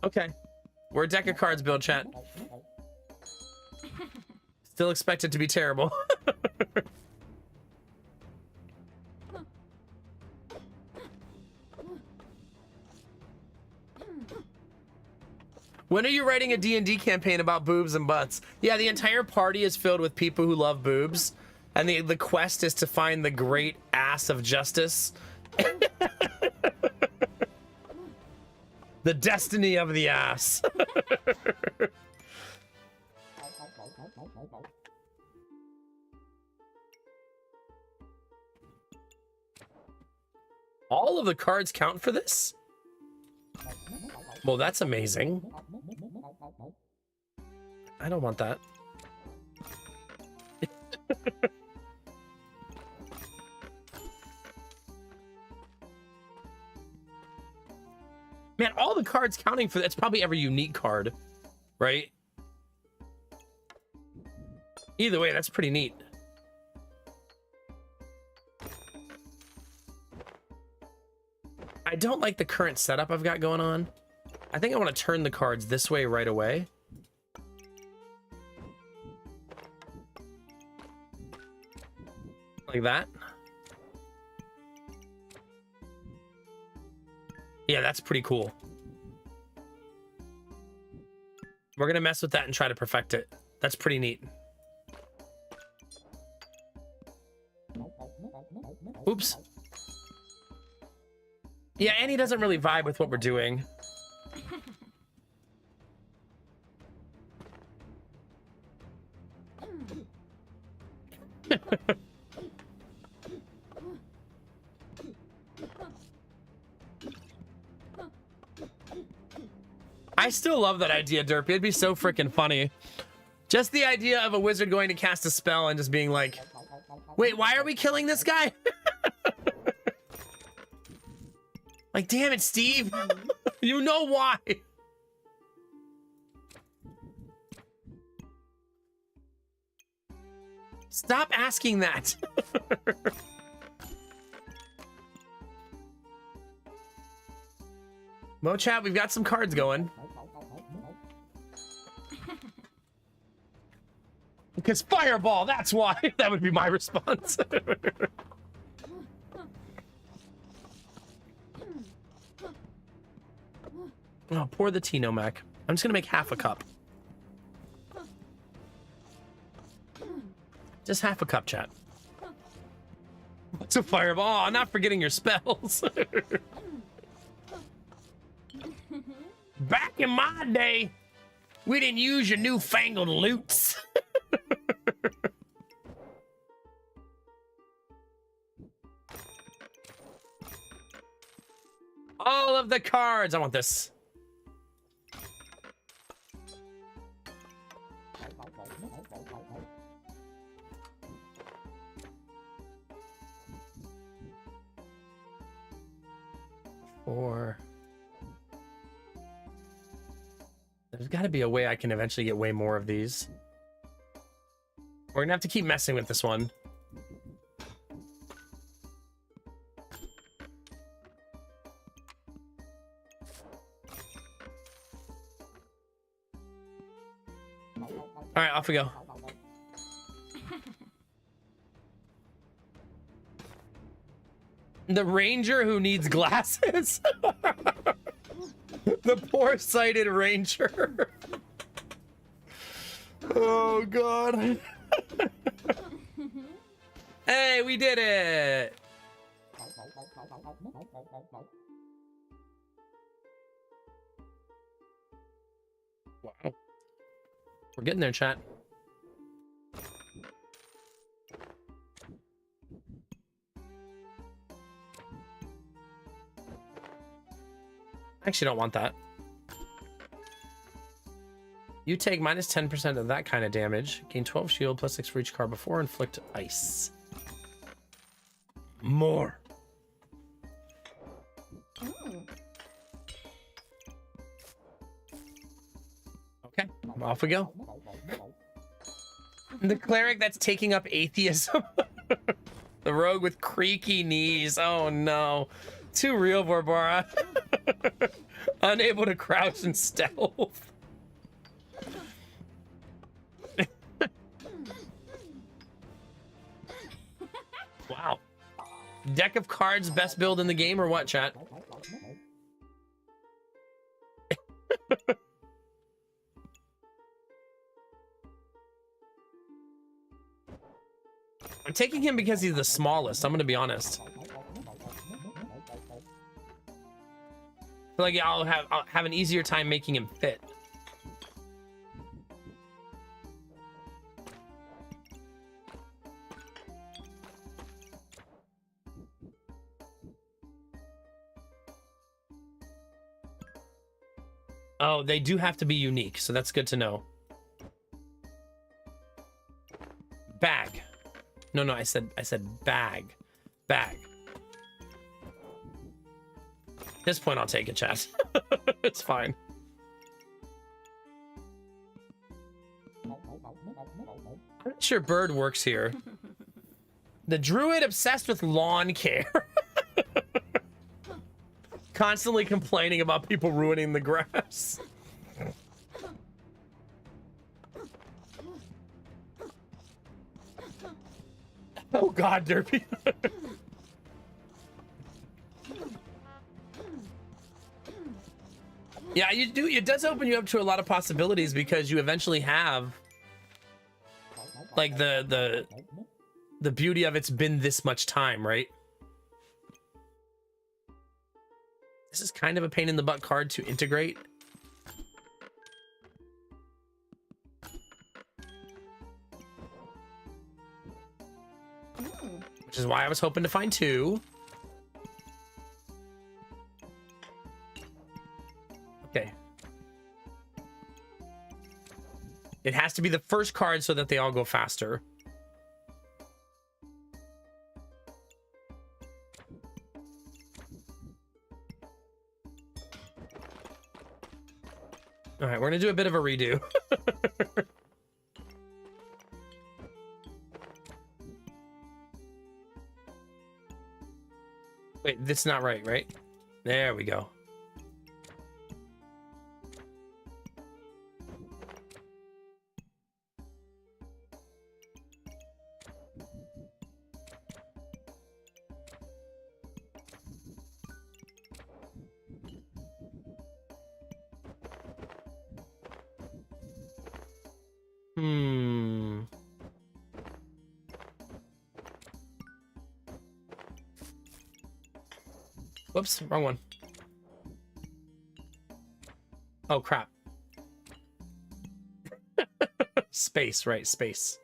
Okay. We're a deck of cards build, chat. Still expect it to be terrible. When are you writing a D&D campaign about boobs and butts? Yeah, the entire party is filled with people who love boobs. And the quest is to find the great ass of justice. The destiny of the ass. All of the cards count for this? Well, that's amazing. I don't want that. Man, all the cards counting for that's probably every unique card, right? Either way, that's pretty neat. I don't like the current setup I've got going on. I think I want to turn the cards this way right away. Like that. Yeah, that's pretty cool. We're gonna mess with that and try to perfect it. That's pretty neat. Oops. Yeah, Annie doesn't really vibe with what we're doing. I still love that idea, Derpy. It'd be so freaking funny. Just the idea of a wizard going to cast a spell and just being like, wait, why are we killing this guy? Like, damn it, Steve. You know why. Stop asking that. Mo chat, we've got some cards going. Because fireball, that's why. That would be my response. Oh, pour the Tino Mac. I'm just gonna make half a cup. Just half a cup, chat. What's a fireball? Oh, not forgetting your spells. Back in my day, we didn't use your newfangled loots. All of the cards. I want this. Or there's got to be a way I can eventually get way more of these. We're gonna have to keep messing with this one. All right, off we go. The ranger who needs glasses. The poor-sighted ranger. Oh god. Hey, we did it. Wow. We're getting there, chat. I actually don't want that. You take minus 10% of that kind of damage. Gain 12 shield plus 6 for each card before inflict ice. More. Okay, off we go. The cleric that's taking up atheism. The rogue with creaky knees. Oh no. Too real, Barbara. Unable to crouch and stealth. Wow. Deck of cards, best build in the game, or what, chat? I'm taking him because he's the smallest. I'm gonna be honest. Like I'll have an easier time making him fit. Oh, they do have to be unique, so that's good to know. Bag. No, I said bag. Bag. At this point, I'll take it, chat. It's fine. I'm not sure bird works here. The druid obsessed with lawn care. Constantly complaining about people ruining the grass. Oh god, Derpy. Yeah, you do. It does open you up to a lot of possibilities because you eventually have like the beauty of it's been this much time, right? This is kind of a pain in the butt card to integrate. Which is why I was hoping to find two. Okay. It has to be the first card so that they all go faster. All right, we're gonna do a bit of a redo. Wait, that's not right, right? There we go. Hmm. Whoops, wrong one. Oh, crap. Space, right, space.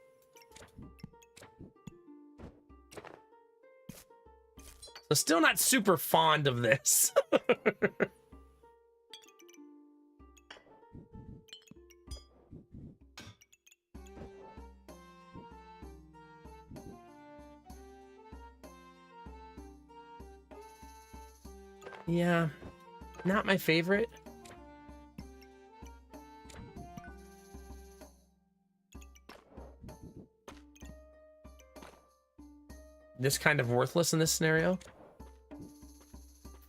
So still not super fond of this. Yeah, not my favorite. This kind of worthless in this scenario.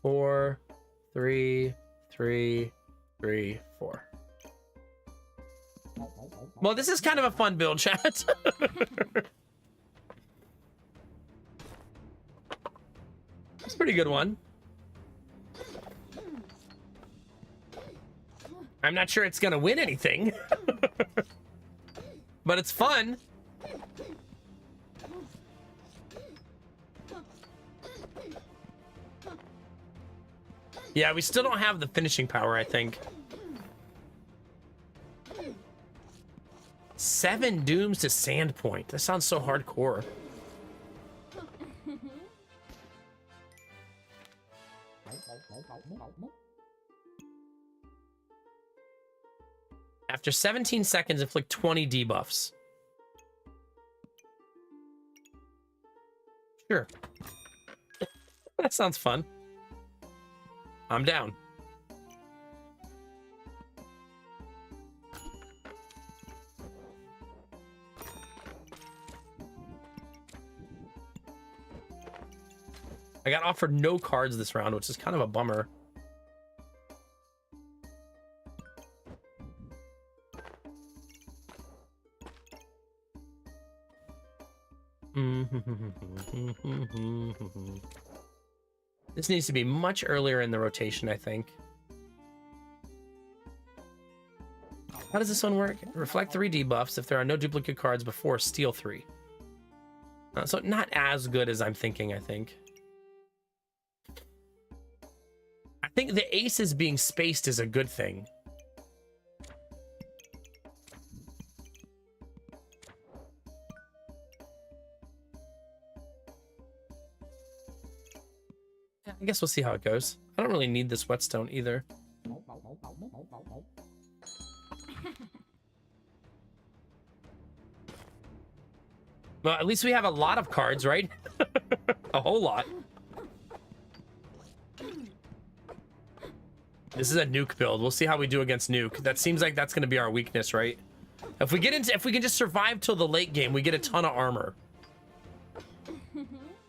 4, 3, 3, 3, 4. Well, this is kind of a fun build, chat. It's a pretty good one. I'm not sure it's gonna win anything, but it's fun. Yeah, we still don't have the finishing power, I think. 7 dooms to Sandpoint. That sounds so hardcore. After 17 seconds, inflict 20 debuffs. Sure. That sounds fun. I'm down. I got offered no cards this round, which is kind of a bummer. This needs to be much earlier in the rotation, I think. How does this one work? Reflect 3 debuffs if there are no duplicate cards before steal 3. So not as good as I'm thinking, I think. I think the aces being spaced is a good thing. I guess we'll see how it goes. I don't really need this whetstone either. Well, at least we have a lot of cards, right? A whole lot. This is a nuke build. We'll see how we do against nuke. That seems like that's going to be our weakness, right? If we can just survive till the late game, we get a ton of armor.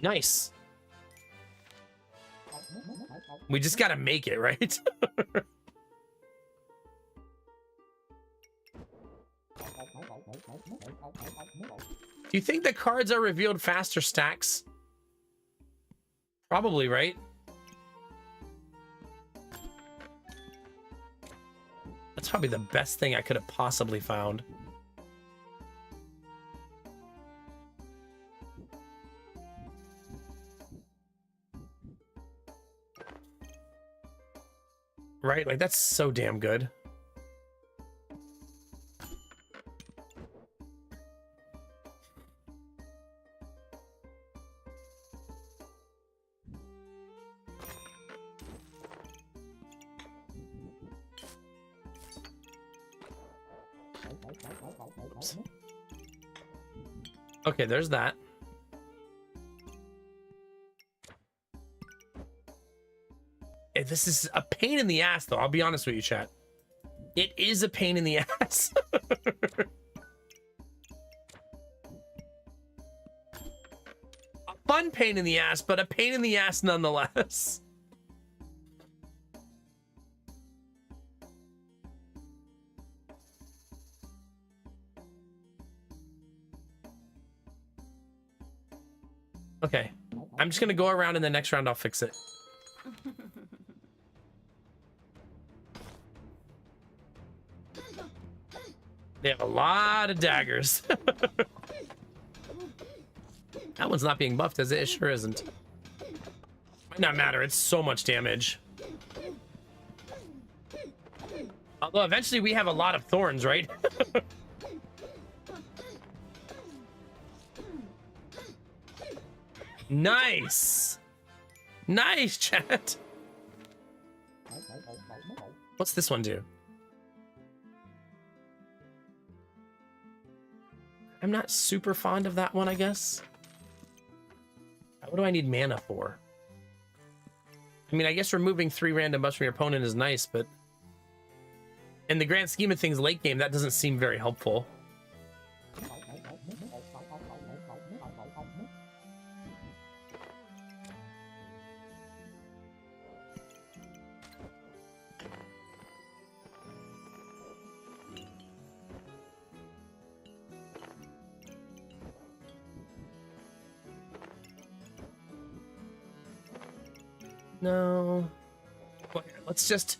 Nice. We just gotta make it, right? Do you think the cards are revealed faster stacks? Probably, right? That's probably the best thing I could have possibly found. Right? Like, that's so damn good. Oops. Okay, there's that. This is a pain in the ass, though. I'll be honest with you, chat. It is a pain in the ass. A fun pain in the ass, but a pain in the ass nonetheless. Okay. I'm just going to go around, and the next round I'll fix it. They have a lot of daggers. That one's not being buffed, is it? It sure isn't. Might not matter. It's so much damage. Although eventually we have a lot of thorns, right? Nice. Nice, chat. What's this one do? I'm not super fond of that one, I guess. What do I need mana for? I mean, I guess removing 3 random buffs from your opponent is nice, but in the grand scheme of things late game, that doesn't seem very helpful. No. Well, here, let's just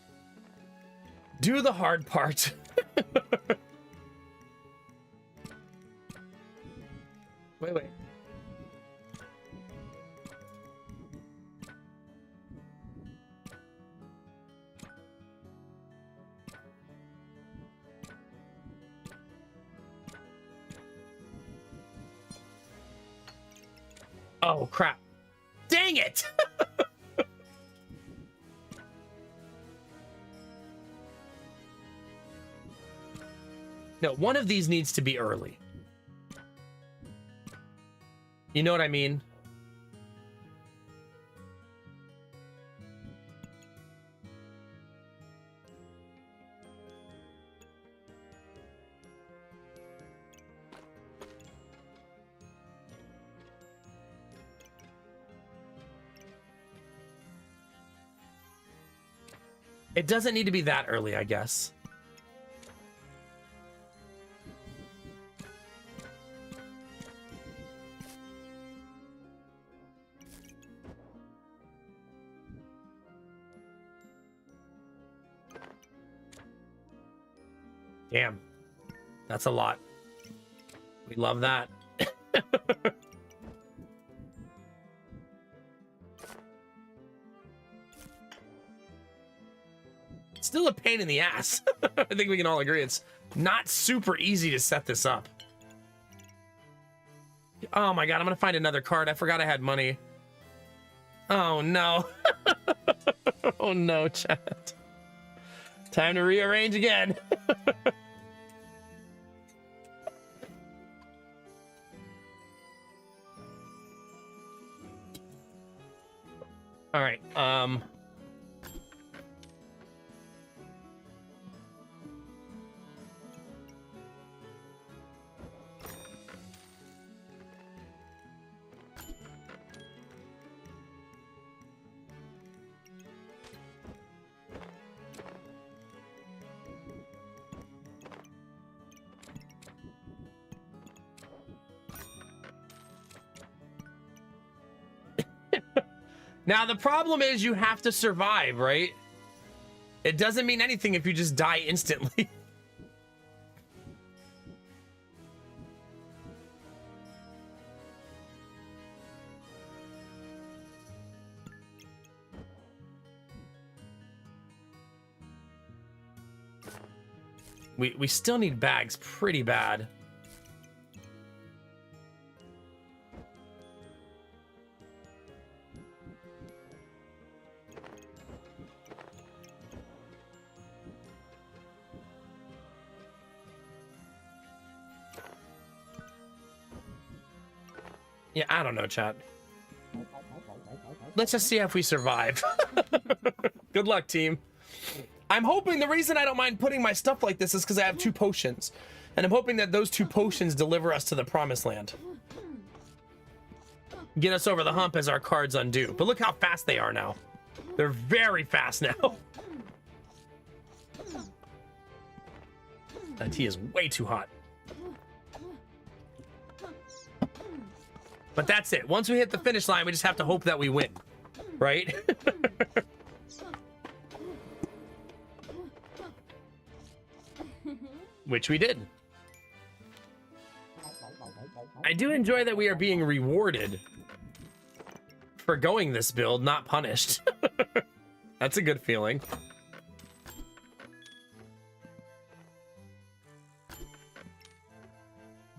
do the hard part. Wait. Oh, crap. Dang it! No, one of these needs to be early. You know what I mean? It doesn't need to be that early, I guess. Damn. That's a lot. We love that. Still a pain in the ass. I think we can all agree it's not super easy to set this up. Oh my god, I'm gonna find another card. I forgot I had money. Oh no. Oh no, chat. Time to rearrange again. All right. Now, the problem is you have to survive, right? It doesn't mean anything if you just die instantly. We still need bags pretty bad. Yeah, I don't know, chat. Let's just see if we survive. Good luck, team. I'm hoping the reason I don't mind putting my stuff like this is because I have 2 potions. And I'm hoping that those 2 potions deliver us to the promised land. Get us over the hump as our cards undo. But look how fast they are now. They're very fast now. That tea is way too hot. But that's it. Once we hit the finish line, we just have to hope that we win. Right? Which we did. I do enjoy that we are being rewarded for going this build, not punished. That's a good feeling.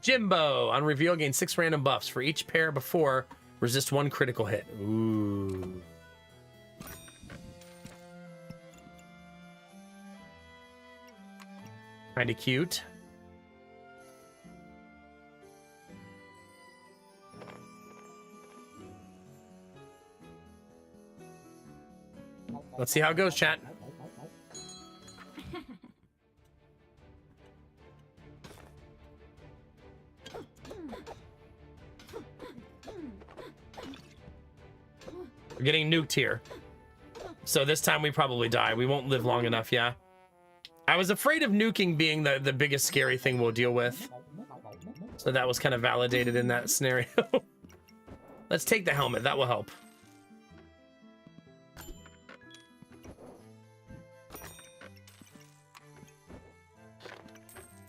Jimbo on reveal gain 6 random buffs for each pair before resist 1 critical hit. Ooh. Kinda cute. Let's see how it goes, chat. We're getting nuked here. So this time we probably die. We won't live long enough, yeah. I was afraid of nuking being the biggest scary thing we'll deal with. So that was kind of validated in that scenario. Let's take the helmet. That will help.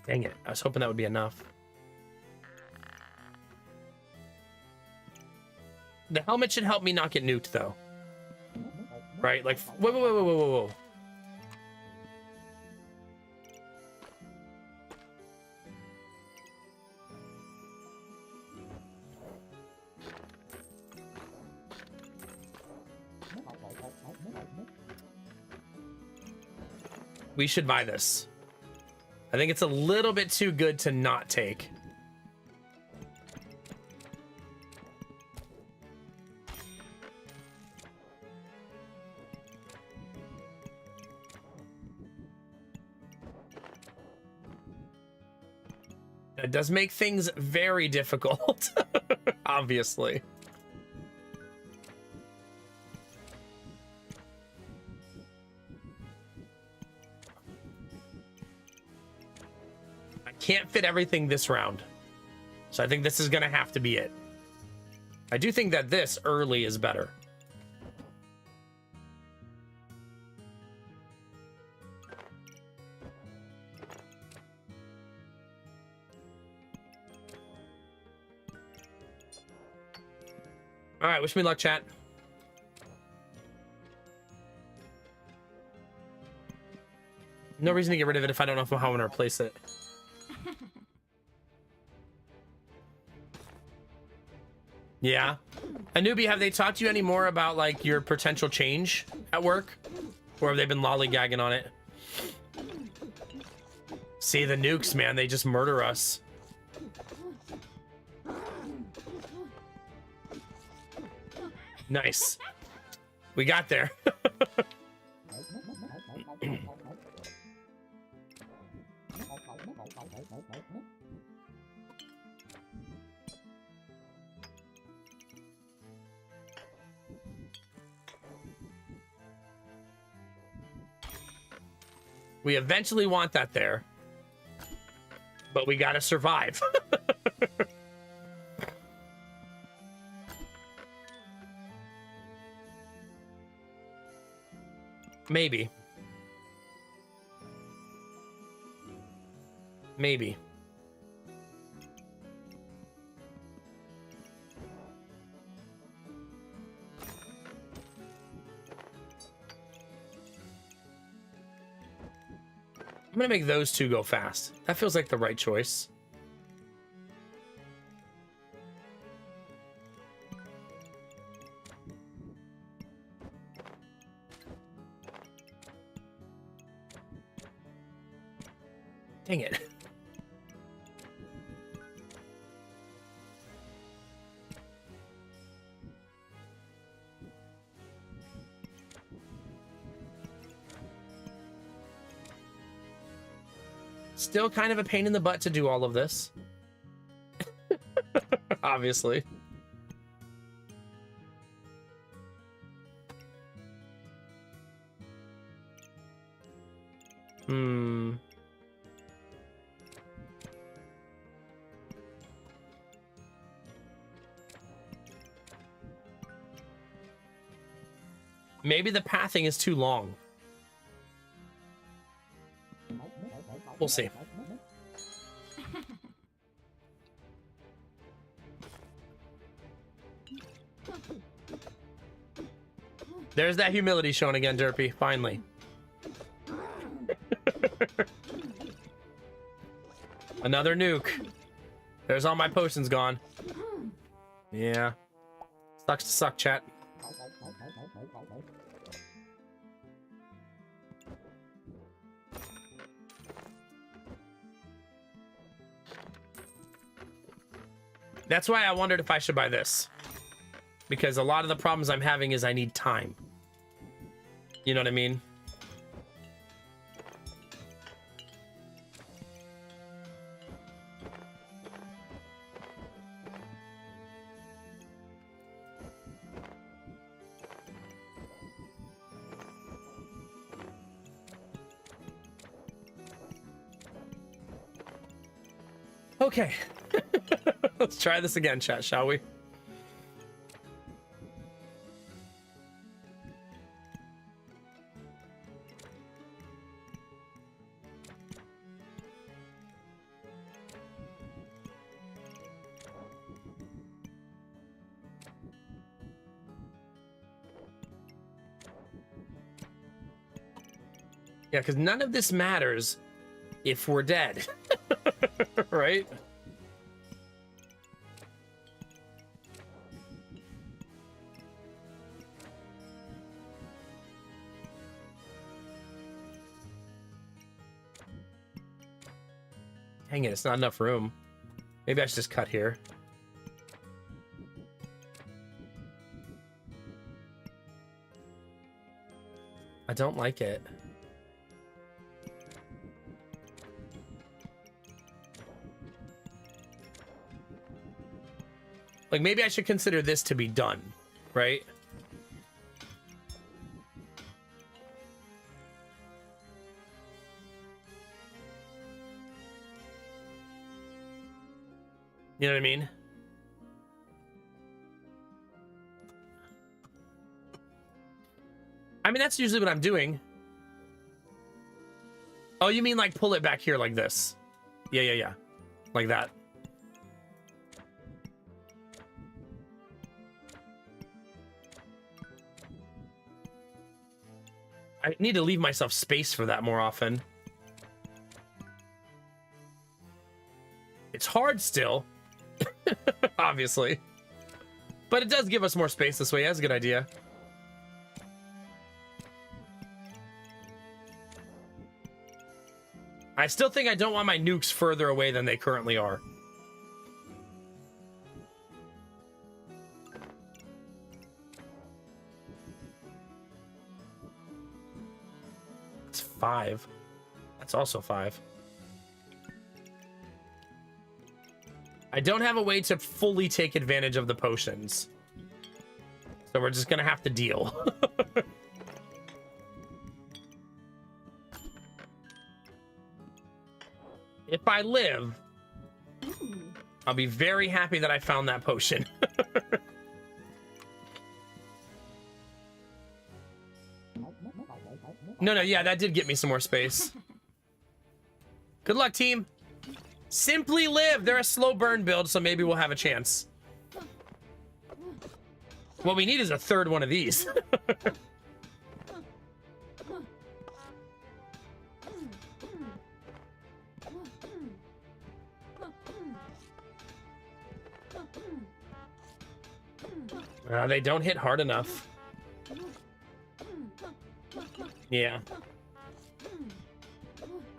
Dang it. I was hoping that would be enough. The helmet should help me not get nuked, though. Right? Like, whoa. We should buy this. I think it's a little bit too good to not take. It does make things very difficult, obviously. Can't fit everything this round. So I think this is gonna have to be it. I do think that this early is better. All right, wish me luck, chat. No reason to get rid of it if I don't know how I'm gonna replace it. Yeah. Anubi, have they talked to you any more about like your potential change at work? Or have they been lollygagging on it? See the nukes, man, they just murder us. Nice. We got there. We eventually want that there, but we gotta survive. Maybe. Maybe. I'm gonna make those two go fast. That feels like the right choice. Dang it. Still kind of a pain in the butt to do all of this. Obviously. Maybe the pathing is too long. We'll see. There's that humility shown again, Derpy. Finally. Another nuke. There's all my potions gone. Yeah. Sucks to suck, chat. That's why I wondered if I should buy this. Because a lot of the problems I'm having is I need time. You know what I mean? Okay. Let's try this again, chat, shall we? Yeah, because none of this matters if we're dead. Right? Dang it, it's not enough room. Maybe I should just cut here. I don't like it. Like, maybe I should consider this to be done, right? You know what I mean? I mean, that's usually what I'm doing. Oh, you mean like pull it back here like this? Yeah. Like that. I need to leave myself space for that more often. It's hard still, obviously. But it does give us more space this way. That's a good idea. I still think I don't want my nukes further away than they currently are. It's 5. That's also 5. I don't have a way to fully take advantage of the potions. So we're just gonna have to deal. If I live, I'll be very happy that I found that potion. No, yeah, that did get me some more space. Good luck, team. Simply live. They're a slow burn build, so maybe we'll have a chance. What we need is a third one of these. They don't hit hard enough. Yeah.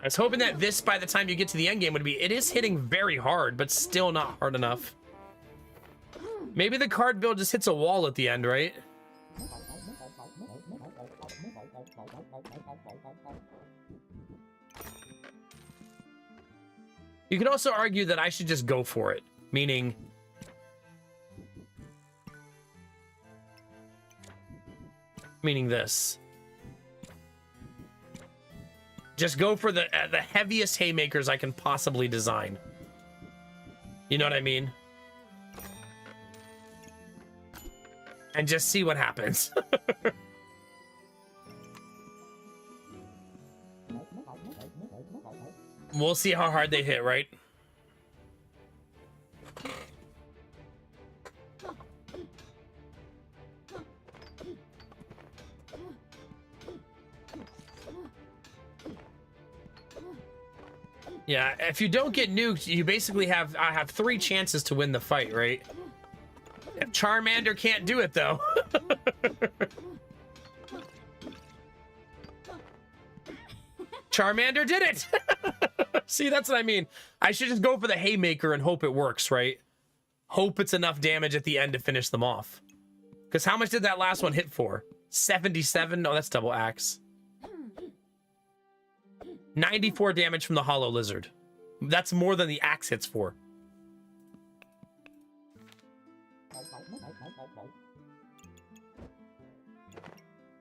I was hoping that this, by the time you get to the end game, would be... It is hitting very hard, but still not hard enough. Maybe the card build just hits a wall at the end, right? You could also argue that I should just go for it. Meaning... Meaning this. Just go for the heaviest haymakers I can possibly design. You know what I mean? And just see what happens. We'll see how hard they hit, right? Yeah, if you don't get nuked, you basically have 3 chances to win the fight, right? Charmander can't do it though. Charmander did it. See, that's what I mean. I should just go for the haymaker and hope it works, right? Hope it's enough damage at the end to finish them off. Because how much did that last one hit for? 77? No, that's double axe. 94 damage from the hollow lizard. That's more than the axe hits for.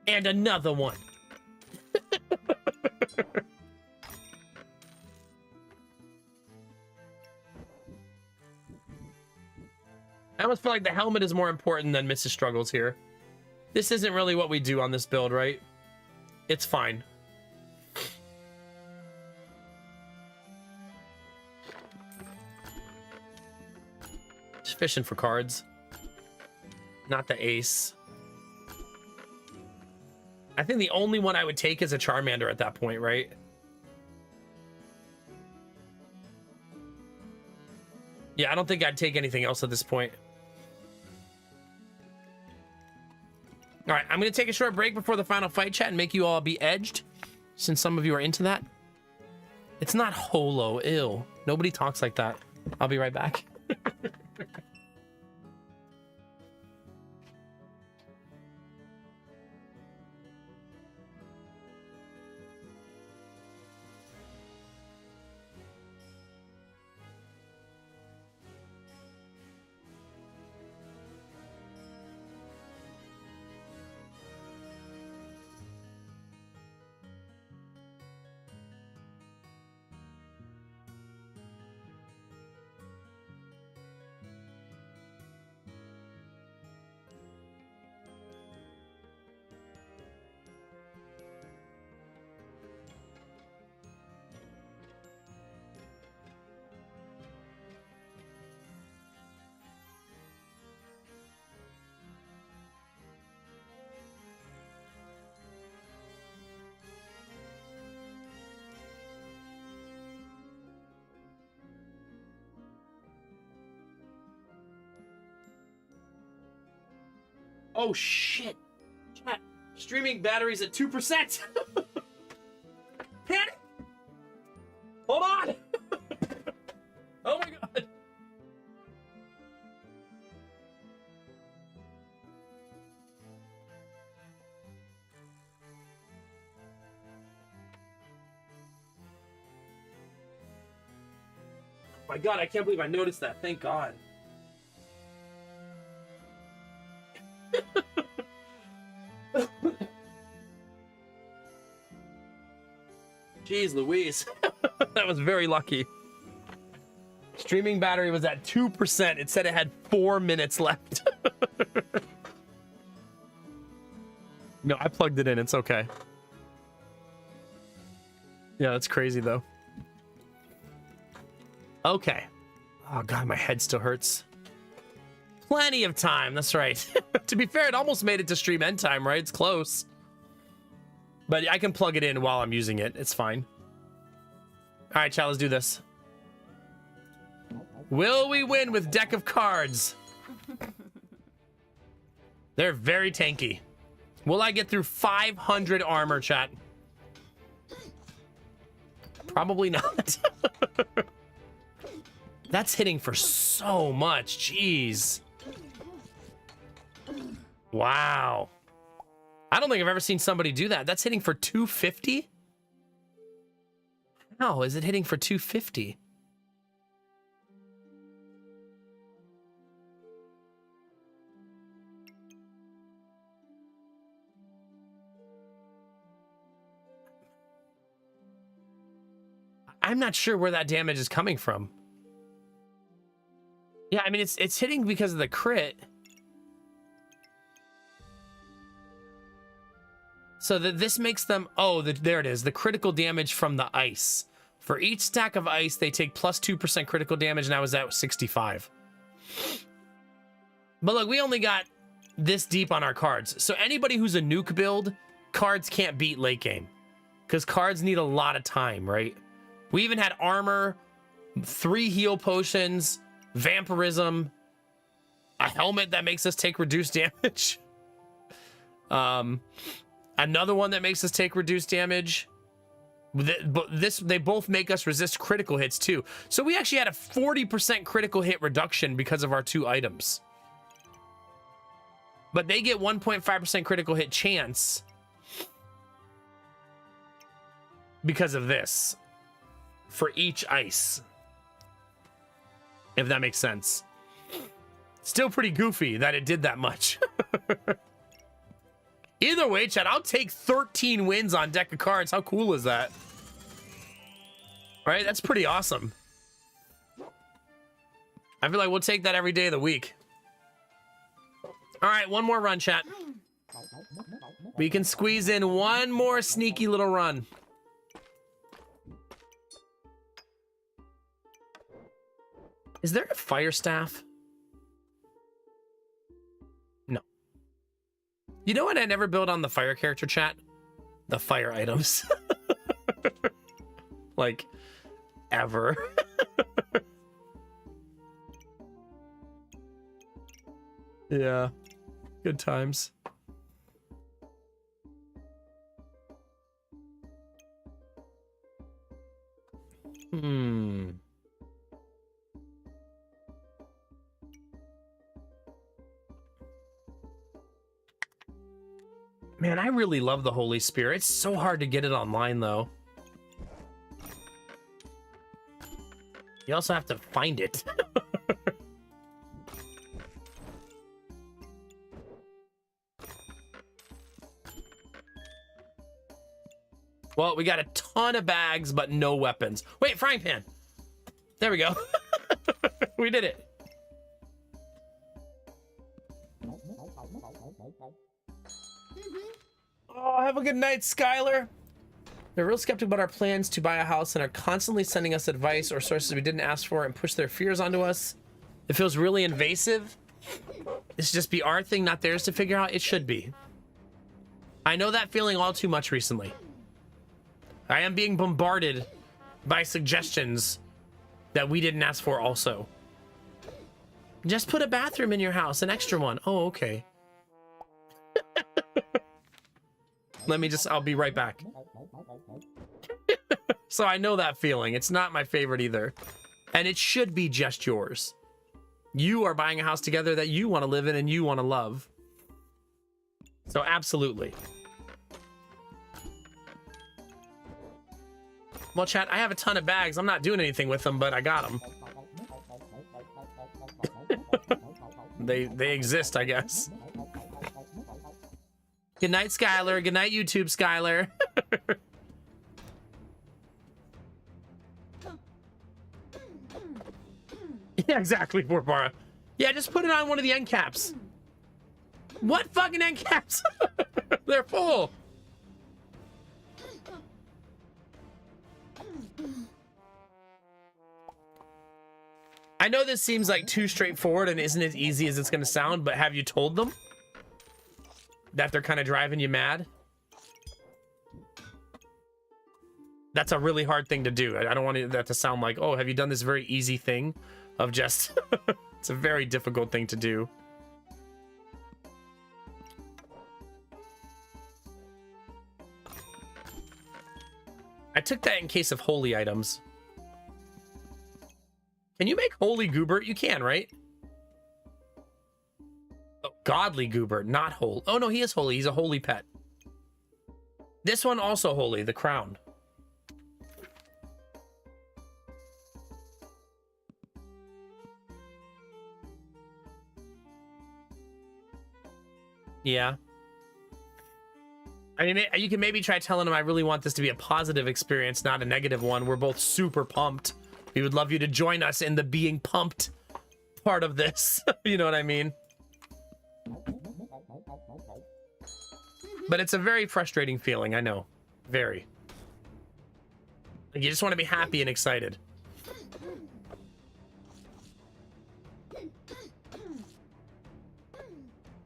And another one. I almost feel like the helmet is more important than Mrs. Struggles here. This isn't really what we do on this build, right? It's fine. Just fishing for cards. Not the ace. I think the only one I would take is a Charmander at that point, right? Yeah, I don't think I'd take anything else at this point. All right, I'm going to take a short break before the final fight chat and make you all be edged, since some of you are into that. It's not holo, ew. Nobody talks like that. I'll be right back. Oh shit! Chat. Streaming batteries at 2%. Panic! Hold on! Oh my god! Oh my god, I can't believe I noticed that. Thank God. Jeez Louise. That was very lucky. Streaming battery was at 2%. It said it had 4 minutes left. No, I plugged it in. It's okay. Yeah, that's crazy though. Okay. Oh god, my head still hurts. Plenty of time. That's right. To be fair, it almost made it to stream end time, right? It's close. But I can plug it in while I'm using it. It's fine. All right, chat, let's do this. Will we win with deck of cards? They're very tanky. Will I get through 500 armor, chat? Probably not. That's hitting for so much. Jeez. Wow. I don't think I've ever seen somebody do that. That's hitting for 250? How is it hitting for 250? I'm not sure where that damage is coming from. Yeah, I mean, it's hitting because of the crit. So that this makes them, oh, there it is, the critical damage from the ice. For each stack of ice, they take plus 2% critical damage, and I was at 65. But look, we only got this deep on our cards. So anybody who's a nuke build, cards can't beat late game. Because cards need a lot of time, right? We even had armor, 3 heal potions, vampirism, a helmet that makes us take reduced damage. Another one that makes us take reduced damage. They both make us resist critical hits too. So we actually had a 40% critical hit reduction because of our 2 items. But they get 1.5% critical hit chance because of this for each ice. If that makes sense. Still pretty goofy that it did that much. Either way, Chad, I'll take 13 wins on deck of cards. How cool is that? Right? That's pretty awesome. I feel like we'll take that every day of the week. All right, one more run, chat. We can squeeze in one more sneaky little run. Is there a fire staff? No. You know what I never build on the fire character, chat? The fire items. Like, ever. Yeah. Good times. Man, I really love the Holy Spirit. It's so hard to get it online, though. You also have to find it. Well, we got a ton of bags, but no weapons. Wait, frying pan. There we go. We did it. Oh, have a good night, Skylar. They're real skeptical about our plans to buy a house and are constantly sending us advice or sources we didn't ask for and push their fears onto us. It feels really invasive. It should just be our thing, not theirs to figure out. It should be. I know that feeling all too much recently. I am being bombarded by suggestions that we didn't ask for also. Just put a bathroom in your house, an extra one. Oh, okay. I'll be right back. So I know that feeling. It's not my favorite either. And it should be just yours. You are buying a house together that you want to live in and you want to love. So absolutely. Well, chat, I have a ton of bags. I'm not doing anything with them, but I got them. They exist, I guess. Good night, Skylar. Good night, YouTube, Skylar. Yeah, exactly, Barbara. Yeah, just put it on one of the end caps. What fucking end caps? They're full. I know this seems like too straightforward and isn't as easy as it's going to sound, but have you told them that they're kind of driving you mad? That's a really hard thing to do. I don't want that to sound like, oh, have you done this very easy thing of just... It's a very difficult thing to do. I took that in case of holy items. Can you make holy Goobert? You can, right? Oh, godly Goobert, not holy. Oh, no, he is holy. He's a holy pet. This one also holy, the crown. Yeah. I mean, you can maybe try telling him I really want this to be a positive experience, not a negative one. We're both super pumped. We would love you to join us in the being pumped part of this. You know what I mean? But it's a very frustrating feeling, I know. Very. Like, you just want to be happy and excited.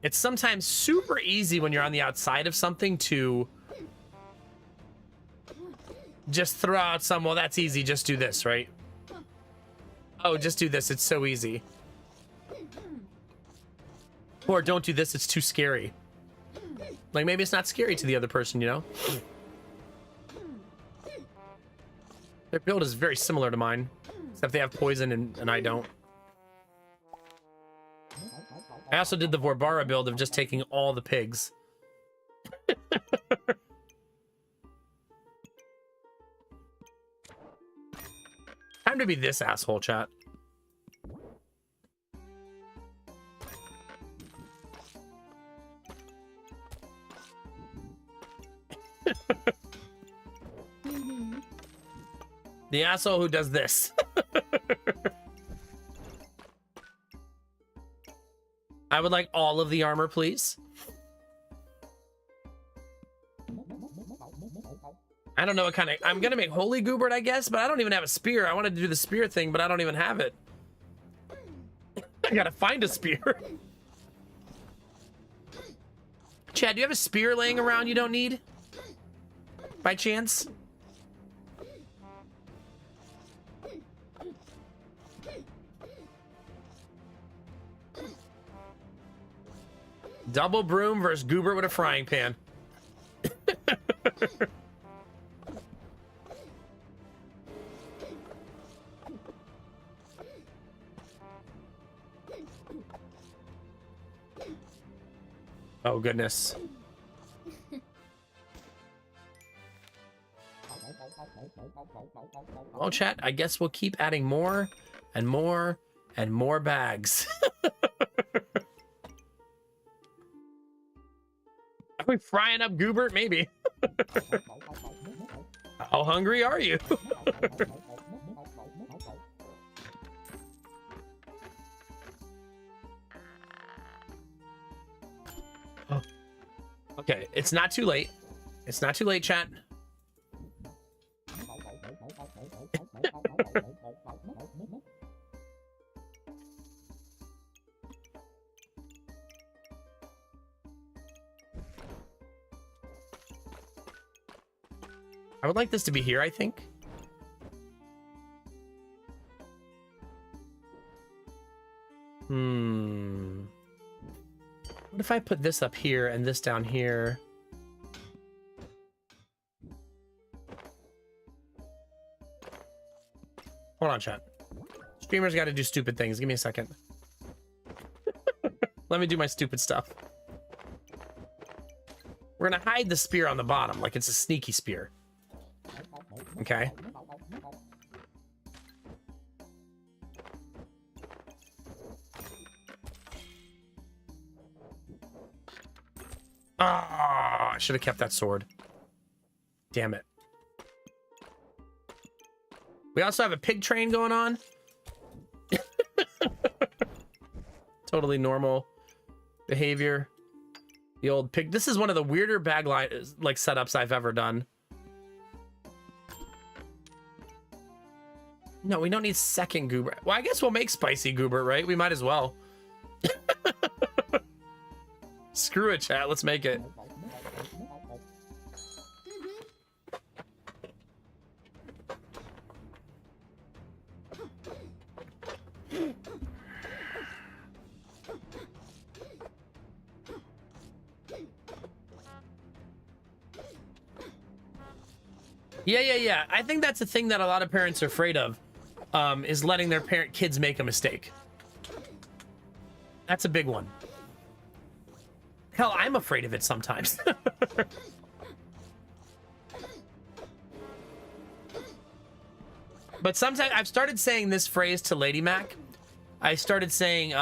It's sometimes super easy when you're on the outside of something to just throw out some, well, that's easy, just do this, right? Oh, just do this, it's so easy. Or don't do this, it's too scary. Like, maybe it's not scary to the other person, you know? Their build is very similar to mine, except they have poison and I don't. I also did the Vorbara build of just taking all the pigs. Time to be this asshole, chat. The asshole who does this. I would like all of the armor, please. I don't know what kind of... I'm gonna make Holy Goobert, I guess, but I don't even have a spear. I wanted to do the spear thing, but I don't even have it. I gotta find a spear. Chad, do you have a spear laying around you don't need? By chance? Double broom versus Goobert with a frying pan. Oh, goodness. Well, chat, I guess we'll keep adding more and more and more bags. Are we frying up Goobert? Maybe. How hungry are you? Oh. Okay, it's not too late. It's not too late, chat. I would like this to be here, I think. What if I put this up here and this down here? Hold on, chat. Streamers got to do stupid things. Give me a second. Let me do my stupid stuff. We're gonna hide the spear on the bottom like it's a sneaky spear. Okay. Ah, I should have kept that sword. Damn it. We also have a pig train going on. Totally normal behavior. The old pig. This is one of the weirder bag line like setups I've ever done. No, we don't need second Goobert. Well, I guess we'll make spicy Goobert, right? We might as well. Screw it, chat. Let's make it. Yeah. I think that's a thing that a lot of parents are afraid of, is letting their kids make a mistake. That's a big one. Hell, I'm afraid of it sometimes. But sometimes I've started saying this phrase to Lady Mac. I started saying,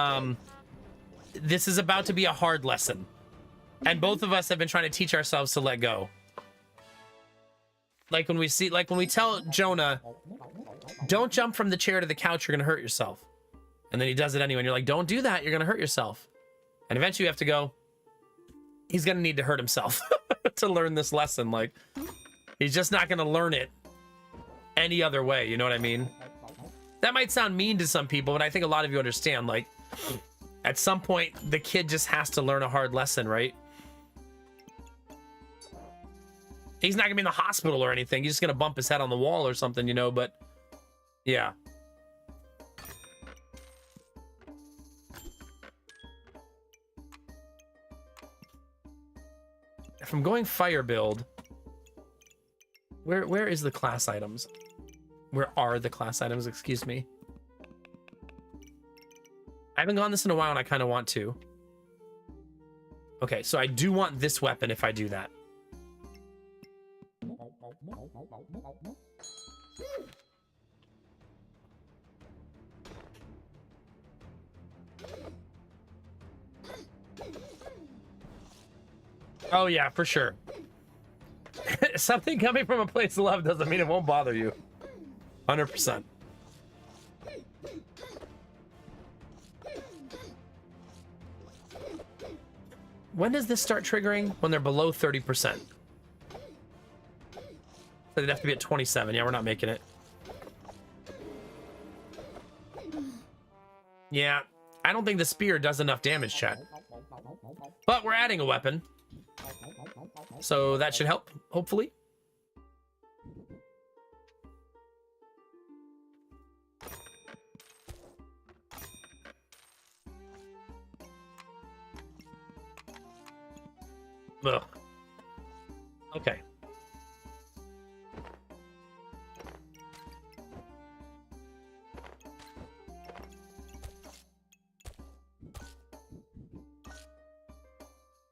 this is about to be a hard lesson. And both of us have been trying to teach ourselves to let go. Like when we tell Jonah, don't jump from the chair to the couch, you're gonna hurt yourself. And then he does it anyway, and you're like, don't do that, you're gonna hurt yourself. And eventually you have to go, he's gonna need to hurt himself to learn this lesson. Like, he's just not gonna learn it any other way, you know what I mean? That might sound mean to some people, but I think a lot of you understand, like, at some point, the kid just has to learn a hard lesson, right? He's not gonna be in the hospital or anything. He's just gonna bump his head on the wall or something, you know, but yeah. If I'm going fire build, where is the class items? Where are the class items, excuse me? I haven't gone this in a while and I kind of want to. Okay, so I do want this weapon if I do that. Oh yeah, for sure. Something coming from a place of love doesn't mean it won't bother you. 100%. When does this start triggering? When they're below 30%. So they'd have to be at 27. Yeah, we're not making it. Yeah, I don't think the spear does enough damage, chat. But we're adding a weapon. So that should help, hopefully. Ugh. Okay.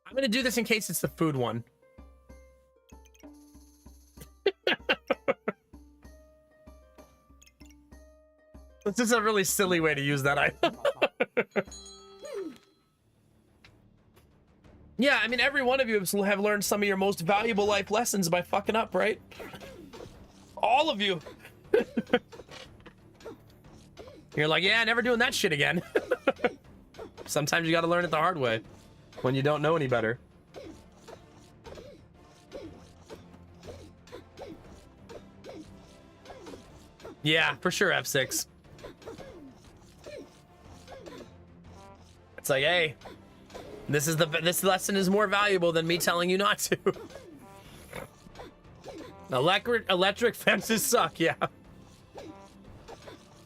I'm gonna do this in case it's the food one. This is a really silly way to use that item. Yeah, I mean, every one of you have learned some of your most valuable life lessons by fucking up, right? All of you. You're like, yeah, never doing that shit again. Sometimes you gotta learn it the hard way when you don't know any better. Yeah, for sure, F6. It's like, hey, this lesson is more valuable than me telling you not to. Electric fences suck, yeah.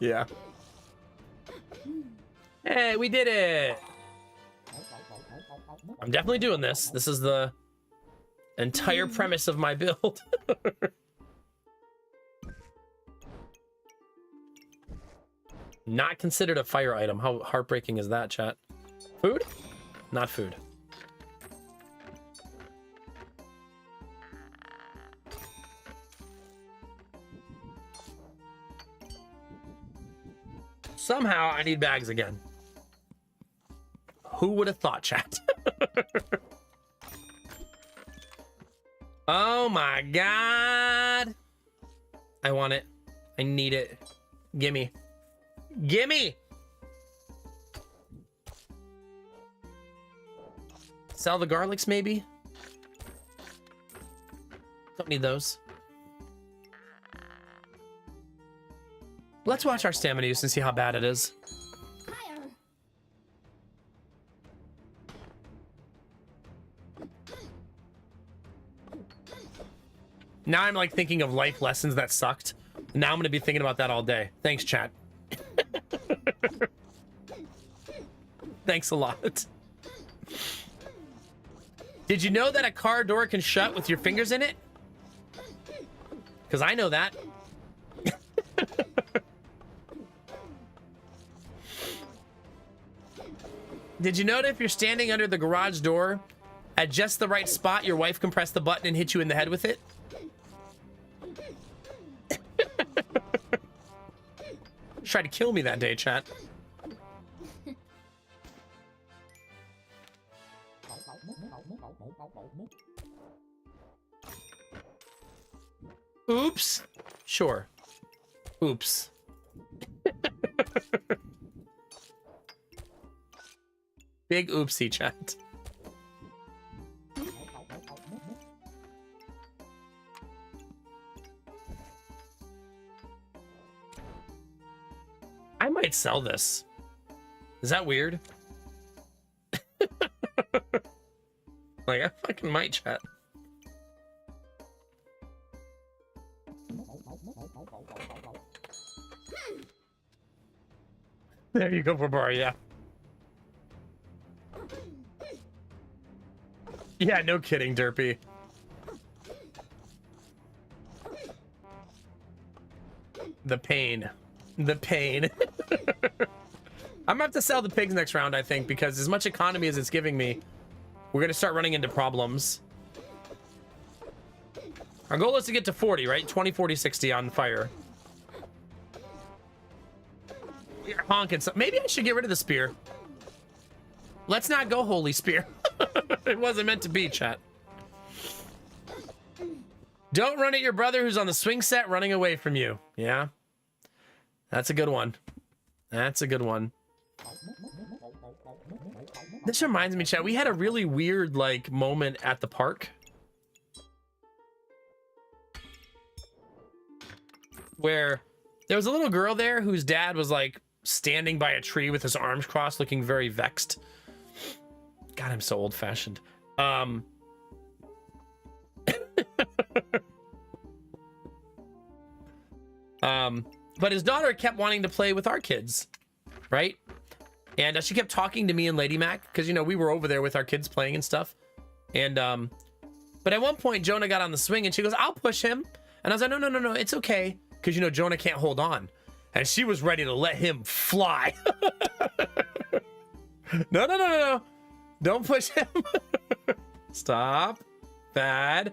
Yeah. Hey, we did it. I'm definitely doing this. This is the entire premise of my build. Not considered a fire item. How heartbreaking is that, chat? Food? Not food. Somehow I need bags again. Who would have thought, chat? Oh my god. I want it. I need it. Gimme. Gimme! Sell the garlics, maybe? Don't need those. Let's watch our stamina use and see how bad it is. Now I'm like thinking of life lessons that sucked. Now I'm gonna be thinking about that all day. Thanks, chat. Thanks a lot. Did you know that a car door can shut with your fingers in it? Because I know that. Did you know that if you're standing under the garage door at just the right spot, your wife can press the button and hit you in the head with it? Tried to kill me that day, chat. Oops. Sure. Oops. Big oopsie, chat. I might sell this. Is that weird? Like, I fucking might, chat. There you go for bar, yeah. Yeah, no kidding, Derpy. The pain. The pain. I'm gonna have to sell the pigs next round, I think, because as much economy as it's giving me, we're gonna start running into problems. Our goal is to get to 40, right? 20, 40, 60 on fire. We're honking. So maybe I should get rid of the spear. Let's not go holy spear. It wasn't meant to be, chat. Don't run at your brother who's on the swing set running away from you. Yeah. That's a good one. That's a good one. This reminds me, chat, we had a really weird, like, moment at the park. Where there was a little girl there whose dad was, like, standing by a tree with his arms crossed, looking very vexed. God, I'm so old-fashioned. But his daughter kept wanting to play with our kids, right? And she kept talking to me and Lady Mac, because, you know, we were over there with our kids playing and stuff. And, but at one point, Jonah got on the swing and she goes, I'll push him. And I was like, no, no, no, no, it's okay. Because, you know, Jonah can't hold on. And she was ready to let him fly. No, no, no, no, no. Don't push him. Stop. Bad.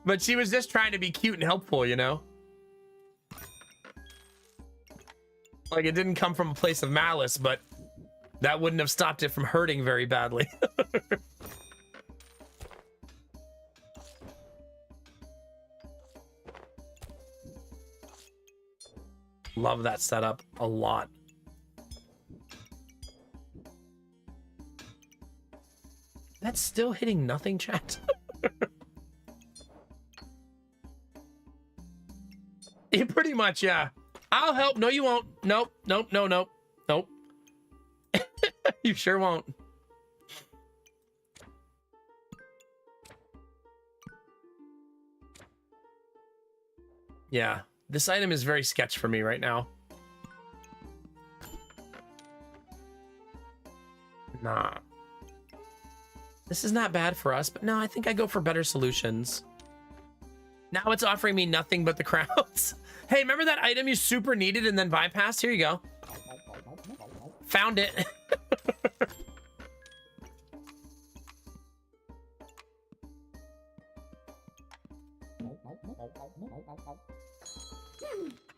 But she was just trying to be cute and helpful, you know? Like, it didn't come from a place of malice, but that wouldn't have stopped it from hurting very badly. Love that setup a lot. That's still hitting nothing, chat. Yeah, pretty much, yeah. I'll help. No, you won't. Nope, nope, no, nope, nope. You sure won't. Yeah, this item is very sketch for me right now. Nah. This is not bad for us, but no, I think I go for better solutions. Now it's offering me nothing but the crowns. Hey, remember that item you super needed and then bypassed? Here you go. Found it.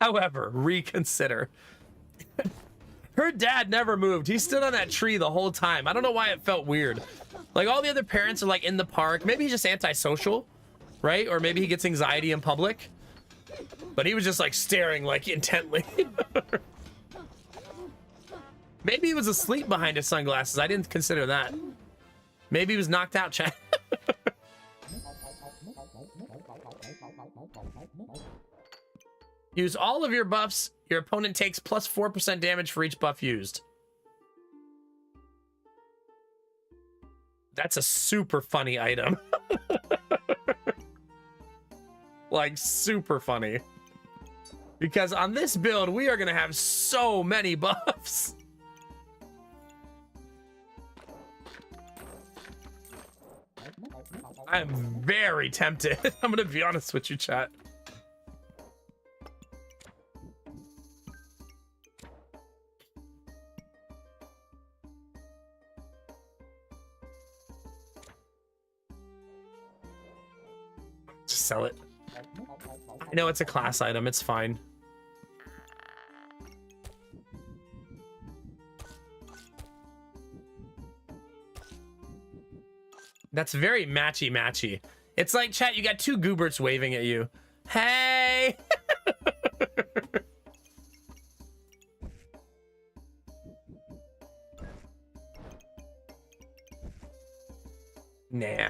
However, reconsider. Her dad never moved. He stood on that tree the whole time. I don't know why it felt weird. Like, all the other parents are like in the park. Maybe he's just antisocial, right? Or maybe he gets anxiety in public. But he was just like staring like intently. Maybe he was asleep behind his sunglasses. I didn't consider that. Maybe he was knocked out, chat. Use all of your buffs. Your opponent takes plus 4% damage for each buff used. That's a super funny item. Like, super funny. Because on this build, we are going to have so many buffs. I'm very tempted. I'm going to be honest with you, chat. Just sell it. I know it's a class item. It's fine. That's very matchy-matchy. It's like, chat, you got two Gooberts waving at you. Hey! Nah.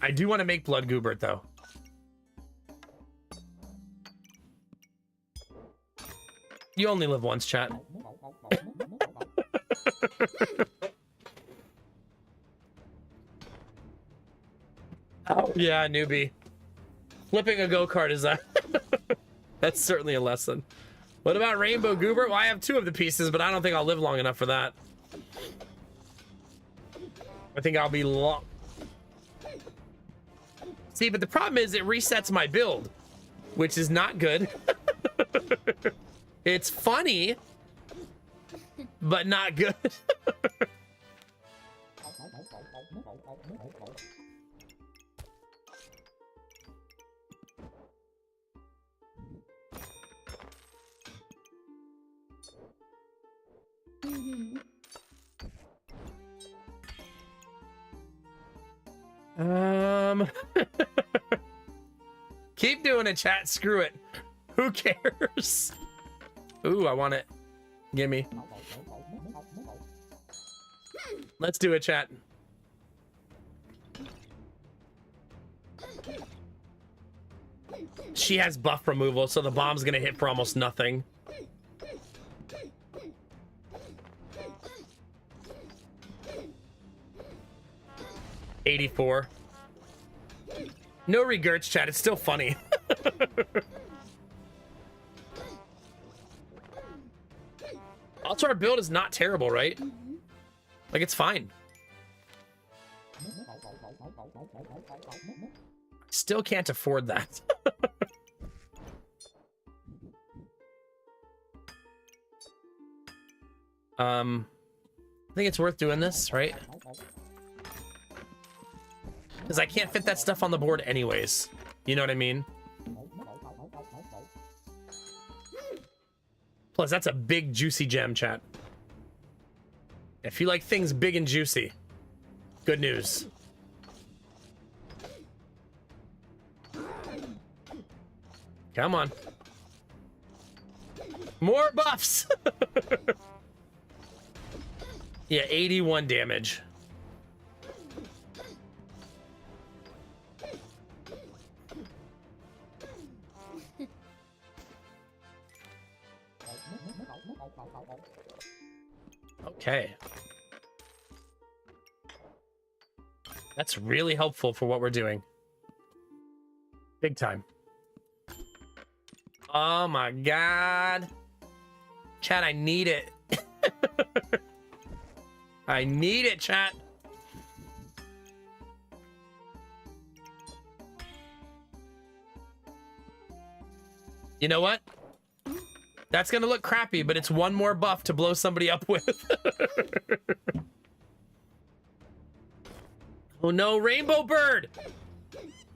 I do want to make Blood Goobert, though. You only live once, chat. Yeah, newbie. Flipping a go-kart is a... That's certainly a lesson. What about Rainbow Goober? Well, I have 2 of the pieces, but I don't think I'll live long enough for that. I think I'll be long. See, but the problem is it resets my build, which is not good. It's funny, but not good. Keep doing it, chat. Screw it. Who cares? Ooh, I want it. Gimme. Let's do it, chat. She has buff removal, so the bomb's gonna hit for almost nothing. $84. No regrets, chat. It's still funny. Also, our build is not terrible, right? Like, it's fine. Still can't afford that. I think it's worth doing this, right? Because I can't fit that stuff on the board anyways. You know what I mean? Plus, that's a big, juicy gem, chat. If you like things big and juicy, good news. Come on. More buffs! Yeah, 81 damage. Okay. That's really helpful for what we're doing. Big time. Oh my god. Chat, I need it. I need it, chat. You know what? That's gonna look crappy, but it's one more buff to blow somebody up with. Oh no, Rainbow Bird!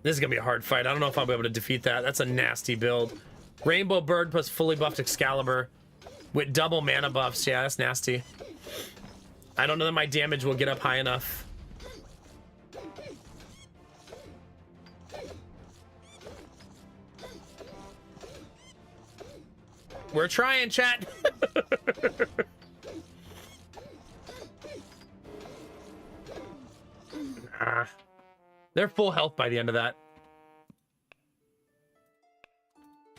This is gonna be a hard fight. I don't know if I'll be able to defeat that. That's a nasty build. Rainbow Bird plus fully buffed Excalibur with double mana buffs. Yeah, that's nasty. I don't know that my damage will get up high enough. We're trying, chat. They're full health by the end of that.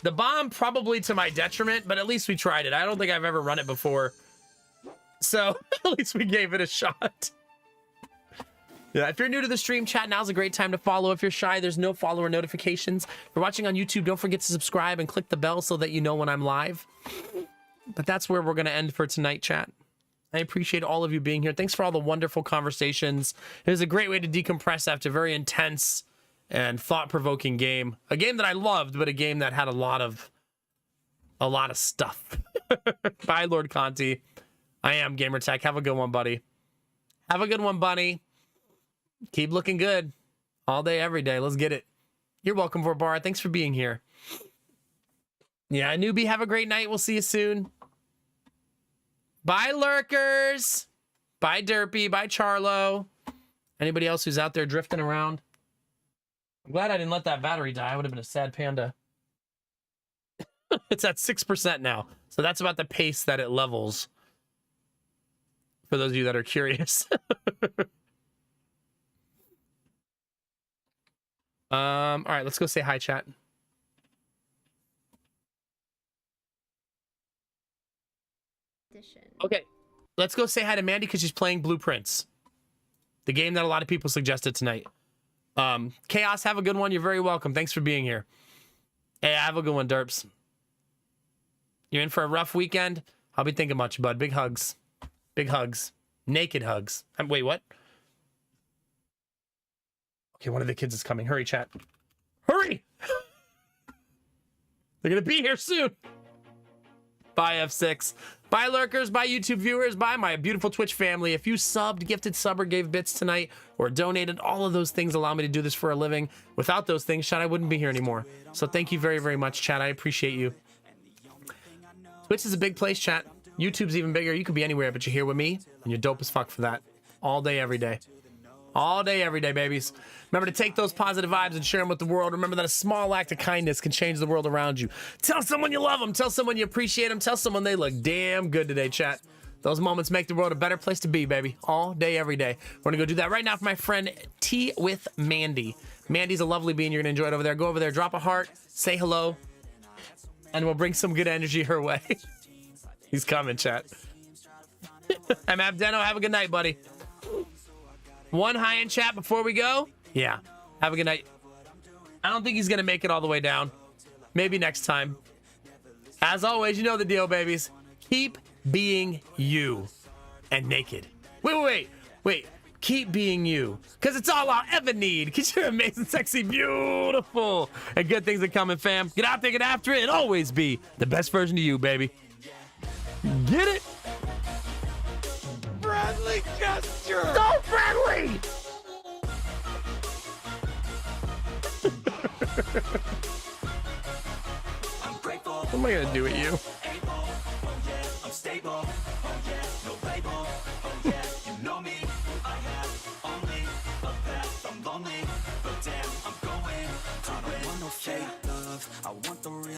The bomb probably to my detriment, but at least we tried it. I don't think I've ever run it before. So at least we gave it a shot. Yeah, if you're new to the stream, chat, now's a great time to follow. If you're shy, there's no follower notifications. If you're watching on YouTube, don't forget to subscribe and click the bell so that you know when I'm live. But that's where we're going to end for tonight, chat. I appreciate all of you being here. Thanks for all the wonderful conversations. It was a great way to decompress after a very intense and thought-provoking game. A game that I loved, but a game that had a lot of stuff. Bye, Lord Conti. I am Gamertech. Have a good one, buddy. Have a good one, buddy. Keep looking good all day, every day. Let's get it. You're welcome, Vorbar. Thanks for being here. Yeah, newbie, have a great night. We'll see you soon. Bye, lurkers. Bye, Derpy. Bye, Charlo. Anybody else who's out there drifting around? I'm glad I didn't let that battery die. I would have been a sad panda. It's at 6% now. So that's about the pace that it levels. For those of you that are curious. All right, let's go say hi, chat. Okay, let's go say hi to Mandy because she's playing Blueprints, the game that a lot of people suggested tonight. Chaos, have a good one. You're very welcome. Thanks for being here. Hey, have a good one, Derps. You're in for a rough weekend. I'll be thinking about you, bud. Big hugs. Big hugs. Naked hugs. Wait, what? Okay, one of the kids is coming. Hurry, chat. Hurry! They're going to be here soon. Bye, F6. Bye, lurkers. Bye, YouTube viewers. Bye, my beautiful Twitch family. If you subbed, gifted sub, or gave bits tonight, or donated, all of those things allow me to do this for a living. Without those things, chat, I wouldn't be here anymore. So thank you very, very much, chat. I appreciate you. Twitch is a big place, chat. YouTube's even bigger. You could be anywhere, but you're here with me, and you're dope as fuck for that. All day, every day. All day, every day, babies. Remember to take those positive vibes and share them with the world. Remember that a small act of kindness can change the world around you. Tell someone you love them. Tell someone you appreciate them. Tell someone they look damn good today, chat. Those moments make the world a better place to be, baby. All day, every day. We're going to go do that right now for my friend Tea with Mandy. Mandy's a lovely being. You're going to enjoy it over there. Go over there, drop a heart, say hello, and we'll bring some good energy her way. He's coming, chat. I'm Abdeno. Have a good night, buddy. One high in chat before we go. Yeah. Have a good night. I don't think he's going to make it all the way down. Maybe next time. As always, you know the deal, babies. Keep being you and naked. Wait. Keep being you. Because it's all I'll ever need. Because you're amazing, sexy, beautiful. And good things are coming, fam. Get out there, get after it, and always be the best version of you, baby. Get it?
Friendly gesture!
So friendly! What am I gonna do with you?
I'm stable. Oh yeah, no label. Oh yeah, you know me. I have only a path. I'm lonely, but damn, I'm going to win. I don't want no fake love. I want the real.